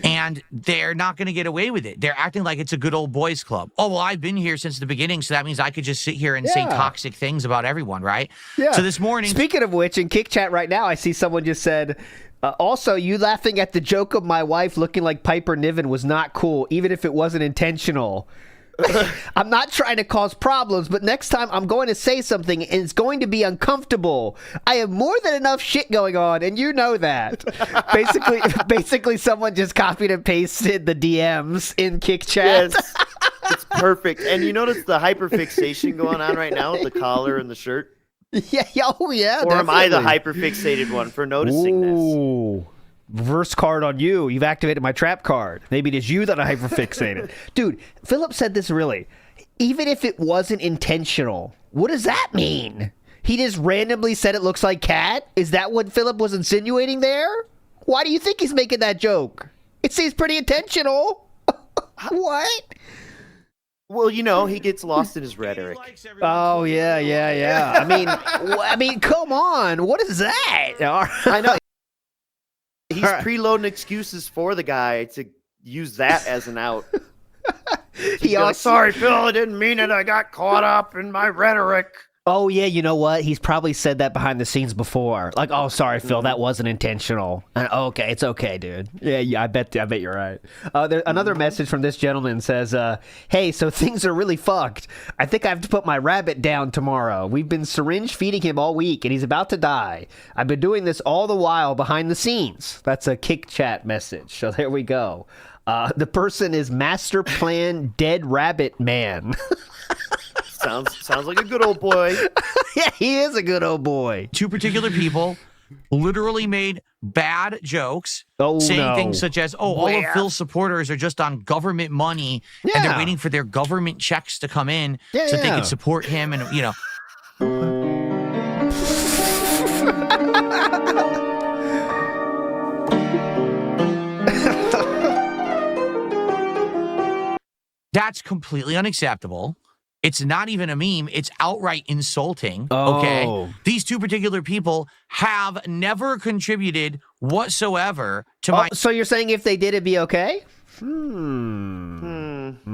And they're not going to get away with it. They're acting like it's a good old boys club. Oh, well, I've been here since the beginning, so that means I could just sit here and say toxic things about everyone, right? Yeah. So this morning... Speaking of which, in Kick Chat right now, I see someone just said... also, you laughing at the joke of my wife looking like Piper Niven was not cool, even if it wasn't intentional. I'm not trying to cause problems, but next time I'm going to say something and it's going to be uncomfortable. I have more than enough shit going on, and you know that. Basically, someone just copied and pasted the DMs in Kick Chat. Yes, it's perfect. And you notice the hyperfixation going on right now with the collar and the shirt? Yeah, oh yeah. Or am I the hyperfixated one for noticing this? Reverse card on you. You've activated my trap card. Maybe it is you that are hyperfixated. Dude, Philip said this really. Even if it wasn't intentional, what does that mean? He just randomly said it looks like cat? Is that what Philip was insinuating there? Why do you think he's making that joke? It seems pretty intentional. What? Well, he gets lost in his rhetoric. Oh, yeah. I mean, come on. What is that? I know. He's preloading excuses for the guy to use that as an out. Sorry, Phil, I didn't mean it. I got caught up in my rhetoric. Oh, yeah, you know what? He's probably said that behind the scenes before. Like, oh, sorry, Phil, that wasn't intentional. Okay, it's okay, dude. Yeah, I bet you're right. Another message from this gentleman says, hey, so things are really fucked. I think I have to put my rabbit down tomorrow. We've been syringe feeding him all week, and he's about to die. I've been doing this all the while behind the scenes. That's a Kick Chat message, so there we go. The person is Master Plan Dead Rabbit Man. Sounds like a good old boy. Yeah, he is a good old boy. Two particular people literally made bad jokes, saying things such as, all of Phil's supporters are just on government money, and they're waiting for their government checks to come in so they can support him, and, That's completely unacceptable. It's not even a meme. It's outright insulting. Okay. These two particular people have never contributed whatsoever to my. So you're saying if they did, it'd be okay?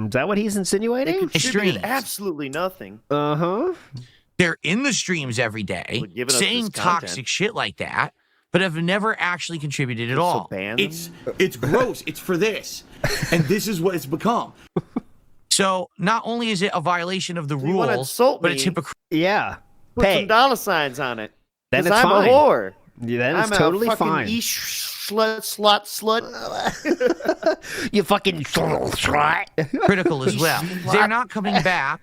Is that what he's insinuating? They contributed Streams. absolutely nothing. They're in the streams every day giving us saying this content. toxic shit like that, but have never actually contributed at all. It's gross. It's for this, and this is what it's become. So not only is it a violation of the You wanna rules, insult but it's me? hypocritical. Yeah. Put Pay. some dollar signs on it. Then 'Cause it's I'm fine. a whore. Yeah, then it's I'm totally a fucking fine. slut. You fucking slut. Critical as well. They're not coming back.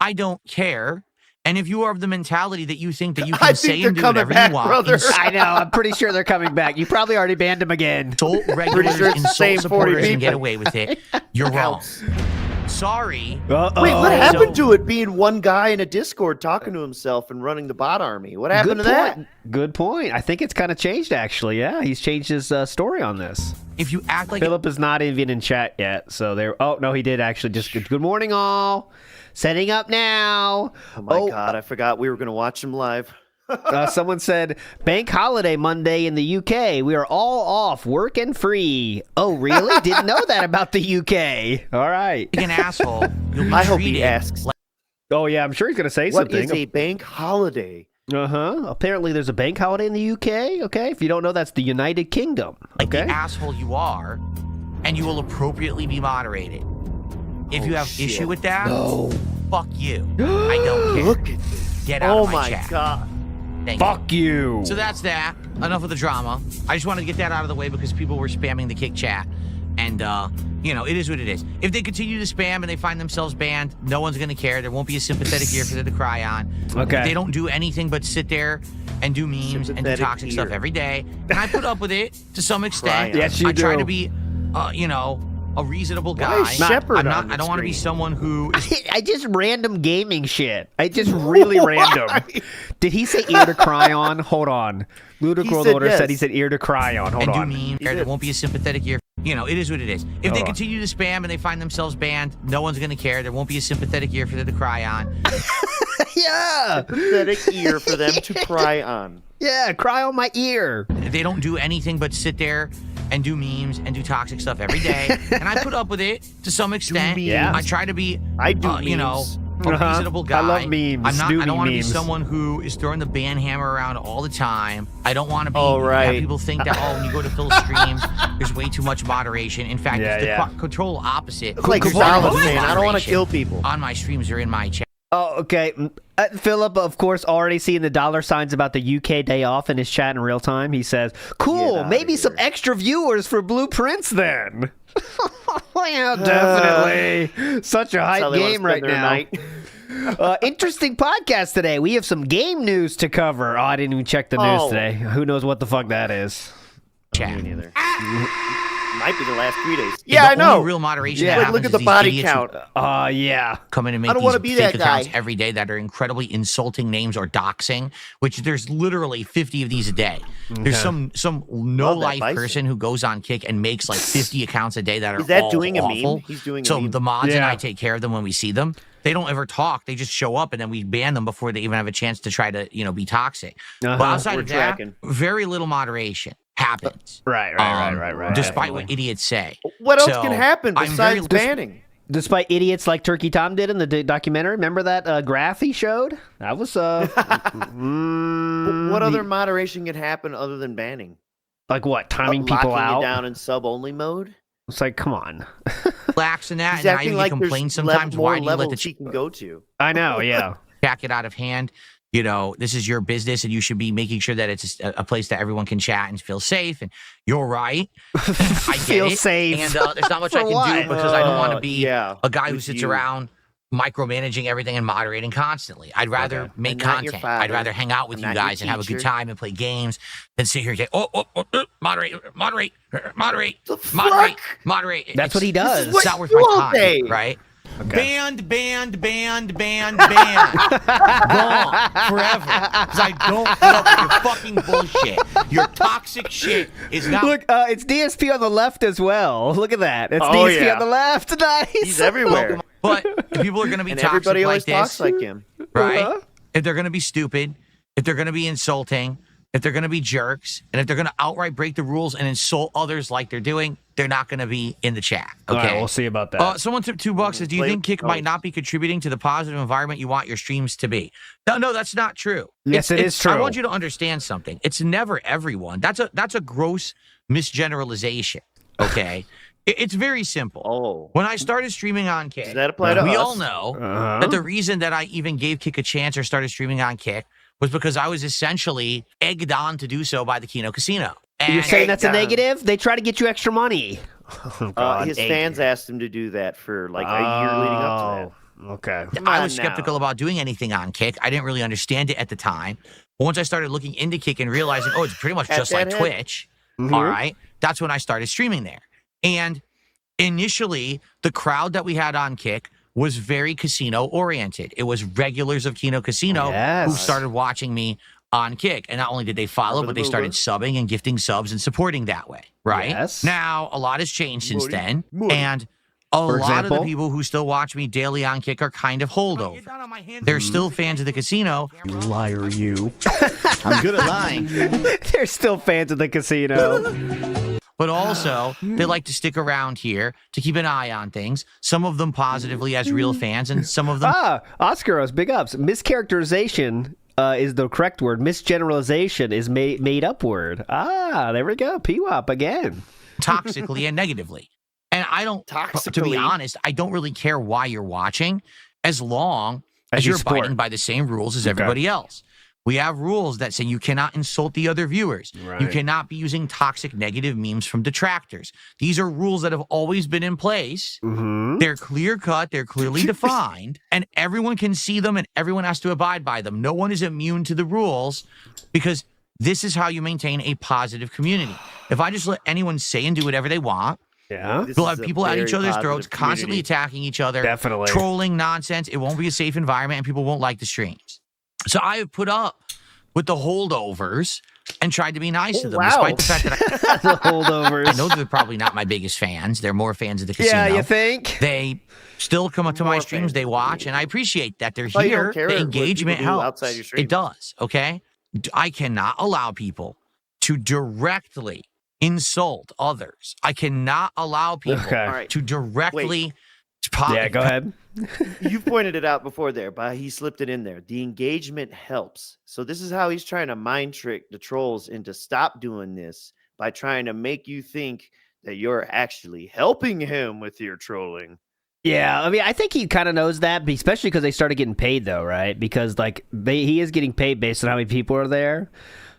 I don't care. And if you are of the mentality that you think that you I can think say they're and do coming whatever back, you want, brother. I know. I'm pretty sure they're coming back. You probably already banned them again. insult regulars, sure it's the same insult 40 supporters, and get people. away with it, you're wrong. Sorry. Uh-oh. Wait, what happened to it being one guy in a Discord talking to himself and running the bot army? What happened Good to that? point. Good point. I think it's kind of changed, actually. Yeah, he's changed his story on this. If you act like Philip is not even in chat yet, so there. Oh no, he did actually. Just good morning, all. Setting up now. Oh my god, I forgot we were going to watch him live. Someone said bank holiday Monday in the UK. We are all off, work and free. Oh, really? Didn't know that about the UK. All right. an asshole, you'll be I hope treated he asks. Oh yeah, I'm sure he's gonna say What something. is a bank holiday? Apparently, there's a bank holiday in the UK. Okay, if you don't know, that's the United Kingdom. like Okay. the asshole you are, and you will appropriately be moderated. If you have issue with that, fuck you. I don't care. Look at this. Get out Oh of my my chat. god. Thank Fuck you. So that's that. Enough of the drama. I just wanted to get that out of the way because people were spamming the kick chat. And, it is what it is. If they continue to spam and they find themselves banned, no one's going to care. There won't be a sympathetic ear for them to cry on. Okay. If they don't do anything but sit there and do memes and do Sympathetic toxic ear. stuff every day. And I put up with it to some extent. Cry on. Yes, you I try do. to be, a reasonable Why guy. is Shepard I'm on not, the I don't want to be screen? someone who is I just random gaming shit. I just really random. Did he say ear to cry on? Hold on. Ludicrous said Order yes. said he said ear to cry on. Hold and on. do memes. There won't be a sympathetic ear. It is what it is. If they Hold on. continue to spam and they find themselves banned, no one's going to care. There won't be a sympathetic ear for them to cry on. Yeah. Sympathetic ear for them to cry on. Yeah, cry on my ear. They don't do anything but sit there and do memes and do toxic stuff every day. And I put up with it to some extent. memes. Yeah. I try to be, I do a memes. reasonable guy. I love memes. I don't want to be memes. someone who is throwing the ban hammer around all the time. I don't want to be. Oh, right. Have people think that when you go to Phil's streams, there's way too much moderation. In fact, Yeah, it's the yeah. control opposite. It's like There's Stalin no saying, I don't want to moderation kill people. on my streams or in my chat. Oh, okay. Philip, of course, already seeing the dollar signs about the UK day off in his chat in real time. He says, cool, outta maybe some here. extra viewers for Blueprints then. Yeah, definitely. Such a That's how hype they wanna game right spend their now. night. Interesting podcast today. We have some game news to cover. Oh, I didn't even check the news Oh. today. Who knows what the fuck that is? Chat. Me neither. Might be the last 3 days. The Yeah, I only know. real moderation Yeah. that Like, look happens at the is these body idiots who count. Yeah. come in and make I don't these wanna be fake that guy. accounts every day that are incredibly insulting names or doxing, which there's literally 50 of these a day. There's some no life Bison. person who goes on Kick and makes like 50 accounts a day that are Is that all doing a meme? awful. He's doing a so meme. the mods and Yeah. I take care of them when we see them. They don't ever talk. They just show up and then we ban them before they even have a chance to try to, be toxic. But outside We're of tracking. that, very little moderation happens. Right. Despite what idiots say. What else So, can happen I'm very- besides banning? Despite idiots like Turkey Tom did in the documentary. Remember that graph he showed? That was What other moderation can happen other than banning? like what? Timing people Locking out? you down in sub-only mode? It's like, come on. Relax in that, He's and I acting even like complain there's sometimes. more Why do you let the levels he can go to? I know, yeah. chat get out of hand? This is your business, and you should be making sure that it's a place that everyone can chat and feel safe. And you're right. I get Feel it. safe. And there's not much I For can what? do because I don't want to be yeah, a guy who with sits you. around micromanaging everything and moderating constantly. I'd rather Okay. make I'm not your content. I'd father. rather hang out with I'm you not your guys and have a good teacher. time and play games than sit here and say, moderate. That's what he does. It's not worth my all time, day. right? Banned. Gone forever. Because I don't put up with your fucking bullshit. Your toxic shit is not. Look, it's DSP on the left as well. Look at that. It's Oh, DSP yeah. on the left. Nice. He's everywhere. But if people are going to be And toxic everybody like always this, talks like him. right? Uh-huh. If they're going to be stupid, if they're going to be insulting, if they're going to be jerks, and if they're going to outright break the rules and insult others like they're doing, they're not going to be in the chat. Okay, All right, we'll see about that. Someone tipped $2 says, do you think Kick might not be contributing to the positive environment you want your streams to be? No, that's not true. Yes, it is true. I want you to understand something. It's never everyone. That's a gross misgeneralization. Okay. It's very simple. Oh. When I started streaming on Kick, Does that apply to we us? all know that the reason that I even gave Kick a chance or started streaming on Kick was because I was essentially egged on to do so by the Kino Casino. You're saying that's a negative? They try to get you extra money. Oh, God, his fans asked him to do that for like a year leading up to that. Okay. I was skeptical about doing anything on Kick. I didn't really understand it at the time. But once I started looking into Kick and realizing, it's pretty much just like Twitch, all right, that's when I started streaming there. And initially, the crowd that we had on Kick was very casino-oriented. It was regulars of Kino Casino who started watching me on Kick. And not only did they follow, but they started subbing and gifting subs and supporting that way, right? Yes. Now, a lot has changed since then. And a lot of the people who still watch me daily on Kick are kind of holdover. They're still fans of the casino. You liar, you. I'm good at lying. They're still fans of the casino. But also, they like to stick around here to keep an eye on things. Some of them positively as real fans, and some of them... Oscaros, big ups. Mischaracterization is the correct word. Misgeneralization is made up word. There we go. PWAP again. Toxically and negatively. And I don't, to be honest, I don't really care why you're watching as long as you're abiding by the same rules as everybody else. We have rules that say you cannot insult the other viewers. Right. You cannot be using toxic negative memes from detractors. These are rules that have always been in place. They're clear cut, they're clearly defined, and everyone can see them and everyone has to abide by them. No one is immune to the rules because this is how you maintain a positive community. If I just let anyone say and do whatever they want, we'll have people at each other's throats, constantly attacking each other, trolling nonsense. It won't be a safe environment and people won't like the streams. So I have put up with the holdovers and tried to be nice to them, despite the fact that the holdovers. I know they're probably not my biggest fans. They're more fans of the casino. Yeah, you think? They still come up to my streams, they watch, and I appreciate that they're here. The engagement helps. It does, okay? I cannot allow people to directly insult others. I cannot allow people to directly... go ahead. You pointed it out before there, but he slipped it in there. The engagement helps. So this is how he's trying to mind trick the trolls into stop doing this by trying to make you think that you're actually helping him with your trolling. Yeah, I mean, I think he kind of knows that, especially because they started getting paid, though, right? Because like he is getting paid based on how many people are there.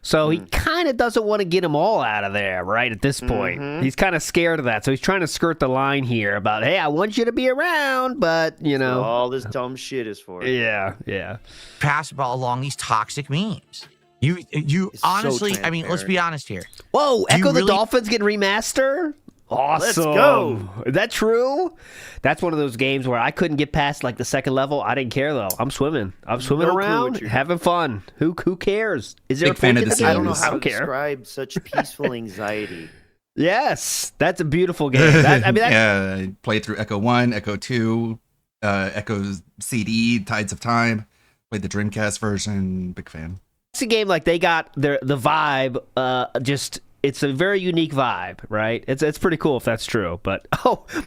So he kind of doesn't want to get them all out of there, right, at this point. He's kind of scared of that. So he's trying to skirt the line here about, hey, I want you to be around, but, you know. So all this dumb shit is for it. Yeah. Pass along these toxic memes. You honestly, I mean, let's be honest here. Whoa, Echo the Dolphins getting remaster? Awesome. Let's go. Is that true? That's one of those games where I couldn't get past like the second level. I didn't care though. I'm swimming around, having fun. Who cares? Is there a fan of the I don't know how to describe such peaceful anxiety. Yes, that's a beautiful game. I played through Echo 1, Echo 2, Echo CD, Tides of Time. Played the Dreamcast version. Big fan. It's a game like they got the vibe. It's a very unique vibe, right? It's pretty cool if that's true. But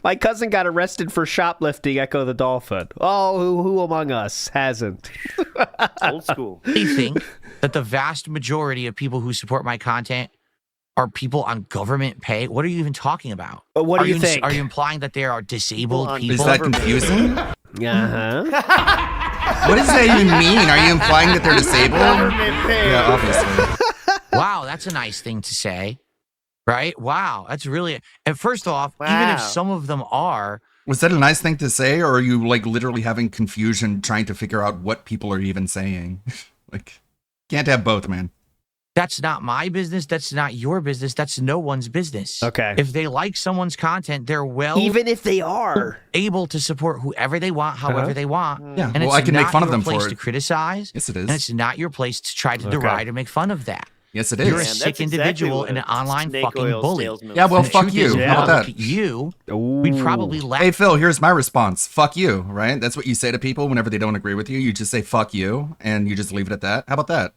my cousin got arrested for shoplifting Echo the Dolphin. Oh, who among us hasn't? Old school. I think that the vast majority of people who support my content are people on government pay. What are you even talking about? What do you think? Are you implying that there are disabled people? Is that confusing? Uh-huh. What does that even mean? Are you implying that they're disabled? Yeah, obviously. Wow, that's a nice thing to say, right? Wow, that's really... And first off, even if some of them are... Was that a nice thing to say, or are you like literally having confusion trying to figure out what people are even saying? Like, can't have both, man. That's not my business. That's not your business. That's no one's business. Okay. If they like someone's content, they're even if they are able to support whoever they want, however they want. Yeah. And I can make fun of them for it. It's not your place for to criticize. Yes, it is. And it's not your place to try to deride or make fun of that. Yes, it is. You're a sick individual and an online fucking bully. Yeah, well, fuck you. How about that? We'd probably laugh. Hey, Phil, here's my response. Fuck you, right? That's what you say to people whenever they don't agree with you. You just say, fuck you, and you just leave it at that. How about that?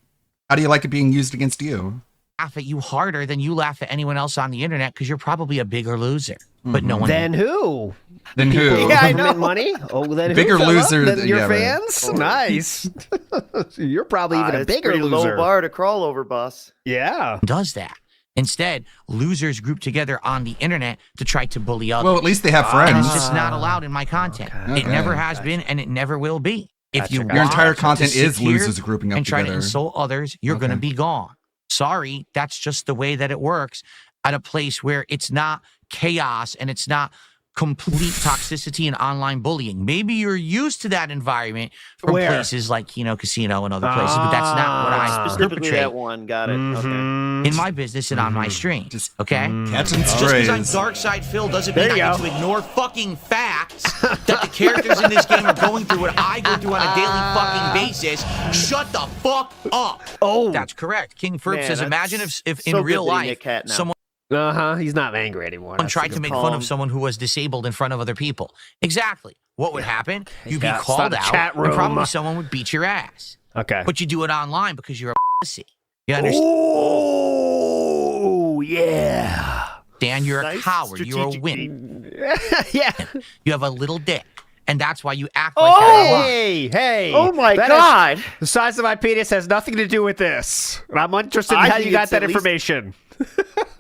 How do you like it being used against you? Laugh at you harder than you laugh at anyone else on the internet because you're probably a bigger loser. But no one. Then who? Then who? Yeah, I know. Money? Oh, then bigger who, fella? loser than your yeah, fans? Nice. You're probably even a it's bigger pretty loser. low bar to crawl over, boss. Yeah. Does that. Instead, losers group together on the internet to try to bully others. Well, at least they have And friends. it's just not allowed in my content. Okay. It never has been, and it never will be. If you Your entire want content to sit is here losers grouping up and try to together. insult others, you're going to be gone. Sorry, that's just the way that it works at a place where it's not chaos and it's not complete toxicity and online bullying. Maybe you're used to that environment from Where? places like, casino and other places, but that's not what I Specifically perpetrate that one. Got it. in my business and on my streams. Okay? Catching Just because I'm strays. Dark Side Phil doesn't There mean you I go. get to ignore fucking facts that the characters in this game are going through what I go through on a daily fucking basis. Shut the fuck up. Oh. That's correct. King Ferb Man, says, that's imagine if so in good real that he life get cat now. someone He's not angry anymore. That's tried a to good make call. fun of someone who was disabled in front of other people. Exactly. What would happen? You'd be Yeah, it's called not a out chat and room. probably someone would beat your ass. Okay. But you do it online because you're a pussy. You understand? Oh, yeah. Dan, you're a Nice coward. You're a strategic wimp. Yeah. You have a little dick. And that's why you act like that online. Hey. Oh my That God. the size of my penis has nothing to do with this. And I'm interested in I how think you got it's that at least- information.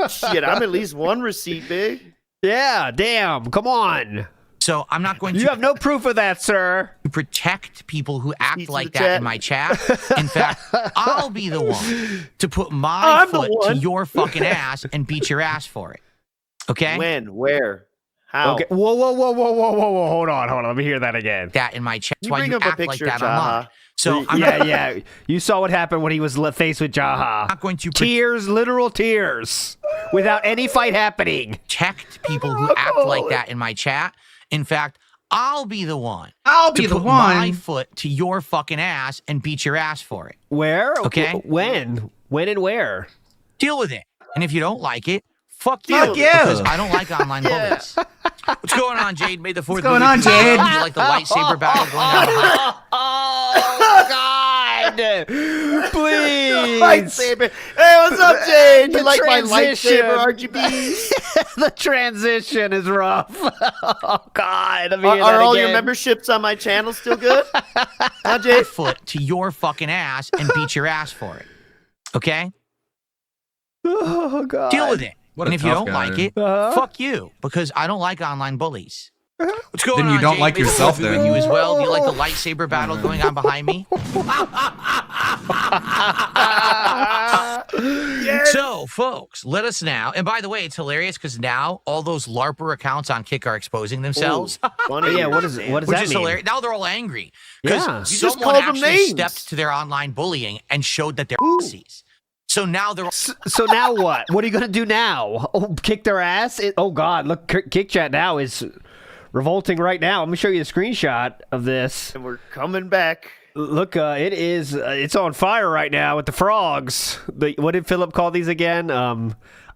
Shit, I'm at least one receipt big. Yeah, damn. Come on. So I'm not going You to have no proof of that, sir. protect people who act Piece of like the that chat. in my chat. In fact, I'll be the one to put my I'm the foot to one. your fucking ass and beat your ass for it. Okay? When? Where? How? Okay. Whoa. Hold on. Let me hear that again. That in my chat. That's You why bring you up a act like picture, that Jaha. online. So I'm Yeah. You saw what happened when he was faced with Jaha. not going to Tears, literal tears, without any fight happening. protect people who act like that in my chat. In fact, I'll be the one. I'll be to the put my one. foot to your fucking ass and beat your ass for it. Where? Okay. When? When and where? Deal with it. And if you don't like it, fuck you. Fuck you. Because I don't like online bullies. What's going on, Jade? May the 4th What's going on, Jade? You like the lightsaber battle going on behind? Oh God! Please. Lightsaber. Hey, what's up, Jade? The You like my transition. lightsaber RGBs? The transition is rough. Oh God! Let me hear Are that all your again. memberships on my channel still good? Huh, My Jade? foot to your fucking ass and beat your ass for it. Okay? Oh God! Deal with it. What a And if you tough don't guy. like it, fuck you. Because I don't like online bullies. What's going Then on? you don't Jade? like May the yourself, 4th be with then. you as well. Do you like the lightsaber battle going on behind me? So, folks, let us now. And by the way, it's hilarious because now all those LARPer accounts on Kick are exposing themselves. Funny. Yeah. What is it? What does Which that is mean? hilarious. Now they're all angry Yeah. because You just someone called them actually names. stepped to their online bullying and showed that they're pussies. So now they're So now what? What are you gonna do now? Oh, kick their ass? Oh God! Look, Kick Chat now is revolting right now. Let me show you a screenshot of this. And we're coming back. Look, it is. It's on fire right now with the frogs. What did Philip call these again?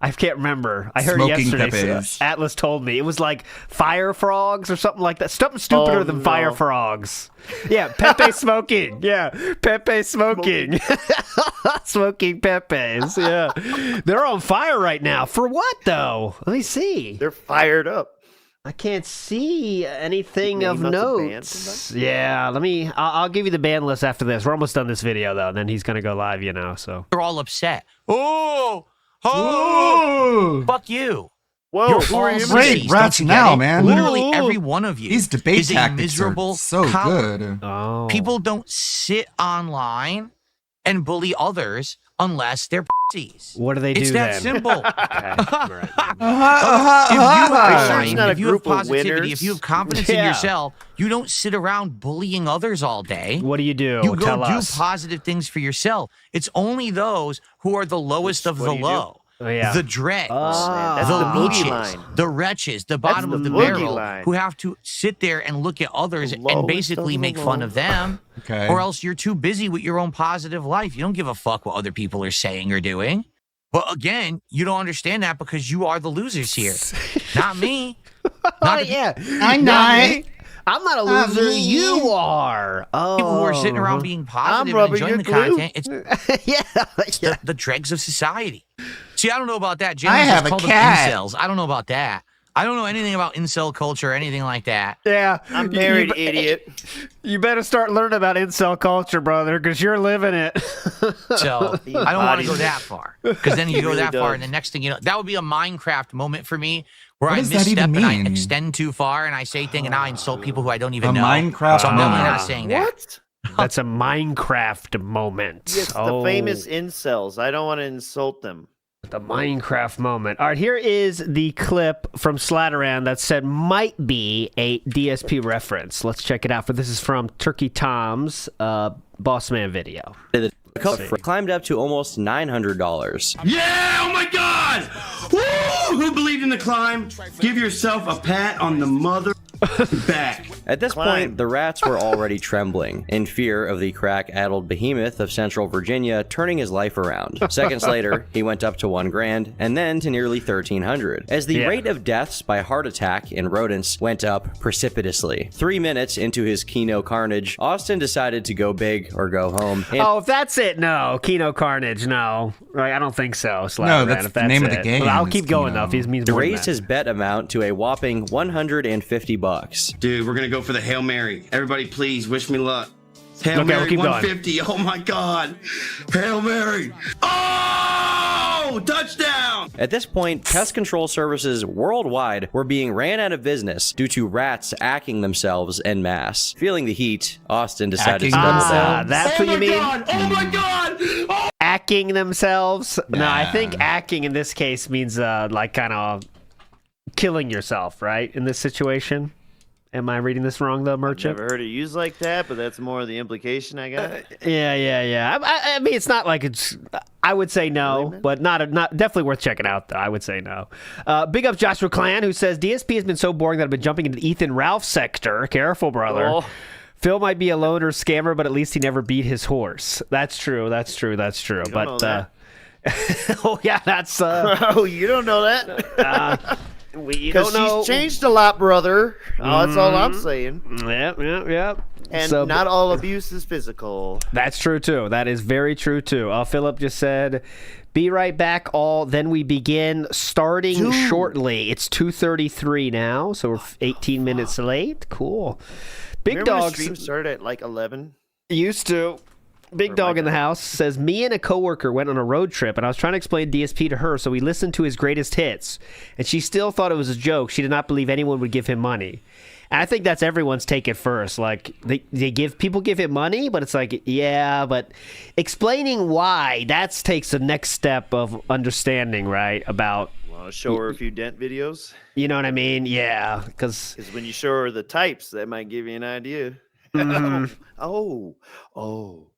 I can't remember. I heard Smoking yesterday. pepes. Atlas told me it was like fire frogs or something like that. Something stupider Oh, than no. fire frogs. Yeah, Pepe smoking. Yeah, Pepe smoking. Smoking Pepes. Yeah, they're on fire right now. For what though? Let me see. They're fired up. I can't see anything Name of us a band notes. Yeah, let me. I'll give you the band list after this. We're almost done this video though, and then he's gonna go live. So all upset. Oh, fuck you. Whoa, You're who are all you? Great sissies, rats don't you get now, it? man. Literally every one of you. These debate is a tactics miserable are so coward. good. Oh. People don't sit online and bully others unless they're pussies. What do they It's do that then? simple. sure it's not a if you have group of positivity, winners. if you have confidence in Yeah. yourself, you don't sit around bullying others all day. What do you do? You go Tell do us. positive things for yourself. It's only those who are the lowest of what the do you do? low. Oh, yeah. The dregs, That's the the boogie leeches, line. the wretches, the bottom the of the boogie barrel, line. who have to sit there and look at others The and lowest basically of the make fun low. of them. Okay. Or else you're too busy with your own positive life. You don't give a fuck what other people are saying or doing. But again, you don't understand that because you are the losers here. Not me. Not the- yeah. I'm Not not. me. I'm not a loser. You are. Oh. People who are sitting around being positive and enjoying the content. It's the dregs of society. See, I don't know about that. I have a called cat. Them incels. I don't know about that. I don't know anything about incel culture or anything like that. Yeah. I'm married, idiot. You better start learning about incel culture, brother, because you're living it. So I don't want to go that far, because then you go really that far, does. and the next thing you know, that would be a Minecraft moment for me, where What I does that misstep even and I mean? extend too far, and I say thing, and now I insult people who I don't even know. Minecraft so I'm definitely moment. not saying that. What? That's a Minecraft moment. Yes, the famous incels. I don't want to insult them. The Minecraft moment. All right, here is the clip from Slatteran that said might be a DSP reference. Let's check it out. This is from Turkey Tom's Boss Man video. The cup climbed up to almost $900. Yeah! Oh my God! Woo! Who believed in the climb? Give yourself a pat on the mother back. At this point, the rats were already trembling, in fear of the crack-addled behemoth of Central Virginia turning his life around. Seconds later, he went up to $1,000, and then to nearly $1,300, as the rate of deaths by heart attack in rodents went up precipitously. 3 minutes into his Kino Carnage, Austin decided to go big or go home. Oh, if that's it, no. Kino Carnage, no. Right, I don't think so. No, that's the name of the game. Well, I'll is keep going, Kino. though, if he means To more than raise that. his bet amount to a whopping $150. Dude, we're gonna go for the Hail Mary. Everybody, please wish me luck. Hail Okay, Mary we'll keep going. 150. Oh my God. Hail Mary. Oh, touchdown. At this point, pest control services worldwide were being ran out of business due to rats acking themselves en masse. Feeling the heat, Austin decided to double down. That's what you mean? Oh my God. Oh. Acking themselves? No, I think acking in this case means like kind of killing yourself, right? In this situation. Am I reading this wrong, though, Merchant? Never heard it used like that, but that's more of the implication I got. Yeah. I mean, it's not like it's. I would say no, but not definitely worth checking out, though. I would say no. Big up Joshua Clan, who says DSP has been so boring that I've been jumping into the Ethan Ralph sector. Careful, brother. Oh. Phil might be a loner scammer, but at least he never beat his horse. That's true. But oh yeah, that's. Oh, you don't know that. We don't know. She's changed a lot, brother. Oh, that's all I'm saying. Yep. And So- not all abuse is physical. That's true too. That is very true too. Philip just said, "Be right back, all." Then we begin starting shortly. It's 2:33 now, so we're 18 minutes late. Cool. Big Remember when the Dogs stream started at like 11. used to. Big Dog in the house says, me and a coworker went on a road trip, and I was trying to explain DSP to her, so we listened to his greatest hits, and she still thought it was a joke. She did not believe anyone would give him money. And I think that's everyone's take at first. Like, people give him money, but it's like, yeah, but explaining why, that takes the next step of understanding, right, about... Want to show her a few dent videos? You know what I mean? Yeah, because when you show her the types, that might give you an idea. Mhm. Oh.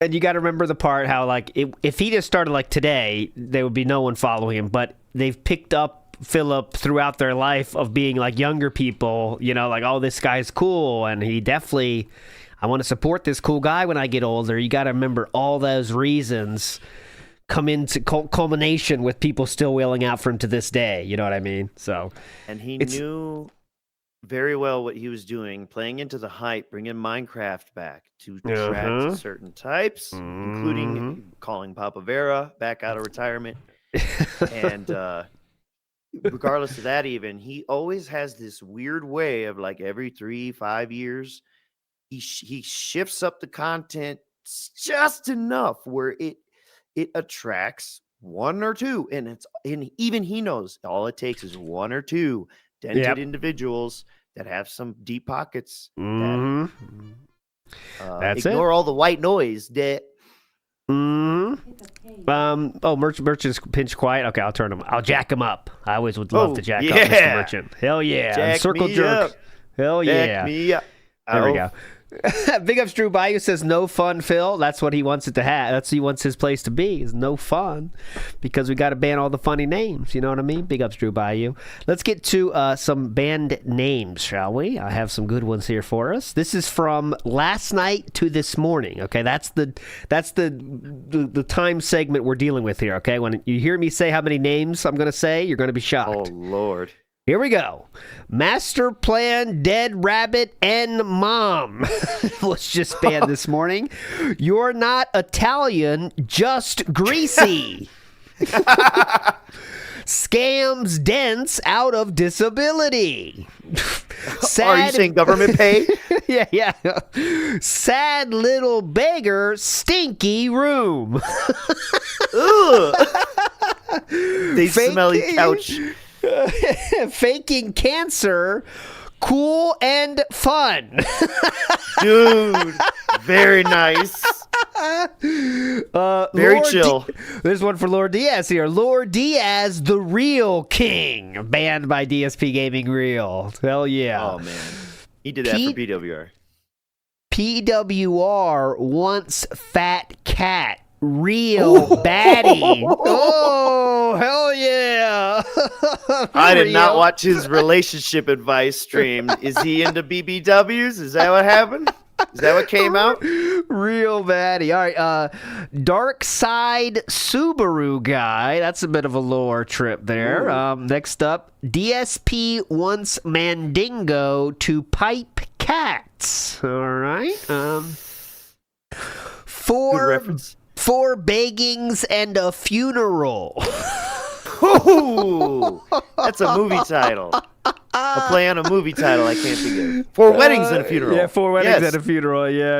And you got to remember the part how, like, if he just started, like, today, there would be no one following him. But they've picked up Philip throughout their life of being, like, younger people, you know, like, oh, this guy's cool. And he definitely, I want to support this cool guy when I get older. You got to remember all those reasons come into culmination with people still wailing out for him to this day. You know what I mean? So, And he knew very well what he was doing, playing into the hype, bringing Minecraft back to attract certain types, including calling Papa Vera back out of retirement. And regardless of that, even, he always has this weird way of, like, every 3-5 years, he shifts up the content just enough where it attracts one or two, and even he knows all it takes is one or two dented individuals that have some deep pockets. That, That's it. ignore all the white noise. Merchant's pinch quiet. Okay, I'll turn him. I'll jack him up. I always would love to jack up Mr. yeah. Merchant. Hell yeah. Jack Circle me jerk. up. Hell Jack yeah. me up. There we Oh. go. Big ups Drew Bayou says no fun, Phil. That's what he wants it to have. That's what he wants his place to be, is no fun, because we got to ban all the funny names. You know what I mean? Big ups Drew Bayou. Let's get to some band names, shall we? I have some good ones here for us. This is from last night to this morning. Okay, that's the time segment we're dealing with here. Okay, when you hear me say how many names I'm going to say, you're going to be shocked. Oh Lord. Here we go. Master Plan, Dead Rabbit, and Mom was just banned this morning. You're not Italian, just greasy. Scams dents out of disability. Are you saying government pay? Yeah. Sad little beggar, stinky room. Ugh. They smelly couch. Faking cancer, cool and fun. Dude, very nice. Very chill. There's one for Lord Diaz here. Lord Diaz, the real king, banned by DSP Gaming Real. Hell yeah. Oh man, he did that for PWR. PWR wants fat cat. Real baddie. Oh, hell yeah. I did not watch his relationship advice stream. Is he into BBWs? Is that what happened? Is that what came out? Real baddie. All right. Dark Side Subaru guy. That's a bit of a lore trip there. Next up, DSP wants Mandingo to pipe cats. All right. Four beggings and a funeral. Ooh, that's a movie title. A play on a movie title I can't think of. 4 weddings and a funeral. Yeah, 4 weddings and a funeral. Yeah.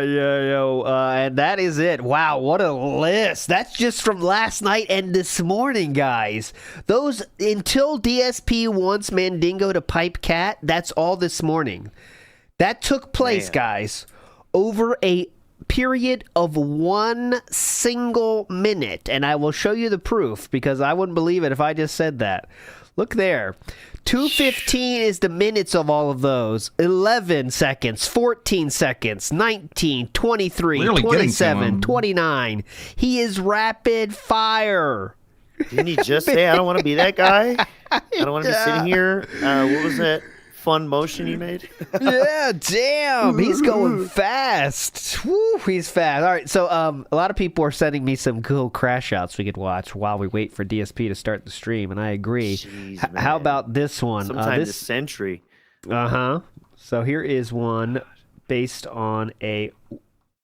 And that is it. Wow, what a list. That's just from last night and this morning, guys. Those, until DSP wants Mandingo to pipe cat, that's all this morning. That took place, guys, over a period of 1 single minute, and I will show you the proof because I wouldn't believe it if I just said that. Look there. 2:15 is the minutes of all of those. 11 seconds, 14 seconds, 19, 23, 27, 29. He is rapid fire. Didn't he just say, I don't want to be that guy? I don't want to be sitting here. What was that fun motion he made? Yeah, damn. He's going fast. Woo, he's fast. All right, so a lot of people are sending me some cool crash outs we could watch while we wait for DSP to start the stream, and I agree. Jeez, how about this one? Sometime this century. So here is one based on a...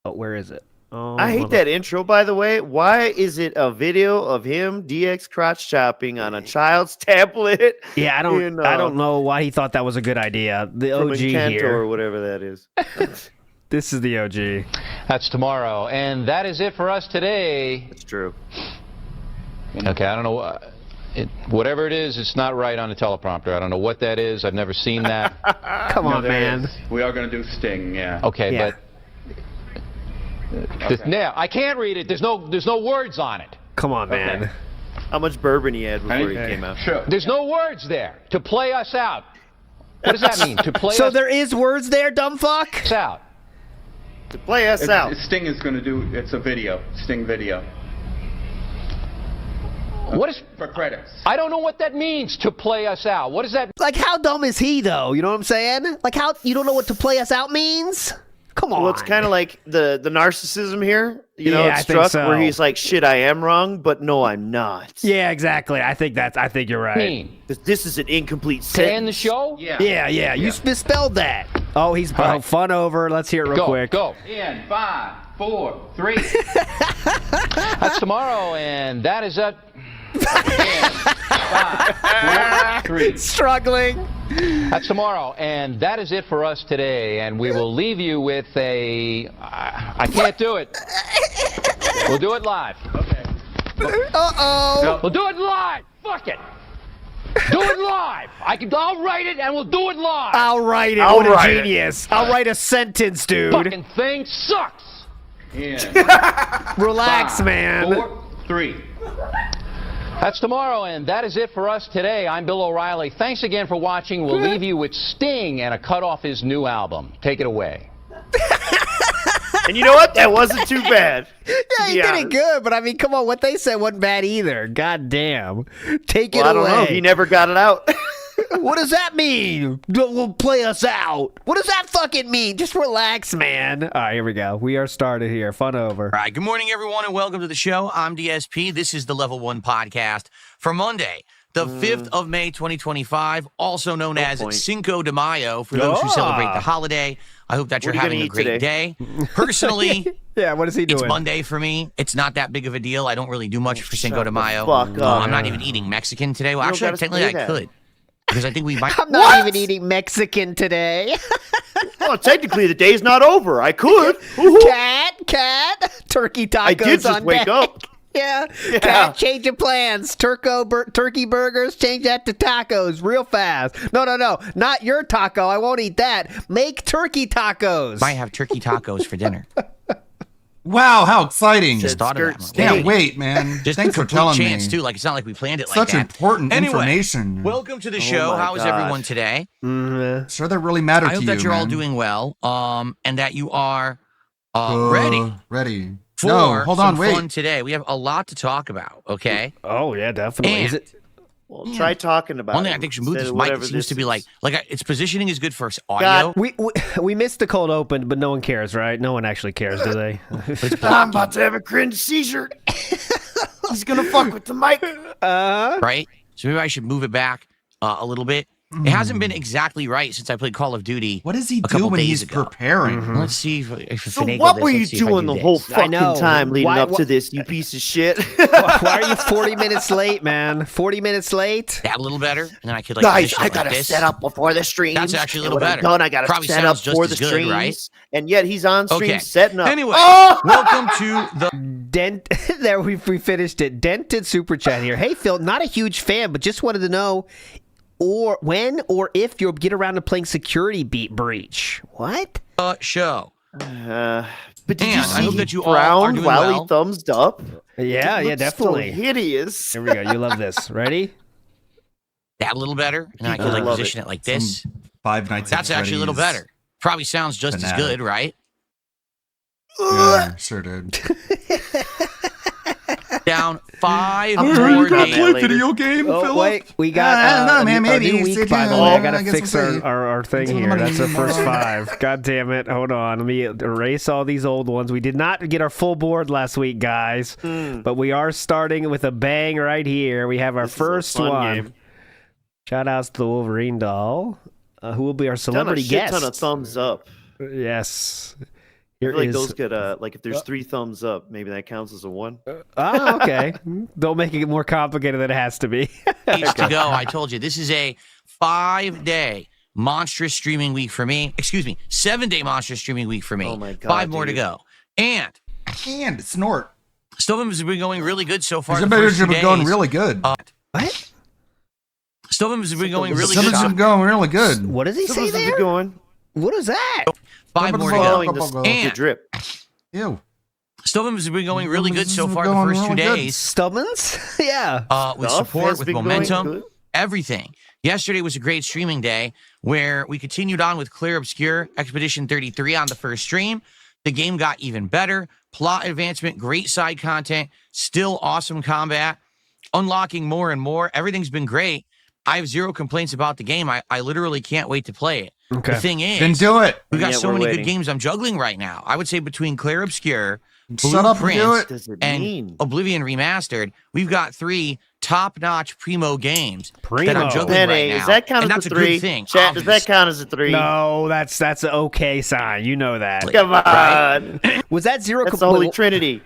Oh, where is it? Oh, I hate that intro, by the way. Why is it a video of him DX crotch chopping on a child's tablet? Yeah, I don't know why he thought that was a good idea. The OG here, or whatever that is. This is the OG. That's tomorrow, and that is it for us today. That's true. Okay, I don't know. Whatever it is, it's not right on the teleprompter. I don't know what that is. I've never seen that. Come on, man. We are going to do Sting, yeah. Okay, Yeah. but now I can't read it. There's no words on it. Come on, man. How much bourbon he had before he came out? Sure. There's no words there. To play us out. What does that mean? To play So us there is words there, dumb fuck? out. To play us out. Sting is going to do, it's a video, Sting video. What is for credits? I don't know what that means. To play us out. What does that? Like, how dumb is he, though? You know what I'm saying? Like, how you don't know what to play us out means? Come on. Well, it's kind of like the narcissism here. You know, Yeah, it's I think struck so. where he's like, "Shit, I am wrong, but no, I'm not." Yeah, exactly. I think you're right. Mean This is an incomplete to sentence. end the show. Yeah. You misspelled that. Oh, he's fun over. Let's hear it real quick. Go. In 5, 4, 3. That's tomorrow, and that is it. 5, 4, 3. Struggling. That's tomorrow, and that is it for us today. And we will leave you with a. I can't do it. We'll do it live. Okay. Uh-oh. We'll do it live. Fuck it. Do it live. I'll write it, and we'll do it live. I'll write it. What a genius. I'll write a sentence, dude. Fucking thing sucks. In Relax, 5, man. 4, 3. That's tomorrow, and that is it for us today. I'm Bill O'Reilly. Thanks again for watching. We'll leave you with Sting and a cut off his new album. Take it away. And you know what? That wasn't too bad. Yeah, he did it good, but I mean, come on, what they said wasn't bad either. God damn. Take it away. I don't know. He never got it out. What does that mean? We'll play us out. What does that fucking mean? Just relax, man. All right, here we go. We are started here. Fun over. All right, good morning, everyone, and welcome to the show. I'm DSP. This is the Level 1 podcast for Monday, the 5th of May, 2025, also known as point. Cinco de Mayo for those who celebrate the holiday. I hope that you're What are you having gonna a eat great today? day. Personally, Yeah, what is he doing? it's Monday for me. It's not that big of a deal. I don't really do much for Cinco Shut de the Mayo. fuck up. I'm not even eating Mexican today. Well, You don't actually, gotta technically, say I that. could. Because I think we might. I'm not even eating Mexican today. Well, technically, the day's not over. I could. Cat, turkey tacos I did just on wake deck. up. Yeah. Cat, change your plans. Turkey burgers, change that to tacos real fast. No, not your taco. I won't eat that. Make turkey tacos. Might have turkey tacos for dinner. Wow, how exciting! Just thought of that. one. Can't wait, man. Just Thanks a for complete telling chance me. too. Like it's not like we planned it like Such that. important Anyway, information. Welcome to the Oh show. my How is gosh. everyone today? Sure, that really matter I to hope you, that you're all man. doing well. And that you are ready. Ready. For No, hold on, some wait. fun today. We have a lot to talk about. Okay. Oh yeah, definitely. And Is it? Well, try talking about one thing it I think should move instead this of mic whatever seems this to be is. like its positioning is good for audio. We missed the cold open, but no one cares, right? No one actually cares, do they? I'm about to have a cringe seizure. He's gonna fuck with the mic. Right? So maybe I should move it back a little bit. It hasn't been exactly right since I played Call of Duty. What does he a do couple when days he's ago. preparing? Let's see if So finagle what this. were you Let's see if I doing do the whole this. fucking time leading Why- up why- to this, you piece of shit? Why are you 40 minutes late, man? 40 minutes late? That a little better, and then I could like Guys, position I it like gotta this. set up before the streams. That's actually a little And when I'm better. done, I gotta Probably set up sounds just for as the good, streams. right? And yet he's on stream Okay. setting up. Anyway, Oh! welcome to the Dent. There we finished it. Dented super chat here. Hey Phil, not a huge fan, but just wanted to know, or when or if you'll get around to playing Security Breach. What? show. But did you And see I hope he that you all are frowned doing while well. he thumbs up? Yeah, It yeah, looks definitely. So hideous. Here we go. You love this. Ready? That a little better, and then I could like love position it like this. Five Nights That's at actually a little Freddy's. better. Probably sounds just as Fanatic. good, right? Yeah, sure did. Down 5 I'm more you gotta days. play video game, Oh, Philip. wait. We got I don't know, a man. new- Maybe a new it's week, it, by the way. I got to I guess fix we'll see. our thing It's a here. little That's the money first more. 5. God damn it. Hold on. Let me erase all these old ones. We did not get our full board last week, guys. But we are starting with a bang right here. We have our This is a first fun one. game. Shout outs to the Wolverine doll, who will be our Done a celebrity shit guest. ton of thumbs up. Yes. I Here feel like is. those could, like, if there's 3 thumbs up, maybe that counts as a 1. Oh, okay. Don't make it more complicated than it has to be. Days to go. I told you this is a 5-day monstrous streaming week for me. Excuse me, 7-day monstrous streaming week for me. Oh my God, 5 more to dude. go. And snort. Some of them has been going really good so far. Some the of first them 2 have been going days. really good. What? Some of them has been going really Some of good. them have been going really good. What does he say Some of us there? are going. What is that? 5 more to Following go. the And drip. Ew. some of them has been going really good so far the Going first 2 really good. days. Stubbins? Yeah. With Stuff support, has with been going momentum, good. everything. Yesterday was a great streaming day where we continued on with Clear Obscure Expedition 33 on the first stream. The game got even better. Plot advancement, great side content, still awesome combat, unlocking more and more. Everything's been great. I have 0 complaints about the game. I literally can't wait to play it. Okay. The thing is, Then do it. we've got Yeah, so we're many waiting. good games I'm juggling right now. I would say between Clear Obscure, Shut up and do Blueprints, it. Does it and mean? Oblivion Remastered, we've got 3 top-notch primo games that Primo. I'm juggling Penny, right now. does that count and as that's a a 3? good thing. Chat, does that obviously. count as a 3? No, that's an okay sign. You know that. Come on. Was that 0? That's the Holy Trinity.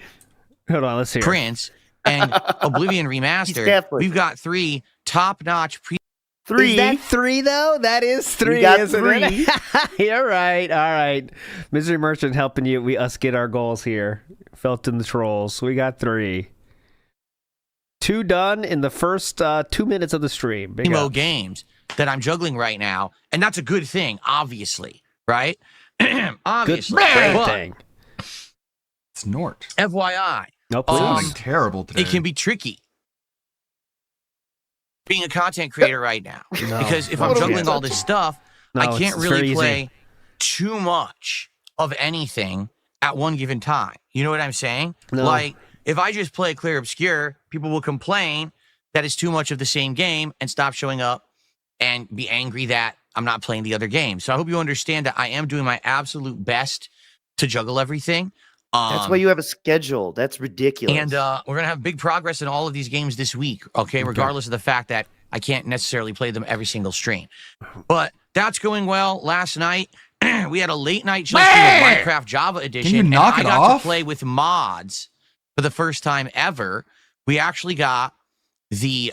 Hold on, let's hear. it. Prince and Oblivion Remastered, Catholic. we've got 3 top-notch 3. Is that 3 though? That is 3, got isn't 3. it? You're right. All right. Misery Merchant helping us get our goals here. Felt in the trolls. We got 3. 2 done in the first 2 minutes of the stream. Big primo ups. games that I'm juggling right now, and that's a good thing, obviously, right? Good Obviously. great But thing. Snort. FYI, No, please. Sounding terrible today. it can be tricky being a content creator right now. No. Because if No, I'm don't juggling get all it. this stuff, No, I it's can't very really easy. play too much of anything at one given time. You know what I'm saying? No. Like, if I just play Clear Obscure, people will complain that it's too much of the same game and stop showing up and be angry that I'm not playing the other game. So I hope you understand that I am doing my absolute best to juggle everything. That's why you have a schedule. That's ridiculous. And we're going to have big progress in all of these games this week, okay? Regardless of the fact that I can't necessarily play them every single stream. But that's going well. Last night, we had a late night just with Minecraft Java Edition. Can you knock and it I got off? to play with mods for the first time ever. We actually got the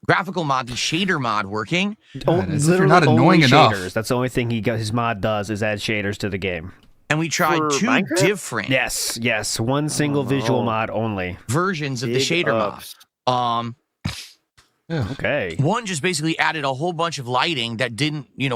graphical mod, the shader mod working. Literally not annoying only enough. shaders. That's the only thing his mod does is add shaders to the game. And we tried For two Minecraft? different Yes, one single visual mod only. versions of the Big shader ups. mod. Okay. One just basically added a whole bunch of lighting that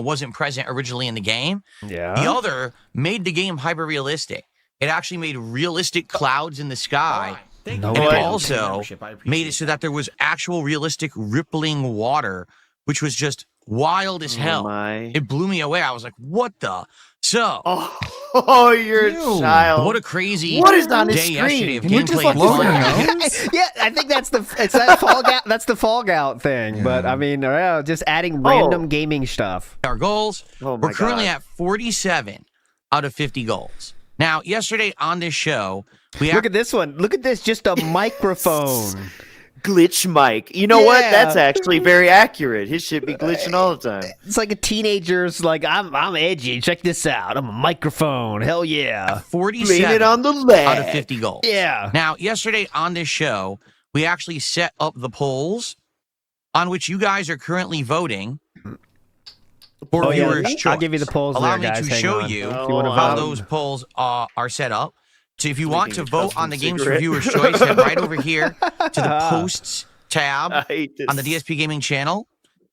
wasn't present originally in the game. Yeah. The other made the game hyper realistic. It actually made realistic clouds in the sky. No And way. it also made it so that there was actual realistic rippling water, which was just wild as hell. It blew me away. I was like, what the? So, Oh, you're a child. what a crazy What is on his day yesterday of screen? Can you gameplay. just float and Yeah, I think that's that Fall Gout. That's the Fall Gout thing. But I mean, just adding random gaming stuff. our goals. Oh my We're currently God. at 47 out of 50 goals. Now, yesterday on this show, we Look at this one. Look at this. Just a microphone. Glitch mic. You know what? Yeah. That's actually very accurate. His shit be glitching all the time. It's like a teenager's like, I'm edgy. Check this out. I'm a microphone. Hell yeah. 47 Blame it on the out of lag. 50 goals. Yeah. Now, yesterday on this show, we actually set up the polls on which you guys are currently voting for Oh, yeah. viewers' choice. I'll give you the polls Allow there, guys. me to Hang show on. you If you wanna how vote. those polls are set up. So if you want to Making a vote on the custom games cigarette. for viewers' choice, head right over here to the posts tab I hate this. on the DSP Gaming channel.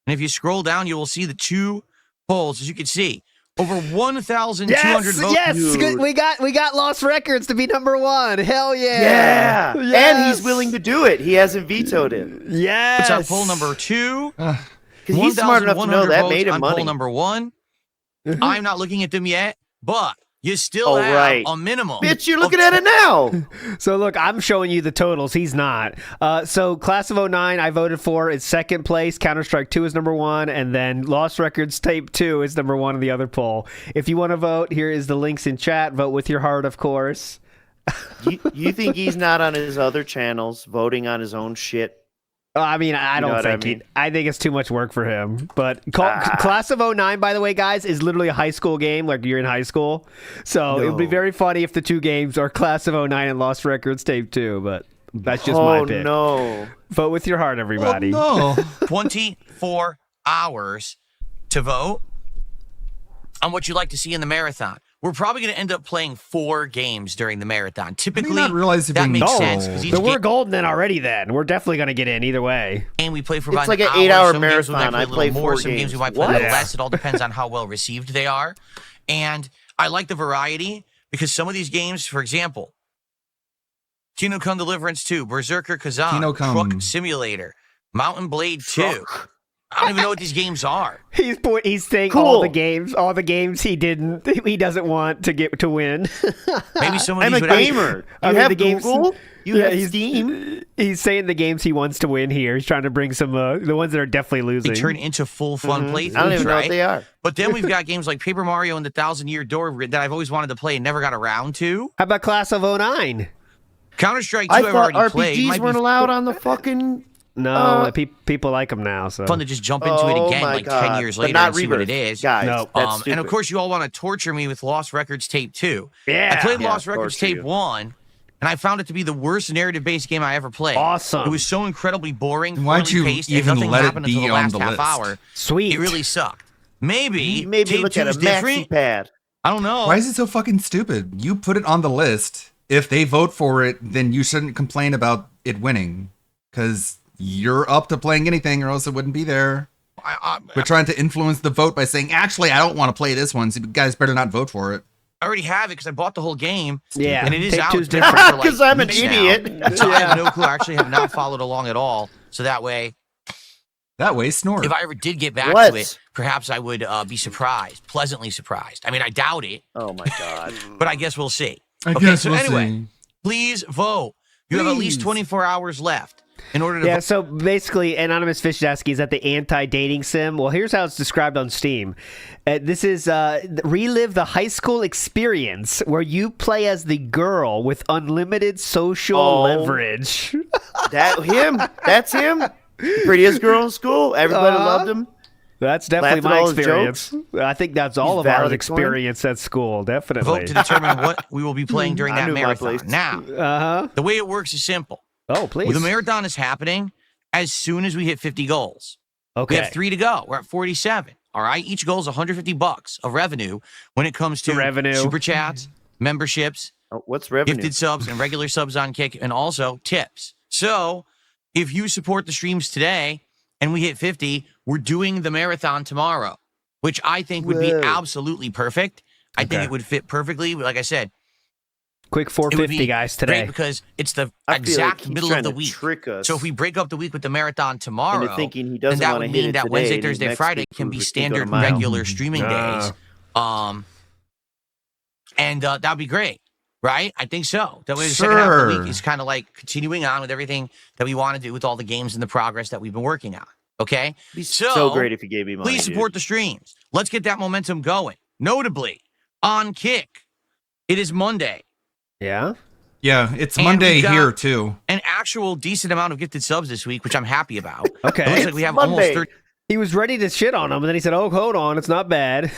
And if you scroll down, you will see the two polls. As you can see, over 1,200 Yes, votes. yes. Good. We got Lost Records to be number one. Hell Yeah. yeah. And he's willing to do it. He hasn't vetoed it. Yes. It's our poll number 2. Because he's smart enough to know 1,100 that votes made him on money. poll number 1. I'm not looking at them yet, but you still Oh, have right. a minimum. Bitch, you're looking at it now. So look, I'm showing you the totals. He's not. So Class of 09, I voted for. It's second place. Counter-Strike 2 is number 1, and then Lost Records Tape 2 is number 1 in the other poll. If you want to vote, here is the links in chat. Vote with your heart, of course. You think he's not on his other channels voting on his own shit? I mean, I You know don't what think I mean? I think it's too much work for him. But Class of 09, by the way, guys, is literally a high school game. Like you're in high school. So it would be No. very funny if the two games are Class of 09 and Lost Records Tape 2. But that's just my pick. No. Vote with your heart, everybody. Oh, no. 24 hours to vote on what you'd like to see in the marathon. We're probably going to end up playing 4 games during the marathon. Typically, not realize it that being makes gold? sense. 'cause each So we're game golden then already then. We're definitely going to get in either way. we play for It's about like an an hour. 8-hour Some games we might marathon. play I a little play more. 4 Some games we games. might play a What? little less. It all depends on how well received they are. And I like the variety because some of these games, for example, Kino Come Deliverance 2, Berserker Kazan, Kino Come. Truck Simulator, Mountain Blade 2. I don't even know what these games are. He's saying Cool. all the games he doesn't want to get to win. Maybe some of I'm these a would actually- gamer. I You mean, have the games- Google? You Yeah, have he's- Steam? He's saying the games he wants to win here. He's trying to bring some the ones that are definitely losing. They turn into full fun playthroughs, Mm-hmm. I don't even know right? what they are. But then we've got games like Paper Mario and the Thousand Year Door that I've always wanted to play and never got around to. How about Class of 09? Counter-Strike 2 I I've thought already played. RPGs Might weren't be allowed on the fucking... No, people like them now. So fun to just jump into it Oh again my like God. 10 years But later not and see what it Rebirth. is. Guys, No. that's And of stupid. course, you all want to torture me with Lost Records Tape 2. Yeah. I played Yeah, Lost Records torture Tape you. 1, and I found it to be the worst narrative-based game I ever played. Awesome. It was so incredibly boring, Why'd poorly you paced, and even nothing let it happened until be the on last the half list? hour. Sweet. It really sucked. Maybe Maybe Tape look 2 at a is maxi different. pad. I don't know. Why is it so fucking stupid? You put it on the list. If they vote for it, then you shouldn't complain about it winning. Because you're up to playing anything or else it wouldn't be there. We're trying to influence the vote by saying, actually, I don't want to play this one, so you guys better not vote for it. I already have it because I bought the whole game. Yeah, and it is Take out. Two's It's been out different. for, 'Cause I'm an weeks now. idiot. So I have no clue. I actually have not followed along at all. So that way, Snore. if I ever did get back What? to it, perhaps I would be surprised, pleasantly surprised. I mean, I doubt it, Oh my God. but I guess we'll see. I Okay, guess so we'll anyway, see. please vote. You have at least Please. 24 hours left in order to Yeah, vote. so basically, Anonymous Fish is asking, is that the anti-dating sim? Well, here's how it's described on Steam. This is relive the high school experience where you play as the girl with unlimited social Oh. leverage. That's him. Prettiest girl in school. Everybody loved him. That's definitely Laughed at my all his experience. I think that's all of our valedictorian. experience at school. Definitely. Vote to determine what we will be playing during I that knew my marathon. place. Now, the way it works is simple. Oh, please. Well, the marathon is happening as soon as we hit 50 goals. Okay. We have 3 to go. We're at 47. All right. Each goal is $150 of revenue when it comes to revenue, super chats, memberships, what's revenue? gifted subs, and regular subs on Kick, and also tips. So if you support the streams today and we hit 50, we're doing the marathon tomorrow, which I think would be absolutely perfect. I think it would fit perfectly. Like I said, quick 450 guys today. Great because it's the I feel exact like he's middle trying of the to week. trick us So if we break up the week with the marathon tomorrow, into thinking he then doesn't that want to would hit mean it that today, Wednesday, and Thursday, next Friday week can be we can go to standard mile. regular streaming days. And that'd be great, right? I think so. That way the second half of the week is kind of like continuing on with everything that we want to do with all the games and the progress that we've been working on. Okay? It'd be so great if you gave me money. Please support the streams. Let's get that momentum going. Notably, on Kick, it is Monday. Yeah? Yeah, it's And Monday we've got here, too. An actual decent amount of gifted subs this week, which I'm happy about. Okay. It looks like we have almost 30. He was ready to shit on him, and then he said, "Oh, hold on, it's not bad."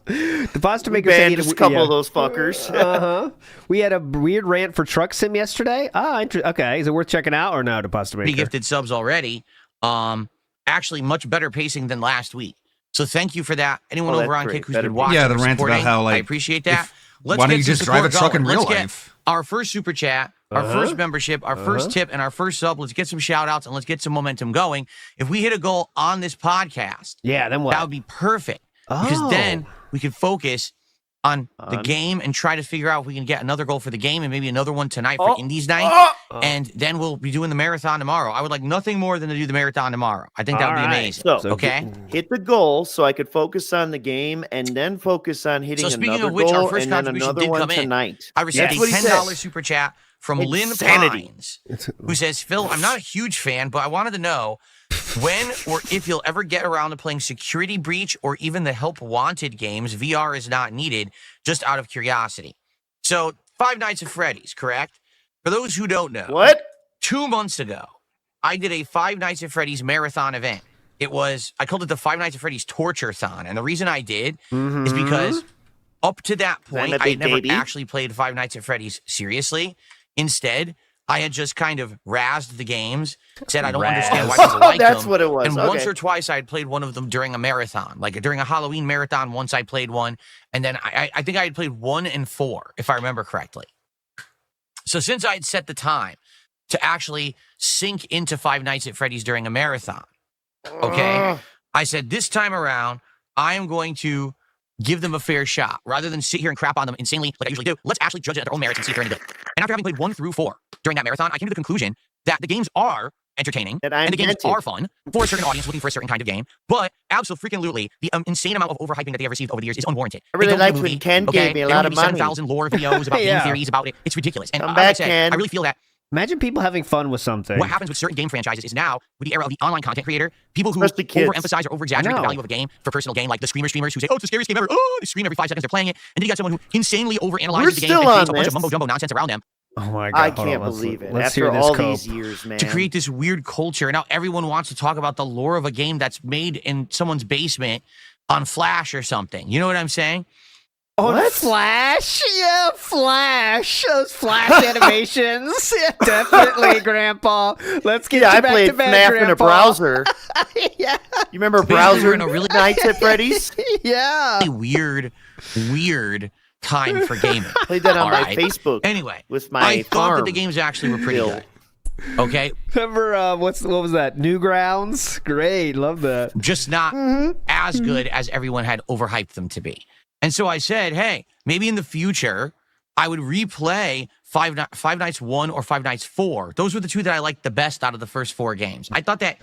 The pasta maker banned said he just a couple of those fuckers. We had a weird rant for Truck Sim yesterday. Okay. Is it worth checking out or no? The pasta maker. Pretty gifted subs already. Actually, much better pacing than last week. So thank you for that. Anyone Oh, over that's on great. Kick who's Better been pacing. watching, Yeah, the or rant about supporting, how, like, I appreciate that. Let's why don't get you some just drive a support truck going. in real Let's get life? our first super chat, our first membership, our first tip, and our first sub. Let's get some shout outs and let's get some momentum going. If we hit a goal on this podcast, then what? That would be perfect. Because then we could focus on the game and try to figure out if we can get another goal for the game and maybe another one tonight for Indies night. And then we'll be doing the marathon tomorrow. I would like nothing more than to do the marathon tomorrow. I think that would be amazing. So, okay. Hit the goal so I could focus on the game and then focus on hitting So speaking another of which, goal our first and then contribution another did one come in. tonight. I received That's a what he $10 said. super chat from Lynn Insanity. Pines, who says, Phil, I'm not a huge fan, but I wanted to know when or if you'll ever get around to playing Security Breach or even the Help Wanted games. VR is not needed, just out of curiosity. So, Five Nights at Freddy's, correct? For those who don't know, what? 2 months ago, I did a Five Nights at Freddy's marathon event. I called it the Five Nights at Freddy's Torture-thon. And the reason I did is because up to that point, I had never actually played Five Nights at Freddy's seriously. Instead, I had just kind of razzed the games, said I don't understand why people like them. That's what it was. And Okay. once or twice, I had played one of them during a marathon. Like during a Halloween marathon, once I played one. And then I think I had played 1 and 4, if I remember correctly. So since I had set the time to actually sink into Five Nights at Freddy's during a marathon, okay, I said this time around, I am going to give them a fair shot. Rather than sit here and crap on them insanely like I usually do, let's actually judge it at their own merits and see if they're any good. And after having played 1 through 4 during that marathon, I came to the conclusion that the games are entertaining and the games are fun for a certain audience looking for a certain kind of game. But absolutely, the insane amount of overhyping that they have received over the years is unwarranted. I really They don't liked do a when movie, Ken okay? gave me a They lot don't of do money. 7,000 lore videos about Yeah. game theories about it. It's ridiculous. And Come like I back, said, Ken. I really feel that Imagine people having fun with something. what happens with certain game franchises is now, with the era of the online content creator, people who Especially kids. overemphasize or over-exaggerate I the know. value of a game for personal gain, like the streamers who say, oh, it's the scariest game ever. Oh, they scream every 5 seconds they're playing it. And then you got someone who insanely overanalyzes We're the game still and creates on a bunch this. of mumbo-jumbo nonsense around them Oh my god! I hold can't on, believe it. Let's After hear this all cope. these years, man. to create this weird culture. Now everyone wants to talk about the lore of a game that's made in someone's basement on Flash or something. You know what I'm saying? On Flash? Yeah, Flash. Those Flash animations. Yeah, definitely, Grandpa. Let's get you I back played to bed, FNAF Grandpa. in a browser. Yeah. You remember Basically, browser we're in a really nights at Freddy's? Yeah. Weird time for gaming. Played that on All my right. Facebook. Anyway, with my I thought that farm the games actually were pretty build. good. Okay, Remember what was that? Newgrounds? Great, love that. just not as good as everyone had overhyped them to be. And so I said, hey, maybe in the future, I would replay Five Nights 1 or Five Nights 4. Those were the two that I liked the best out of the first 4 games. I thought that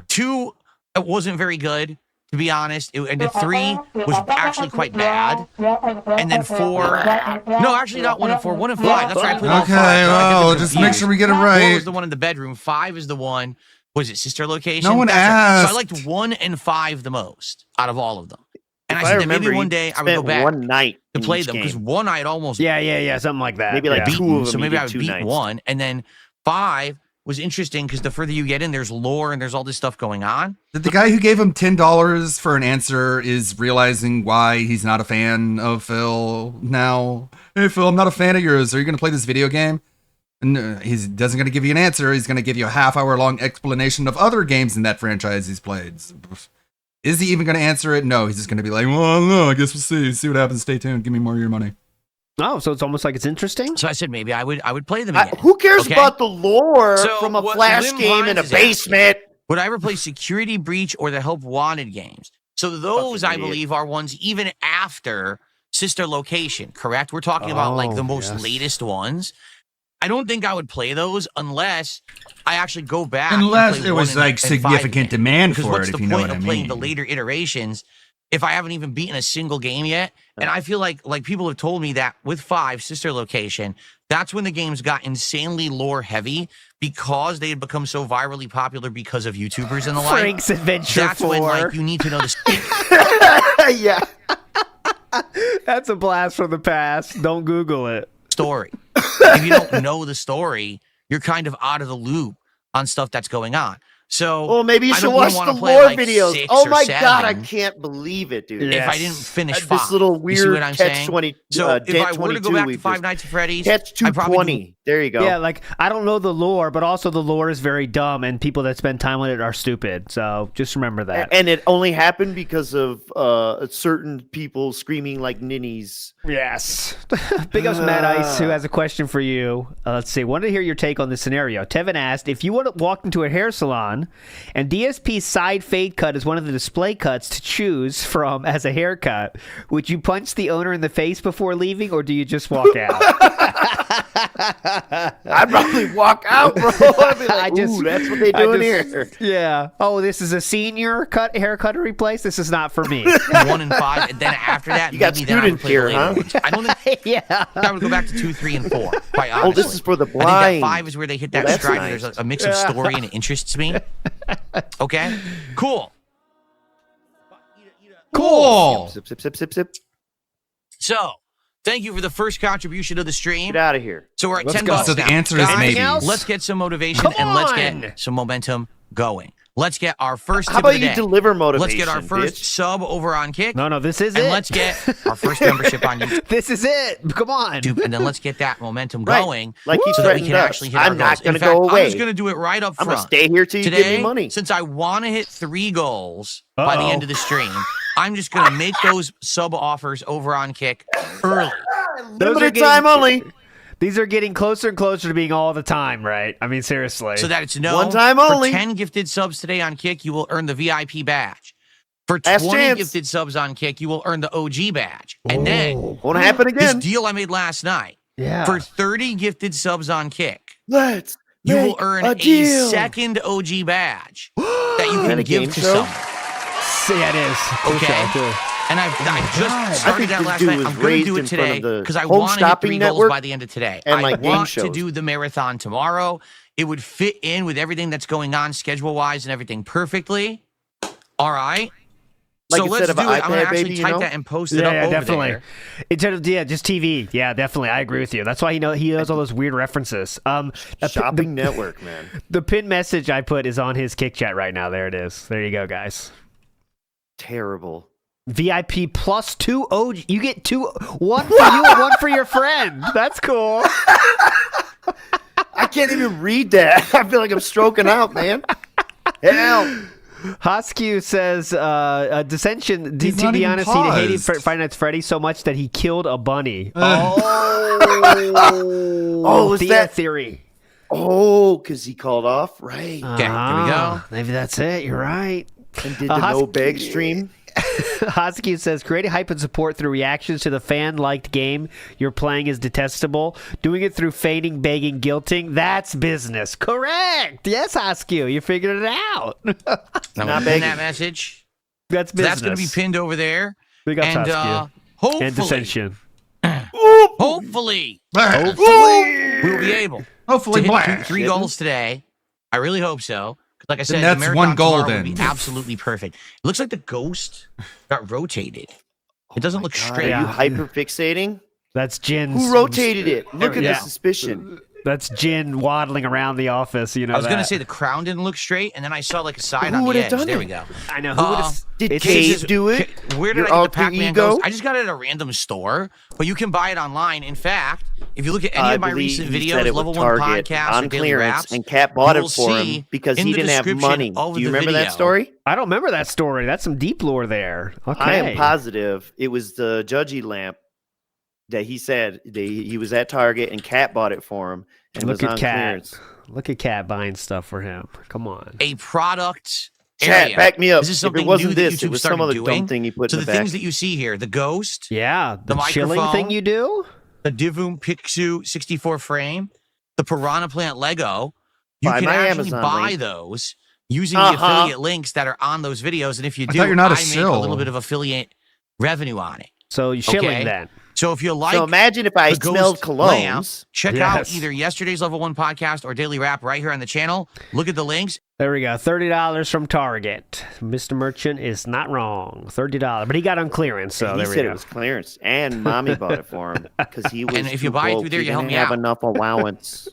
2 wasn't very good, to be honest. And the 3 was actually quite bad. And then 4, no, actually not 1 and 4, 1 and 5. That's right. I played all 5. Okay, I get well, them just make confused. sure we get it 4 right. was the one in the bedroom. 5 is the one, was it Sister Location? No one That's right. asked. So I liked 1 and 5 the most out of all of them. And If I I said that maybe remember, one you day I would go spent back one night to in play each them because game. 1 I had almost Yeah, something like that. Maybe like yeah. two beaten, of them so you maybe did I would 2 beat nights. 1, and then 5 was interesting because the further you get in, there's lore and there's all this stuff going on. The guy who gave him $10 for an answer is realizing why he's not a fan of Phil now. Hey, Phil, I'm not a fan of yours. Are you going to play this video game? And he doesn't going to give you an answer. He's going to give you a half-hour-long explanation of other games in that franchise he's played. Is he even going to answer it? No, he's just going to be like, well, no, I guess we'll see. See what happens. Stay tuned. Give me more of your money. Oh, so it's almost like it's interesting? So I said maybe I would play them again. Who cares okay? about the lore So from a what Flash Lim game in a Hines is basement? asking, would I ever play Security Breach or the Help Wanted games? So those, I believe, are ones even after Sister Location, correct? We're talking about like the most latest ones. I don't think I would play those unless I actually go back. Unless and play there was like significant demand for it, if you know what I what's the point of playing mean. the later iterations if I haven't even beaten a single game yet? And I feel like people have told me that with 5 Sister Location, that's when the games got insanely lore heavy because they had become so virally popular because of YouTubers and the like. Frank's Adventure That's 4. when like you need to know the yeah. That's a blast from the past. Don't Google it. Story. If you don't know the story, you're kind of out of the loop on stuff that's going on. So, well, maybe you I should don't watch wanna the play, lore like, videos. 6 Oh or my 7. god, I can't believe it, dude. If I didn't finish 5, this little you see weird what I'm catch saying? 20. So if I were to go back to Five Nights at Freddy's, catch I probably 220. There you go. Yeah, like I don't know the lore, but also the lore is very dumb, and people that spend time on it are stupid. So just remember that. And it only happened because of certain people screaming like ninnies. Yes. Big ups, Matt Ice, who has a question for you. Let's see. Wanted to hear your take on this scenario. Tevin asked, if you walked into a hair salon and DSP's side fade cut is one of the display cuts to choose from as a haircut, would you punch the owner in the face before leaving, or do you just walk out? I'd probably walk out, bro. I'd be like, ooh, that's what they doing here. Yeah. Oh, this is a senior haircut to replace? This is not for me. 1 and 5, and then after that, You got maybe then I would student play here, the later huh? ones. I don't think I would go back to 2, 3, and 4. Quite honestly. Oh, this is for the I think blind. that 5 is where they hit Well, that that's stride. nice. There's a mix of story and it interests me. Okay, cool. Cool. Sip, sip, sip, sip, sip. So, thank you for the first contribution of the stream. Get out of here. So we're at Let's 10 go. bucks So the now. answer is Guys, maybe. Let's get some motivation Come and let's on. get some momentum going. Let's get our first How tip of about the you day. deliver motivation? Let's get our first bitch? sub over on Kick. No, this is and it. let's get our first membership on YouTube. This is it. Come on. And then let's get that momentum Right. going Like he so that we threatened can us. actually hit I'm our not goals. gonna In fact, go away. I'm just going to do it right up I'm front. gonna stay here till you Today, give me money. Since I want to hit 3 goals by the end of the stream, I'm just going to make those sub offers over on Kick early. Limited time only. These are getting closer and closer to being all the time, right? I mean, seriously. So that it's no. One time only. For 10 gifted subs today on Kick, you will earn the VIP badge. For Last 20 chance. gifted subs on Kick, you will earn the OG badge. And then Won't happen this again. deal I made last night. Yeah. For 30 gifted subs on Kick, Let's you will make earn a a deal. second OG badge that you Is that can a give game to show? someone. Yeah, it is. Okay. And I just started that this last dude night. was I'm going to raised do in it front today of the because I Home want to hit Shopping 3 goals Network by the end of today. and, I like, game want to shows. do the marathon tomorrow. It would fit in with everything that's going on schedule-wise and everything perfectly. All right. Like So instead let's of do an it. I'm going to iPad, actually baby, you type know? that and post it up over definitely. there. Instead of just TV. Yeah, definitely. I agree with you. That's why he knows all those weird references. Shopping network, man. The pinned message I put is on his Kick chat right now. There it is. There you go, guys. Terrible. VIP plus 2 OG. You get 2, 1 for you and 1 for your friend. That's cool. I can't even read that. I feel like I'm stroking out, man. Hell. Hoskew says, Dissension, to He's not be even honest, he hated paused. Five Nights at Freddy's so much that he killed a bunny. Oh, is Thea that theory? Oh, because he called off? Right. Okay, here we go. Maybe that's it. You're right. And did the no bag stream? Hoskew says, creating hype and support through reactions to the fan-liked game you're playing is detestable. Doing it through feigning, begging, guilting, that's business. Correct. Yes, Hoskew, you figured it out. I'm going to pin that message. That's So business. that's going to be pinned over there. Big ups, And Hoskew. hopefully, And Dissension. hopefully, we'll be able Hopefully to hit black. 3 goals today. I really hope so. 'Cause like I said, that's the marathon one goal tomorrow then. would be absolutely perfect. It looks like the ghost got rotated. It doesn't look straight. Are you hyper fixating? That's Jin's. Who rotated it? Look at Yeah. the suspicion. That's Jin waddling around the office. You know. I was gonna say the crown didn't look straight, and then I saw like a side Who on would the have edge. done There it? we go. I know. Who would have? Did Cave do it? Where did Your I get the alter Pac-Man ego? Ghost? I just got it at a random store, but you can buy it online. In fact, if you look at any I of my believe recent he said videos, it Level with 1 Target Podcast on or Daily clearance, Raps, and Cat bought you it will for see him because in he the didn't have description money. of Do you the remember that video- story? I don't remember that story. That's some deep lore there. Okay. I am positive it was the Judgy lamp that he said he was at Target and Cat bought it for him and Look was at on Cat. clearance. Look at Cat buying stuff for him. Come on. a product Chat, area. back me up. This is If something it wasn't new that this, YouTube it was started some other doing. dumb thing he put So in the the things back. that you see here, the ghost, Yeah, the chilling microphone, thing you do. the Divum Pixu 64 frame, the Piranha Plant Lego, you Buy can my actually Amazon buy link. those using the affiliate links that are on those videos. And if you I do, thought you're not a make a shill. little bit of affiliate revenue on it. So you're shilling Okay. that. So if you like, So imagine if I the Ghost smelled lamp, colognes. check out Yes. either yesterday's Level 1 podcast or Daily Rap right here on the channel. Look at the links. There we go. $30 from Target. Mr. Merchant is not wrong. $30, but he got on clearance, so he there we said go. it was clearance, and Mommy bought it for him because he was. And if you too buy it broke. through there, He you help didn't me have out. enough allowance.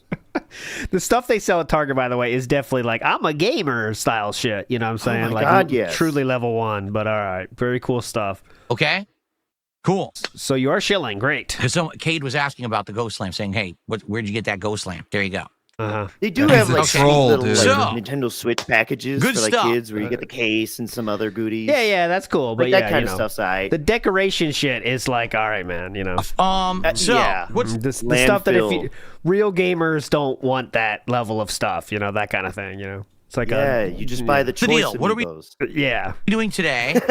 The stuff they sell at Target, by the way, is definitely like I'm a gamer style shit. You know what I'm saying? my like God, yes. truly level 1. But all right, very cool stuff. Okay? Cool. So you are shilling, great. Because Cade was asking about the Ghost Lamp, saying, hey, where'd you get that Ghost Lamp? There you go. They do He's have a like troll, little dude. like, So, Nintendo Switch packages good for like stuff. kids, where you get the case and some other goodies. Yeah, that's cool. But Like, yeah, that kind you of know, stuff's alright. the decoration shit is like, all right, man. You know, So, yeah. what's the stuff that if Landfill. you, real gamers don't want that level of stuff. You know, that kind of thing. You know, it's like Yeah, you just buy the the choice. deal? What are we Amiibos. yeah. doing today?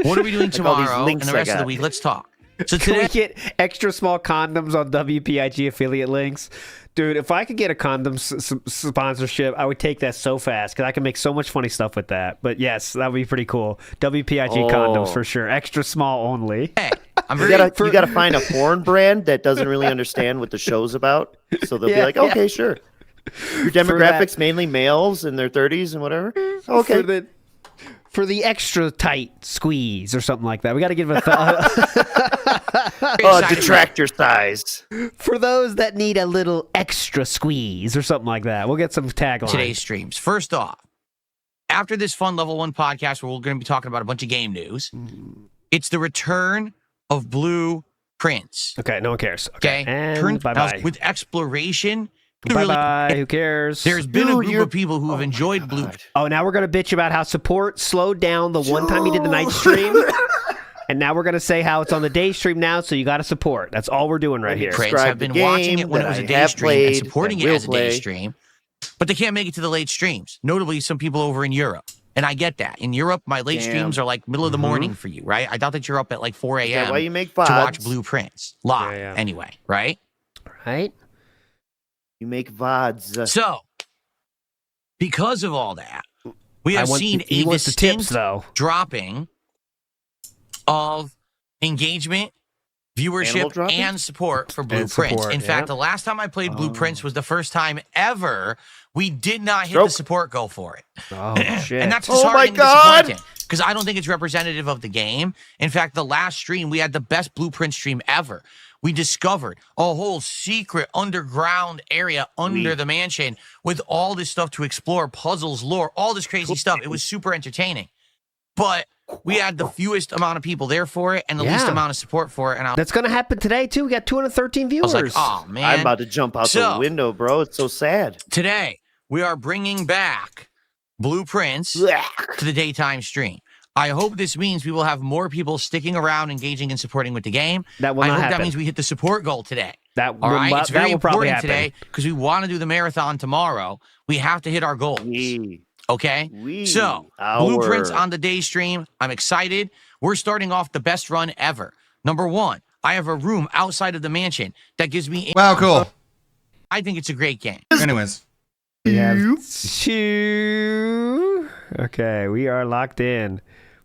What are we doing Like all these tomorrow and links the I rest of the got. week? Let's talk. So Can we today, get extra small condoms on WPIG affiliate links? Dude, if I could get a condom sponsorship, I would take that so fast because I can make so much funny stuff with that. But yes, that would be pretty cool. WPIG condoms for sure. Extra small only. hey, I'm You very gotta find a porn brand that doesn't really understand what the show's about, so they'll be like, "Okay, sure." Your demographics mainly males in their 30s and whatever. Okay. For the extra tight squeeze or something like that. We got to give a Detractor size. for those that need a little extra squeeze or something like that. We'll get some tagline. today's streams. First off, after this fun Level 1 podcast where we're going to be talking about a bunch of game news, it's the return of Blue Prince. Okay, no one cares. Okay? And bye-bye. With exploration. Bye-bye. Who cares? There's been a group of people who have enjoyed Blue. Oh, now we're going to bitch about how support slowed down the one time you did the night stream. And now we're going to say how it's on the day stream now, so you got to support. That's all we're doing right here. Prince have been watching it when it was a day stream and supporting it as a day stream, but they can't make it to the late streams. Notably, some people over in Europe. And I get that. In Europe, my late streams are like middle of the morning for you, right? I doubt that you're up at like 4 a.m. that why you make to watch VODs? Blue Prince live anyway, right? Right? You make VODs. So, because of all that, we have seen he a wants the distinct tips, though. dropping of engagement, Animal viewership, dropping? and support for Blue And Prince. support, In yeah. fact, the last time I played Blue Prince was the first time ever we did not hit the Stroke. support goal for it. Oh, shit. And that's Oh my disheartening and God! disappointing because I don't think it's representative of the game. In fact, the last stream, we had the best Blue Prince stream ever. We discovered a whole secret underground area under the mansion with all this stuff to explore, puzzles, lore, all this crazy stuff. It was super entertaining. But we had the fewest amount of people there for it and the least Yeah. amount of support for it. And I That's going to happen today, too. We got 213 viewers. was like, oh, man. I'm about to jump out So- the window, bro. It's so sad. Today, we are bringing back Blue Prince to the daytime stream. I hope this means we will have more people sticking around, engaging, and supporting with the game. That will I not hope happen. that means we hit the support goal today. That All right, it's very that will probably important happen. today because we want to do the marathon tomorrow. We have to hit our goals. Okay? So, Blue Prince on the day stream. I'm excited. We're starting off the best run ever. Number one, I have a room outside of the mansion that gives me. Wow, cool. I think it's a great game. Anyways. We have two. Okay, we are locked in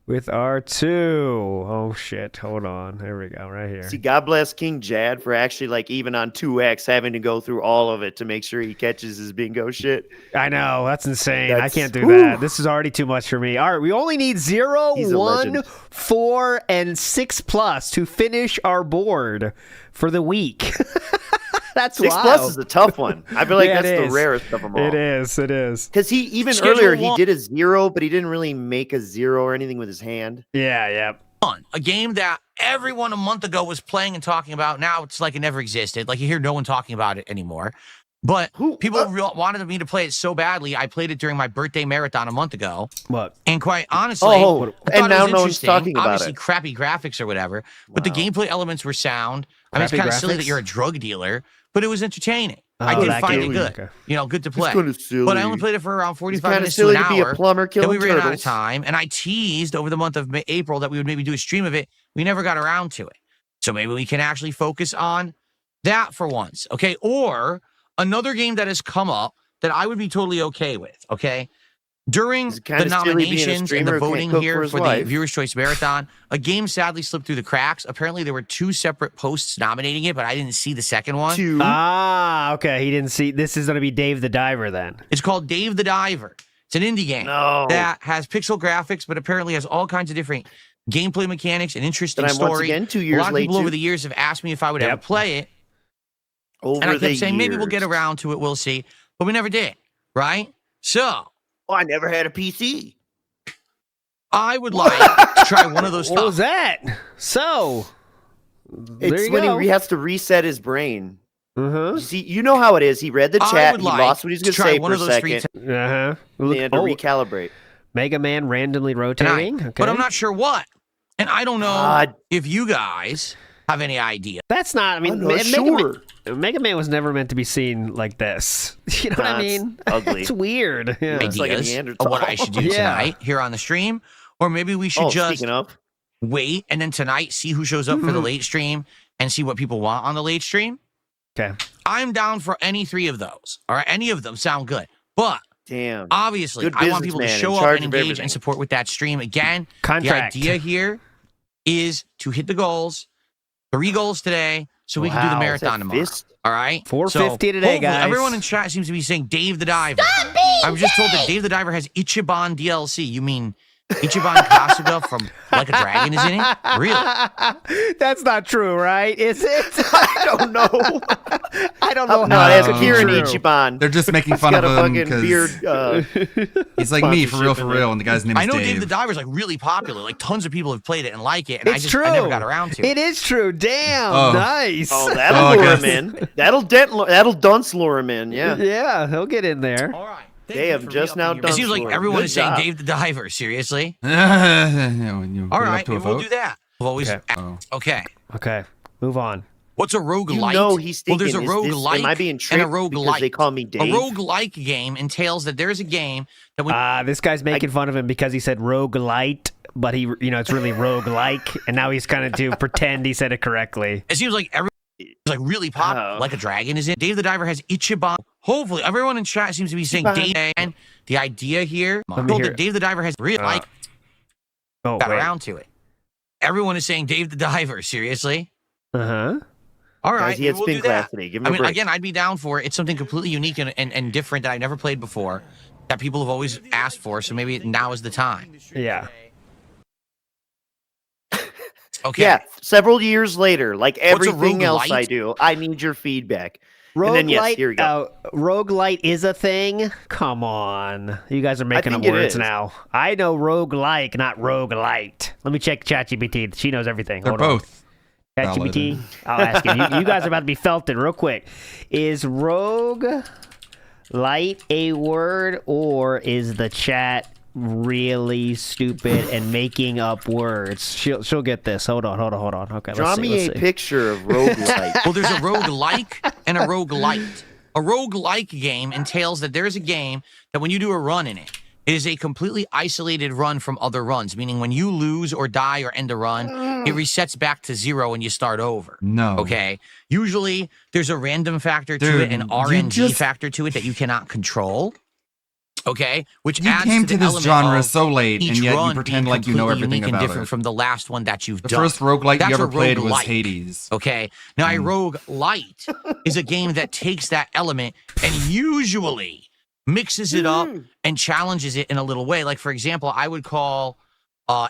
with our two. Oh, shit. Hold on. There we go. Right here. See, God bless King Jad for actually, like, even on 2X, having to go through all of it to make sure he catches his bingo shit. I know. That's insane. I That's- can't do Whew. that. This is already too much for me. All right. We only need 0, He's a 1, legend. 4, and 6 plus to finish our board for the week. That's 6 wild. plus is a tough one. I feel like Yeah, that's it the is. rarest of them all. It is. Because he even Schedule earlier he one. did a 0, but he didn't really make a 0 or anything with his hand. Yeah. A game that everyone a month ago was playing and talking about. Now it's like it never existed. Like you hear no one talking about it anymore. But people wanted me to play it so badly. I played it during my birthday marathon a month ago. What? And quite honestly, I and thought now it was no one's interesting. talking about Obviously, it. crappy graphics or whatever, but the gameplay elements were sound. I mean, it's Crappy kind of silly that graphics? you're a drug dealer, but it was entertaining. I Oh, did that find game. it good. Okay. You know, good to play. kinda silly. But I only played it for around 45 kinda minutes silly to an to be a hour. plumber Then we killing ran out of turtles. time, and I teased over the month of April that we would maybe do a stream of it. We never got around to it. So maybe we can actually focus on that for once, okay? Or another game that has come up that I would be totally okay with, okay? During the kinda silly being a nominations and streamer the who can't voting cook here for his for the wife. Viewer's Choice Marathon, a game sadly slipped through the cracks. Apparently, there were 2 separate posts nominating it, but I didn't see the second one. Okay. He didn't see. This is going to be Dave the Diver then. It's called Dave the Diver. It's an indie game that has pixel graphics, but apparently has all kinds of different gameplay mechanics and interesting But I'm once story. again 2 A years lot of late, people too. over the years have asked me if I would ever Yep. play it. Over And I the kept saying, maybe we'll get years. around to it. We'll see. But we never did, right? So Oh, I never had a PC. I would like to try one of those What was stuff. that? So, there It's you when go. he has to reset his brain. Uh-huh. You see, you know how it is. He read the I chat, would he like lost what he was to going to try say one for a of those 3 second. Uh-huh. He had to recalibrate. Mega Man randomly rotating. tonight, Okay. but I'm not sure what. And I don't know God. if you guys have any idea. That's not. I mean, I'm not Mega Man was never meant to be seen like this. You know what I Nah, it's mean? ugly. It's weird. Yeah. It's like a Ideas Neanderthal. of what I should do Yeah. tonight here on the stream, or maybe we should Oh, just speaking of, wait and then tonight see who shows up for the late stream and see what people want on the late stream. Okay. I'm down for any 3 of those. All right, any of them sound good. But damn. obviously, Good I want people to businessman, show in up charge and of engage everything. and support with that stream. Again, Contract. the idea here is to hit the goals. 3 goals today, so we can do the Wow, marathon is that tomorrow. fist? All right, 450 today, hopefully guys. Everyone in chat seems to be saying Dave the Diver. I was just told that Dave the Diver has Ichiban DLC. You mean Ichiban Kasuga from Like a Dragon is in it? Really? That's not true, right? Is it? I don't know. I don't know No, how that's that could be Kirin true. Ichiban. They're just making He's fun got of a him fucking because beard. he's like me for real, sponsorship in there. and the guy's name is I know Dave. Dave the Diver's like really popular. Like tons of people have played it and like it, and It's true. I never got around to it. It is true. Damn. Oh. Nice. Oh, that'll Oh, I lure him guess. in. That'll dunce lure him in. Yeah. Yeah, he'll get in there. All right. They have just now It done. seems like lure him. everyone Good is saying job. Dave the Diver. Seriously? You All put it up right, to a maybe we'll vote? do that. We've always Okay. okay. Okay. Move on. What's a roguelite? You know he's well, thinking, there's a is this- roguelike am I being and a tricked because roguelite. they call me A Dave? roguelike game entails that there's a game that when This guy's making fun of him because he said roguelite, but he, it's really roguelike, and now he's kind of to pretend he said it correctly. it seems like everyone's like really popular. Like a Dragon is in. Dave the Diver has Ichiban. Hopefully, everyone in chat seems to be saying Ichiban. Dave. And the idea here, Let I'm me told hear that it. Dave the Diver has really like Oh, got wait. around to it. Everyone is saying Dave the Diver. Seriously? Uh-huh. All right, Guys, he had we'll spin do class that. today. Give him I a mean, break. again, I'd be down for it. It's something completely unique and different that I've never played before that people have always asked for. So maybe now is the time. Yeah. Okay. Yeah, several years later, like What's a everything else I roguelite? do, I need your feedback. And then, yes, here we go. Roguelite is a thing? Come on. You guys are making up think it words is. now. I know roguelike, not roguelite. Let me check ChatGPT. She knows everything. They're Hold on. both. ChatGPT. I'll ask you. You guys are about to be felted real quick. Is roguelite a word, or is the chat really stupid and making up words? She'll get this. Hold on. Okay, Draw let's see. me let's a see. picture of roguelike. Well, there's a roguelike and a roguelite. A roguelike game entails that there's a game that when you do a run in it, it is a completely isolated run from other runs, meaning when you lose or die or end a run, it resets back to 0 and you start over. No. Okay? Usually, there's a random factor to Dude, it, an you RNG just- factor to it that you cannot control. Okay? Which You adds came to to the this element genre of so late, each and yet you run pretend being like you know completely everything unique and about different it. from the last one that you've The done. first roguelite That's you ever a played was roguelite. Hades. Okay. Now, a roguelite is a game that takes that element and usually mixes it up and challenges it in a little way. Like, for example, I would call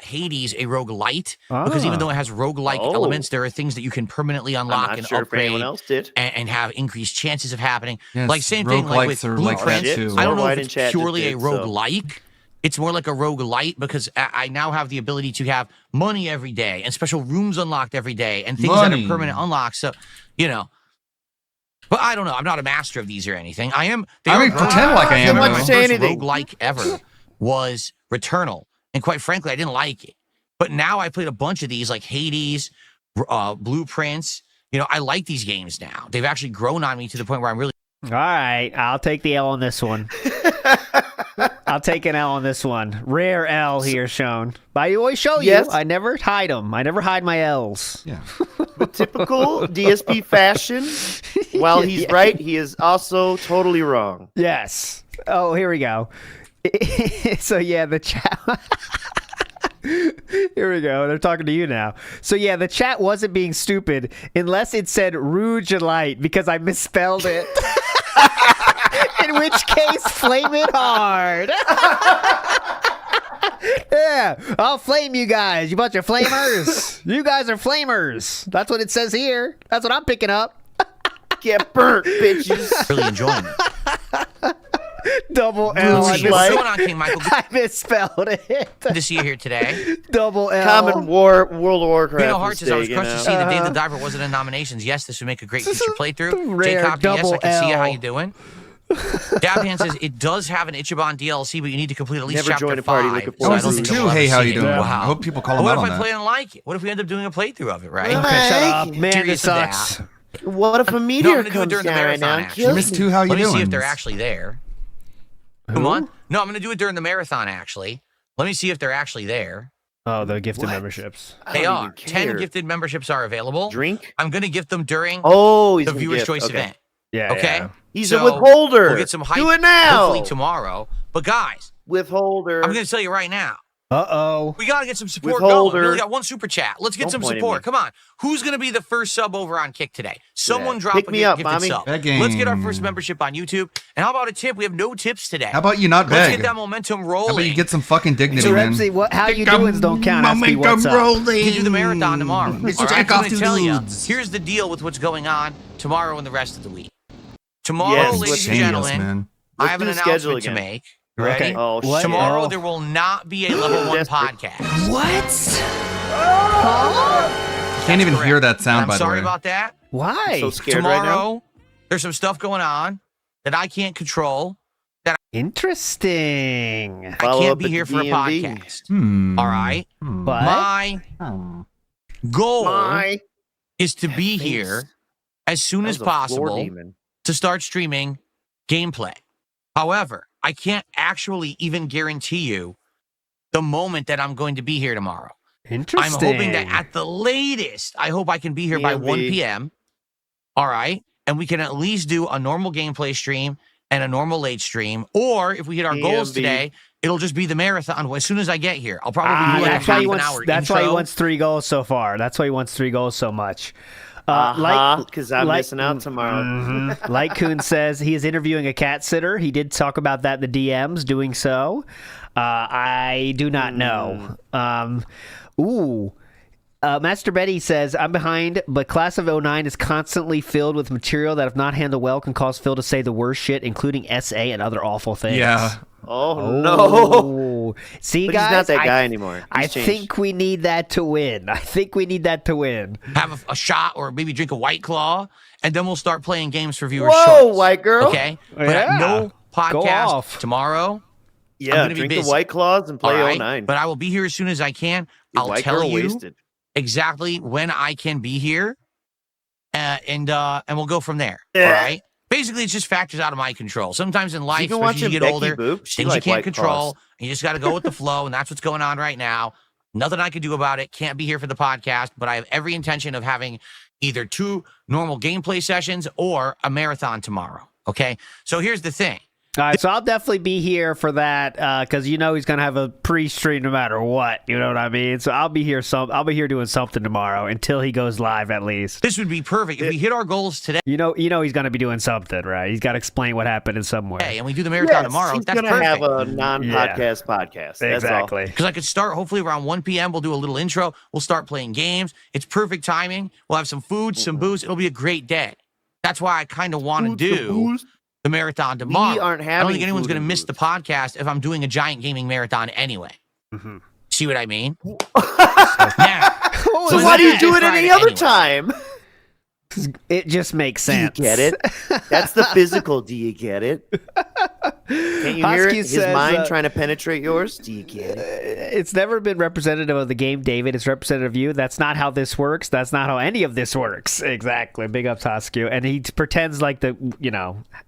Hades a roguelite because even though it has roguelike elements, there are things that you can permanently unlock I'm not and sure if upgrade anyone else did. and have increased chances of happening. Yes, like same thing like with roguelites are like that Blueprints. too. I don't know White if in it's chat just purely a did, so. roguelike. It's more like a roguelite because I now have the ability to have money every day and special rooms unlocked every day and things that Money. are permanent unlocks. So, you know. But I don't know. I'm not a master of these or anything. I am. I mean, pretend like I am. The Don't first say anything. roguelike ever was Returnal. And quite frankly, I didn't like it. But now I played a bunch of these like Hades, Blueprints. You know, I like these games now. They've actually grown on me to the point where I'm really. All right, I'll take the L on this one. I'll take an L on this one. Rare L here shown. But I always show you. Yes. I never hide them. I never hide my L's. Yeah. But typical DSP fashion, while he's right, he is also totally wrong. Yes. Oh, here we go. So yeah, the chat. Here we go. They're talking to you now. So yeah, the chat wasn't being stupid unless it said Rouge Light because I misspelled it. In which case, flame it hard. Yeah, I'll flame you guys. You bunch of flamers. You guys are flamers. That's what it says here. That's what I'm picking up. Get burnt, bitches. Really enjoying it. Double L. What's going on, King Michael? I misspelled it. Good to see you here today. Double L. Common War, World of Warcraft. You know, Hearts is always mistake, crushed to see that Dave the Diver wasn't in nominations. Yes, this would make a great future playthrough. Rare Jacob, yes, double I can see you. How L. you doing? Dabhan says it does have an Ichiban DLC, but you need to complete at least Never chapter joined a party 5. looking So forward I to don't it. think Too. we'll ever Hey, how see you it. doing? Wow. I hope people call him What out if on I that. play and like it? What if we end up doing a playthrough of it, right? Okay, shut up. Man, Curious this of that. sucks. What if a No, I'm meteor gonna do it comes during the down right now marathon. and Actually, kills Miss me? Two, how you let me doing? see if they're actually there. Come on. No, I'm gonna do it during the marathon. Actually, let me see if they're actually there. Oh, the gifted memberships. They are. 10 gifted memberships are available. Drink? I'm gonna gift them during Oh, he's the gonna Viewer's gift. Choice Okay. event. Yeah. Okay. yeah. He's So, a withholder. We'll get some hype. Do it now. Hopefully tomorrow. But guys, Withholder. I'm gonna tell you right now. Uh-oh. We gotta get some support Withholder. going. We only got one super chat. Let's get Don't some point at support. me. Come on. Who's gonna be the first sub over on Kick today? Someone Yeah. drop Pick a me up, gifted mommy. sub. Begging. Let's get our first membership on YouTube. And how about a tip? We have no tips today. How about you not Let's beg? get that momentum rolling. How about you get some fucking dignity, So, man? Repsy, how you doings don't count. Ask me what's up. We can do the marathon tomorrow. Let's All right, check I'm off gonna the tell you. dudes. Here's the deal with what's going on tomorrow and the rest of the week. Tomorrow, Yes, ladies and Shameless, gentlemen, man. I Let's have do an the schedule announcement to again. make. You ready? Okay. Oh, What? shit. Tomorrow Oh. there will not be a level 1 Desperate. podcast. What? Can't even correct. hear that sound, I'm by the sorry way. about that. Why? So scared Tomorrow, right now. there's some stuff going on that I can't control. Interesting. Follow I can't up be at here the for a DMV. podcast. All right. But My goal My is to be face. here as soon That as was a floor possible demon. to start streaming gameplay. However, I can't actually even guarantee you the moment that I'm going to be here tomorrow. interesting. I'm hoping that at the latest, I hope I can be here by 1 DMV. p.m. All right. And we can at least do a normal gameplay stream and a normal late stream. Or if we hit our goals DMV. today, it'll just be the marathon as soon as I get here. I'll probably do like that's a why half he an wants. hour That's intro. why he wants 3 goals so far. That's why he wants 3 goals so much. Because I'm like- missing out tomorrow. Mhm. Like Kuhn says, he is interviewing a cat sitter. He did talk about that in the DMs, doing so. I do not know. Master Betty says, I'm behind, but Class of 09 is constantly filled with material that, if not handled well, can cause Phil to say the worst shit, including SA and other awful things. Yeah. Oh, no. See, But guys, he's not that guy anymore. He's I changed. think we need that to win. Have a shot or maybe drink a White Claw, and then we'll start playing games for viewers' Whoa, choice. white girl. Okay? But Yeah. no Go podcast off. tomorrow. Yeah, gonna be drink the busy. White Claws and play All right? 09. But I will be here as soon as I can. The I'll white tell girl you wasted. exactly when I can be here, and we'll go from there. Yeah. All right. Basically, it's just factors out of my control. Sometimes in life, You've been especially as you watching get Becky older, Boop? She things you like can't White control, Claws. and you just got to go with the flow, and that's what's going on right now. Nothing I can do about it. Can't be here for the podcast, but I have every intention of having either 2 normal gameplay sessions or a marathon tomorrow. Okay. So here's the thing. All right, so I'll definitely be here for that because he's gonna have a pre-stream no matter what. You know what I mean? So I'll be here. I'll be here doing something tomorrow until he goes live at least. This would be perfect if we hit our goals today. You know he's gonna be doing something, right? He's got to explain what happened in some way. Hey, and we do the marathon tomorrow. He's That's gonna perfect. have a non-podcast podcast. That's Exactly. Because I could start hopefully around 1 p.m. We'll do a little intro. We'll start playing games. It's perfect timing. We'll have some food, some booze. It'll be a great day. That's why I kind of want to do the marathon tomorrow. aren't I don't having think anyone's food going to and miss the podcast if I'm doing a giant gaming marathon anyway. Mm-hmm. See what I mean? So why do you do it any other time? It just makes sense. Do you get it? That's the physical. Do you get it? Can't you hear it? His mind trying to penetrate yours? Do you get it? It's never been representative of the game, David. It's representative of you. That's not how this works. That's not how any of this works. Exactly. Big up, Hoskew. And he pretends like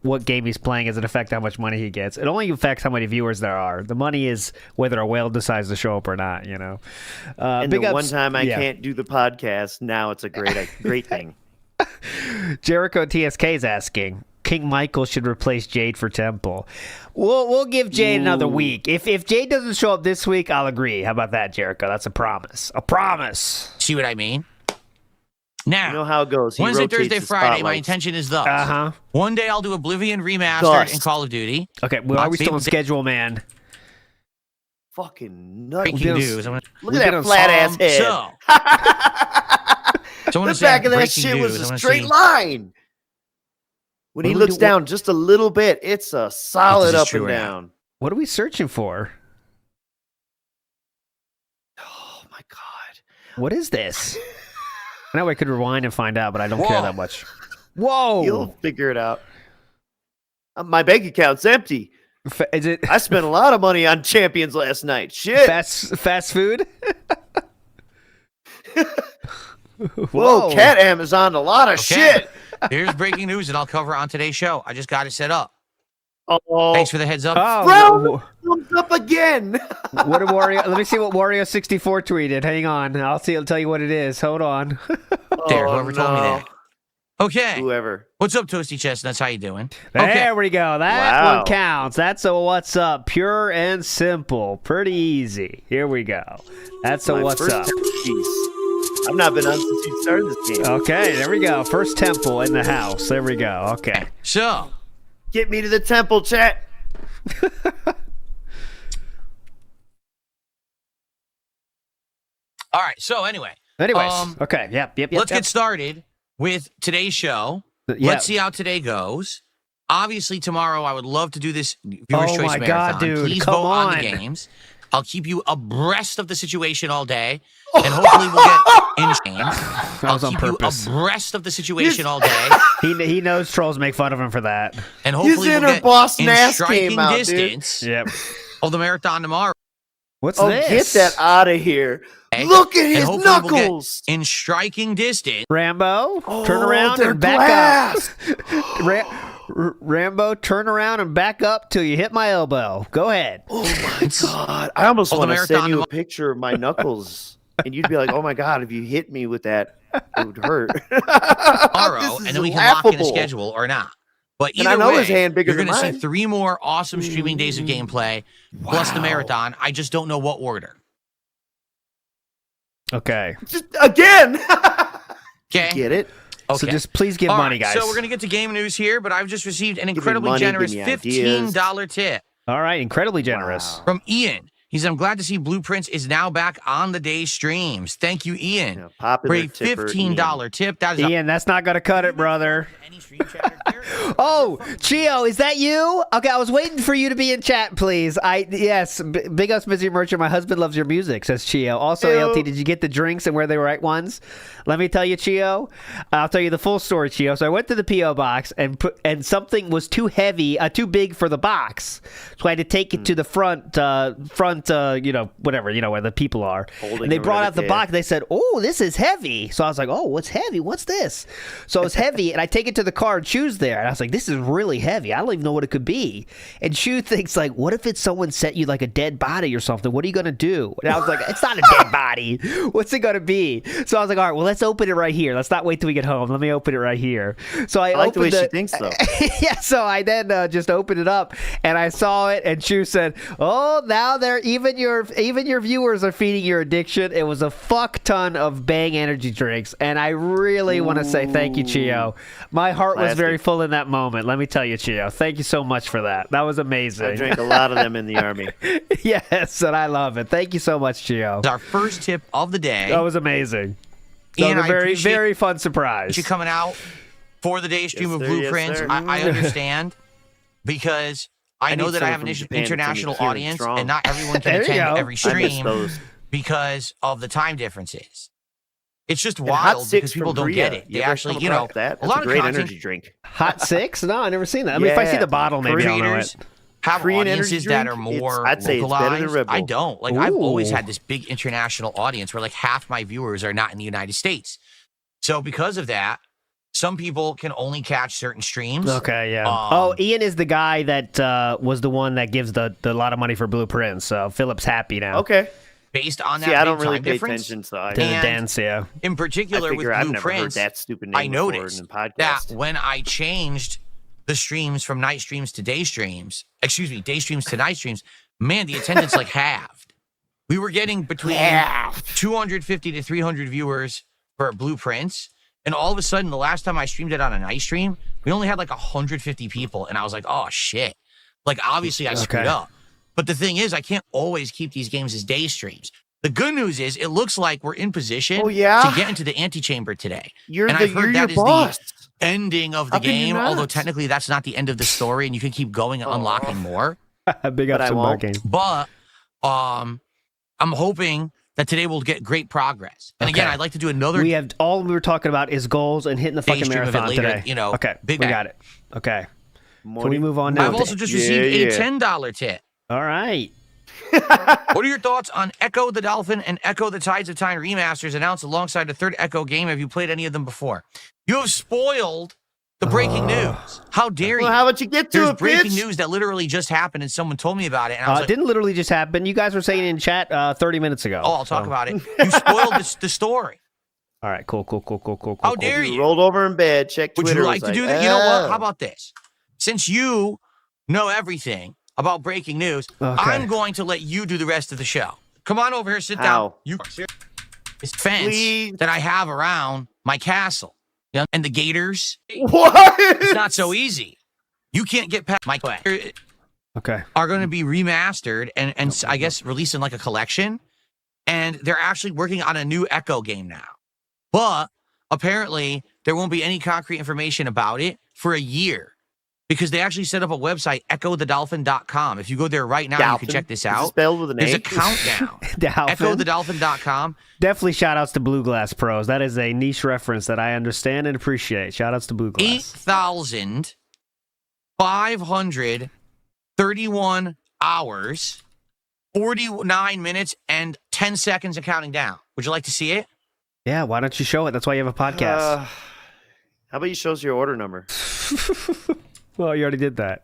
what game he's playing doesn't affect how much money he gets. It only affects how many viewers there are. The money is whether a whale decides to show up or not, And big the ups, one time I can't do the podcast, now it's a great thing. Jericho TSK is asking, King Michael should replace Jade for Temple. We'll give Jade another week. If Jade doesn't show up this week, I'll agree. How about that, Jericho? That's a promise. A promise. See what I mean? Now, You know how it goes. He Wednesday, rotates Thursday, the Friday, my spotlights. intention is thus. Uh-huh. One day I'll do Oblivion Remastered Thus. in Call of Duty. Okay, well, are we still on schedule, man? Fucking nuts. Breaking news. Look at that flat ass head. So I wanna the say back of that breaking shit was news. I a wanna straight see- line. When What he do we looks do- down just a little bit, it's a solid This is up true and right now. down. What are we searching for? Oh my god. What is this? I know I could rewind and find out, but I don't Whoa. care that much. Whoa! You'll figure it out. My bank account's empty. Is it I spent a lot of money on champions last night. Shit. fast food? Whoa, Cat Amazon, a lot of Okay. shit. Here's breaking news that I'll cover on today's show. I just got it set up. Oh, Thanks for the heads up. Brown comes up again. What did Wario? Let me see what Wario64 tweeted. Hang on, I'll tell you what it is. Hold on. There, whoever told me that. Okay. Whoever. What's up, Toasty Chestnuts? How you doing? There we go. That Wow. one counts. That's a what's up. Pure and simple. Pretty easy. Here we go. That's a My what's first up. piece. I've not been on since you started this game. Okay, there we go. First temple in the house. There we go. Okay. So, Get me to the temple, chat. all right. So anyway. Anyways. Okay. Yep. Let's get started with today's show. Yeah. Let's see how today goes. Obviously, tomorrow I would love to do this Viewers' Oh Choice my Marathon. God, dude, Please come vote on the on. games. I'll keep you abreast of the situation all day, and hopefully we'll get in games. That I'll was on keep purpose. you abreast of the situation all day, He knows trolls make fun of him for that. and hopefully His we'll inner get boss in Nass striking came out, dude. distance Yep. of the marathon tomorrow. What's Oh, this? get that out of here. Okay? Look at And his hopefully we'll get knuckles. in striking distance. Rambo, turn around they're and back glass. up. Rambo, turn around and back up till you hit my elbow. Go ahead. Oh my god. I almost Hold the want to send marathon you a tomorrow. picture of my knuckles. And you'd be like, oh my god, if you hit me with that, it would hurt. Tomorrow, This and is then we can lock in a laughable. schedule or not. But And either I know way, his hand bigger you're than going to see mine. 3 more awesome streaming days of gameplay, plus the marathon. I just don't know what order. Okay. Just again. Okay. Get it? Okay. So just please give All money, right, guys. So we're going to get to game news here, but I've just received an me incredibly money, generous give me ideas. $15 tip All right, incredibly generous. from Ian. He said, I'm glad to see Blueprints is now back on the day streams. Thank you, Ian. Yeah, For popular a tipper, $15 tip. That is Ian, that's not gonna cut it, brother. Oh, Chio, is that you? Okay, I was waiting for you to be in chat, please. Yes, big ups, Busy Merchant. My husband loves your music, says Chio. Also, Ew. LT, did you get the drinks and were they the right ones? Let me tell you, Chio. I'll tell you the full story, Chio. So I went to the PO box and something was too heavy, too big for the box, so I had to take it to the front front, whatever, where the people are. Holding And they or brought whatever, out the yeah. box. They said, "Oh, this is heavy." So I was like, "Oh, what's heavy? What's this?" So it's heavy, and I take it to the car and Shu's there, and I was like, "This is really heavy. I don't even know what it could be." And Shu thinks like, "What if it's someone sent you like a dead body or something? What are you gonna do?" And I was like, "It's not a dead body. What's it gonna be?" So I was like, "All right, well, let's open it right here. Let's not wait till we get home. Let me open it right here." So I like the way opened she thinks, though. Yeah, so I then just opened it up and I saw it, and Shu said, "Oh, now even your viewers are feeding your addiction." It was a fuck ton of Bang energy drinks, and I really want to say thank you, Chio. My heart was very full in that moment. Let me tell you, Chio, thank you so much for that. That was amazing. I drank a lot of them in the Army. Yes, and I love it. Thank you so much, Chio. Our first tip of the day. That was amazing. That Ian, was a I very, appreciate very fun surprise. you coming out for the day stream Yes, of sir, yes, Blueprints. sir. I understand because I know need that I have someone an from Japan to international make Kieran audience, strong. and not everyone can There you attend go. every I miss stream those. because of the time differences. It's just And Hot wild Six because people from don't Korea. get it. You They ever actually, come across that? a That's lot a of great content energy drink. Hot Six? No, I've never seen that. I mean, if I see the bottle, maybe I'll know creators it. have Korean audiences energy that drink, are more I'd say it's better than localized. Red Bull. I don't. Like, I've always Ooh. had this big international audience where like half my viewers are not in the United States. So because of that, some people can only catch certain streams. Okay, yeah. Ian is the guy that was the one that gives the lot of money for Blueprints. So Philip's happy now. Okay. Based on that See, I big don't really time pay difference. attention, so I To the And dance, yeah. in particular with figure I've never heard Blueprints, that stupid name I before noticed in a podcast. that when I changed the streams from night streams to day streams, day streams to night streams, man, the attendance like halved. We were getting between 250 to 300 viewers for Blueprints. And all of a sudden, the last time I streamed it on a night stream, we only had like 150 people. And I was like, oh, shit. Like, obviously, I screwed up. But the thing is, I can't always keep these games as day streams. The good news is, it looks like we're in position to get into the antechamber today. You're and I've heard that is boss. the ending of the How can you game, not? although technically that's not the end of the story, and you can keep going and unlocking more. Big But ups I and won't. barking. But I'm hoping that today we'll get great progress. And again, Okay. I'd like to do another We have all we were talking about is goals and hitting the day fucking stream of it marathon later, today. you know, Okay, big we bag. got it. Okay. Can we move on now? I've also just received a $10 tip. All right. What are your thoughts on Echo the Dolphin and Echo the Tides of Time remasters announced alongside the third Echo game? Have you played any of them before? You have spoiled the breaking news. How dare you? Well, how about you get to There's it, breaking bitch? news that literally just happened and someone told me about it. And I was It like, didn't literally just happen. You guys were saying in chat 30 minutes ago. oh, I'll talk So- about it. You spoiled the story. All right, cool. How dare you? Rolled over in bed, checked Would Twitter. you like was to do that? You know "Oh." what? How about this? Since you know everything about breaking news, Okay. I'm going to let you do the rest of the show. Come on over here, sit down. How? You this fence Please. that I have around my castle, and the gators. What? It's not so easy. You can't get past my Okay. are going to be remastered and I guess released in like a collection, and they're actually working on a new Echo game now. But apparently there won't be any concrete information about it for a year because they actually set up a website, echothedolphin.com. If you go there right now, you Dolphin? can check this Is it out. spelled with an There's A? a countdown. Dolphin. Echothedolphin.com. Definitely shout outs to Blue Glass Pros. That is a niche reference that I understand and appreciate. Shout outs to Blue Glass. 8,531 hours, 49 minutes, and 10 seconds and counting down. Would you like to see it? Yeah, why don't you show it? That's why you have a podcast. How about you show us your order number? Well, you already did that.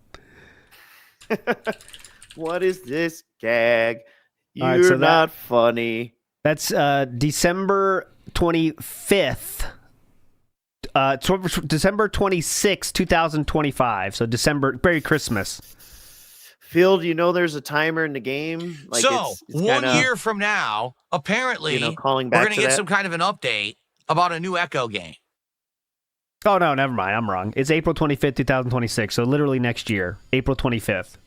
What is this gag? You're All right, so not funny. That's December 25th. December 26th, 2025. So December, Merry Christmas. Phil, do you know there's a timer in the game? So, it's 1 kinda, year from now, apparently, calling we're back going to to get that. some kind of an update about a new Echo game. Oh, no, never mind. I'm wrong. It's April 25th, 2026. So literally next year, April 25th.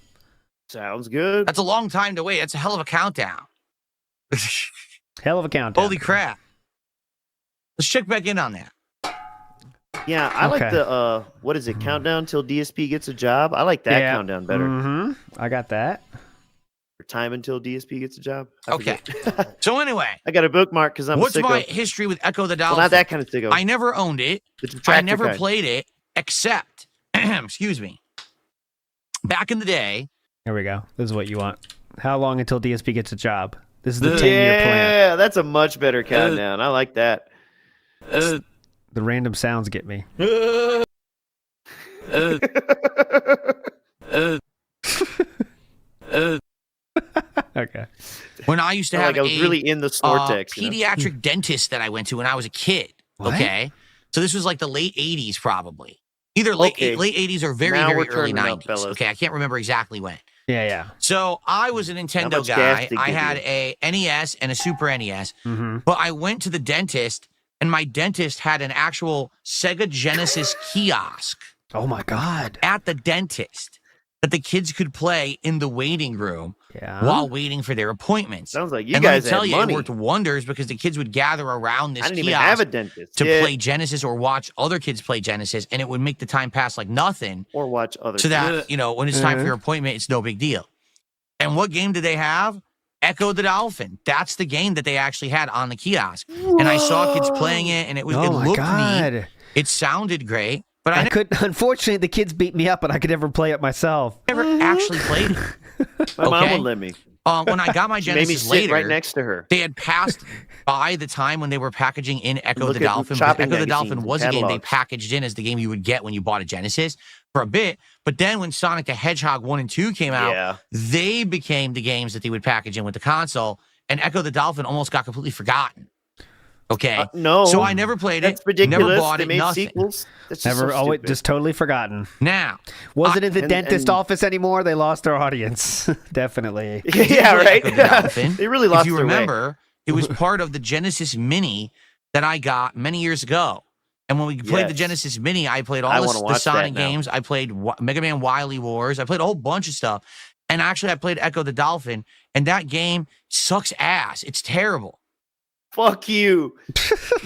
Sounds good. That's a long time to wait. That's a hell of a countdown. Hell of a countdown. Holy crap. Let's check back in on that. Yeah, I like Okay. the, what is it, countdown till DSP gets a job? I like that Yeah. countdown better. Mm-hmm. I got that. Or time until DSP gets a job. I Okay. forget. So anyway, I got a bookmark because I'm what's a sicko. my history with Echo the Dolphin? Well, not that kind of sicko. I never owned it. The I tractor never kind. played it, except, excuse me, back in the day, Here we go. This is what you want. How long until DSP gets a job? This is the 10-year plan. Yeah, that's a much better countdown. I like that. The random sounds get me. Okay. When I used to have I was really in the vortex, pediatric dentist that I went to when I was a kid. What? Okay. So this was like the late 80s, probably. Either late 80s or very early 90s. Okay. I can't remember exactly when. Yeah. So I was a Nintendo guy. I had a NES and a Super NES, but I went to the dentist, and my dentist had an actual Sega Genesis kiosk. Oh my God. At the dentist that the kids could play in the waiting room while waiting for their appointments. Sounds like you and guys let me tell had you, money. it worked wonders because the kids would gather around this I didn't kiosk even have a dentist. to play Genesis or watch other kids play Genesis, and it would make the time pass like nothing. Or watch other So that, kids. you know, when it's time for your appointment, it's no big deal. And what game did they have? Echo the Dolphin. That's the game that they actually had on the kiosk. And I saw kids playing it, and it was it looked neat. It sounded great. But I could. Unfortunately, the kids beat me up, and I could never play it myself. Never actually played it. My mom would let me. When I got my She made me Genesis sit later, right next to her. they had passed by the time when they were packaging in Echo Look the at Dolphin. shopping Echo the magazines Dolphin and was a game they catalogs. packaged in as the game you would get when you bought a Genesis for a bit. But then when Sonic the Hedgehog 1 and 2 came out, they became the games that they would package in with the console, and Echo the Dolphin almost got completely forgotten. Okay. No. So I never played That's it. ridiculous. Never bought They it. made Nothing. sequels. That's just Never. so stupid. Just totally forgotten. Now, Was it in the and- dentist and- office anymore? They lost their audience. Definitely. Yeah, right. Echo the Dolphin. They really lost If you their way. remember, it was part of the Genesis Mini that I got many years ago. And when we played the Yes. Genesis Mini, I played I all wanna the watch Sonic that now. games. I played Mega Man Wily Wars. I played a whole bunch of stuff. And actually, I played Echo the Dolphin. And that game sucks ass. It's terrible. Fuck you. You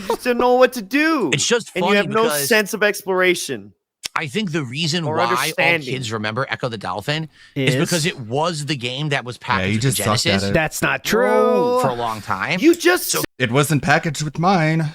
just don't know what to do. It's just and you funny have no because sense of exploration. I think the reason Or why all understanding. kids remember Echo the Dolphin is because it was the game that was packaged you with just the sucked at Genesis it. That's not true. for a long time. You just It wasn't packaged with mine.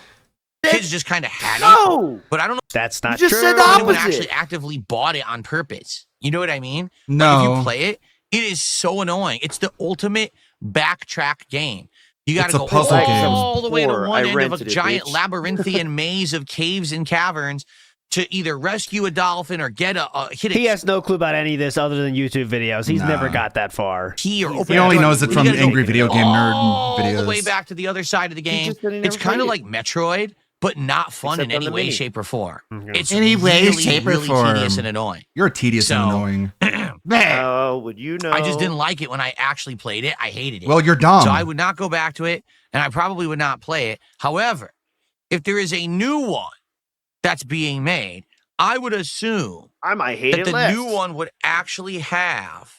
Kids just kind of had No! it. But I don't know That's not You just true. said the if anyone opposite. actually actively bought it on purpose. You know what I mean? No. Like if you play it, it is so annoying. It's the ultimate backtrack game. You got It's to a go puzzle game. all the way to Before one I end of a rented it, giant bitch. labyrinthian maze of caves and caverns to either rescue a dolphin or get hit He has no clue about any of this other than YouTube videos. He's Nah. never got that far. key or open He only door. knows it You from gotta go Angry Video Game Nerd all videos. the way back to the other side of the game. just said he It's never kind of played like Metroid, but not fun Except in on any the way, Mini. shape, or form. It's Any way, really, shape, or really form. tedious and annoying. You're tedious and So- annoying. Oh, would you know? I just didn't like it when I actually played it. I hated it. Well, you're dumb. So I would not go back to it, and I probably would not play it. However, if there is a new one that's being made, I would assume I might hate that it the less. new one would actually have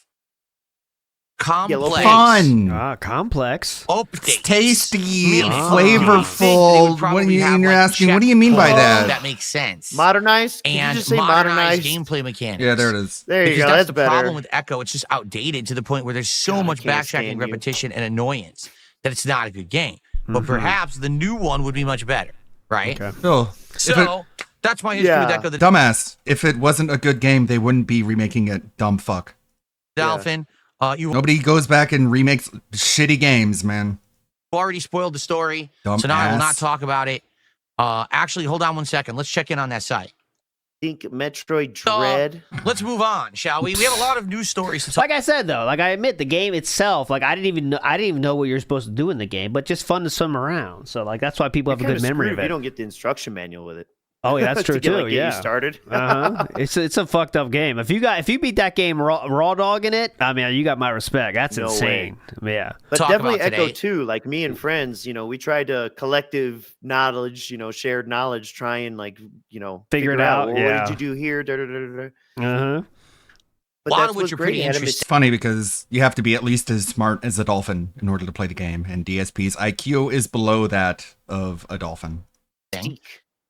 complex Fun. Complex. updates. Tasty, Meaning, flavorful. What you're asking, what do you mean by that? That makes sense. Modernized? Can And you just say modernized modernized? gameplay mechanics. Yeah, there it is. There you Because go. that's That's the better. problem with Echo. It's just outdated to the point where there's so God, I much can't backtracking, stand you. repetition, and annoyance that it's not a good game. But perhaps the new one would be much better, right? Phil, So that's my history with Yeah. Echo the dumbass. If it wasn't a good game, they wouldn't be remaking it. Dumb fuck. Dolphin. You Nobody goes back and remakes shitty games, man. already spoiled the story, Dumb so now I will ass. not talk about it. Actually, hold on one second. Let's check in on that site. Think Metroid Dread. Let's move on, shall we? We have a lot of news stories to talk. Like I said though, like I admit the game itself, like I didn't even know what you're supposed to do in the game, but just fun to swim around. So like that's why people have a Kinda good memory screwed of if it. You don't get the instruction manual with it. Oh, yeah, that's To true get, too. like, get you Yeah, started. It's a fucked up game. If you beat that game raw dogging it, I mean, you got my respect. That's No insane. Yeah, But Talk definitely about Echo today. too. Like me and friends, we tried to collective knowledge, shared knowledge, try and Figure it out, Well, yeah. What did you do here? Da, da, da, da, da. Uh-huh. But A lot that's of which what's are great. pretty It had a interesting. It's funny because you have to be at least as smart as a dolphin in order to play the game, and DSP's IQ is below that of a dolphin.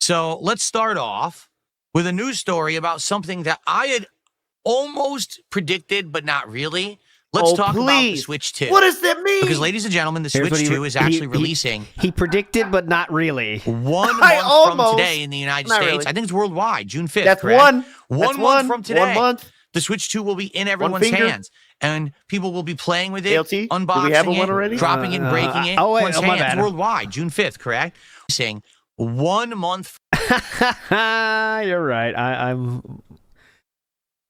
So let's start off with a news story about something that I had almost predicted, but not really. Let's Oh, talk about the please. Switch 2. What does that mean? Because, ladies and gentlemen, the Here's Switch what 2 is actually releasing He predicted, but not really. 1 month I from almost- today in the United not States. really. I think it's worldwide, June 5th. That's correct? one. 1 That's month from today. 1 month. The Switch 2 will be in everyone's finger? hands, and people will be playing with it, ALT? Do we unboxing have one it, already? dropping it, and breaking it. oh, wait, Everyone's oh, my hands bad. worldwide, June 5th, correct? Saying 1 month. You're right. I'm.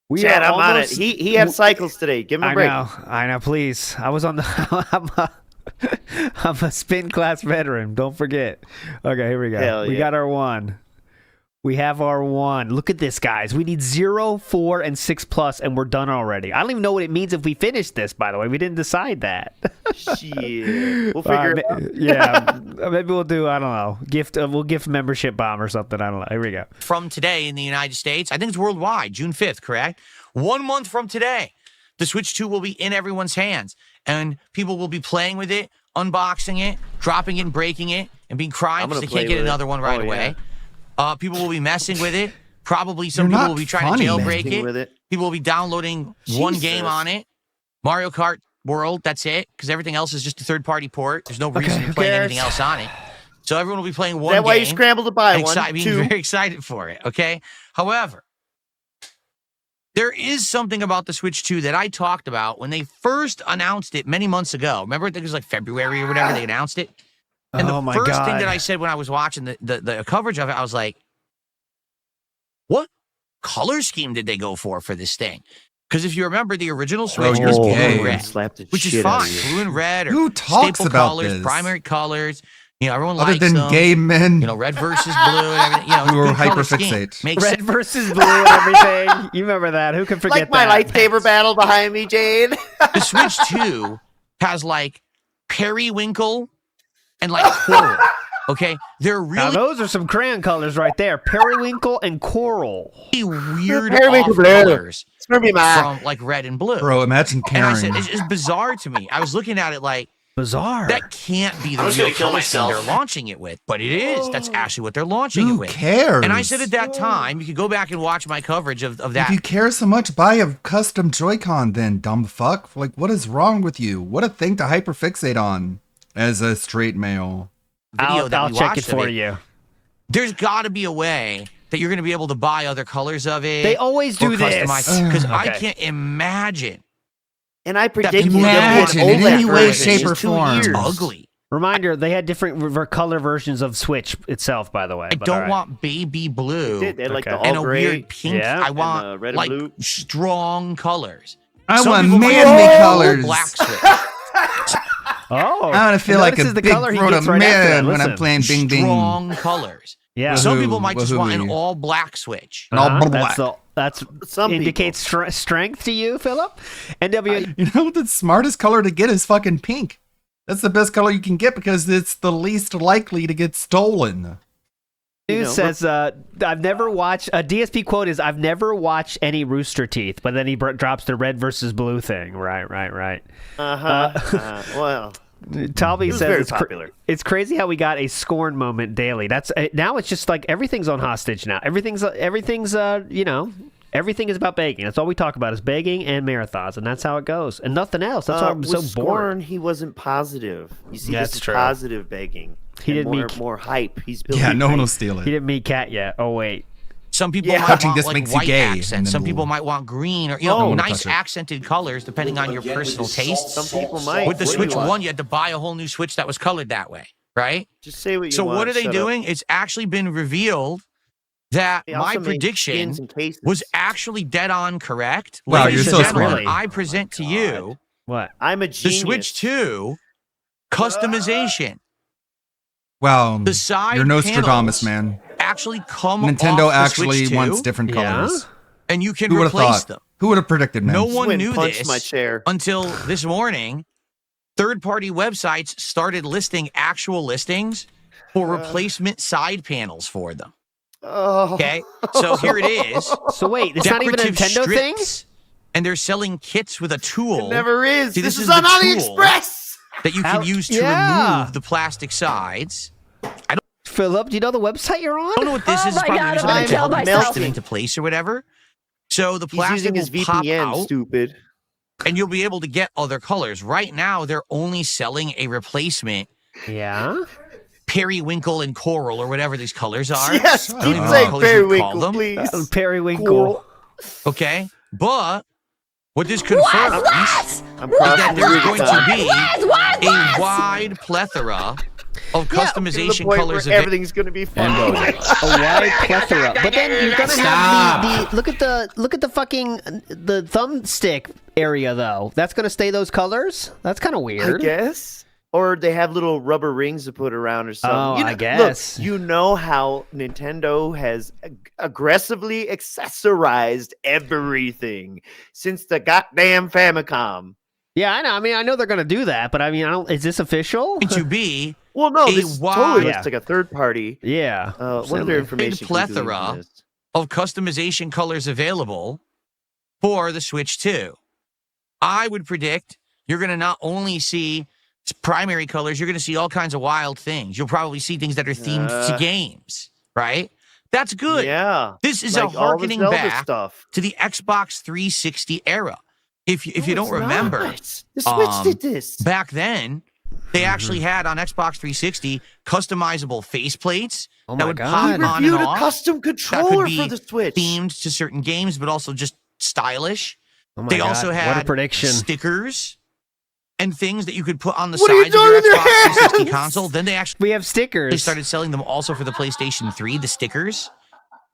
We Chad, are I'm on it. almost- He had cycles today. Give him a break. I know. Please, I was on the. I'm a spin class veteran. Don't forget. Okay, here we go. Hell We yeah. got our 1. We have our 1. Look at this, guys. We need 0, 4, and 6+, and we're done already. I don't even know what it means if we finish this, by the way. We didn't decide that. Shit. We'll figure it out. Yeah. Maybe we'll do, I don't know, we'll gift membership bomb or something. I don't know. Here we go. From today in the United States. I think it's worldwide, June 5th, correct? 1 month from today, the Switch 2 will be in everyone's hands, and people will be playing with it, unboxing it, dropping it and breaking it, and being crying I'm because gonna they can't play get with it. another one right Oh, away. People will be messing with it. Probably You're some people not will be trying funny, to man. jailbreak Messing with it. it. People will be downloading one game Jesus. on it. Mario Kart World, that's it, because everything else is just a third-party port. There's no reason who to play cares? anything else on it. So everyone will be playing Is one that game. why you scrambled to buy and one? being 2. very excited for it, okay? However, there is something about the Switch 2 that I talked about when they first announced it many months ago. Remember, I think it was like February or whatever they announced it? And Oh the my first God. thing that I said when I was watching the coverage of it, I was like, what color scheme did they go for this thing? Because if you remember, the original Switch you're was blue gay. and red, Slapped the which is shit out fine. of you. Blue and red are Who talks staple about colors, this? primary colors. You know, everyone Other likes than them. gay men You know, red versus blue and everything. You know, who are good color scheme. hyperfixate. Makes Red sense. versus blue and everything. You remember that? Who can forget Like my that? lightsaber battle behind me, Jade. The Switch 2 has like periwinkle and like coral. Okay, they're Now, really those are some crayon colors right there. Periwinkle and coral. weird Periwinkle off blue. colors Smurfy man. from like red and blue. Bro, imagine And I caring. said, it's just bizarre to me. I was looking at it like, Bizarre. that can't be the I'm just real gonna kill color scheme myself. they're launching it with. But it is. That's actually what they're launching it Who with. cares? And I said at that time, you could go back and watch my coverage of that. If you care so much, buy a custom Joy-Con then, dumb fuck. Like, what is wrong with you? What a thing to hyperfixate on as a straight male. video that I'll we check watched it for of you. There's got to be a way that you're going to be able to buy other colors of it. They always do this. Because I Okay. can't imagine. And I predict people you Imagine there'll be an in any OLED way, version shape, in or 2 form. years. Ugly. Reminder, they had different color versions of Switch itself, by the way. I but don't all right. want baby blue They did. They had like Okay. the and all a gray. weird pink. Yeah. I and want red and like blue. strong colors. I Some want people might manly want colors. Black Switch. Oh, I want to feel and like this a is the big color he throat gets of right after that. man when I'm Listen. playing Bing Bing. Strong colors. Yeah. Some Wahoo, people might just want an wahooey. all black Switch. And all Uh-huh. black. That's Some indicates strength to you, Philip. NW. You know, the smartest color to get is fucking pink. That's the best color you can get because it's the least likely to get stolen. News says, I've never watched, a DSP quote is, I've never watched any Rooster Teeth, but then he drops the red versus blue thing. Right. Well, Talby it was says very it's, popular. it's crazy how we got a scorn moment daily. That's now it's just like everything's on hostage now. Everything's everything is about begging. That's all we talk about is begging and marathons, and that's how it goes, and nothing else. That's why I'm so with bored. Scorn, he wasn't positive. You see, That's this is true. positive begging. He And didn't more, mean- more hype. He's building. Yeah, no one will hype. steal He it. didn't meet Cat yet. Oh wait. Some people Yeah. might Touching want this like makes you white gay, and accents. then Some people we'll- might want green or No. We'll nice touch it. accented colors depending on your personal tastes. Some people might. With the What do Switch you want? 1, you had to buy a whole new Switch that was colored that way, right? Just say what you So want. what are they shut up. doing? It's actually been revealed that They my also made prediction skins and cases. was actually dead on correct. Wow, Ladies you're and so gentlemen, smart. I present to you What? I'm a the genius. Switch 2 customization. Wow, The side you're Nostradamus, panels man. actually come Nintendo off the actually Switch 2, wants different Yeah? colors. and you can Who would have replace thought? them. Who would have predicted, man? No Just one went and knew punched this my chair. until this morning. Third-party websites started listing actual listings for replacement side panels for them. Oh. Okay, so here it is. So wait, it's not even a Decorative Nintendo thing? strips, and they're selling kits with a tool. It never is. See, this this is is on the tool. AliExpress. that you can use to remove the plastic sides. I Philip, do you know the website you're on? don't know what this Oh is. my It's probably God, using I'm it gonna to help kill you myself. put them into place or whatever. So the He's plastic using will his pop VPN. out, Stupid. and you'll be able to get other colors. Right now, they're only selling a replacement Yeah. periwinkle and coral or whatever these colors are. Yes, I don't keep even know saying what colors you would call periwinkle, them. please. Periwinkle. Coral. Okay, But what this confirms is I'm that there's going to be Wes! a wide plethora of customization colors. Everything's going to be fine. A wide plethora. But then you're gonna have the look at the fucking the thumbstick area though. That's gonna stay those colors. That's kind of weird. I guess. Or they have little rubber rings to put around or something. Oh, You know, I guess. Look, you know how Nintendo has aggressively accessorized everything since the goddamn Famicom. Yeah, I know. I mean, I know they're gonna do that, but I mean, I don't. Is this official? To be Well, no, a this wide- totally looks like a third party. Yeah. What other information? a plethora of customization colors available for the Switch 2. I would predict you're going to not only see primary colors, you're going to see all kinds of wild things. You'll probably see things that are themed to games, right? That's good. Yeah. This is like a all the harkening Zelda back stuff. to the Xbox 360 era. If you don't it's remember, not. The Switch did this. back then, they actually had on Xbox 360 customizable faceplates Oh that my would God. pop We on and reviewed a off. custom That could controller be for the Switch. themed to certain games, but also just stylish. Oh my They God. also What a had prediction. stickers and things that you could put on the What are you sides of your doing in your Xbox 360 hands? console. Then they actually We have stickers. started selling them also for the PlayStation 3, the stickers.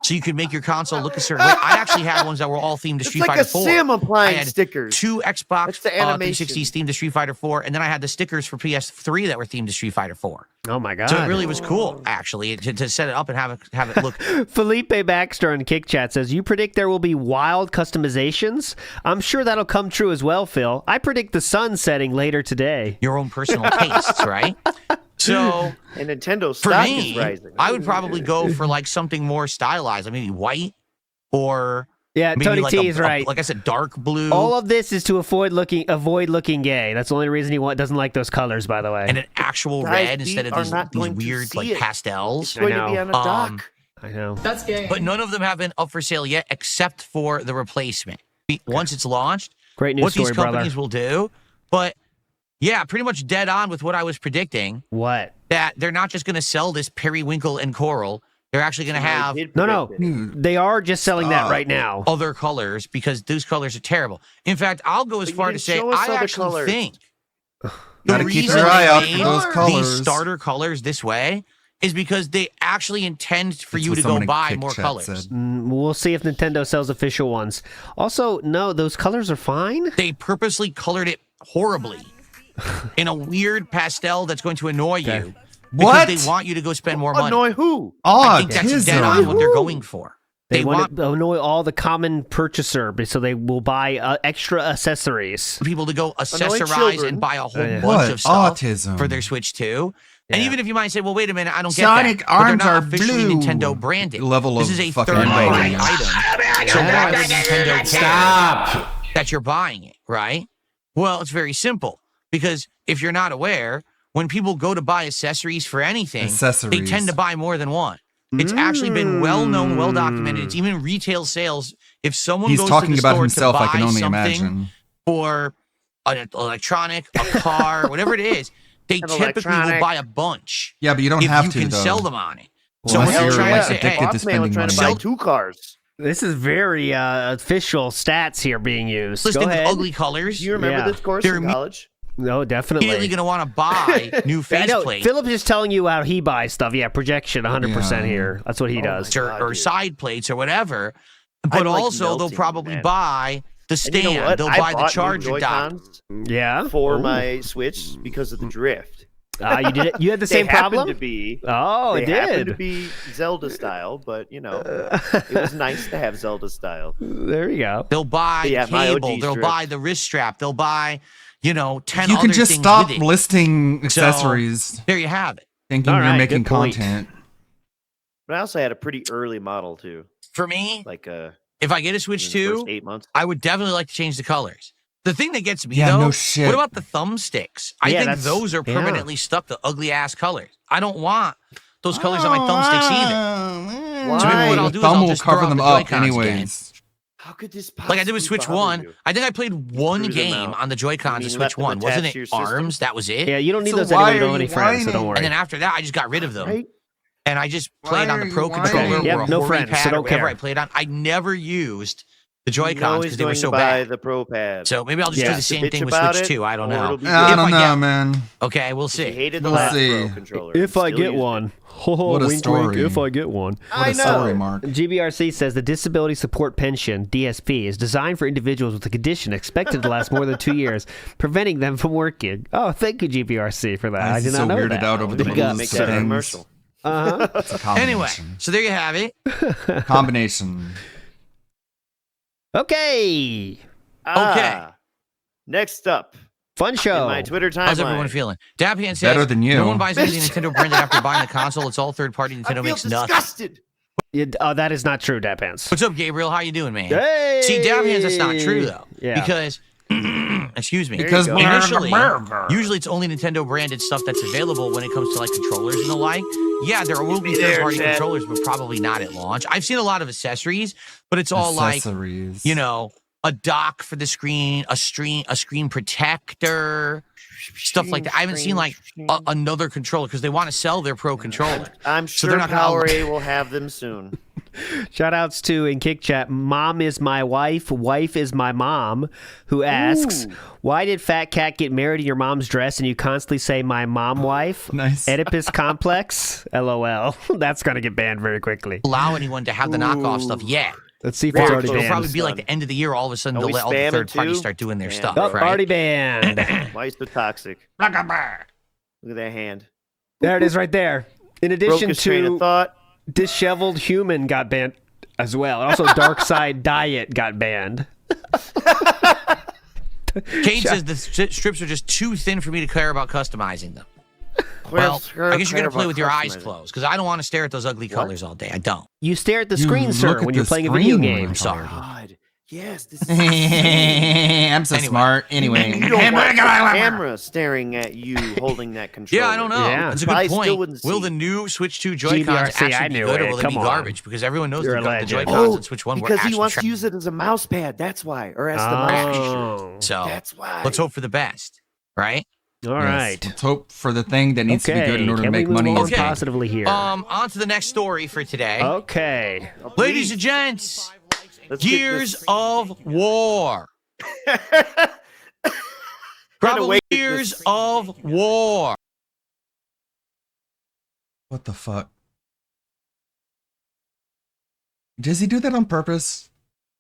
So you could make your console look a certain way. I actually had ones that were all themed to It's Street like Fighter a 4. Sim I applying had stickers. 2 Xbox That's the animation. 360s themed to Street Fighter 4, and then I had the stickers for PS3 that were themed to Street Fighter 4. Oh my God. So it really was cool, actually, to set it up and have it look. Felipe Baxter in Kick Chat says, you predict there will be wild customizations? I'm sure that'll come true as well, Phil. I predict the sun setting later today. Your own personal tastes, right? So And Nintendo for stock me, is rising. I would probably go for like something more stylized, like maybe white or Yeah, maybe Tony like T is right. like I said, dark blue. All of this is to avoid looking gay. That's the only reason he doesn't like those colors, by the way. and an actual Guys, red we instead of are these not going to weird see like it. pastels. It's going to be on a dock. I know. That's gay. But none of them have been up for sale yet, except for the replacement. Once it's launched, Great news what story, these companies brother. will do. But yeah, pretty much dead on with what I was predicting. What? That they're not just going to sell this periwinkle and coral. They're actually going to have No. They are just selling that right now. other colors because those colors are terrible. In fact, I'll go as But you far to didn't say show us I other actually colors. think the Gotta keep reason your eye they out made for those these colors. starter colors this way is because they actually intend for That's you what to go someone in buy Kick more Chat colors. said. We'll see if Nintendo sells official ones. Also, no, those colors are fine. They purposely colored it horribly in a weird pastel that's going to annoy you. Because What? they want you to go spend more money. Annoy who? I think that's dead on what they're going for. They want to annoy all the common purchaser, so they will buy extra accessories. People to go accessorize children. and buy a whole Yeah. bunch What? of stuff Autism. for their Switch 2. And Yeah. even if you might say, well, wait a minute, I don't get Sonic that. But they're arms not are officially blue. Nintendo branded. Level this of is a fucking third-party inbreeding. item. So why would Nintendo care that you're buying it, right? Well, it's very simple. Because if you're not aware, when people go to buy accessories for anything, they Accessories. tend to buy more than one. It's actually been well known, well documented. It's even retail sales. If someone He's goes talking to the about store himself, to I buy can only something imagine. for an electronic, a car, whatever it is, they An typically will electronic. buy a bunch. Yeah, but you don't if have you to, can though. sell them on it. Well, So unless when you're you're, trying like, to say, addicted hey, to Bossman was spending trying to money. buy 2 cars. This is very official stats here being used. listed Go with ahead. ugly colors, Do you remember Yeah. this course They're in college? No, definitely. immediately going to want to buy new I know. faceplates Philip's just telling you how he buys stuff. Yeah, projection 100% Yeah. here. That's what he does. or side plates or whatever. I But like also, they'll melting, probably man. buy the And stand. you know what? They'll I buy the bought new charger dock. Joy-Cons Yeah. for Ooh. my Switch because of the drift. You did it. You had the same they happened problem. to be. Oh, they it happened to did. be Zelda style, but you know, it was nice to have Zelda style. There you go. They'll buy Yeah, my cable. OG They'll strip. buy the wrist strap. They'll buy, 10 You other can just things stop with it. listing So, accessories, there you have it. thinking All you're right, making good point. content. But I also had a pretty early model too, For me, like if I get a Switch in the 2, first 8 months. I would definitely like to change the colors. The thing that gets me, Yeah, though, no shit. what about the thumbsticks? I Yeah, think that's- those are yeah. permanently stuck to ugly-ass colors. I don't want those colors on my thumbsticks either. So maybe what I'll The do is thumb I'll will just cover throw out them the up Joy-Cons again. anyways. How could this Like I did with possibly Switch bother 1. you? I think I played one Screw them game out. on the Joy-Cons You of mean Switch let them 1. Wasn't attach it to your system? arms? That was it. Yeah, you don't need So those why anyway. You are don't have any you friends, so don't whining? worry. And then after that, I just got rid of them. Right? And I just played Why on are the you Pro whining? Controller Yep, or a no Hori friends, so pad or don't whatever care. I played on. I never used the the Joy-Cons because they were so buy bad. the Pro Pad. So maybe I'll just do the same thing with about Switch it, 2. I don't or know. it'll be I If don't know, get- man. Okay, we'll see. He hated the We'll last see. Pro controller. If I Still get used it. one. What a wink, story. wink, if I get one. What a story, Mark. GBRC says the Disability Support Pension, DSP, is designed for individuals with a condition expected to last more than 2 years, preventing them from working. Oh, thank you, GBRC, for that. I He's did so not know weirded that. out over the Big rules ups. Make that a things. commercial. Uh-huh. It's a combination. Anyway, so there you have it. Combination. Okay. Next up. Fun show. In my Twitter timeline. How's everyone feeling? Dapian says, Better than you. no one buys anything Nintendo branded after buying the console. It's all third-party. Nintendo I feel makes nothing. disgusted. Oh, that is not true, Dapans. What's up, Gabriel? How you doing, man? Hey! See, Dapian, that's not true, though. Yeah. Because, excuse me. Because initially, usually it's only Nintendo branded stuff that's available when it comes to like controllers and the like. Yeah, there will be third-party controllers, but probably not at launch. I've seen a lot of accessories, but it's all Accessories. like, a dock for the screen, a screen protector, stuff like that. I haven't seen like another controller because they want to sell their Pro controller. I'm So sure they're not gonna- Power-A will have them soon. Shout outs to in Kick Chat, Mom is my wife, wife is my mom, who asks, why did Fat Cat get married in your mom's dress and you constantly say my mom wife? Nice. Oedipus complex? LOL. That's going to get banned very quickly. Allow anyone to have the knockoff stuff yet. Let's see if it's already It'll banned. probably be like the end of the year. All of a sudden, Are we all the spamming third parties too? start doing their Yeah. stuff. Oh, Right? already banned. Why is so toxic? Look at that hand. There it is right there. In Broke addition his train of to thought. Disheveled Human got banned as well. And also Dark Side Diet got banned. Kate says the strips are just too thin for me to care about customizing them. Well, I guess you're going to play with your eyes closed because I don't want to stare at those ugly colors all day. I don't. You stare at the You screen, look sir, at when you're the playing a video screen game. when I'm sorry. God. Yes, this is I'm so smart. Anyway. You don't want the camera staring at you holding that controller. Yeah, I don't know. Yeah. That's a I good still point. wouldn't Will see. the new Switch 2 Joy-Cons GBRC, I actually be knew good, or it. will they Come be on. garbage? Because everyone knows You're the a legend. Joy-Cons and Switch 1 were because actually he wants to trash. use it as a mouse pad. That's why, or as the mouse feature. So That's why. let's hope for the best, right? All Yes, right. Let's hope for the thing that needs to be good in order to Can we make move money. on Okay. positively here? On to the next story for today. Okay. Ladies and gents, Let's get Gears this- of War. Kinda Probably wait Gears this- of War. What the fuck? Does he do that on purpose?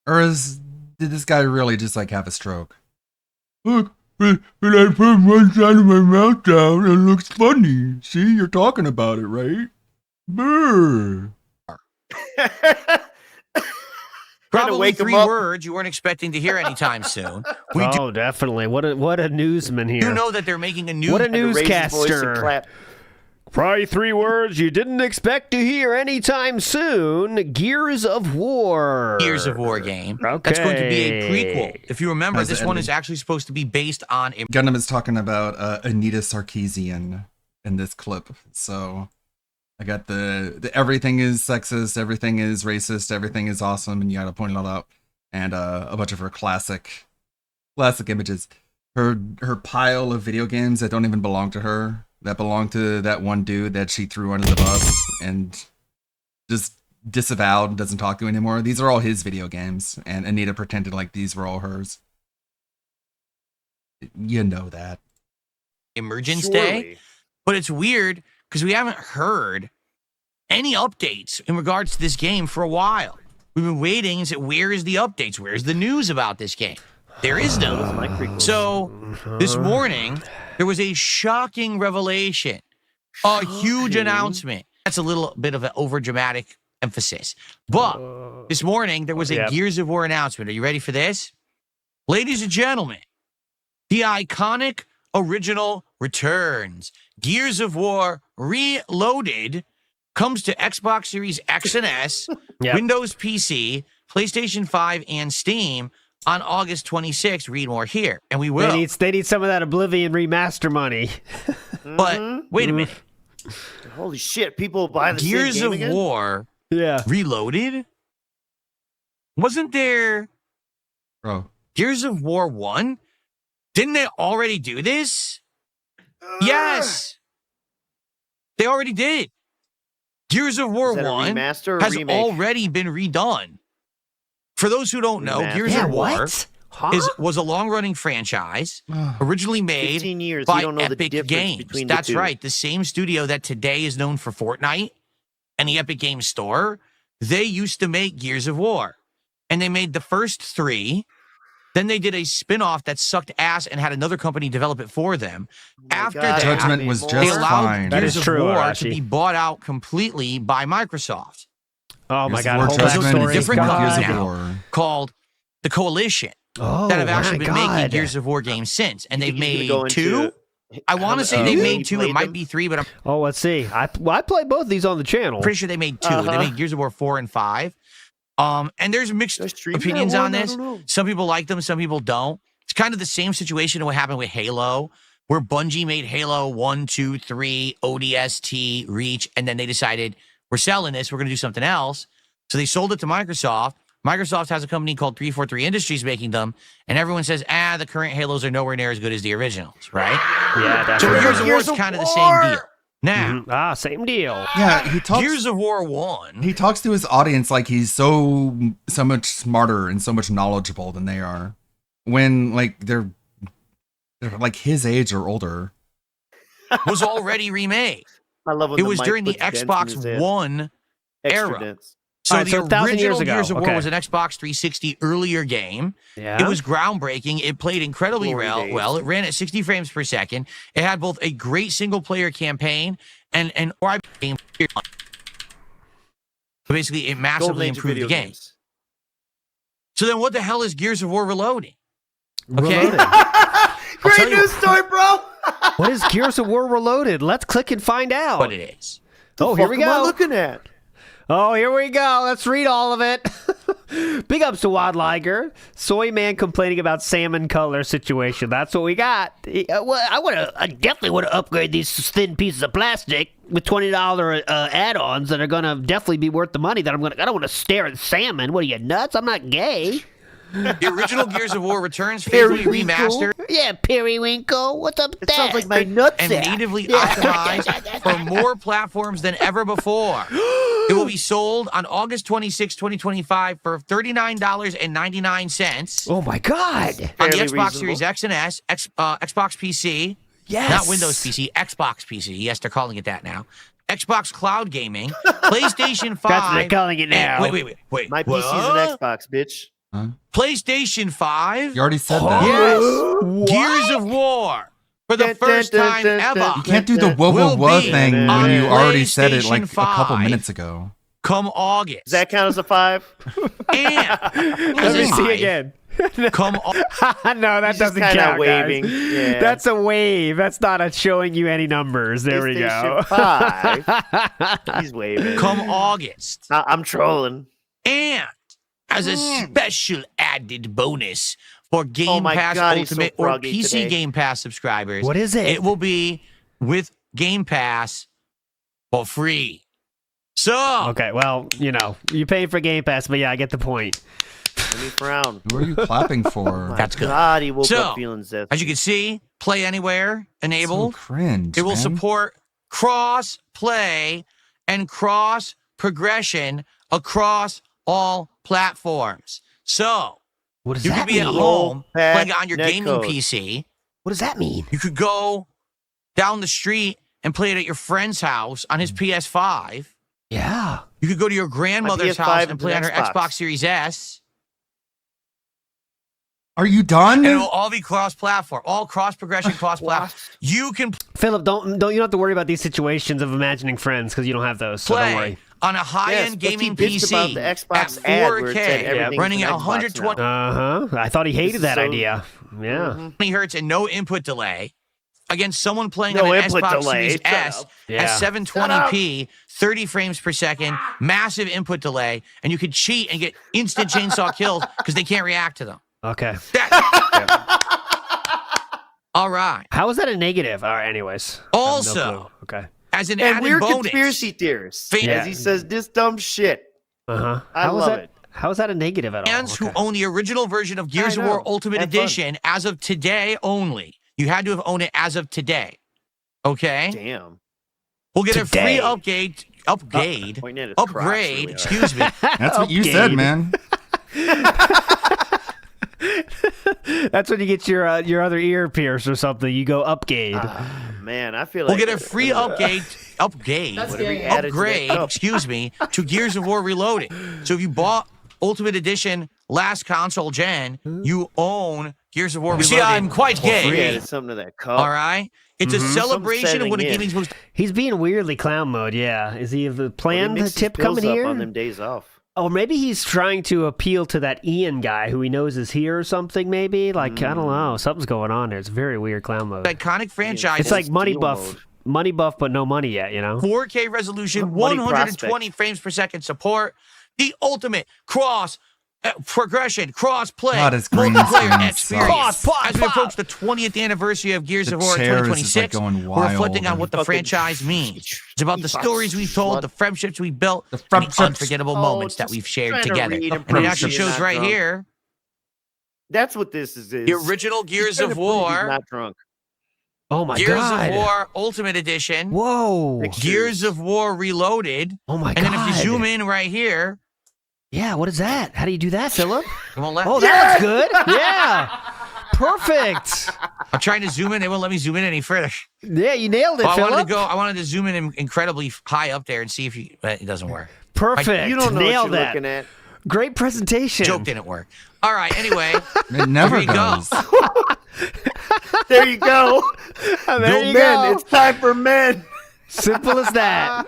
Or did this guy really just like have a stroke? Look, when I put one side of my mouth down, it looks funny. See, you're talking about it, right? Brr. Probably wake 'em 3 up. words you weren't expecting to hear anytime soon. We Oh, definitely. What a newsman here. do know that they're making a new What a Raise his voice and newscaster. clap. Probably 3 words you didn't expect to hear anytime soon. Gears of War. Gears of War game. Okay. That's going to be a prequel. If you remember, How's this it one ending? is actually supposed to be based on a Gundam is talking about Anita Sarkeesian in this clip. So I got the everything is sexist, everything is racist, everything is awesome, and you gotta point it all out. And a bunch of her classic images. Her pile of video games that don't even belong to her, that belong to that one dude that she threw under the bus and just disavowed and doesn't talk to anymore. These are all his video games, and Anita pretended like these were all hers. You know that. Emergence Surely. Day. But it's weird because we haven't heard any updates in regards to this game for a while. We've been waiting and said, where is the updates? Where's the news about this game? There is none. So this morning, there was a shocking revelation, a huge announcement. That's a little bit of an overdramatic emphasis. But this morning, there was a Yep. Gears of War announcement. Are you ready for this? Ladies and gentlemen, the iconic original returns. Gears of War Reloaded comes to Xbox Series X and S, Yep. Windows PC, PlayStation 5, and Steam on August 26th. Read more here. And we will. They need some of that Oblivion remaster money. But wait a minute. Holy shit! People buy the Gears same game of again? War Yeah. Reloaded? Wasn't there Bro. Gears of War 1? Didn't they already do this? Yes. They already did. Gears of War Is that a 1 remaster or has remake? already been redone For those who don't know, Gears of War was a long-running franchise, originally made 15 years, by you don't know the Epic difference Games. between the That's two. right. The same studio that today is known for Fortnite and the Epic Games Store, they used to make Gears of War. And they made the first 3. Then they did a spin-off that sucked ass and had another company develop it for them. After that, Judgment was they just allowed fine. Gears of War to be bought out completely by Microsoft. Oh my Gears of God! War Whole Judgment backstory. is different God. companies Gears of now War. called the Coalition Oh, that have actually my been making God. Gears of War games since, and they've think he's made gonna go 2. into I want to say they many made 2. It played might them? be 3, but I'm Oh, let's see. I play both of these on the channel. pretty sure they made 2. They made Gears of War 4 and 5. And there's mixed opinions on this. Some people like them, some people don't. It's kind of the same situation what happened with Halo, where Bungie made Halo 1, 2, 3, ODST, Reach, and then they decided, we're selling this, we're going to do something else. So they sold it to Microsoft. Microsoft has a company called 343 Industries making them, and everyone says, the current Halos are nowhere near as good as the originals, right? Yeah, that's So right. Gears of War is kind of the same deal. Now, same deal. Yeah, he talks. Gears of War 1. He talks to his audience like he's so much smarter and so much knowledgeable than they are, when like they're like his age or older. Was already remade. I love when it the was mic during the puts dents in Xbox his head. One Extra era. dents. So All right, the so 1,000 years original ago. Gears of War Okay. was an Xbox 360 earlier game. Yeah. It was groundbreaking. It played incredibly Glory days. well. It ran at 60 frames per second. It had both a great single-player campaign and an game. So basically, it Golden massively Age of improved the video game. games. So then what the hell is Gears of War Reloading? Okay. Reloaded. Great news story, bro. What is Gears of War Reloaded? Let's click and find out. What it is. Oh, here we What am I go. looking at? Oh, here we go. Let's read all of it. Big ups to Wad Liger. Soy man complaining about salmon color situation. That's what we got. Well, I definitely want to upgrade these thin pieces of plastic with $20 add-ons that are gonna definitely be worth the money. I don't want to stare at salmon. What are you nuts? I'm not gay. The original Gears of War returns faithfully remastered. Yeah, Periwinkle. What's up with It that? sounds like my nuts. And natively optimized for more platforms than ever before. It will be sold on August 26, 2025 for $39.99. Oh my God! On the Fairly Xbox reasonable. Series X and S, Xbox PC. Yes. Not Windows PC, Xbox PC. Yes, they're calling it that now. Xbox Cloud Gaming, PlayStation 5. That's what they're calling it now. Wait. My PC's an Xbox, bitch. PlayStation 5. You already said that. Yes. Gears of War. For the first time ever. You can't do the whoa Will be thing on when you already said it like PlayStation a couple 5. minutes ago. Come August. Does that count as a 5? And Let me see again. come on. No, that He's just doesn't kinda count, waving. guys. Yeah. That's a wave. That's not a showing you any numbers. There we go. PlayStation 5. He's waving. Come August. I'm trolling. And as a special added bonus for Game Oh my Pass God, he's so Ultimate or froggy PC today. Game Pass subscribers. What is it? It will be with Game Pass for free. So, Okay, well, you pay for Game Pass, but yeah, I get the point. Let me frown. Who are you clapping for? That's good. God, he woke So, up feeling zesty. as you can see, Play Anywhere So enabled. cringe. It will man. support cross play and cross progression across all platforms. So, What does you that could be at mean? home Pack playing on your gaming netcode. PC. What does that mean? You could go down the street and play it at your friend's house on his PS5. Yeah. You could go to your grandmother's PS5 house is and play an on her Xbox. Xbox Series S. Are you done? And it'll all be cross-platform, all cross-progression, cross-platform. You can Philip, don't you don't have to worry about these situations of imagining friends because you don't have those. So don't play worry. on a high-end Yes, but he gaming bitched about PC the at Xbox ad where it said 4K, everything's running an at Xbox 120 I thought he hated is that so- idea. Yeah. hertz and no input delay against someone playing No on an input Xbox delay. Series Shut S up. Yeah. at 720p, 30 frames per second, massive input delay, and you could cheat and get instant chainsaw kills because they can't react to them. Okay. All right. How is that a negative? All right. Anyways. I have no Also, clue. Okay. as an And added we're bonus, conspiracy theorists. Yeah. As he says this dumb shit. Uh huh. I love it. How is that a negative at all? fans who own the original version of Gears I of War know. Ultimate Have fun. Edition as of today only. You had to have owned it as of today. Okay? Damn. We'll get Today. a free upgrade, Pointing at his crotch upgrade, really hard. excuse me. That's what you said, man. That's when you get your other ear pierced or something. You go upgrade. Man, I feel We'll like get a free upgrade, excuse me, to Gears of War Reloaded. So if you bought Ultimate Edition last console gen, you own Gears of War Reloaded. See, I'm quite gay. Yeah, something to that cup. All right? It's a celebration of what a gaming's supposed to. He's being weirdly clown mode, yeah. Is he the planned Well, he tip mixes coming pills up here? on them days off. Oh, maybe he's trying to appeal to that Ian guy who he knows is here or something, maybe? Like, I don't know. Something's going on there. It's very weird clown mode. Iconic franchise. It's like Money Buff, but no money yet, you know? 4K resolution, 120 frames per second support, the ultimate cross progression, cross play, God, his green multiplayer screen experience. sucks. As we approach the 20th anniversary of Gears of War chair is 2026, just, like, going we're reflecting wild. on what the franchise means. It's about the stories we've told, the friendships we've built, the friendships. unforgettable moments that we've shared trying to together. read and And it actually prove shows you're right not drunk. here That's what this is. the original Gears Trying of to prove he's War. not drunk. Oh my Gears God. of War Ultimate Edition. Whoa. Gears of War Reloaded. Oh my And then if you God. zoom in right here. Yeah, what is that? How do you do that, Philip? Come on, Oh, that looks good. Yeah. Perfect. I'm trying to zoom in. They won't let me zoom in any further. Yeah, you nailed it, Well, Philip. I wanted to zoom in incredibly high up there and see if you. It doesn't work. Perfect. You don't know Nailed what you're that. looking at. Great presentation. Joke didn't work. All right. Anyway, It never here you does. go. There you go. There you men. go. It's time for men. Simple as that.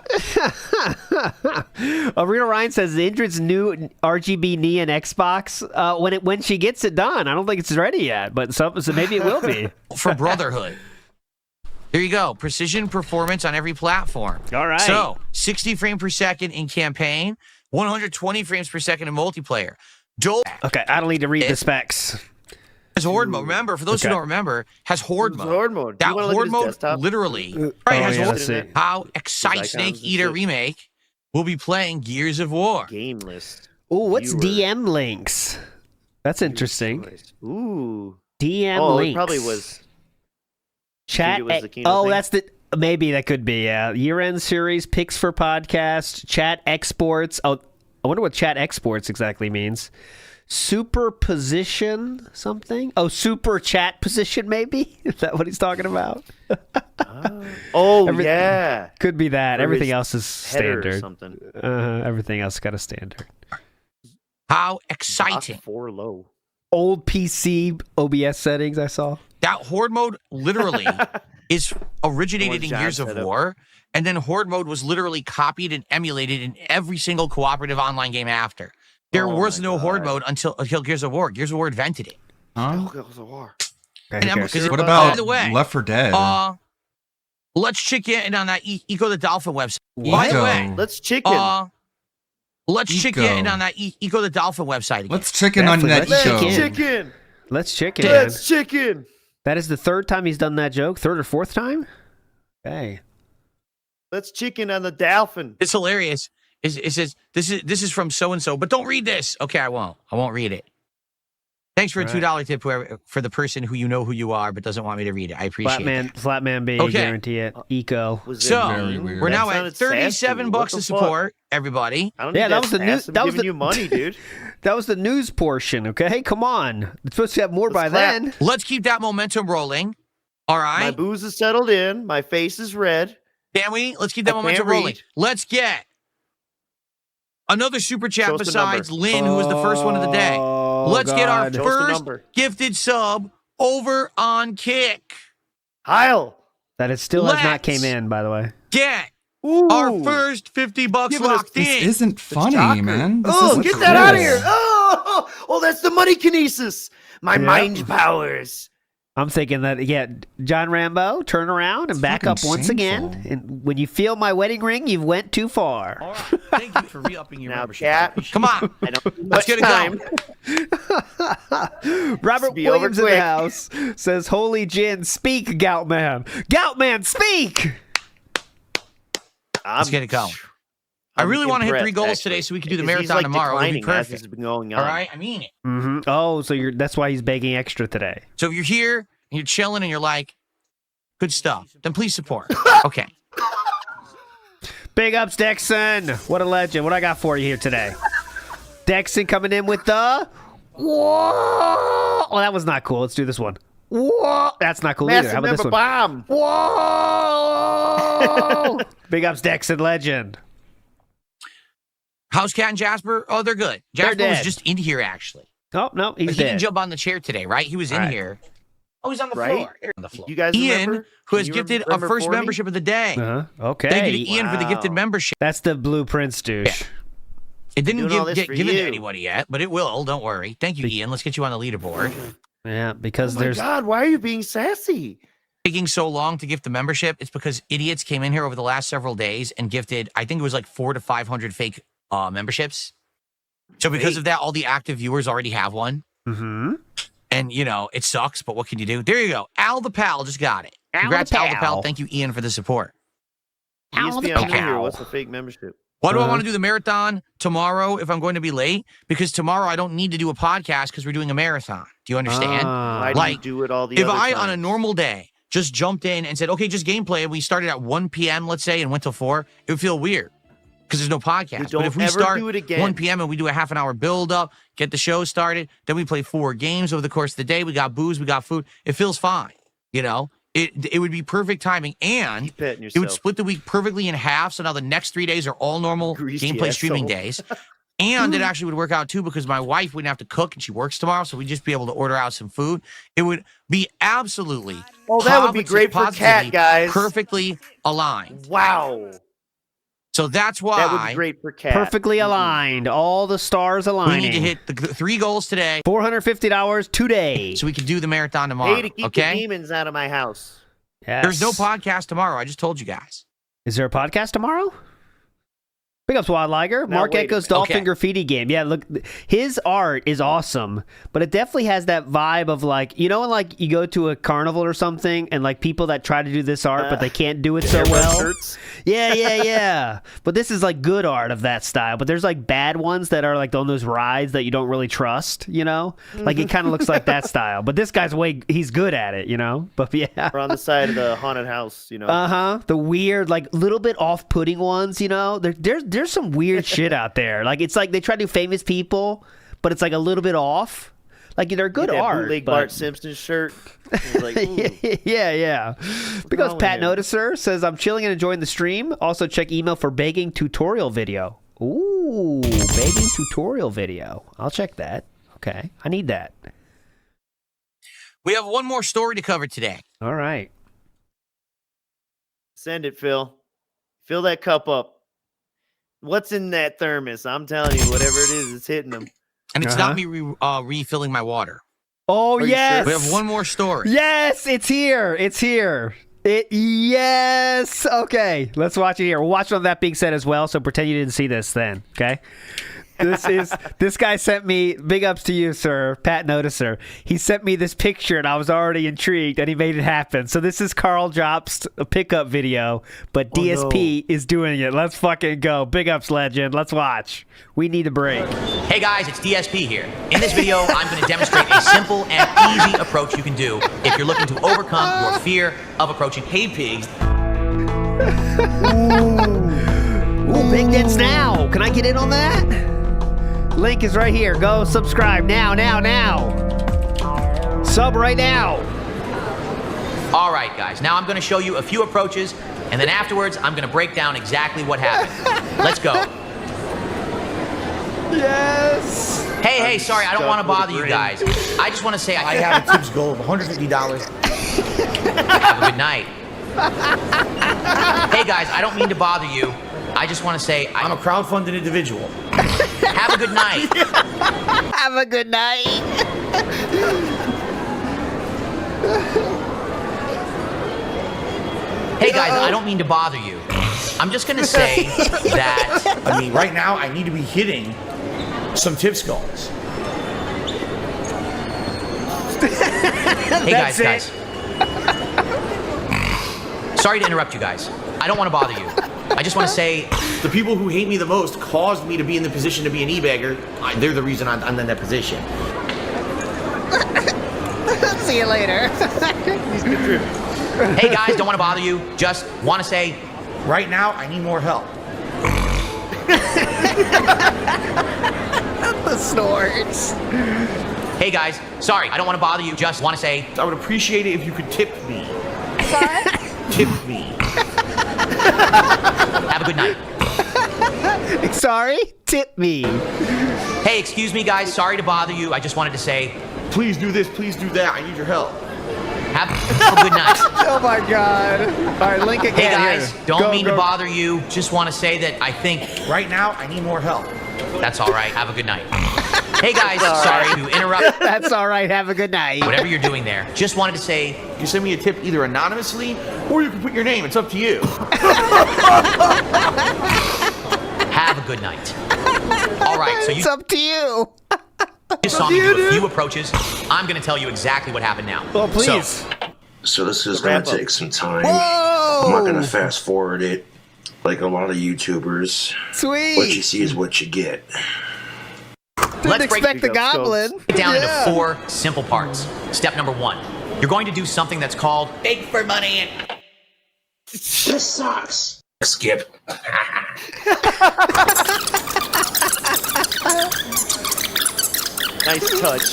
Rita Ryan says Indrid's new RGB Neon Xbox. When she gets it done, I don't think it's ready yet, but so maybe it will be. For Brotherhood. There you go. Precision performance on every platform. All right. So 60 frames per second in campaign, 120 frames per second in multiplayer. Okay, I don't need to read the specs. Has horde mode. Remember, for those who don't remember, has horde mode. Horde mode. That You wanna look horde at his mode desktop? literally yeah, has horde let's see. How Excite icons Snake and Eater shit. remake will be playing Gears of War. Game list. Oh, what's Viewer. DM links? That's interesting. Ooh. DM Oh, links. it probably was. Chat. Think it was the Kino Oh, thing? that's the. Maybe that could be. Yeah. Year-end series, picks for podcast, chat exports. Oh, I wonder what chat exports exactly means. Superposition something? Oh, super chat position maybe? Is that what he's talking about? Oh, yeah. Could be that. Or Everything his else is header or standard. something. Everything else got a standard. How exciting. 4 low. Old PC OBS settings I saw. That horde mode literally is originated in John Gears of set up. War, and then horde mode was literally copied and emulated in every single cooperative online game after. There was no horde mode until Gears of War. Gears of War invented it. Huh? Gears of War. And because What by about the way, Left 4 Dead? let's check in on that Eco the Dolphin website. By the Eco. way, Let's chicken. let's check Eco. in on that Eco the Dolphin website again. Let's chicken on that Let's Eco. Chicken. Let's chicken. Let's chicken. That is the third time he's done that joke. Third or fourth time? Okay. Let's chicken on the dolphin. It's hilarious. It says this is from so and so, but don't read this. Okay, I won't read it. Thanks for a $2 tip for the person who you know who you are but doesn't want me to read it. I appreciate it. Flatman B, Okay. guarantee it. Eco. So Very weird. we're now That at sounded sassy. $37 What to the support everybody. I don't Yeah, think that was that's the news. ass. I'm That was giving the you money, dude. That was the news portion. Okay, come on. It's supposed to have more by clap. then. Let's keep that momentum rolling. All My right, booze is settled in. My face is red. can we? Let's keep that I can't momentum rolling. read. Let's get another super chat Show us the besides number. Lynn, who was the first one of the day. Oh, Let's get our God. Show us the first number. gifted sub over on Kick. Heil. That it still has not Let's came in, by the way. Get Ooh. our first $50 Giving us- locked This in. isn't funny, shocker. man. This Oh, isn't get that out of cool. here. Oh, that's the money kinesis. My mind powers. I'm thinking that, yeah, John Rambo, turn around and back up fucking once again. shameful. And when you feel my wedding ring, you've went too far. All right. Thank you for re-upping your Now, membership. cat. Come on. I don't have Let's much get it time. going. Robert Be over Williams in the quick. house says, "Holy gin, speak, Goutman. Goutman, speak." Let's get it going. I really want to hit 3 goals today so we can do the marathon tomorrow. It'll be perfect. Been going on. All right? I mean it. Mm-hmm. Oh, so that's why he's begging extra today. So if you're here and you're chilling and you're like, good stuff, then please support. Okay. Big ups, Dixon. What a legend. What I got for you here today? Dexon coming in with the... Whoa! Oh, that was not cool. Let's do this one. Whoa! That's not cool either. How about this one? Bomb. Whoa! Big ups, Dexon Legend. How's Cat and Jasper? Oh, they're good. Jasper was just in here, actually. Oh, no, he's He dead. didn't jump on the chair today, right? He was in here. Oh, he's on the floor. On the floor. You guys Ian, remember? who has Can you gifted a remember first for me? membership of the day. Okay. Thank you to Ian for the gifted membership. That's the Blueprints douche. Yeah. It didn't Doing all this get for given to you. anybody yet, but it will. Don't worry. Thank you, Ian. Let's get you on the leaderboard. Yeah, because Oh my God, why are you being sassy? Taking so long to gift the membership, it's because idiots came in here over the last several days and gifted, I think it was like 400 to 500 fake memberships. So because of that, all the active viewers already have one. Mm-hmm. And, you know, it sucks, but what can you do? There you go. Al the Pal just got it. Al Congrats, the Al the Pal. Pal. Thank you, Ian, for the support. ESPN Junior, what's the fake membership? Why do I want to do the marathon tomorrow if I'm going to be late? Because tomorrow I don't need to do a podcast because we're doing a marathon. Do you understand? Why do you do it all the if other I, times? on a normal day, just jumped in and said, okay, just gameplay, and we started at 1 p.m., let's say, and went till 4, it would feel weird because there's no podcast. don't But if we ever start do it again. 1 p.m. and we do a half an hour build up, get the show started, then we play 4 games over the course of the day. We got booze, we got food. It feels fine, you know? It would be perfect timing, and Keep petting it would yourself. split the week perfectly in half. So now the next 3 days are all normal Greasy gameplay streaming asshole. days. And it actually would work out too because my wife wouldn't have to cook and she works tomorrow, so we'd just be able to order out some food. It would be absolutely Oh, that would be great for Cat, positively, guys. perfectly aligned. Wow. So that's why That would be great for Cat. Perfectly aligned. All the stars we aligning. need to hit the 3 goals today $450 today. so we can do the marathon tomorrow. Hey, to keep okay? the demons out of my house. Yes. There's no podcast tomorrow. I just told you guys. Is there a podcast tomorrow? Big ups, Wild Liger. Now, Mark wait a Echo's minute. Dolphin Okay. Graffiti game. Yeah, look, his art is awesome, but it definitely has that vibe of like, you know, when like you go to a carnival or something and like people that try to do this art, but they can't do it so Airbrush well. shirts. Yeah. But this is like good art of that style, but there's like bad ones that are like on those rides that you don't really trust, you know? Like it kind of looks like that style, but this guy's he's good at it, you know? But yeah. Or on the side of the haunted house, you know. Uh-huh. The weird, like, little bit off-putting ones, you know? There's some weird shit out there. Like, it's like they try to do famous people, but it's like a little bit off. Like, they're good That art, bootleg but... Bart Simpson shirt. It's like, ooh. yeah. Because wrong Pat with Noticer says, I'm chilling and enjoying the stream. Also, check email for begging tutorial video. Ooh, begging tutorial video. I'll check that. Okay. I need that. We have one more story to cover today. All right. Send it, Phil. Fill that cup up. What's in that thermos? I'm telling you, whatever it is, it's hitting them. And it's not me refilling my water. Oh, you yes. We have one more story. Yes, it's here. Yes. Okay, let's watch it here. We'll watch it on That Being Said as well, so pretend you didn't see this then, okay? This guy sent me, big ups to you, sir, Pat Noticer. He sent me this picture, and I was already intrigued, and he made it happen. So this is Carl Jobst's pickup video, but DSP is doing it. Let's fucking go. Big ups, legend. Let's watch. We need a break. Hey guys, it's DSP here. In this video, I'm going to demonstrate a simple and easy approach you can do if you're looking to overcome your fear of approaching hay pigs. Ooh, big gets now. Can I get in on that? Link is right here. Go subscribe now. Sub right now. All right, guys, now I'm going to show you a few approaches, and then afterwards, I'm going to break down exactly what happened. Let's go. Yes. Hey, sorry, I don't want to bother you guys. I just want to say I have a tips goal of $150. Have a good night. Hey guys, I don't mean to bother you. I just want to say I'm a crowdfunded individual. Have a good night. Have a good night. Hey guys, I don't mean to bother you. I'm just going to say that... I mean, right now, I need to be hitting some tips goals. Hey guys. Sorry to interrupt you guys. I don't want to bother you. I just want to say... The people who hate me the most caused me to be in the position to be an e-bagger. They're the reason I'm in that position. See you later. Hey guys, don't want to bother you. Just want to say... Right now, I need more help. The snorts. Hey guys, sorry, I don't want to bother you. Just want to say I would appreciate it if you could tip me. Sorry? Tip me. have a good night. Sorry? Tip me. Hey, excuse me, guys. Sorry to bother you. I just wanted to say, please do this, please do that. I need your help. have a good night. Oh my God. All right, link again. Hey guys, here. don't Go, mean go. to bother you. Just want to say that I think right now I need more help. That's all right. Have a good night. Hey guys, sorry to interrupt. That's all right. Have a good night. Whatever you're doing there. Just wanted to say, you send me a tip either anonymously or you can put your name. It's up to you. have a good night. All right, so It's up to you. just saw me do a few approaches. I'm going to tell you exactly what happened now. Oh, please. So this is going to take some time. Whoa! I'm not going to fast forward it like a lot of YouTubers. Sweet. What you see is what you get. Let's break expect the goblin. it down Yeah. into 4 simple parts. Step number 1. You're going to do something that's called beg for money. This sucks. Skip. Nice touch.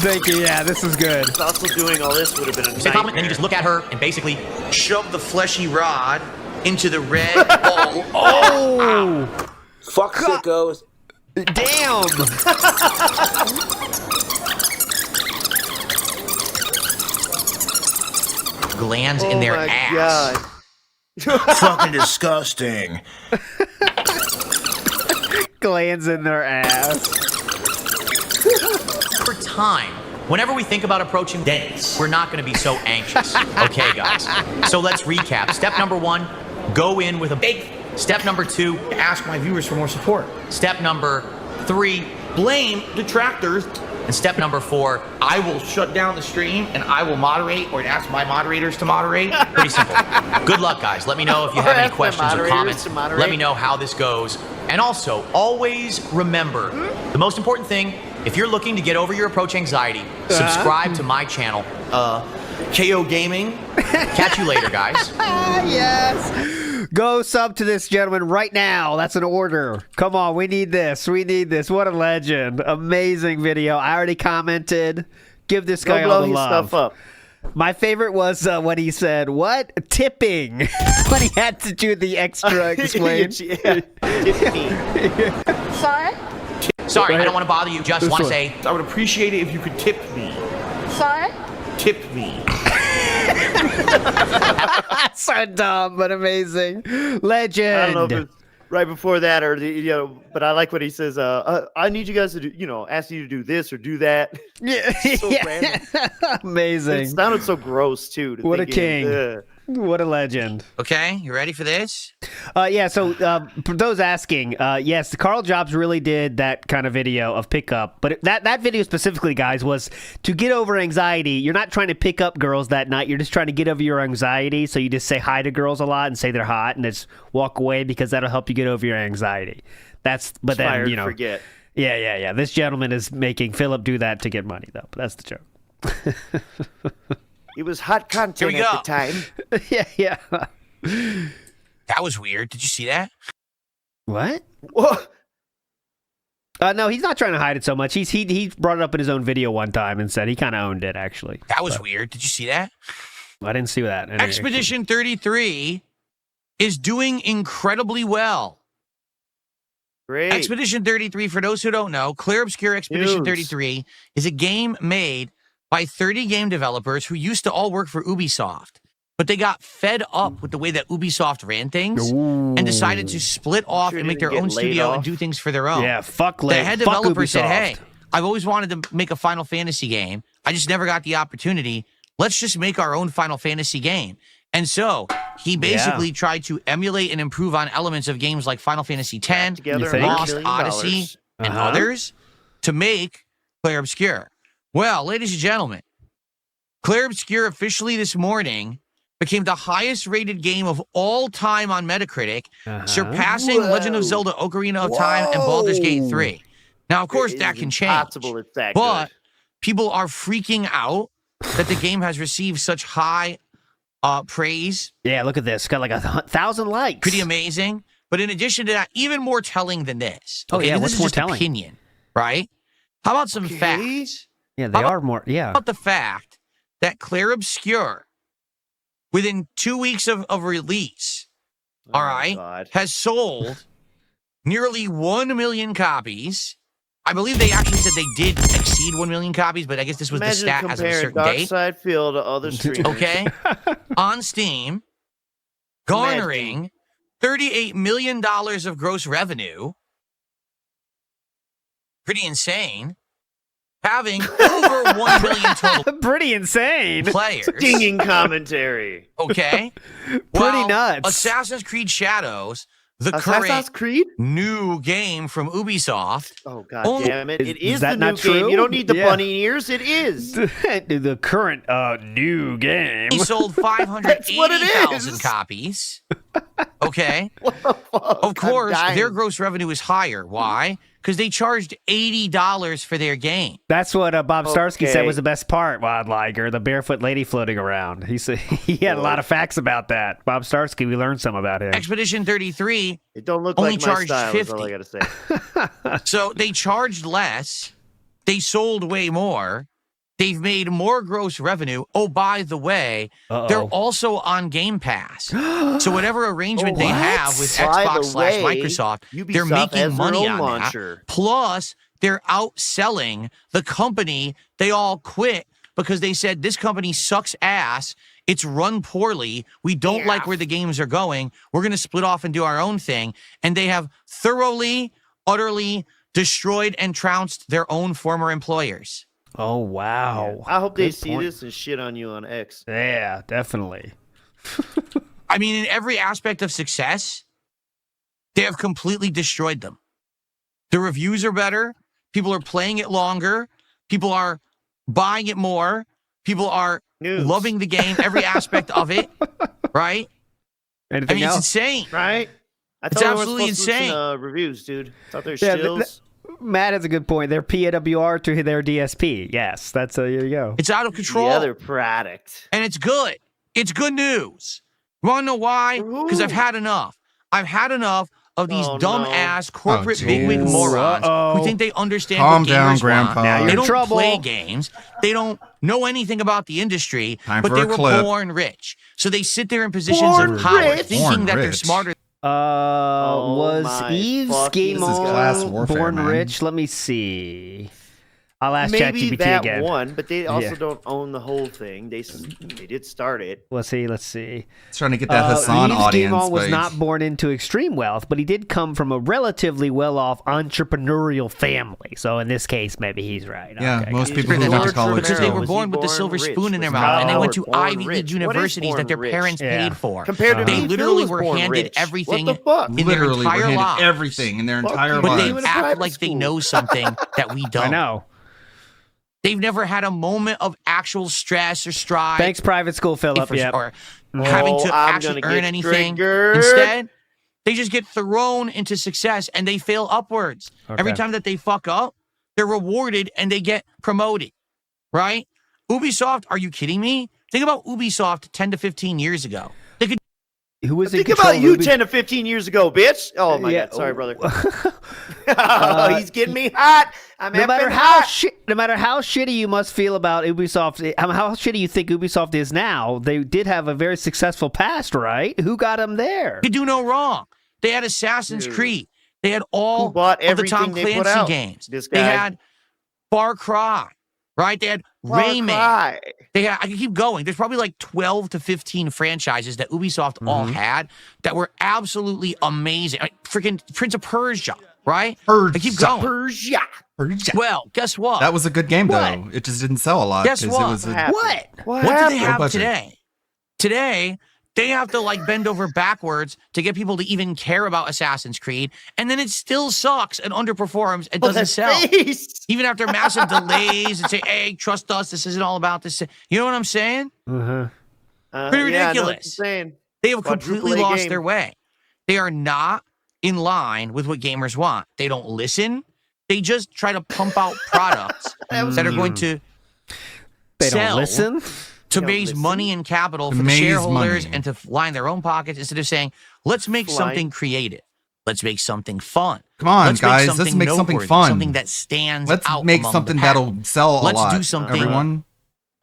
Thank you. Yeah, this is good. Also doing all this would have been a Say compliment, then you just look at her and basically shove the fleshy rod into the red bowl. Oh! Fuck sickos. Damn! glands in their ass. Fucking disgusting. Glands in their ass. For time, whenever we think about approaching dates, we're not going to be so anxious. Okay, guys. So let's recap. Step number 1, go in with a big. Step number 2, ask my viewers for more support. Step number 3, blame detractors. And step number 4, I will shut down the stream and I will moderate or ask my moderators to moderate. Pretty simple. Good luck, guys. Let me know if you have any questions or comments. Let me know how this goes. And also, always remember, the most important thing, if you're looking to get over your approach anxiety, subscribe to my channel. KO Gaming. Catch you later, guys. Yes. Go sub to this gentleman right now. That's an order. Come on, we need this. We need this. What a legend. Amazing video. I already commented. Give this guy all the love. Stuff up. My favorite was what he said. What? Tipping. When he had to do the extra explain. Sorry, I don't want to bother you. Just want to say, I would appreciate it if you could tip me. Sorry? Tip me. So dumb, but amazing. Legend. I don't know if it's right before that or but I like what he says. I need you guys to do, ask you to do this or do that. Yeah, So random. Amazing. It sounded so gross too. What a king. What a legend. Okay, you ready for this? Yeah, so for those asking, yes, Carl Jobs really did that kind of video of pickup. But that video specifically, guys, was to get over anxiety. You're not trying to pick up girls that night. You're just trying to get over your anxiety. So you just say hi to girls a lot and say they're hot and just walk away because that'll help you get over your anxiety. But then, forget. Yeah. This gentleman is making Philip do that to get money, though. But that's the joke. It was hot content Here we at go. the time. Yeah. That was weird. Did you see that? What? What? No, he's not trying to hide it so much. He brought it up in his own video one time and said he kind of owned it, actually. That was weird. Did you see that? I didn't see that. Expedition 33 is doing incredibly well. Great. Expedition 33, for those who don't know, Clear Obscure Expedition News. 33 is a game made by 30 game developers who used to all work for Ubisoft. But they got fed up with the way that Ubisoft ran things and decided to split off and make their own studio and do things for their own. Yeah, fuck The head developer said, hey, I've always wanted to make a Final Fantasy game. I just never got the opportunity. Let's just make our own Final Fantasy game. And so he basically tried to emulate and improve on elements of games like Final Fantasy X, Lost, Odyssey, and others to make Clair Obscur. Well, ladies and gentlemen, Clair Obscur officially this morning became the highest rated game of all time on Metacritic, surpassing Legend of Zelda Ocarina of Time and Baldur's Gate 3. Now, of course, that can change, but people are freaking out that the game has received such high praise. Yeah, look at this. Got like 1,000 likes. Pretty amazing. But in addition to that, even more telling than this. Oh, yeah, this what's is more just telling? opinion, right? How about some facts? Yeah, they are more. Yeah. How about the fact that Claire Obscure, within 2 weeks of release, all right, God. has sold nearly 1 million copies. I believe they actually said they did exceed 1 million copies, but I guess this was Imagine the stat as of a certain Dark date. Side Field to other streamers. Okay, on Steam, garnering $38 million of gross revenue. Pretty insane. Having over 1 million total Pretty insane. players. Stinging commentary. Okay. Pretty nuts. Assassin's Creed Shadows, the Assassin's current Creed? new game from Ubisoft. Oh, God damn it. It is that the not new true? game. You don't need the Yeah. bunny ears. It is. The current new game. He sold That's what it 580,000 is. copies. Okay. Of Of course, their gross revenue is higher. Why? Because they charged $80 for their game. That's what Bob Starsky said Okay. was the best part, Wild Liger, the barefoot lady floating around. He said he had a lot of facts about that. Bob Starsky, we learned some about him. Expedition 33 It don't look only like my charged style, 50. is all I got to say. So they charged less. They sold way more. They've made more gross revenue. Oh, by the way, they're also on Game Pass. So whatever arrangement they have with By the Xbox / way, Microsoft, they're Ubisoft making has their money own on launcher. that. Plus, they're outselling the company they all quit because they said this company sucks ass. It's run poorly. We don't like where the games are going. We're going to split off and do our own thing. And they have thoroughly, utterly destroyed and trounced their own former employers. Oh, wow. I hope they Good see point. this and shit on you on X. Yeah, definitely. I mean, in every aspect of success, they have completely destroyed them. The reviews are better. People are playing it longer. People are buying it more. People are loving the game, every aspect of it, right? Anything I mean, else? it's insane. Right? I It's thought we absolutely weren't supposed to insane. listen to reviews, dude. Thought they're Yeah, shills. Matt has a good point. They're PAWR to their DSP. Yes, that's there you go. It's out of control. The other product. And it's good. It's good news. You want to know why? Because I've had enough. I've had enough of these dumb-ass corporate bigwig geez. morons Uh-oh. who think they understand Calm what down, gamers Grandpa. want. Now you're They in don't trouble. play games. They don't know anything about the industry, Time but for they a were clip. born rich. So they sit there in positions Born of power, rich? thinking Born that they're rich. smarter. Was my Eve's fucking game This is class on warfare, Born man. Rich? Let me see. I'll ask Maybe ChatGPT that again. one, but they also Yeah. don't own the whole thing. They did start it. Let's see. It's trying to get that Hassan Yves audience. Guillemot was but not born into extreme wealth, but he did come from a relatively well-off entrepreneurial family. So in this case, maybe he's right. Yeah, Okay. most people who went to college Because they too. were Was born he with the born silver rich? spoon in their Was mouth, and they went to Howard born Ivy rich? League What is universities born that their rich? parents Yeah. paid for. Compared to They me, literally Phil was were born handed rich. everything What the fuck? in their Literally, we're entire handed lives. everything in their entire you. But lives. they Even in act private like they school. know something that we don't. I know. They've never had a moment of actual stress or strife. Thanks, private school, Philip. for- Yeah. or having to I'm actually gonna earn get anything. triggered. Instead, they just get thrown into success and they fail upwards. Every Okay. time that they fuck up, they're rewarded and they get promoted, right? Ubisoft, are you kidding me? Think about Ubisoft 10 to 15 years ago. They could Who was in Think control about of you Ubi- 10 to 15 years ago, bitch. Oh, my Yeah. God. Sorry, brother. He's getting me hot. I'm No matter effing how hot. no matter how shitty you must feel about Ubisoft, how shitty you think Ubisoft is now, they did have a very successful past, right? Who got them there? do no wrong. They had Assassin's Dude. Creed. They had all Who bought of the Tom everything they put Clancy out? games. This They guy. had Far Cry, right? They had Far Rayman. Cry. They had, I can keep going. There's probably like 12 to 15 franchises that Ubisoft all had that were absolutely amazing. Freaking Prince of Persia, right? I keep going. Persia. Well, guess what? That was a good game though. It just didn't sell a lot. Guess 'cause what? It was a, What? What do they happened? have Budget. today? Today, they have to like bend over backwards to get people to even care about Assassin's Creed, and then it still sucks and underperforms and doesn't sell. Even after massive delays and say, hey, trust us, this isn't all about this. You know what I'm saying? Uh-huh. Pretty Yeah, I know what ridiculous. you're saying. They have Quadruple completely A lost game. their way. They are not in line with what gamers want. They don't listen. They just try to pump out products that are going to They don't sell listen? to They don't raise listen. money and capital To for the raise shareholders money. and to line their own pockets instead of saying, let's make Flying. something creative. Let's make something fun. Come on, let's guys. Make Let's make something noteworthy, fun. Something that stands Let's out. make among something the pack. that'll sell a lot. Let's do something Everyone.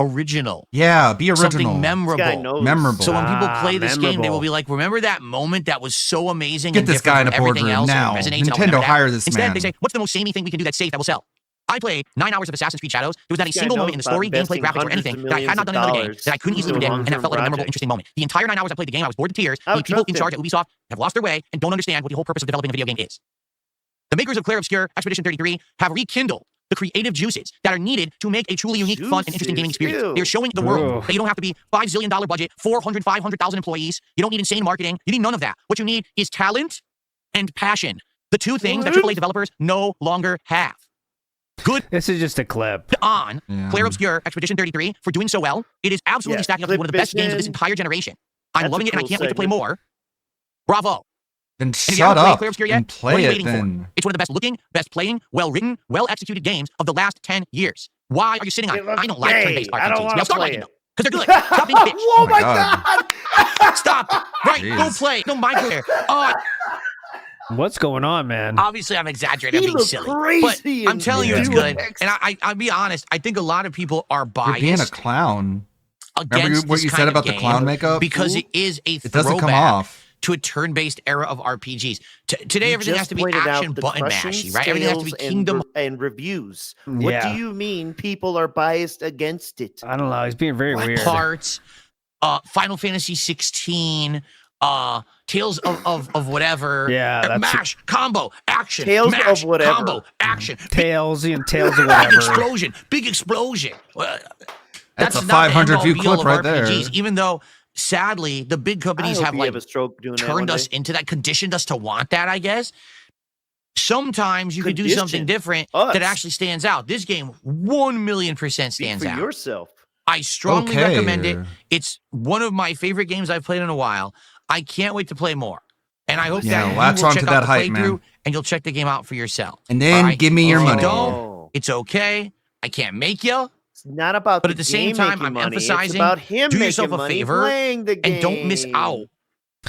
original. Yeah, be original. Something memorable. Memorable. So when people play this game, they memorable. will be like, remember that moment that was so amazing Get and this different guy in from a everything boardroom else now. and it resonates, and I'll Nintendo, remember that. hire this Instead, man. they say, what's the most samey thing we can do that's safe that will sell? I played 9 hours of Assassin's Creed Shadows. There was not a This guy single moment in knows the story, about gameplay, investing graphics, or hundreds anything of that I had not done in another game millions of that I couldn't easily dollars predict, and that into a felt like a memorable, long-term interesting moment. The entire 9 hours I played the game, I was bored to tears. I The people in trust charge him. at Ubisoft have lost their way and don't understand what the whole purpose of developing a video game is. The makers of Clair Obscur Expedition 33 have rekindled the creative juices that are needed to make a truly unique, fun, and interesting gaming experience. Ew. They're showing the world Ew. that you don't have to be $5 zillion budget, 500,000 employees. You don't need insane marketing. You need none of that. What you need is talent and passion. The two things that AAA developers no longer have. Good. This is just a clip. On Clair Obscur Expedition 33 for doing so well. It is absolutely stacking up to be one of the best games of this entire generation. I'm That's loving a it and I cool can't wait to play segment. more. Bravo. Then And if you shut haven't played up Clair Obscur yet, and what play are you it waiting then. for? It's one of the best looking, best playing, well written, well executed games of the last 10 years. Why are you sitting on it? I don't like turn-based I don't RPGs. wanna Now start play liking it. them. Because they're good. Stop being a bitch. Oh my God. Stop. Right. Go Jeez. play. No mind player. Oh, What's going on, man? obviously I'm exaggerating. I'm He being looked silly. crazy But I'm in telling you there. it's good. And I'll be honest. I think a lot of people are You're being a biased clown. against Remember what this you kind said of about the game clown makeup? because it is a It doesn't come throwback off. to a turn-based era of RPGs. Today, You everything has just to be pointed out action the button crushing mashy, right? Everything has to be scales Kingdom. and reviews. What Yeah. do you mean people are biased against it? I don't know. He's being very weird. Parts, Final Fantasy 16, Tales of whatever. Yeah, that's- mash, combo, action, Tales mash, of whatever. combo, action, Tales and Tales of big whatever. explosion, big explosion. That's a not the 500 end-all view be-all clip of right there. RPGs, even though, sadly, the big companies I hope have you like have a stroke doing that turned one us day. into that, conditioned us to want that, I guess. Sometimes you could do something Conditioned different us. that actually stands out. This game 1,000,000% Speak stands for out. yourself. I strongly Okay. recommend it. It's one of my favorite games I've played in a while. I can't wait to play more. And I hope Yeah, that you latch will onto check that out the hype, playthrough man. and you'll check the game out for yourself. And then All right? give me your If you money. don't, it's okay. I can't make you. It's not about But at the same game time, making I'm money. It's emphasizing, about him do making yourself a money favor playing the game. and don't miss out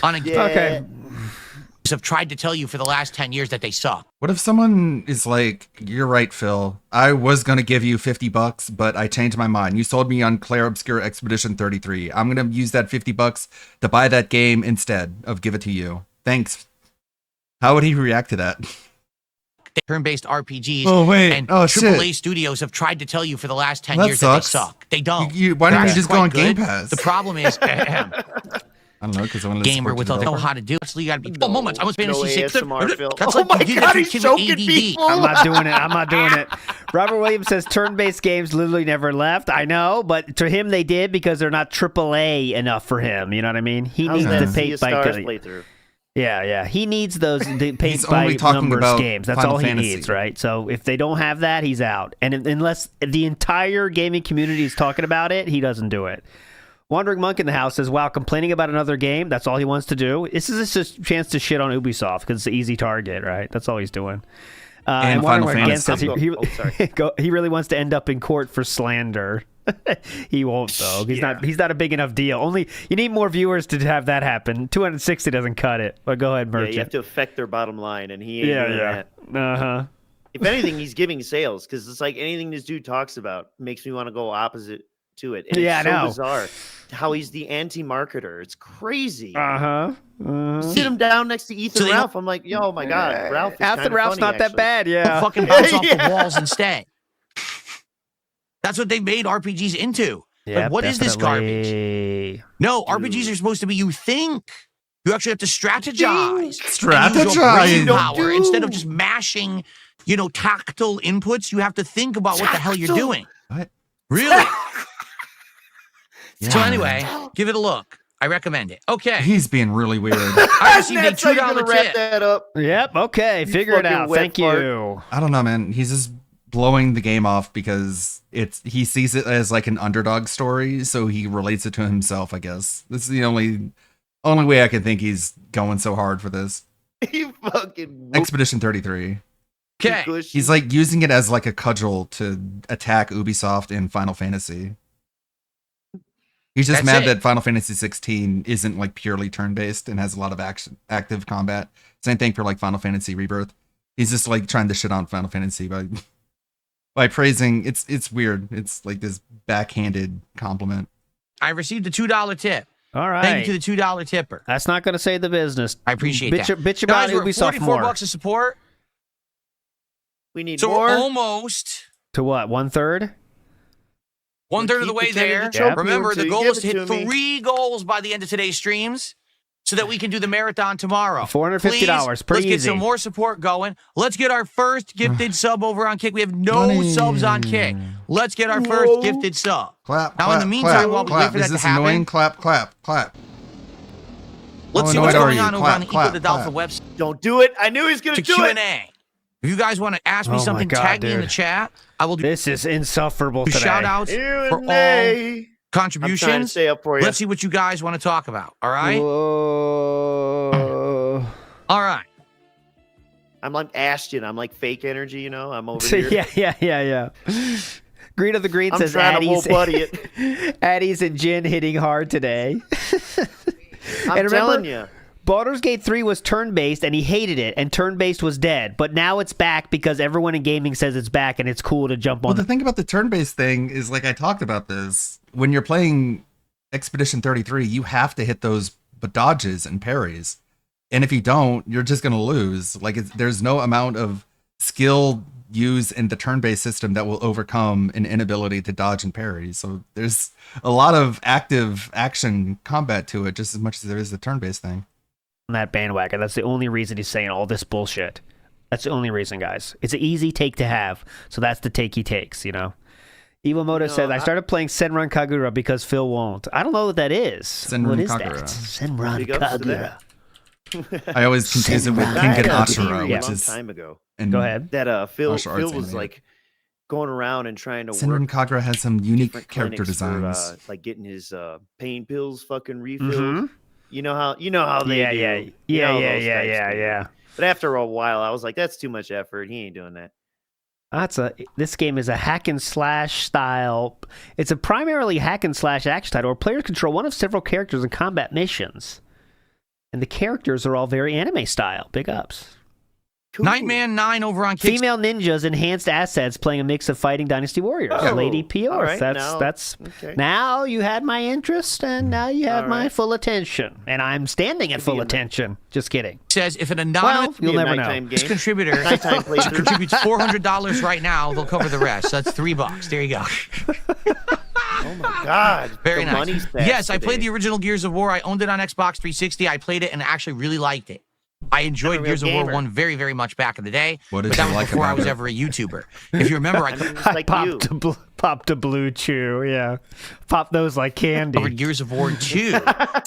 on a Yeah. Okay. have tried to tell you for the last 10 years that they suck. What if someone is like, you're right, Phil. I was going to give you $50, but I changed my mind. You sold me on Clair Obscur Expedition 33. I'm going to use that $50 to buy that game instead of give it to you. Thanks. How would he react to that? Turn-based RPGs Oh, wait. and Oh, AAA shit. studios have tried to tell you for the last 10 That years sucks. that they suck. They don't. Why don't They're you just actually go on quite Game good. Pass? The problem is, I don't know, because I want to gamer with all know how to do it. So you got to be. Oh, moments. I was Fantasy No 6. ASMR, Phil. That's Oh like my you did God, it he's for kids choking with ADD. people. I'm not doing it. I'm not doing it. Robert Williams says turn-based games literally never left. I know, but to him they did because they're not AAA enough for him. You know what I mean? He How's needs that the Sea paint of by Stars playthrough? Yeah. He needs those the paint He's by only talking numbers about games. That's Final all he Fantasy. needs, right? So if they don't have that, he's out. And unless the entire gaming community is talking about it, he doesn't do it. Wandering Monk in the house says, while complaining about another game, that's all he wants to do. This is just a chance to shit on Ubisoft because it's an easy target, right? That's all he's doing. And Wandering Final Monk again Fantasy. says he really wants to end up in court for slander. He won't though. He's not a big enough deal. Only you need more viewers to have that happen. 260 doesn't cut it. But go ahead, Yeah, Merchant. you have to affect their bottom line, and he ain't doing that. Uh-huh. If anything, he's giving sales because it's like anything this dude talks about makes me want to go opposite to it. And Yeah, it's I so know. bizarre how he's the anti-marketer. It's crazy. Uh-huh. Sit him down next to Ethan So they Ralph. I'm like, yo, my God, Ralph is After kinda Ralph's funny, not that actually. bad, yeah. Fucking bounce off the Yeah. walls instead. That's what they made RPGs into. Yeah, Like, what is this garbage? definitely. No, RPGs are supposed to be you think. You actually have to strategize. And use your Strategize. brain power instead of just mashing, tactile inputs. You have to think about what the hell you're doing. What? Really? Yeah. So anyway, give it a look. I recommend it. Okay. He's being really weird. I received a That's how you're $2 gonna wrap tip. that up. Yep, okay. Figure it fucking out. wet Thank fart. you. I don't know, man. He's just blowing the game off because he sees it as like an underdog story, so he relates it to himself, I guess. This is the only way I can think he's going so hard for this. He fucking Expedition 33. Okay. He's like using it as like a cudgel to attack Ubisoft in Final Fantasy. He's just That's mad it. that Final Fantasy 16 isn't like purely turn-based and has a lot of active combat. Same thing for like Final Fantasy Rebirth. He's just like trying to shit on Final Fantasy by praising. It's weird. It's like this backhanded compliment. I received a $2 tip. All right. Thank you to the $2 tipper. That's not going to save the business. I appreciate bitch, that. Bitch about Guys, we're at Ubisoft more. $44 of support. We need So more. we're almost To what? 1/3? 1/3 of the way keep pretending there. to choke me Remember, until the you goal give is to it hit to me. 3 goals by the end of today's streams so that we can do the marathon tomorrow. $450, Please, pretty let's get easy. some more support going. Let's get our first gifted sub over on Kick. We have no subs on Kick. Let's get our first gifted sub. Clap. Now, clap, in the meantime, clap, while we clap. wait for Is that to this happen, annoying? Clap, clap, clap. let's How see what's annoyed are going you? on over Clap, on the clap, Equal the Alpha clap. website. Don't do it. I knew he was going To to do it. Q&A. If you guys want to ask me Oh my something, God, tag me in the dude. chat. I will do This is insufferable today. shout outs for all I'm contributions. trying to stay up for you. Let's see what you guys want to talk about. All right? Whoa. All right. I'm like Ashton. I'm like fake energy, you know? I'm over here. yeah. Green of the Green I'm says trying to Addie's, whole buddy it. Addie's and Jin hitting hard today. I'm telling you. Baldur's Gate 3 was turn-based, and he hated it, and turn-based was dead. But now it's back because everyone in gaming says it's back, and it's cool to jump on. Well, the thing about the turn-based thing is, like I talked about this, when you're playing Expedition 33, you have to hit those dodges and parries. And if you don't, you're just going to lose. Like, there's no amount of skill used in the turn-based system that will overcome an inability to dodge and parry. So there's a lot of active action combat to it, just as much as there is the turn-based thing. On that bandwagon. That's the only reason he's saying all this bullshit. That's the only reason, guys. It's an easy take to have, so that's the take he takes, you know? Evil Moto says, I started playing Senran Kagura because Phil won't. I don't know what that is. Senran what is Kagura. that? Senran Big ups to Kagura. I always confuse it with Senran King and Kagura. Ashura, Yeah. which is... time ago. And Go ahead. That Phil Martial arts was animated. like going around and trying to Senran work Kagura has some unique different character clinics for, designs. like getting his pain pills fucking refilled. Mhm. You know how they do. You know how those types do. But after a while, I was like, that's too much effort. He ain't doing that. This game is a hack and slash style. It's a primarily hack and slash action title where players control one of several characters in combat missions. And the characters are all very anime style. Big ups. Nightman 9 over on Kick. Female ninjas, enhanced assets, playing a mix of fighting Dynasty Warriors. Oh, Lady Pior. all right, that's okay. now you had my interest, and now you have All my right. full attention, and I'm standing at full attention. Just kidding. Says if an anonymous Well, you'll never know. contributor Nighttime playthrough. contributes $400 right now, they'll cover the rest. That's $3. There you go. Oh my God. Very the nice. money's fast Yes, I today. played the original Gears of War. I owned it on Xbox 360. I played it and actually really liked it. I enjoyed real Gears of War gamer. 1 very, very much back in the day. What did but that you was like before I about was it? ever a YouTuber. If you remember, I Just like you. Popped a blue chew, yeah. Pop those like candy. covered Gears of War 2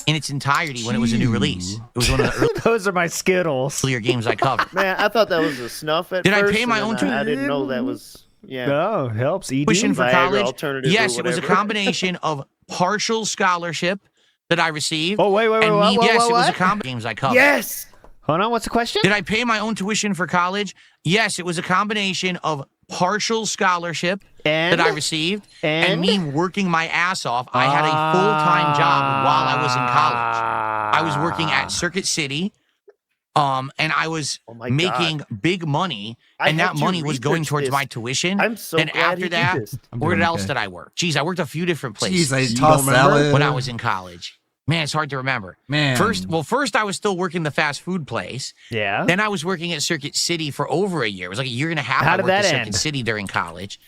in its entirety when it was a new release. It was one of the Those are my Skittles. earlier games I covered. Man, I thought that was a snuff at Did I first. pay my and own then I didn't know that was. Yeah. No, helps. ED. Tuition for Viagra college. alternative or Yes, it was a whatever. combination of partial scholarship that I received. Oh, wait, and what? yes, it was a What? combination of games I covered. Yes. Hold on, what's the question? Did I pay my own tuition for college? Yes, it was a combination of partial scholarship And? that I received And? me working my ass off. I had a full-time job while I was in college. I was working at Circuit City, and I was Oh my making God. big money, I and had that to money was going research towards this. my tuition. I'm so and glad after he did that, this. where doing else okay. did I work? Jeez, I worked a few different places. Jeez, I You tossed don't remember? salad. when I was in college. Man, it's hard to remember. Man. First I was still working the fast food place. Yeah. Then I was working at Circuit City for over a year. It was like a year and a half. How I did worked that at Circuit end? City during college.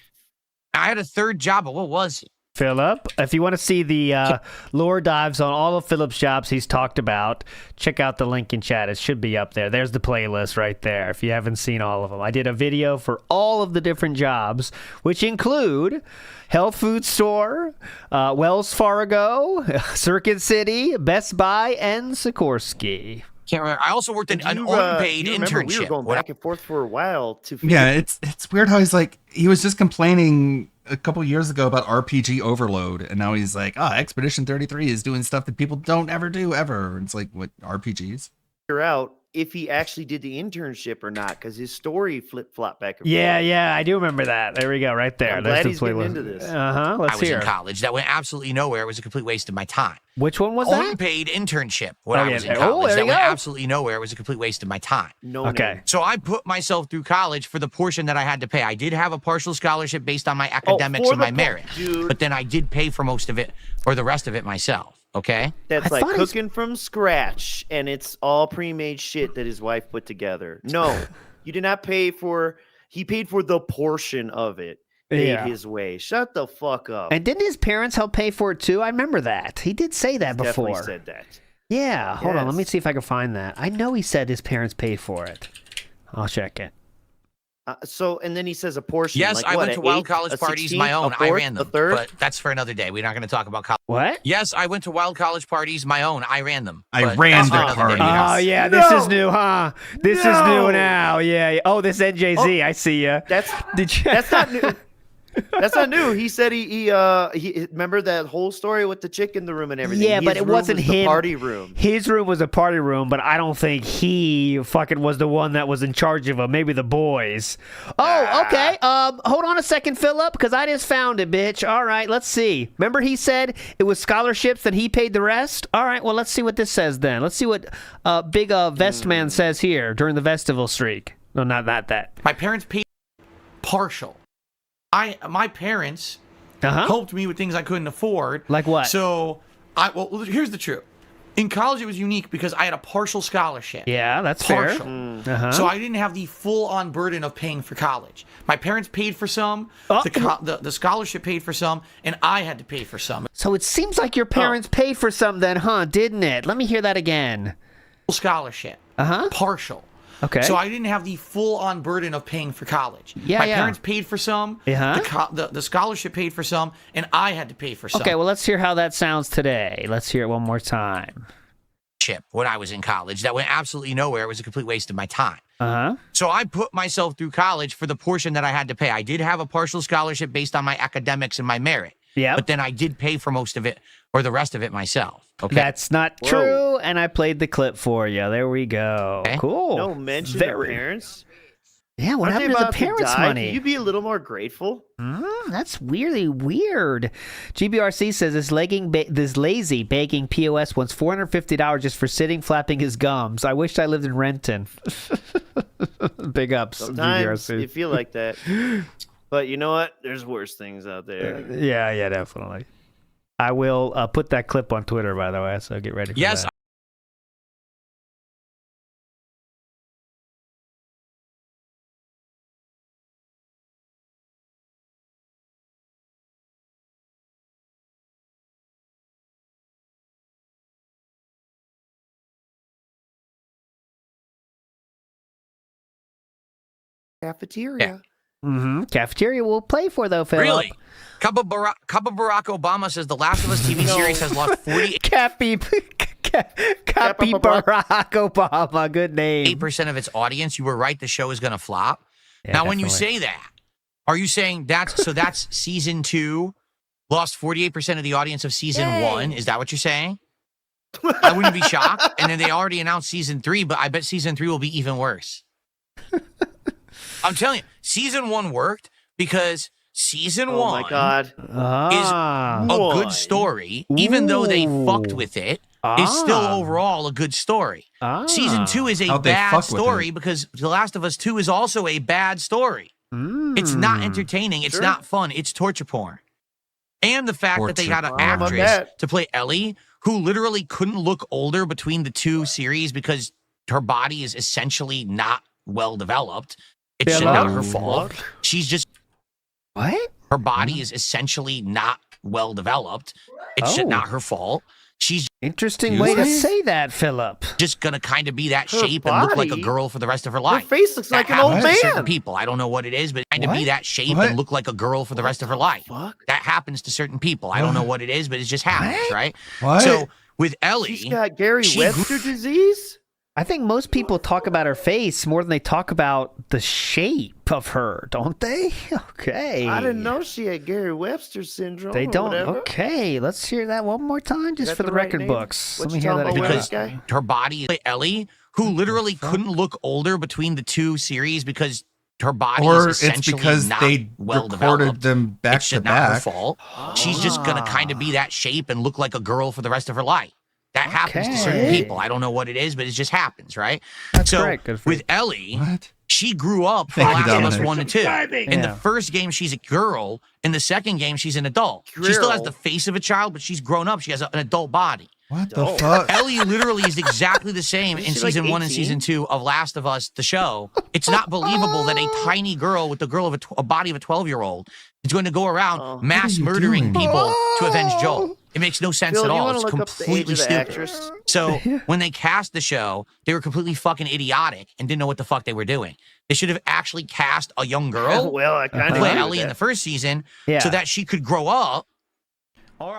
I had a third job, but what was it? Philip, if you want to see the lore dives on all of Philip's jobs he's talked about, check out the link in chat. It should be up there. There's the playlist right there if you haven't seen all of them. I did a video for all of the different jobs, which include Health Food Store, Wells Fargo, Circuit City, Best Buy, and Sikorsky. Can't remember. I also worked an You, unpaid you remember internship. We were going back and forth for a while to. Yeah, it's weird how he's like, he was just complaining a couple years ago about RPG overload, and now he's like, Expedition 33 is doing stuff that people don't ever do ever. It's like, what, RPGs? Figure out if he actually did the internship or not, because his story flip-flopped back and Yeah, forth. yeah, I do remember that. There we go, right there. I'm There's glad the he's getting playlist. into this. Uh-huh, let's I was hear in it. college. That went absolutely nowhere. It was a complete waste of my time. Which one was that? Unpaid internship when Oh, I yeah. was in Oh, college. there That you went go. absolutely nowhere. It was a complete waste of my time. No Okay. name. So I put myself through college for the portion that I had to pay. I did have a partial scholarship based on my academics for and the my merit, dude. but then I did pay for most of it or the rest of it myself. Okay. That's like cooking from scratch, and it's all pre-made shit that his wife put together. No, you did not pay for. He paid for the portion of it. Paid Yeah. his way. Shut the fuck up. And didn't his parents help pay for it too? I remember that. He did say that Definitely before. said that. Yeah, hold on. Let me Yes. see if I can find that. I know he said his parents paid for it. I'll check it. So, and then he says a portion. Yes, like I what, went to an wild eighth, college a parties 16th, my own. a I fourth, ran a them, third? but that's for another day. We're not going to talk about college. What? Yes, I went to wild college parties my own. I ran them. I but ran that's the for another day. parties. Oh, yeah, this is new, huh? This is new now. Yeah. Yeah. Oh, this NJZ. I see ya. That's Did you? that's not new. That's not new. He said he remember that whole story with the chick in the room and everything. Yeah, but His it room wasn't was the him. party room. His room was a party room, but I don't think he fucking was the one that was in charge of him. Maybe the boys. Oh, okay. Hold on a second, Philip, because I just found it, bitch. All right, let's see. Remember he said it was scholarships that he paid the rest? All right, well, let's see what this says then. Let's see what Big Vestman says here during the Vestival streak. No, not that. My parents paid partial. My parents Uh-huh. helped me with things I couldn't afford. Like what? So, well, here's the truth. In college, it was unique because I had a partial scholarship. Yeah, that's partial. fair. Uh-huh. So I didn't have the full-on burden of paying for college. My parents paid for some, the scholarship paid for some, and I had to pay for some. So it seems like your parents paid for some then, huh? Didn't it? Let me hear that again. Scholarship. Uh-huh. Partial. Okay. So I didn't have the full-on burden of paying for college. Yeah, My yeah. parents paid for some, the scholarship paid for some, and I had to pay for some. Okay, well, let's hear how that sounds today. Let's hear it one more time. When I was in college, that went absolutely nowhere. It was a complete waste of my time. Uh-huh. So I put myself through college for the portion that I had to pay. I did have a partial scholarship based on my academics and my merit. Yeah. But then I did pay for most of it or the rest of it myself. Okay. That's not true, and I played the clip for you. There we go. Okay. Cool. No mention of parents. Yeah, what Aren't they happened to the about parents' die? money? Can you be a little more grateful? That's really weird. GBRC says this lazy baking POS wants $450 just for sitting flapping his gums. I wished I lived in Renton. Big ups, Sometimes GBRC. you feel like that. But you know what? There's worse things out there. Yeah, definitely. I will put that clip on Twitter, by the way, so get ready for Yes. that. Cafeteria. Mm-hmm. Cafeteria will play for, though, Phil. Really? Cup of Barack Obama says The Last of Us TV series has lost 48% Copy Barack Obama. Good name. of its audience. You were right. The show is going to flop. Yeah, now, when you definitely. say that, are you saying that's season 2 lost 48% of the audience of season 1? Is that what you're saying? I wouldn't be shocked. And then they already announced season 3, but I bet season 3 will be even worse. I'm telling you, season 1 worked because season 1 my God. is a good story. Even though they fucked with it, it's still overall a good story. Season 2 is a How'd they bad fuck with story it? because The Last of Us 2 is also a bad story. It's not entertaining. It's not fun. It's torture porn. And the fact that they got an actress to play Ellie who literally couldn't look older between the two series because her body is essentially not well developed. It's not her fault. She's just... What? Her body is essentially not well developed. It's not her fault. She's interesting way to say that, Philip. Just gonna kind of be that Her shape and look like a body? girl for the rest of her life. Her face looks like an old happens to certain man. people. I don't know what it is, but kind of be that shape and look like a girl for the rest of her life. That happens to certain people. I don't know what it is, but it just happens, right? What? So with Ellie, She's got Gary she Webster disease? I think most people talk about her face more than they talk about the shape of her, don't they? Okay. I didn't know she had Gary Webster syndrome. They or don't. whatever. Okay, let's hear that one more time, just that for the the right record name? books. What Let me you hear talking that about, again. Wes guy? Her body, Ellie, who literally couldn't look older between the two series because her body Or is it's essentially because not they well recorded developed. them back It's to just not her back. fault. She's just gonna kind of be that shape and look like a girl for the rest of her life. That happens to certain Okay. people. I don't know what it is, but it just happens, right? That's so correct. Good for with you. Ellie, she grew up from Thank you, Last of Us Dominic. 1 and 2. In the Yeah. first game, she's a girl. In the second game, she's an adult. She still has Girl. the face of a child, but she's grown up. She has an adult body. What the fuck? Ellie literally is exactly the same in Isn't she like season 1 and 18? season 2 of Last of Us, the show. It's not believable that a tiny girl with the girl of a body of a 12-year-old is going to go around mass murdering people to avenge Joel. It makes no sense Phil, at you all. wanna It's look up the age completely of the stupid. actress? So when they cast the show, they were completely fucking idiotic and didn't know what the fuck they were doing. They should have actually cast a young girl Well, I kind to of play Ellie in the first season Yeah. so that she could grow up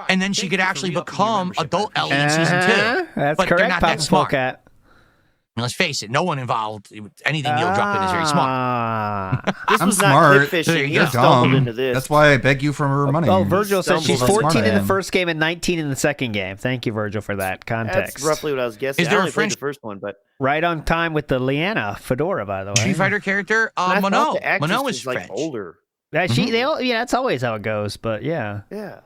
and then she could actually become adult Ellie in season 2. That's But they're correct, not Papa that smart. Polecat. And let's face it, no one involved, anything you'll drop in is very smart. This I'm was not smart. clip There fishing. you You go. stumbled Dumb. into this. That's why I beg you for her money. Oh, Virgil says she's Stumbles on 14 in the Smart first game and 19 in the second game. Thank you, Virgil, for that context. That's roughly what I was guessing. Is there I a only played French- the first one, but Right on time with the Leanna fedora, by the way. Street Fighter character, I thought Mono. the actress Mono was is like French. older. Yeah, that's always how it goes, but yeah. Yeah.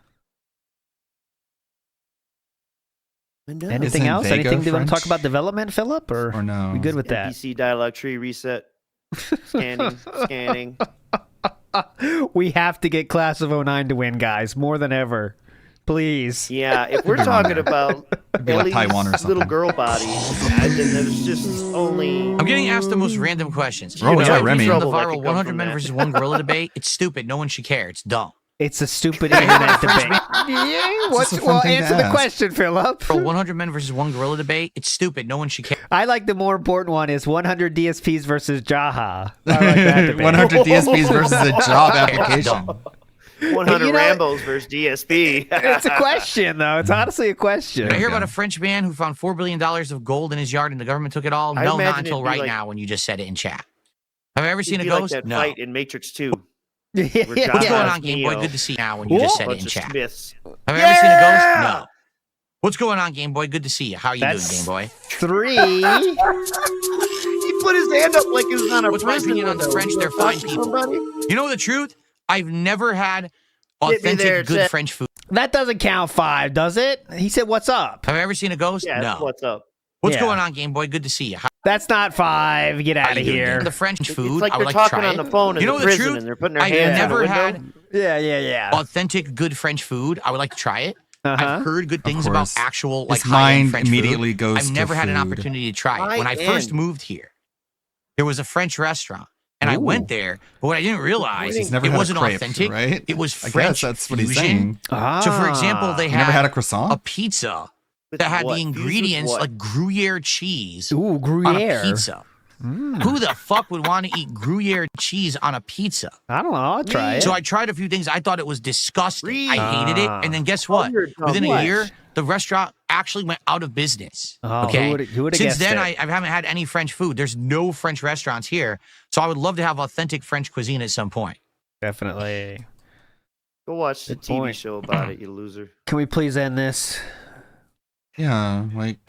Anything Isn't else? Vega Anything you want to talk French? about development, Philip? Or no? We good with that? NPC dialogue tree reset. Scanning. We have to get Class of 09 to win, guys, more than ever. Please. Yeah, if we're talking about be like Ellie's Taiwan or little something. girl body, then there's just only. I'm getting asked the most random questions. Oh, yeah, Have you Remy. seen the Trouble that viral could come 100 from men that. versus one gorilla debate? It's stupid. No one should care. It's dumb. It's a stupid internet debate. It's just a fun Well, thing to answer the ask. question, Philip. For 100 men versus one gorilla debate, it's stupid. No one should care. I like the more important one is 100 DSPs versus Jaha. I like that debate. 100 DSPs versus a job application. 100 You know- Rambos versus DSP. It's a question, though. It's honestly a question. Did I hear about a French man who found $4 billion of gold in his yard and the government took it all? I No, imagine not until it'd be right like- now when you just said it in chat. Have I ever It'd seen a be like ghost? that No. fight in Matrix 2. Yeah. Where What's John going has on, Game Boy? Neo. Good to see you now when you just said it Bunch in of chat. Smiths. Have I ever seen a ghost? No. What's going on, Game Boy? Good to see you. How are you That's doing, Game Boy? 3. He put his hand up like it was on a What's my prison opinion on the window. French? They're fine people. Somebody? You know the truth? I've never had Hit me authentic there, good Chet. French food. That doesn't count 5, does it? He said, "What's up?" Have I ever seen a ghost? Yeah, that's no. what's up. What's Yeah. going on, Game Boy? Good to see you. How That's not 5. Get out you of doing, here. Game? The French food. It's like I they're would like to talking try on it. the phone in You know the the prison truth? and they're putting their I've hands never out the had window. Yeah. authentic good French food. I would like to try it. Uh-huh. I've heard good things about course. actual His like high-end mind French immediately food. goes I've to never had an food. opportunity to try it. When I first High-end. moved here, there was a French restaurant, and I went there. But what I didn't realize He's never it had a wasn't crepe, authentic. right? It was I guess French that's what he's fusion. saying. So, for example, they You had never had a croissant? a pizza With that had what? the Fused with ingredients what? like Gruyere cheese Ooh, on a Gruyere. pizza. Who the fuck would want to eat Gruyere cheese on a pizza? I don't know. I'll try it. So I tried a few things. I thought it was disgusting. Reed. I hated it. And then guess what? you're dumb. Within What? a year, the restaurant actually went out of business. Oh, okay. who would've Since guessed then, it? I haven't had any French food. There's no French restaurants here. So I would love to have authentic French cuisine at some point. Definitely. Go watch the Good TV point. show about it, you loser. Can we please end this? Yeah, like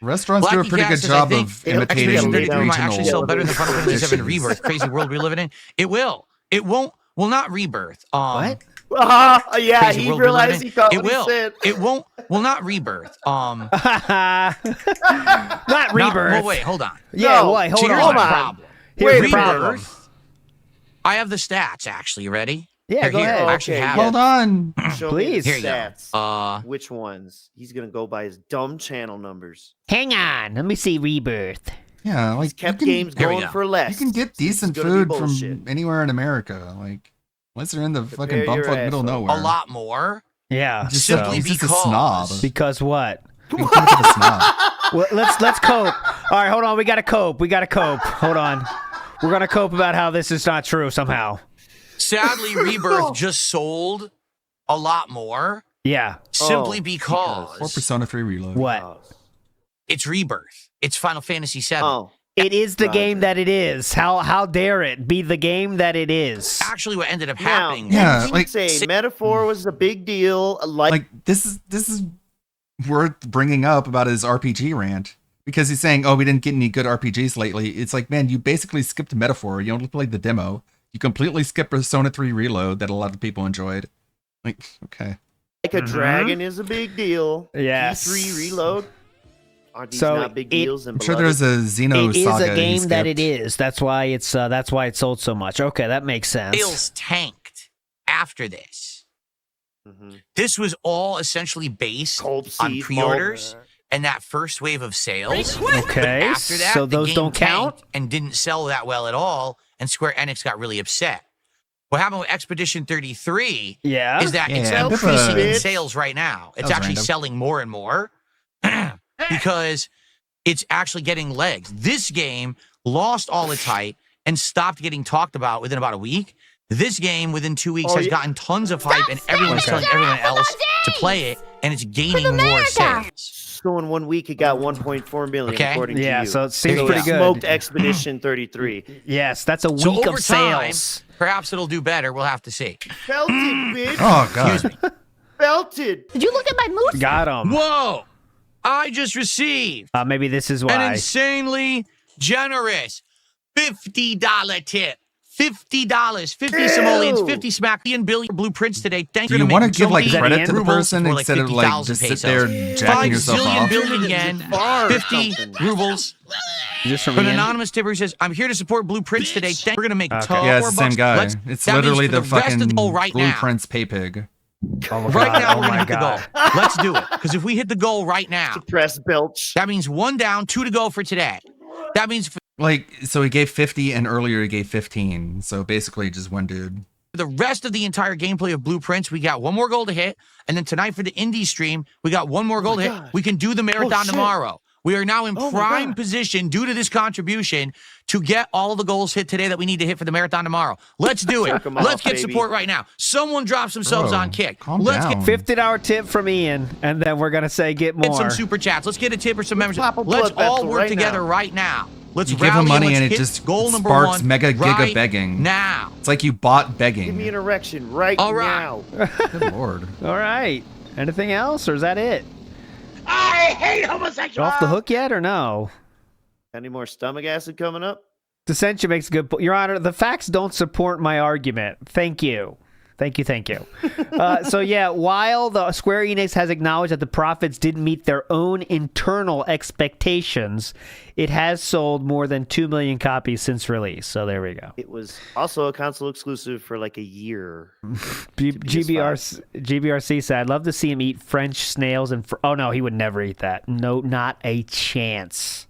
restaurants do a Blackie pretty Cat good says, job I think of imitating Expedition 33 might actually sell regional better than Final Fantasy VII dishes. Rebirth. Crazy world we live in. It will. It won't. Well, not Rebirth. What? Yeah, Crazy he world we live realized in. he thought It what he will. said. It won't. Well, not Rebirth. Not Not- Rebirth. well, wait, hold on. Yeah, No. wait, So hold here's on. my problem. Here's the Wait, problem. Rebirth. I have the stats actually. Ready? Yeah, They're go here. ahead. I actually Okay, have yeah. Hold on. Show Please. me Here the you go. stats. Which ones? He's gonna go by his dumb channel numbers. Hang on. Let me see Rebirth. Yeah, like He's kept you can, games Here we going go. for less. you can get decent It's gonna be food bullshit. from anywhere in America. Like, unless they're in the fucking Prepare your bumfuck middle of asshole. nowhere. A lot more. Yeah. Just Simply he's just a because- snob. Because what? He's too much of a snob. Well, let's cope. All right, hold on. We gotta cope. Hold on. We're gonna cope about how this is not true somehow. Sadly, Rebirth just sold a lot more Yeah. simply Or because Persona 3 Reload. What? it's Rebirth. It's Final Fantasy VII. Oh. It is the game that it is. How dare it be the game that it is? Actually, what ended up happening? Now, you say metaphor was a big deal. Like this is worth bringing up about his RPG rant because he's saying, "Oh, we didn't get any good RPGs lately." It's like, man, you basically skipped metaphor. You only played the demo. You completely skipped Persona 3 Reload that a lot of people enjoyed. Like, okay. Like a dragon is a big deal. Yes. P3 Reload. Are these So not big deals? I'm sure there's a Xeno It is saga a he game that skipped. it is. That's why it sold so much. Okay, that makes sense. Sales tanked after this. Mm-hmm. This was all essentially based on pre-orders and that first wave of sales. Okay, After that, so the those game don't count? tanked and didn't sell that well at all, and Square Enix got really upset. What happened with Expedition 33 Yeah? is that it's Yeah, increasing in bitch. sales right now. It's was actually random. selling more and more because it's actually getting legs. This game lost all its hype and stopped getting talked about within about a week. This game within 2 weeks has gotten tons of hype and everyone's telling everyone else to play it and it's gaining more sales. So in 1 week, it got 1.4 million, Okay. according to you. Yeah, so it seems So pretty it good. Smoked Expedition 33. Yes, that's a week So over of time, sales. perhaps it'll do better. We'll have to see. Felted, bitch. Oh god. Felted. Did you look at my moose? Got him. Whoa! I just received Maybe this is an why. insanely generous $50 tip. $50, 50 simoleons, 50 smack, and billion blueprints today. Thank Do you. you want to give like credit to the rubles person for, instead of like 50,000 just sit pesos. there jacking yourself 5 off? billion yen, 50 rubles. Just from An Ian? anonymous tipper who says, I'm here to support blueprints today. We're going to make Okay. Yeah, it's the same $4. guy. Let's- It's that means literally for the rest of fucking the goal right now. Blueprints pay pig. Oh my Right God. now, Oh we're going to my hit the goal. God. Let's do it. Because if we hit the goal right now, Press belch. that means 1 down, 2 to go for today. That means for Like, so he gave 50 and earlier he gave 15. So basically just one dude. the rest of the entire gameplay of Blueprints, we got 1 more goal to hit. And then tonight for the indie stream, we got 1 more goal to hit. We can do the marathon shit. tomorrow. We are now in Oh my prime God. position due to this contribution to get all of the goals hit today that we need to hit for the marathon tomorrow. Let's do it. Check 'em Let's off, get baby. support right now. Someone drop themselves Bro, on kick. calm Let's down. $50 tip from Ian, and then we're gonna say get get more. some super chats. Let's get a tip or some membership. pop a Let's blood all vessel work right together now. right now. Let's You give him rally money let's and it hit just goal number sparks 1 mega giga right begging. now. It's like you bought Give me begging. an erection right All right. now. Good lord. All right. Anything else, or is that it? I hate homosexuals. Off the hook yet, or no? Any more stomach acid coming up? Dissension makes a good point. Your Honor, the facts don't support my argument. Thank you. Thank you. So yeah, while the Square Enix has acknowledged that the profits didn't meet their own internal expectations, it has sold more than 2 million copies since release. So there we go. It was also a console exclusive for like a year. GBRC said, I'd love to see him eat French snails and... oh no, he would never eat that. No, not a chance.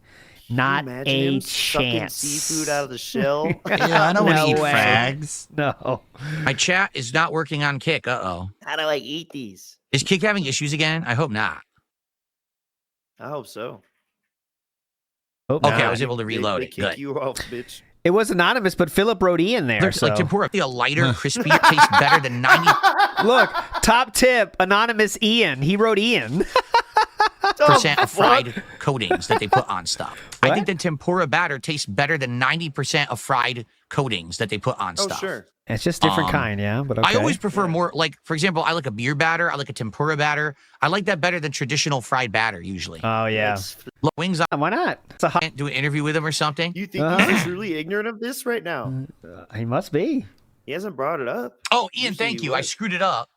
Not Imagine a him sucking chance. seafood out of the shell. Yeah, I don't want to No eat way. frags. No. My chat is not working on Kick. Uh-oh. How do I eat these? Is Kick having issues again? I hope not. I hope so. Hope Okay, not. I was able to reload They it. kick Good. you off, bitch. It was anonymous, but Philip wrote Ian there. Looks like so- tempura. A lighter, crispy, tastes better than 90% Look, top tip, anonymous Ian. He wrote Ian. of fried coatings that they put on stuff. I think the tempura batter tastes better than 90% of fried coatings that they put on Oh, stuff. sure. It's just different kind, yeah. But okay. I always prefer more, like, for example, I like a beer batter. I like a tempura batter. I like that better than traditional fried batter, usually. Oh, yeah. Look, Wings on. Why not? It's a hot... Do an interview with him or something? You think he's truly ignorant of this right now? He must be. He hasn't brought it up. Oh, Ian, Usually thank he you. I would. screwed it up.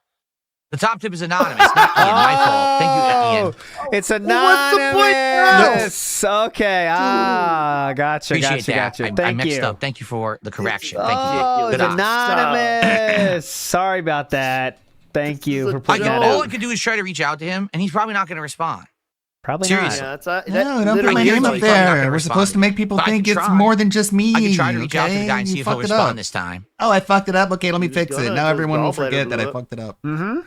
The top tip is anonymous, not Ian. My fault. Thank you, Ian. It's anonymous. Okay. Gotcha. Appreciate Gotcha. that. Thank I mixed you. up. Thank you for the correction. Thank you. Oh, it's Good eye. anonymous. Sorry about that. Thank you for putting that All I out. could do is try to reach out to him, and he's probably not going to respond. Probably Seriously. not. No, don't put my literally name up he's probably not there. gonna We're respond. supposed to make people But I think could it's try. more than just me. I could try to reach out to the okay? guy and see You if he'll fucked it respond up. this time. Oh, I fucked it up. Okay, let me He was fix it. gonna Now until everyone will his gallbladder forget that I blew up. fucked it up. Mm-hmm.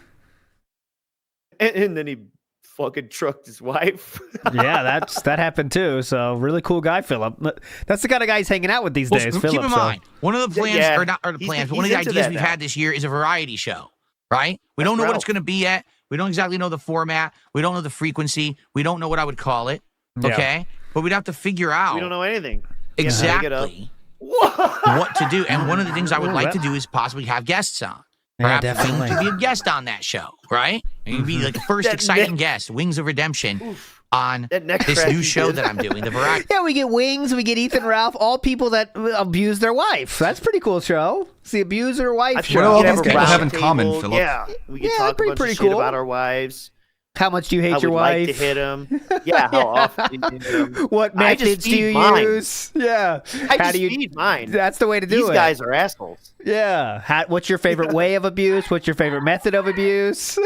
And then he fucking trucked his wife. Yeah, that happened too. So really cool guy, Philip. That's the kind of guy he's hanging out with these Well, days. keep Philip. in so- mind, one of the plans, Yeah. or not or the He's- plans, but one of he's the into ideas that we've now. had this year is a variety show, right? We don't know what it's Ralph. going to be yet. We don't exactly know the format. We don't know the frequency. We don't know what I would call it. Yeah. Okay. but we'd have to figure out. We don't know anything. Exactly what to do. And one of the things I would like to do is possibly have guests on. Perhaps definitely. to be a guest on that show, right? You'd be like the first exciting guest, Wings of Redemption, on this new show that I'm doing, the Variety. Yeah, we get Wings, we get Ethan Ralph, all people that abuse their wife. That's a pretty cool show. It's the abuser wife show. What do all these people have in common, Philip? Yeah, we can talk a bunch of shit about our wives. How much do you hate your wife? Like to hit him. Yeah, how often do you hit him? What methods do you use? Yeah. How do you feed mine? That's the way to do it. These guys are assholes. Yeah. What's your favorite way of abuse? What's your favorite method of abuse?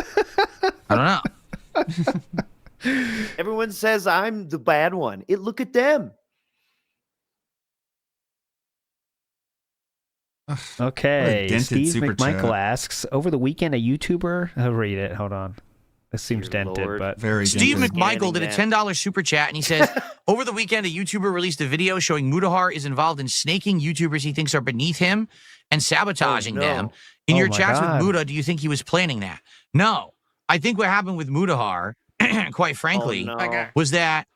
I don't know. Everyone says I'm the bad one. Look at them. Okay. Steve super McMichael chat. asks, over the weekend, a YouTuber... I'll read it. Hold on. This seems dented, but... Very Steve dented. McMichael did a $10 super chat, and he says, over the weekend, a YouTuber released a video showing Mudahar is involved in snaking YouTubers he thinks are beneath him and sabotaging them. In your my chats God. with Muda, do you think he was planning that? No. I think what happened with Mudahar, quite frankly, was that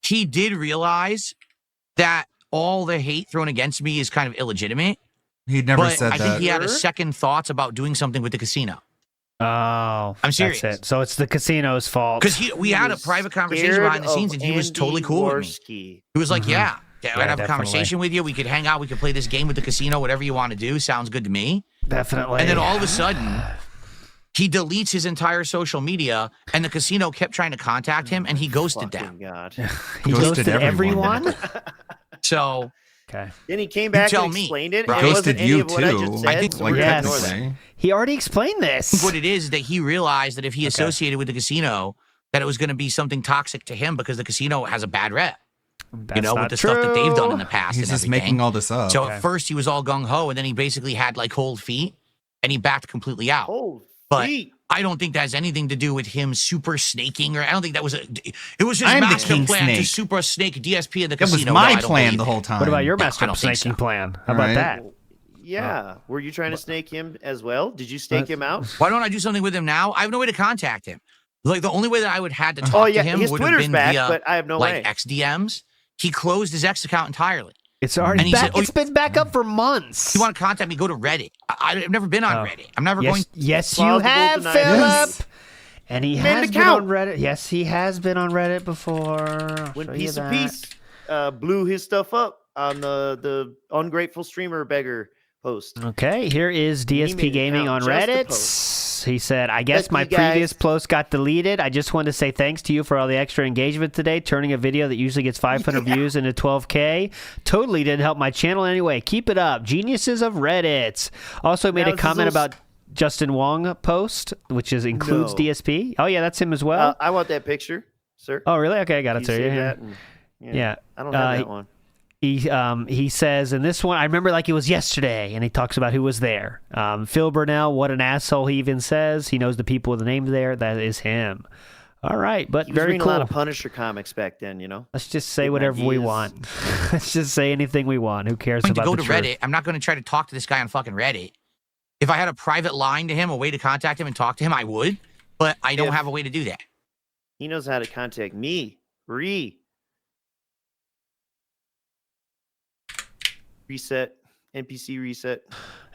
he did realize that all the hate thrown against me is kind of illegitimate. He'd never but said I that. think he had a second thoughts about doing something with the casino. Oh, I'm serious. That's it. So it's the casino's fault. Because we had a private conversation behind the scenes, and he was totally cool with me. He was like, "Yeah, I'd have a conversation with you. We could hang out. We could play this game with the casino. Whatever you want to do sounds good to me." Definitely. And then all of a sudden, he deletes his entire social media, and the casino kept trying to contact him, and he ghosted them. God. He ghosted everyone? So. Okay. Then he came back and explained it. And it wasn't any of what I just said. I think so we're gonna ignore that. He already explained this. What it is that he realized that if he associated with the casino, that it was going to be something toxic to him because the casino has a bad rep. That's with the stuff that they've done in the past. He's and just everything. making all this up. So at first he was all gung ho, and then he basically had like cold feet, and he backed completely out. Cold but feet. I don't think that has anything to do with him super snaking, or I don't think that was it was his I'm the master king plan to snake. super snake DSP in the That was casino. my No, I don't plan believe the it. whole time. What about your No, master I don't think snaking so. plan? How All about right. that? Yeah. Were you trying to snake him as well? Did you stake him out? Why don't I do something with him now? I have no way to contact him. Like the only way that I would had to talk to him his would have Twitter's been back, via but I have no way. X DMs. He closed his X account entirely. It's already And he back. said, "Oh, It's been back up for months. If you want to contact me, go to Reddit. I've never been on Reddit. I'm never going. Yes, you Plausible have, denial. Philip. Yes. And he He made an has been account. on Reddit. Yes, he has been on Reddit before. I'll When show you Piece of that. Peace blew his stuff up on the ungrateful streamer beggar post. Okay, here is He made DSP an Gaming on account just to Reddit. post. He said, I guess Thank my you, guys. previous post got deleted. I just wanted to say thanks to you for all the extra engagement today. Turning a video that usually gets 500 views into 12K. Totally didn't help my channel anyway. Keep it up. Geniuses of Reddit. Also made Now, a this is comment little about Justin Wong post, which includes No. DSP. Oh, yeah, that's him as well. I want that picture, sir. Oh, really? Okay, I got Can it. you So save yeah. that and- Yeah. I don't have that one. He says in this one, I remember like it was yesterday, and he talks about who was there. Phil Burnell, what an asshole, he even says. He knows the people with the name there. That is him. All right, but He was very reading cool. a lot of Punisher comics back then, you know. Let's just say Getting whatever we ideas. want. Let's just say anything we want. Who cares I'm going about to the go to truth? Reddit. I'm not going to try to talk to this guy on fucking Reddit. If I had a private line to him, a way to contact him and talk to him, I would. But I don't have a way to do that. He knows how to contact me. Reset. NPC reset.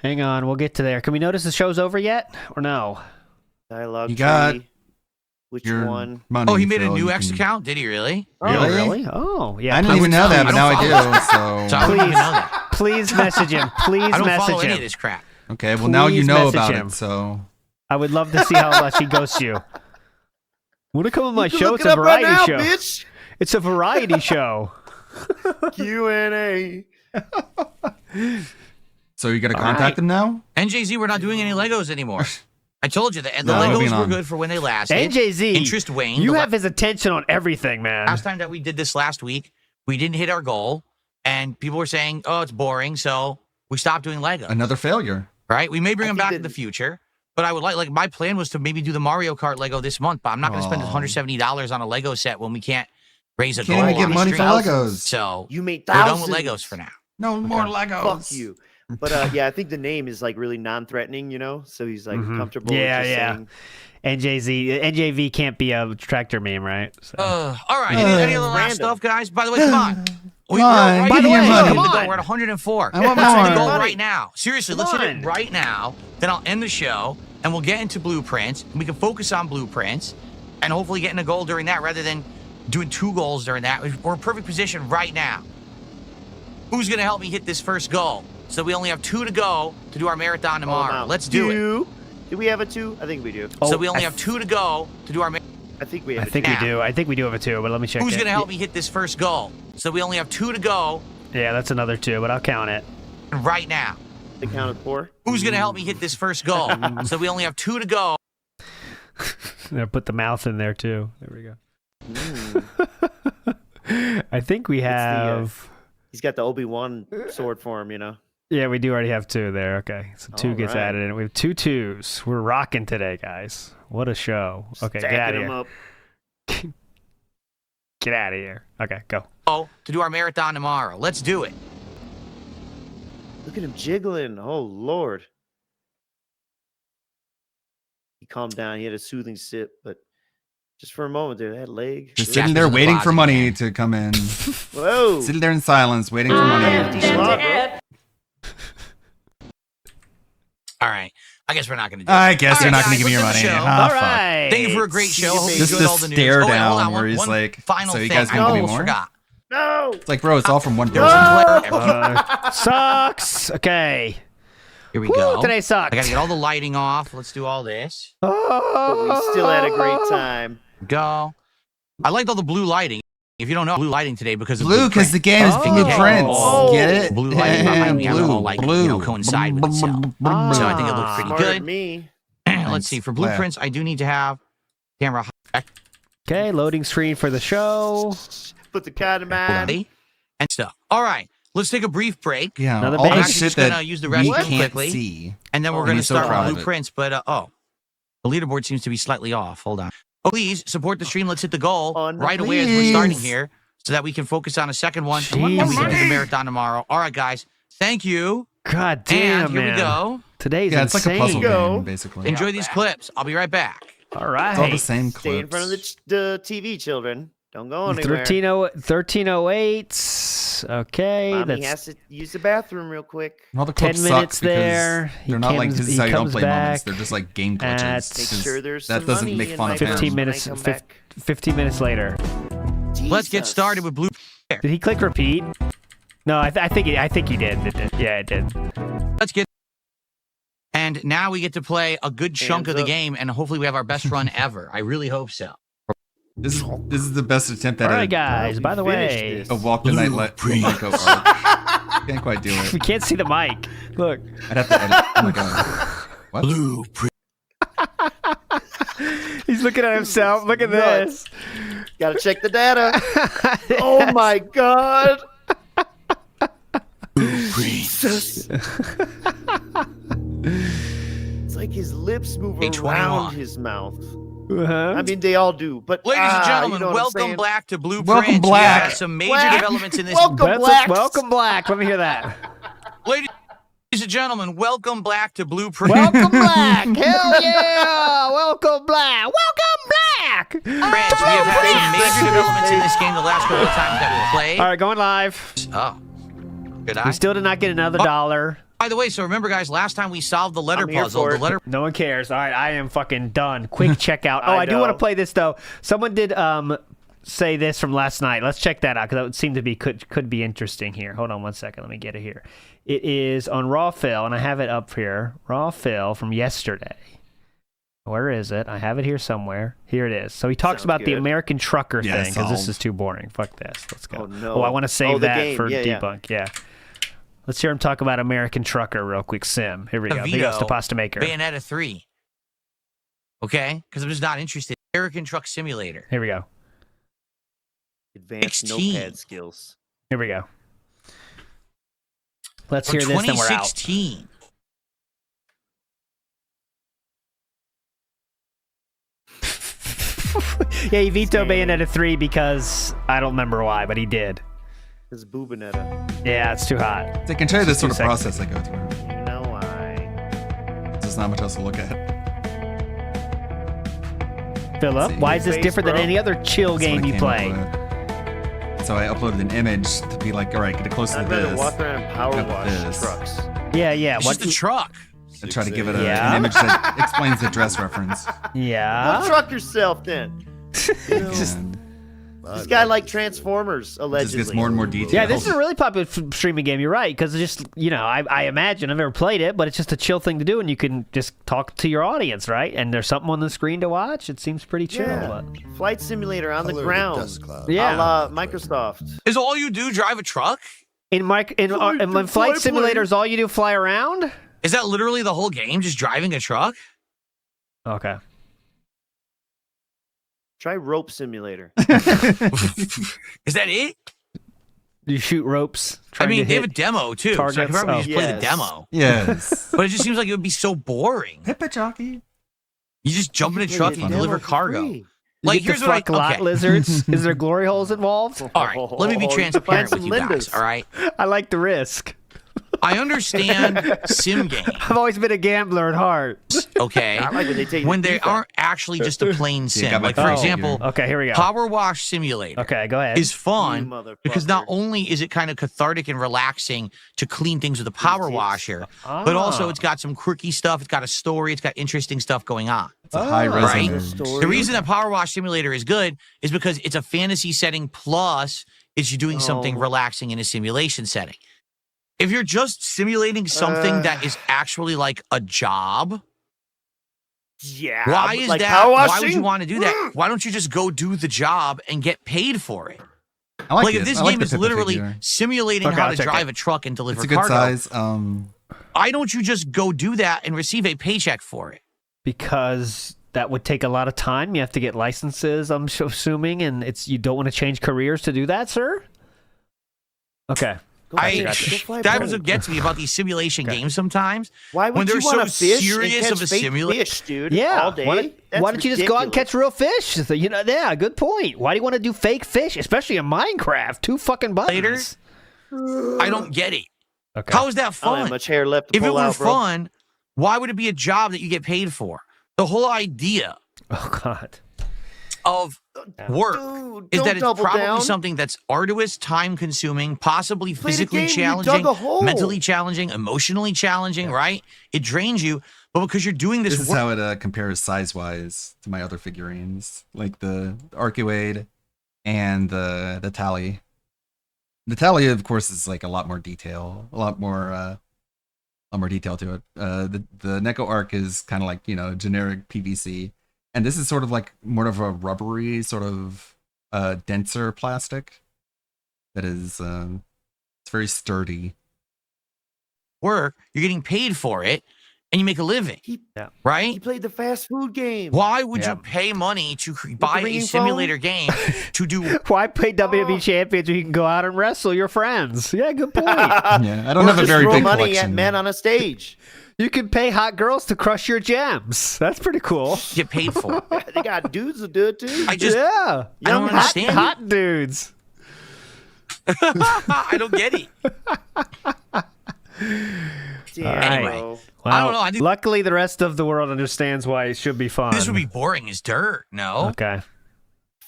Hang on, we'll get to there. Can we notice the show's over yet, or no? Dialogue You got tree. Which your one? money, Oh, he made a Phil. new You X can- account? Did he really? Oh, really? Oh, yeah. I didn't even know that, but now I do. So I wouldn't even know that. Please message him. Please I don't message follow him. any of this crap. Okay, well now you Please know message about him. it. So I would love to see how much he ghosts you. Want to come on my You can show? look It's it a up right variety now, show. bitch. It's a variety show. Q&A. so you got to All contact right. him now? NJZ, we're not doing any Legos anymore. I told you that. And the No, Legos moving were on. good for when they lasted. NJZ, Interest waned. you The have his attention on everything, man. last time that we did this last week, we didn't hit our goal, and people were saying, "Oh, it's boring," so we stopped doing Legos. Another failure. Right? We may bring I them think back that- in the future, but I would like my plan was to maybe do the Mario Kart Lego this month, but I'm not going to spend Oh. $170 on a Lego set when we can't raise a Can't goal even get on the money for stream. Legos. So You made we're done thousands. with Legos for now. No more Legos. Fuck you. But yeah, I think the name is like really non-threatening, you know. So he's like comfortable. Yeah, with just yeah. saying, NJV can't be a tractor meme, right? So. All right. Any other last stuff, guys? By the way, come on. We're right by the way, money. we're at 104. I want let's hit more. the goal right now. Seriously, let's hit it right now. Then I'll end the show, and we'll get into blueprints. And we can focus on blueprints, and hopefully getting a goal during that rather than doing 2 goals during that. We're in perfect position right now. Who's going to help me hit this first goal? So we only have 2 to go to do our marathon tomorrow. Let's do it. Do we have a 2? I think we do. So we only have 2 to go to do our marathon. I think we have I think we do. I think we do have a 2, but let me check. Who's going to help me hit this first goal? So we only have 2 to go. Yeah, that's another 2, but I'll count it. Right now. I counted 4. Who's going to help me hit this first goal? So we only have 2 to go. There, put the mouth in there too. There we go. I think we have. He's got the Obi-Wan sword for him, you know. Yeah, we do already have 2 there. Okay, so 2 All gets right. added in. We have 2 2s. We're rocking today, guys. What a show. Okay, get out of Stacking 'em here. up. Get out of here. Okay, go. To do our marathon tomorrow. Let's do it. Look at him jiggling. Oh, Lord. He calmed down. He had a soothing sip, but just for a moment there, that leg. Just sitting there waiting for money to come in. Whoa. Sitting there in silence, waiting for money. All right. I guess we're not going to do it. I guess you're All not right, going to give me your guys, money. let's end the Ah, show. fuck. Thank you for a great show. Hope you Just enjoyed the all the news. stare Oh, wait, hold down on. where he's One like, final so you thing. guys I gonna give me almost more? forgot. No. It's like, bro, it's all from one person. Sucks. Okay. Here we Woo, go. today sucked. I got to get all the lighting off. Let's do all this. But we still had a great time. Go. I liked all the blue lighting. If you don't know, blue lighting today because of Blue, because the game is blueprints. Get it? Blue lighting might be Blue, all like, blue. coincide with itself. So I think it looked pretty Smart good. me. Let's see. For blueprints, I do need to have camera Okay, loading screen for the show. Put the cat in my ready and stuff. All right. Let's take a brief break. Yeah, Another all base. I'm the actually shit just going to that use the we restroom can't quickly. see. And then we're And going to he's so start proud with of it. blueprints. But, the leaderboard seems to be slightly off. Hold on. Oh, please support the stream. Let's hit the goal right away as we're starting here so that we can focus on a second one. And we can do the marathon tomorrow. All right, guys. Thank you. God damn, And here man. we go. Today's Yeah, it's insane. like a puzzle game, basically. Enjoy these clips. I'll be right back. All right. It's all the same Stay in front of clips. the TV, children. Don't go anywhere. 1308. Okay, Mommy that's has to use the bathroom real quick. And all the 10 clips minutes suck because there. they're not like comes- this is he how you don't comes play moments. back They're just like game glitches. at- Make sure there's that some doesn't money make in fun my of him. 15 when I minutes. come 15 minutes later. Let's get started with blue. Did he click repeat? No, I think he did. It did. Yeah, it did. Let's get. And now we get to play a good chunk of the game, and hopefully we have our best run ever. I really hope so. This is the best attempt at All right, guys. By the way, a walk the night let Nico arc. Can't quite do it. we can't see the mic. Look. I'd have to edit. Oh my god. What? Blueprint. He's looking at himself. Look at this. Gotta check the data. Oh my god. Jesus. It's like his lips move Hey, 21. around his mouth. Uh-huh. I mean, they all do. But Ladies and you gentlemen, know what I'm welcome saying? back to Blueprint. Welcome Black. We have some major Black. developments in this. Welcome Black. Welcome, Black. Let me hear that. Ladies and gentlemen, welcome back to Blueprint. Welcome, Black. Hell yeah. Welcome, Black. Welcome, Black. Friends, we have had some major developments in this game the last couple of times that we played. All right, going live. Oh, good We eye. still did not get another dollar. By the way, so remember, guys, last time we solved the letter I'm here puzzle. for The it. letter. No one cares. All right, I am fucking done. Quick checkout. Oh, I I do want to know. play this though. Someone did say this from last night. Let's check that out because that would seem to be could be interesting here. Hold on one second. Let me get it here. It is on Raw Fill, and I have it up here. Raw Fill from yesterday. Where is it? I have it here somewhere. Here it is. So he talks Sounds about the good. American trucker Yeah, thing because this solved. is too boring. Fuck this. Let's go. Oh, no. Oh, I want to save Oh, the that game. for Yeah, yeah. debunk. Yeah. Let's hear him talk about American trucker real quick. Sim. Here we go. Big ups to Avito, Pasta Maker. Bayonetta 3. Okay? Because I'm just not interested. American Truck Simulator. Here we go. Advanced 16. notepad skills. Here we go. Let's From hear this, then we're out. 2016. Yeah, he vetoed Bayonetta 3 because I don't remember why, but he did. It's Boobanetta. Yeah, it's too hot. They can show you this Just sort of 2 seconds. process I go through. You know why? There's not much else to look at. Philip, why is this different than any other chill That's what game I you came play? up with. So I uploaded an image to be like, all right, get it close to I'd rather this. walk around and power Up wash this. trucks. Yeah. It's just a truck. I try to give it Yeah. an image that explains the dress reference. Yeah. Go truck yourself then. This guy like Transformers, allegedly. Just gets more and more detailed. Yeah, this is a really popular streaming game. You're right, because it's just, I imagine, I've never played it, but it's just a chill thing to do, and you can just talk to your audience, right? And there's something on the screen to watch. It seems pretty chill. Yeah. But... Flight simulator on the ground. Yeah. A la Microsoft. Is all you do drive a truck? In Flight Simulators, all you do fly around? Is that literally the whole game, just driving a truck? Okay. Try rope simulator. Is that it? You shoot ropes. I mean, they have a demo too, so I could probably just play the demo. Yes. But it just seems like it would be so boring. Pippa jockey. You just jump in a truck and you deliver cargo. You Like, get here's to what I fuck lot okay. lizards. Is there glory holes involved? All right, let me be transparent with you guys. All right, I like the risk. I understand sim games. I've always been a gambler at heart. Okay, I like when they take when the they FIFA. aren't actually just a plain sim. got my Like, for phone example, Okay, here we go. Power Wash Simulator. Okay, go ahead. Is You fun motherfucker. because not only is it kind of cathartic and relaxing to clean things with a power washer, but also it's got some quirky stuff. It's got a story. It's got interesting stuff going on. It's a high Right? resolution. The reason that Power Wash Simulator is good is because it's a fantasy setting plus it's you doing something relaxing in a simulation setting. If you're just simulating something that is actually like a job, Yeah. why is like that? power Why washing? would you want to do that? Why don't you just go do the job and get paid for it? I like Like if it. this I like game the is Pippa literally figure. simulating Okay, how I'll to check drive it. a truck and deliver It's a good cargo, size. why don't you just go do that and receive a paycheck for it? Because that would take a lot of time. You have to get licenses, I'm assuming, and you don't want to change careers to do that, sir? Okay. That's what gets me about these simulation games sometimes. Why would when they're you want so to fish serious and of catch a fake simulation? fish, dude? Yeah. All day. Why don't you just go out and catch real fish? So, yeah, good point. Why do you want to do fake fish, especially in Minecraft? 2 fucking buttons. I don't get it. Okay. How is that I don't fun? have much hair left to If it pull were out, bro. fun, why would it be a job that you get paid for? The whole idea Oh, God. of work Dude, is don't that it's double probably down. something that's arduous, time-consuming, possibly Play the physically game, you challenging, dug a hole. mentally challenging, emotionally challenging, right? It drains you, but because you're doing this, This is work, how it compares size-wise to my other figurines, like the Arcuade and the Tally. The Tally, of course, is like a lot more detail, a lot more detail to it. The Neko Arc is kind of like generic PVC, and this is sort of like more of a rubbery, sort of denser plastic that is it's very sturdy. work, you're getting paid for it, and you make a living, right? He played the fast food game. Why would you pay money to buy a ringing simulator game to do? Why pay WWE champions when you can go out and wrestle your friends? Yeah, good point. Yeah, I don't Or have a just very throw big money collection. at men on a stage. You can pay hot girls to crush your gems. That's pretty cool. Get paid for it. They got dudes that do it too. I just, Yeah. I don't understand. Hot dudes. I don't get it. Damn, Anyway, bro. I don't know. I think Luckily, the rest of the world understands why it should be fun. this would be boring as dirt. No. Okay.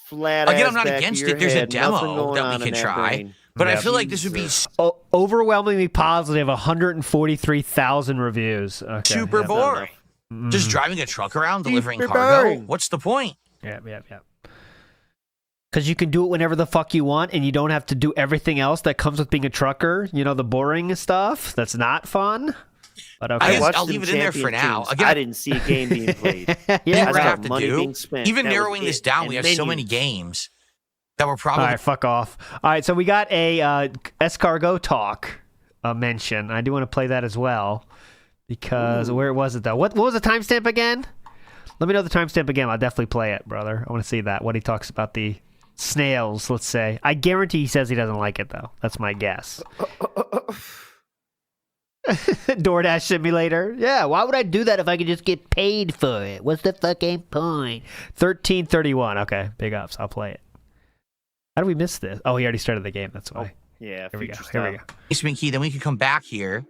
Flat Again, ass I'm not back of against your it. There's a head, nothing demo going that on we in can that try, brain. but I Yeah. feel like this would be Overwhelmingly positive, 143,000 reviews. Okay. super yeah. boring. Mm. Just driving a truck around delivering Super cargo. boring. What's the point? Yeah. Because you can do it whenever the fuck you want, and you don't have to do everything else that comes with being a trucker. The boring stuff that's not fun. But okay. I guess watched I'll them leave it in there for champion now. teams. Again, I didn't see a game being played. Yeah. you know I what I saw have to money do? being spent. Even That was narrowing this it. down, And we have so many menus. games that were All probably right, fuck off. All right, so we got a escargot talk mention. I do want to play that as well because where was it though? What was the timestamp again? Let me know the timestamp again. I'll definitely play it, brother. I want to see that. What he talks about the snails, let's say. I guarantee he says he doesn't like it though. That's my guess. DoorDash simulator. Yeah, why would I do that if I could just get paid for it? What's the fucking point? 1331. Okay, big ups. I'll play it. How do we miss this? Oh, he already started the game. That's why. Yeah, Here we go. future Here we style. go. Basement key, then we can come back here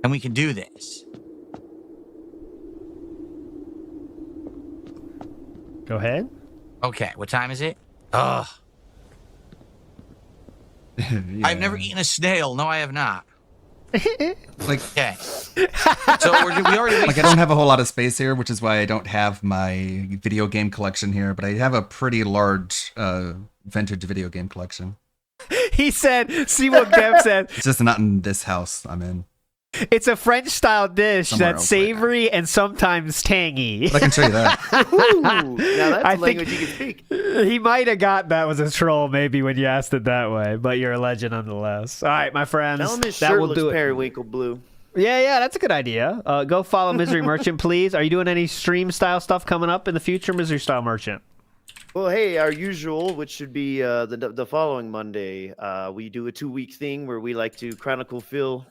and we can do this. Go ahead. Okay, what time is it? Ugh. I've never eaten a snail. No, I have not. Like, okay. So we already like I don't have a whole lot of space here, which is why I don't have my video game collection here. But I have a pretty large vintage video game collection. He said, "See what Kev said." It's just not in this house I'm in. It's a French-style dish Somewhere that's else savory and sometimes tangy. But I can show you that. Ooh, now that's I a language you can speak. He might have got that was a troll, maybe when you asked it that way, but you're a legend nonetheless. All right, my friends, Tell him his that shirt will looks do it. periwinkle blue. Yeah, that's a good idea. Go follow Misery Merchant, please. Are you doing any stream-style stuff coming up in the future, Misery Style Merchant? Well, hey, our usual, which should be the following Monday, we do a 2-week thing where we like to chronicle Phil.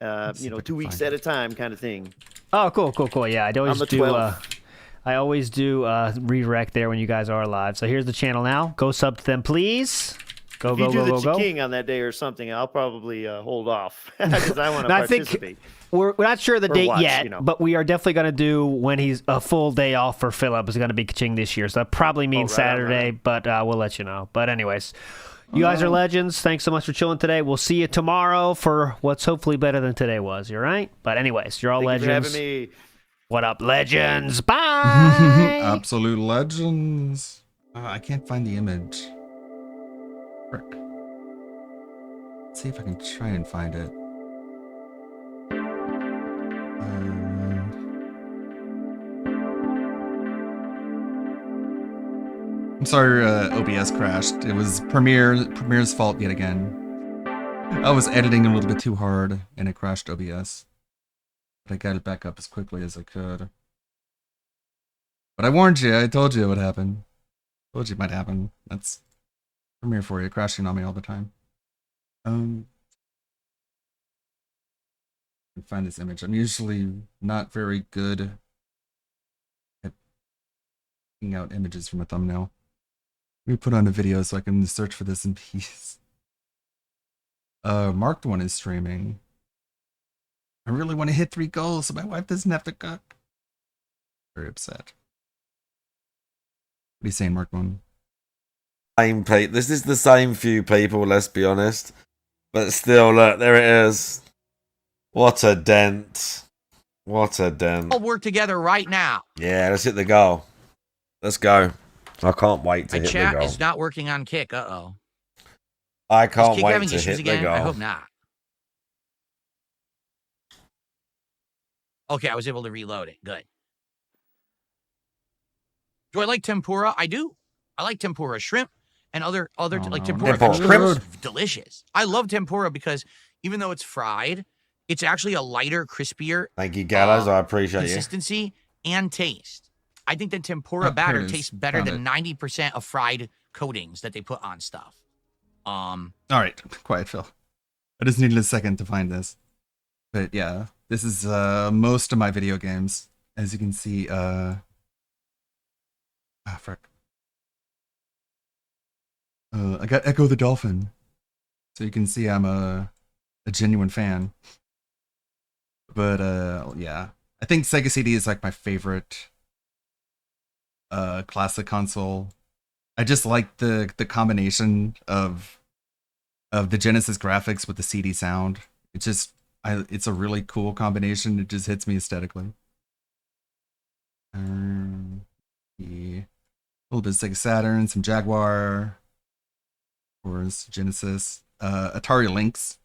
2 weeks at a time, kind of thing. Oh, cool. Yeah, I always On the do. 12th. I always do redirect there when you guys are live. So here's the channel now. Go sub to them, please. Go. If you do the King on that day or something, I'll probably hold off because I want to participate. We're not sure the date watch, yet, but we are definitely going to do when he's a full day off for Philip is going to be King this year. So that probably means Saturday, but we'll let you know. But anyways, you guys are legends. Thanks so much for chilling today. We'll see you tomorrow for what's hopefully better than today was. You all right? But anyways, you're all Thank you for legends. having me. What up, legends? Bye. Absolute legends. I can't find the image. Frick. Let's see if I can try and find it. I'm sorry, OBS crashed. It was Premiere's fault yet again. I was editing a little bit too hard, and it crashed OBS. But I got it back up as quickly as I could. But I warned you. I told you it would happen. Told you it might happen. That's Premiere for you, crashing on me all the time. I can find this image. I'm usually not very good at picking out images from a thumbnail. Let me put on a video so I can search for this in peace. Marked One is streaming. I really want to hit 3 goals so my wife doesn't have to cook. Very upset. What are you saying, Marked One? This is the same few people, let's be honest. But still, look, there it is. What a dent. What a dent. All work together right now. Yeah, let's hit the goal. Let's go. I can't wait to My hit the chat goal. is not working on Kick. Uh-oh. I Is can't Kick wait having to issues hit the again? goal. I hope not. Okay, I was able to reload it. Good. Do I like tempura? I do. I like tempura shrimp and other like tempura. Tempura. Shrimp's delicious. I love tempura because even though it's fried, it's actually a lighter, crispier Thank you, Gallows. I appreciate you. consistency and taste. I think the tempura batter it is. tastes better Found than 90% of fried coatings that they put on stuff. All right, quiet, Phil. I just needed a second to find this. But yeah, this is most of my video games. As you can see, frick. I got Echo the Dolphin. So you can see I'm a genuine fan. But yeah, I think Sega CD is like my favorite classic console. I just like the combination of the Genesis graphics with the CD sound. It's a really cool combination. It just hits me aesthetically. Yeah. A little bit of Sega Saturn, some Jaguar, of course, Genesis, Atari Lynx,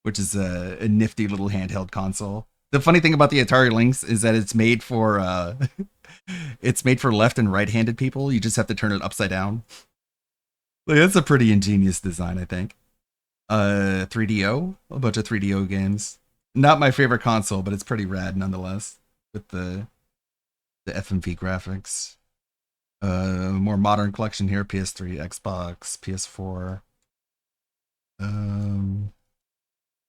which is a nifty little handheld console. The funny thing about the Atari Lynx is that it's made for left and right-handed people. You just have to turn it upside down. Like, that's a pretty ingenious design, I think. 3DO, a bunch of 3DO games. Not my favorite console, but it's pretty rad nonetheless with the FMV graphics. More modern collection here: PS3, Xbox, PS4.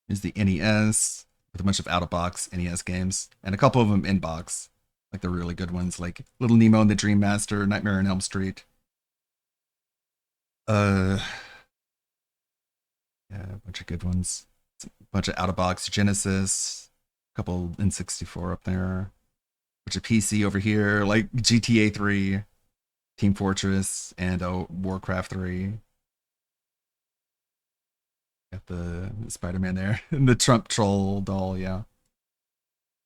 Is the NES with a bunch of out-of-box NES games, and a couple of them in-box, like the really good ones, like Little Nemo and the Dream Master, Nightmare on Elm Street. Yeah, a bunch of good ones. A bunch of out-of-box Genesis, a couple N64 up there, a bunch of PC over here, like GTA 3, Team Fortress, and Warcraft 3. Got the Spider-Man there, and the Trump Troll doll, yeah.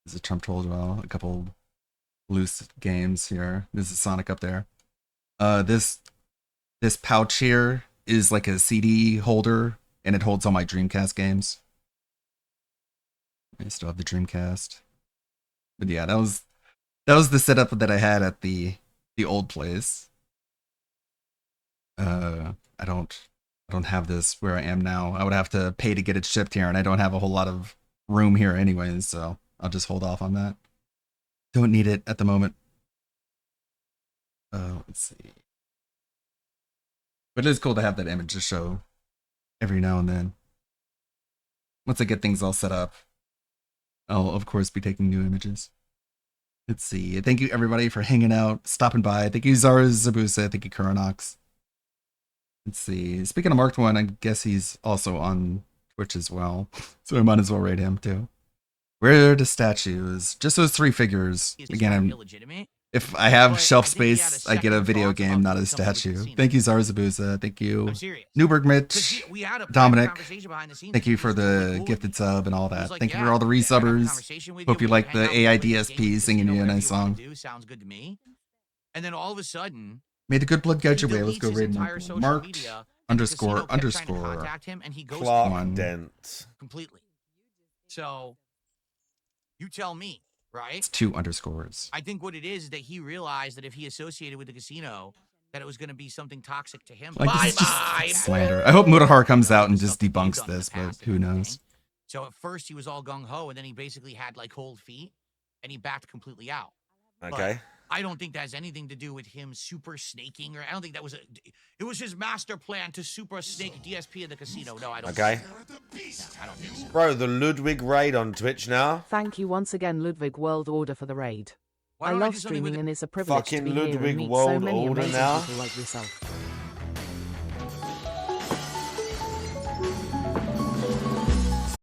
There's a Trump Troll as well, a couple loose games here. There's a Sonic up there. This pouch here is like a CD holder, and it holds all my Dreamcast games. I still have the Dreamcast. But yeah, that was the setup that I had at the old place. I don't have this where I am now. I would have to pay to get it shipped here, and I don't have a whole lot of room here anyways, so I'll just hold off on that. Don't need it at the moment. Let's see. But it is cool to have that image to show every now and then. Once I get things all set up, I'll of course be taking new images. Let's see. Thank you everybody for hanging out, stopping by. Thank you Zara Zabusa. Thank you Kuranox. Let's see. Speaking of Marked One, I guess he's also on Twitch as well, so I might as well rate him too. Where are the statues? Just those 3 figures. Again, if I have shelf space, I get a video game, not a statue. Thank you, Zarzabuza. Thank you, Newberg Mitch, Dominic. Thank you for the gifted sub and all that. Thank you for all the resubbers. Hope you like the AIDSP singing you a nice song. Sounds good to me. And then all of a sudden, may the good blood guide your way. Let's go raid marked underscore Clark Dent. Completely. So, you tell me. Right? It's 2 underscores. I think what it is that he realized that if he associated with the casino, that it was going to be something toxic to him. Like, bye-bye! Slander. I hope Mutahar comes out and just debunks this, but who knows? So at first he was all gung-ho, and then he basically had like cold feet, and he backed completely out. Okay. But I don't think that has anything to do with him super snaking, or I don't think that was it was his master plan to super snake DSP in the casino. No, I don't. Okay. No, I don't think so. Bro, the Ludwig raid on Twitch now. Thank you once again, Ludwig World Order, for the raid. I love streaming, and it's a privilege fucking to be Ludwig here and meet World so many Order amazing now. people like yourself.